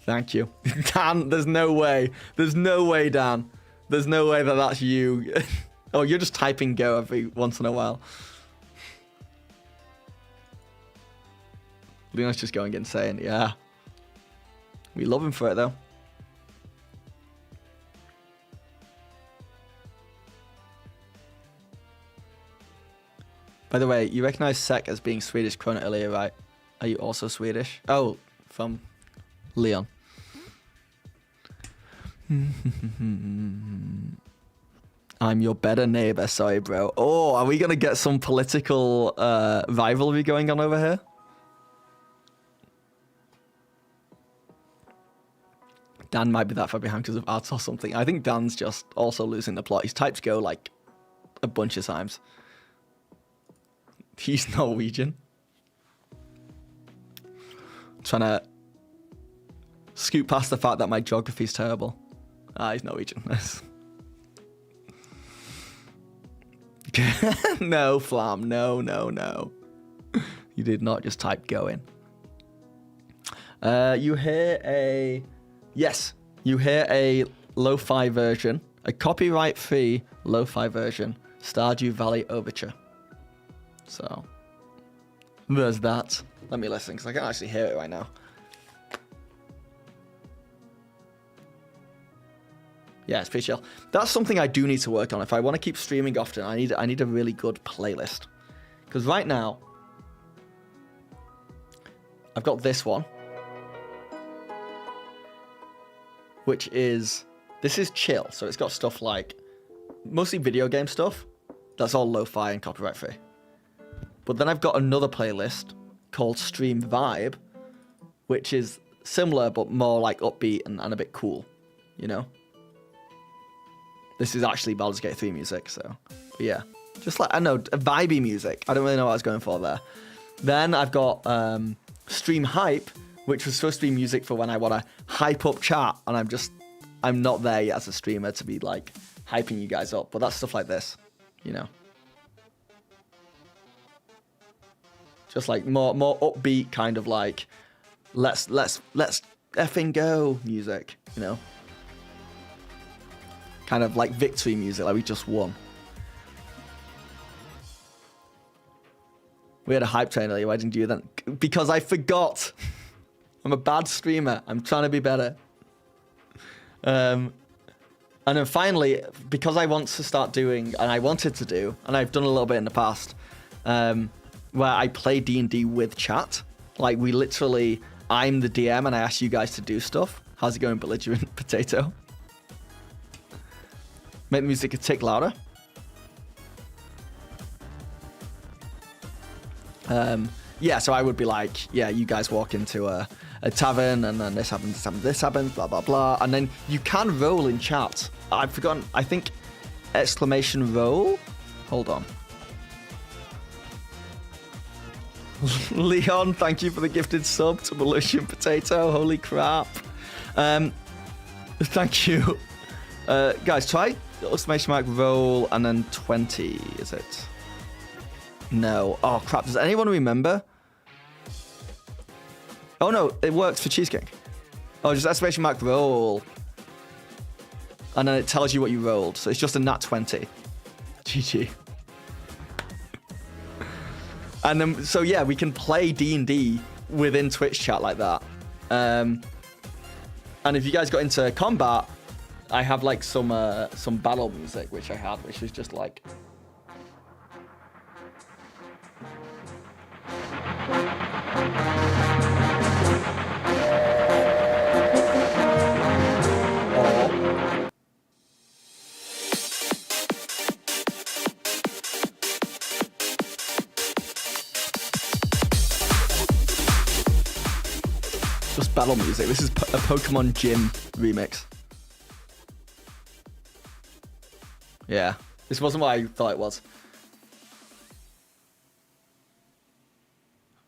Thank you. Dan, there's no way. There's no way, Dan. There's no way that that's you. Oh, you're just typing go every once in a while. Leon's just going insane. Yeah. We love him for it, though. By the way, you recognize Sek as being Swedish Krona earlier, right? Are you also Swedish? Oh, from Leon. I'm your better neighbor. Sorry, bro. Oh, are we going to get some political rivalry going on over here? Dan might be that far behind because of ads or something. I think Dan's just also losing the plot. He's typed go like a bunch of times. He's Norwegian. Trying to scoot past the fact that my geography is terrible. He's Norwegian. No, Flam. No, no, no. You did not just type go in. You hear a... Yes, you hear a lo-fi version, a copyright-free lo-fi version, Stardew Valley Overture. So, there's that. Let me listen, because I can't actually hear it right now. Yeah, it's pretty chill. That's something I do need to work on. If I want to keep streaming often, I need a really good playlist. Because right now, I've got this one. Which is, this is chill. So it's got stuff like, mostly video game stuff. That's all lo-fi and copyright free. But then I've got another playlist called Stream Vibe, which is similar but more like upbeat and a bit cool, you know? This is actually Baldur's Gate 3 music, so yeah. Just like, I don't know, vibey music. I don't really know what I was going for there. Then I've got Stream Hype, which was supposed to be music for when I want to hype up chat, and I'm not there yet as a streamer to be like hyping you guys up, but that's stuff like this, you know. Just like more upbeat kind of like let's effing go music, you know. Kind of like victory music, like we just won. We had a hype train earlier, why didn't you do that? Because I forgot. I'm a bad streamer. I'm trying to be better. And then finally, because I want to start doing, and I wanted to do, and I've done a little bit in the past, where I play D&D with chat. Like, we literally, I'm the DM and I ask you guys to do stuff. How's it going, belligerent potato? Make the music a tick louder. Yeah, so I would be like, yeah, you guys walk into a tavern, and then this happens, blah, blah, blah. And then you can roll in chat. I've forgotten, I think, exclamation roll? Hold on. Leon, thank you for the gifted sub to Bellucian Potato. Holy crap. Thank you. Guys, try exclamation mark roll and then 20, is it? No. Oh, crap. Does anyone remember? Oh, no. It works for Cheesecake. Oh, just exclamation mark roll. and then it tells you what you rolled. So it's just a nat 20. GG. And then, so yeah, we can play D&D within Twitch chat like that. And if you guys got into combat, I have like some battle music, which I had, which is just like... Just battle music. This is a Pokemon Gym remix. Yeah, this wasn't what I thought it was.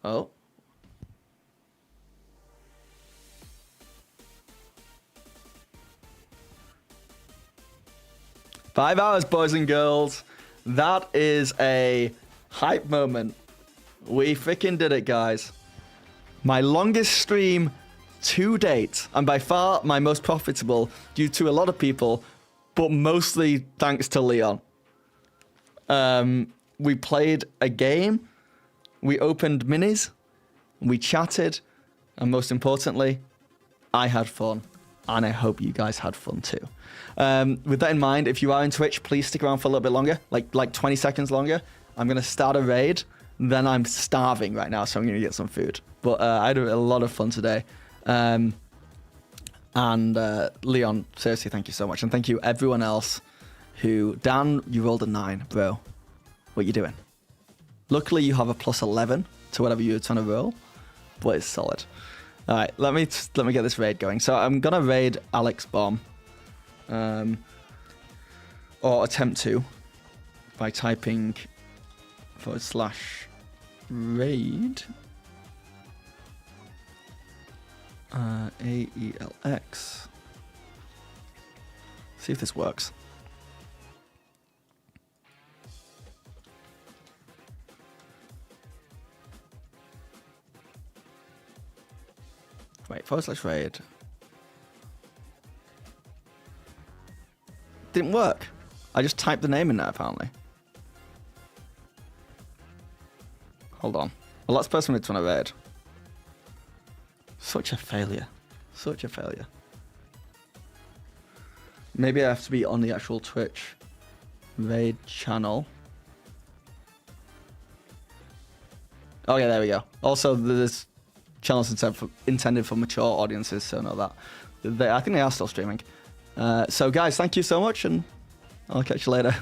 Oh. Five hours, boys and girls. That is a hype moment. We freaking did it, guys. My longest stream to date, and by far my most profitable due to a lot of people, but mostly thanks to Leon. We played a game, we opened minis, we chatted, and most importantly, I had fun. And I hope you guys had fun too. With that in mind, if you are in Twitch, please stick around for a little bit longer, like 20 seconds longer. I'm going to start a raid. Then I'm starving right now, so I'm going to get some food. But I had a lot of fun today. And Leon, seriously, thank you so much. And thank you everyone else who... Dan, you rolled a 9, bro. What you doing? Luckily, you have a plus 11 to whatever you're trying to roll. But it's solid. All right, let me get this raid going. So I'm going to raid Alex Bomb. Or attempt to. By typing... /raid AELX. See if this works. Wait, /raid. Didn't work. I just typed the name in there apparently. Hold on. Well, that's the person we're trying to raid. Such a failure. Such a failure. Maybe I have to be on the actual Twitch raid channel. Oh yeah, there we go. Also, this channel is intended for mature audiences, so know that. I think they are still streaming. So guys, thank you so much, and I'll catch you later.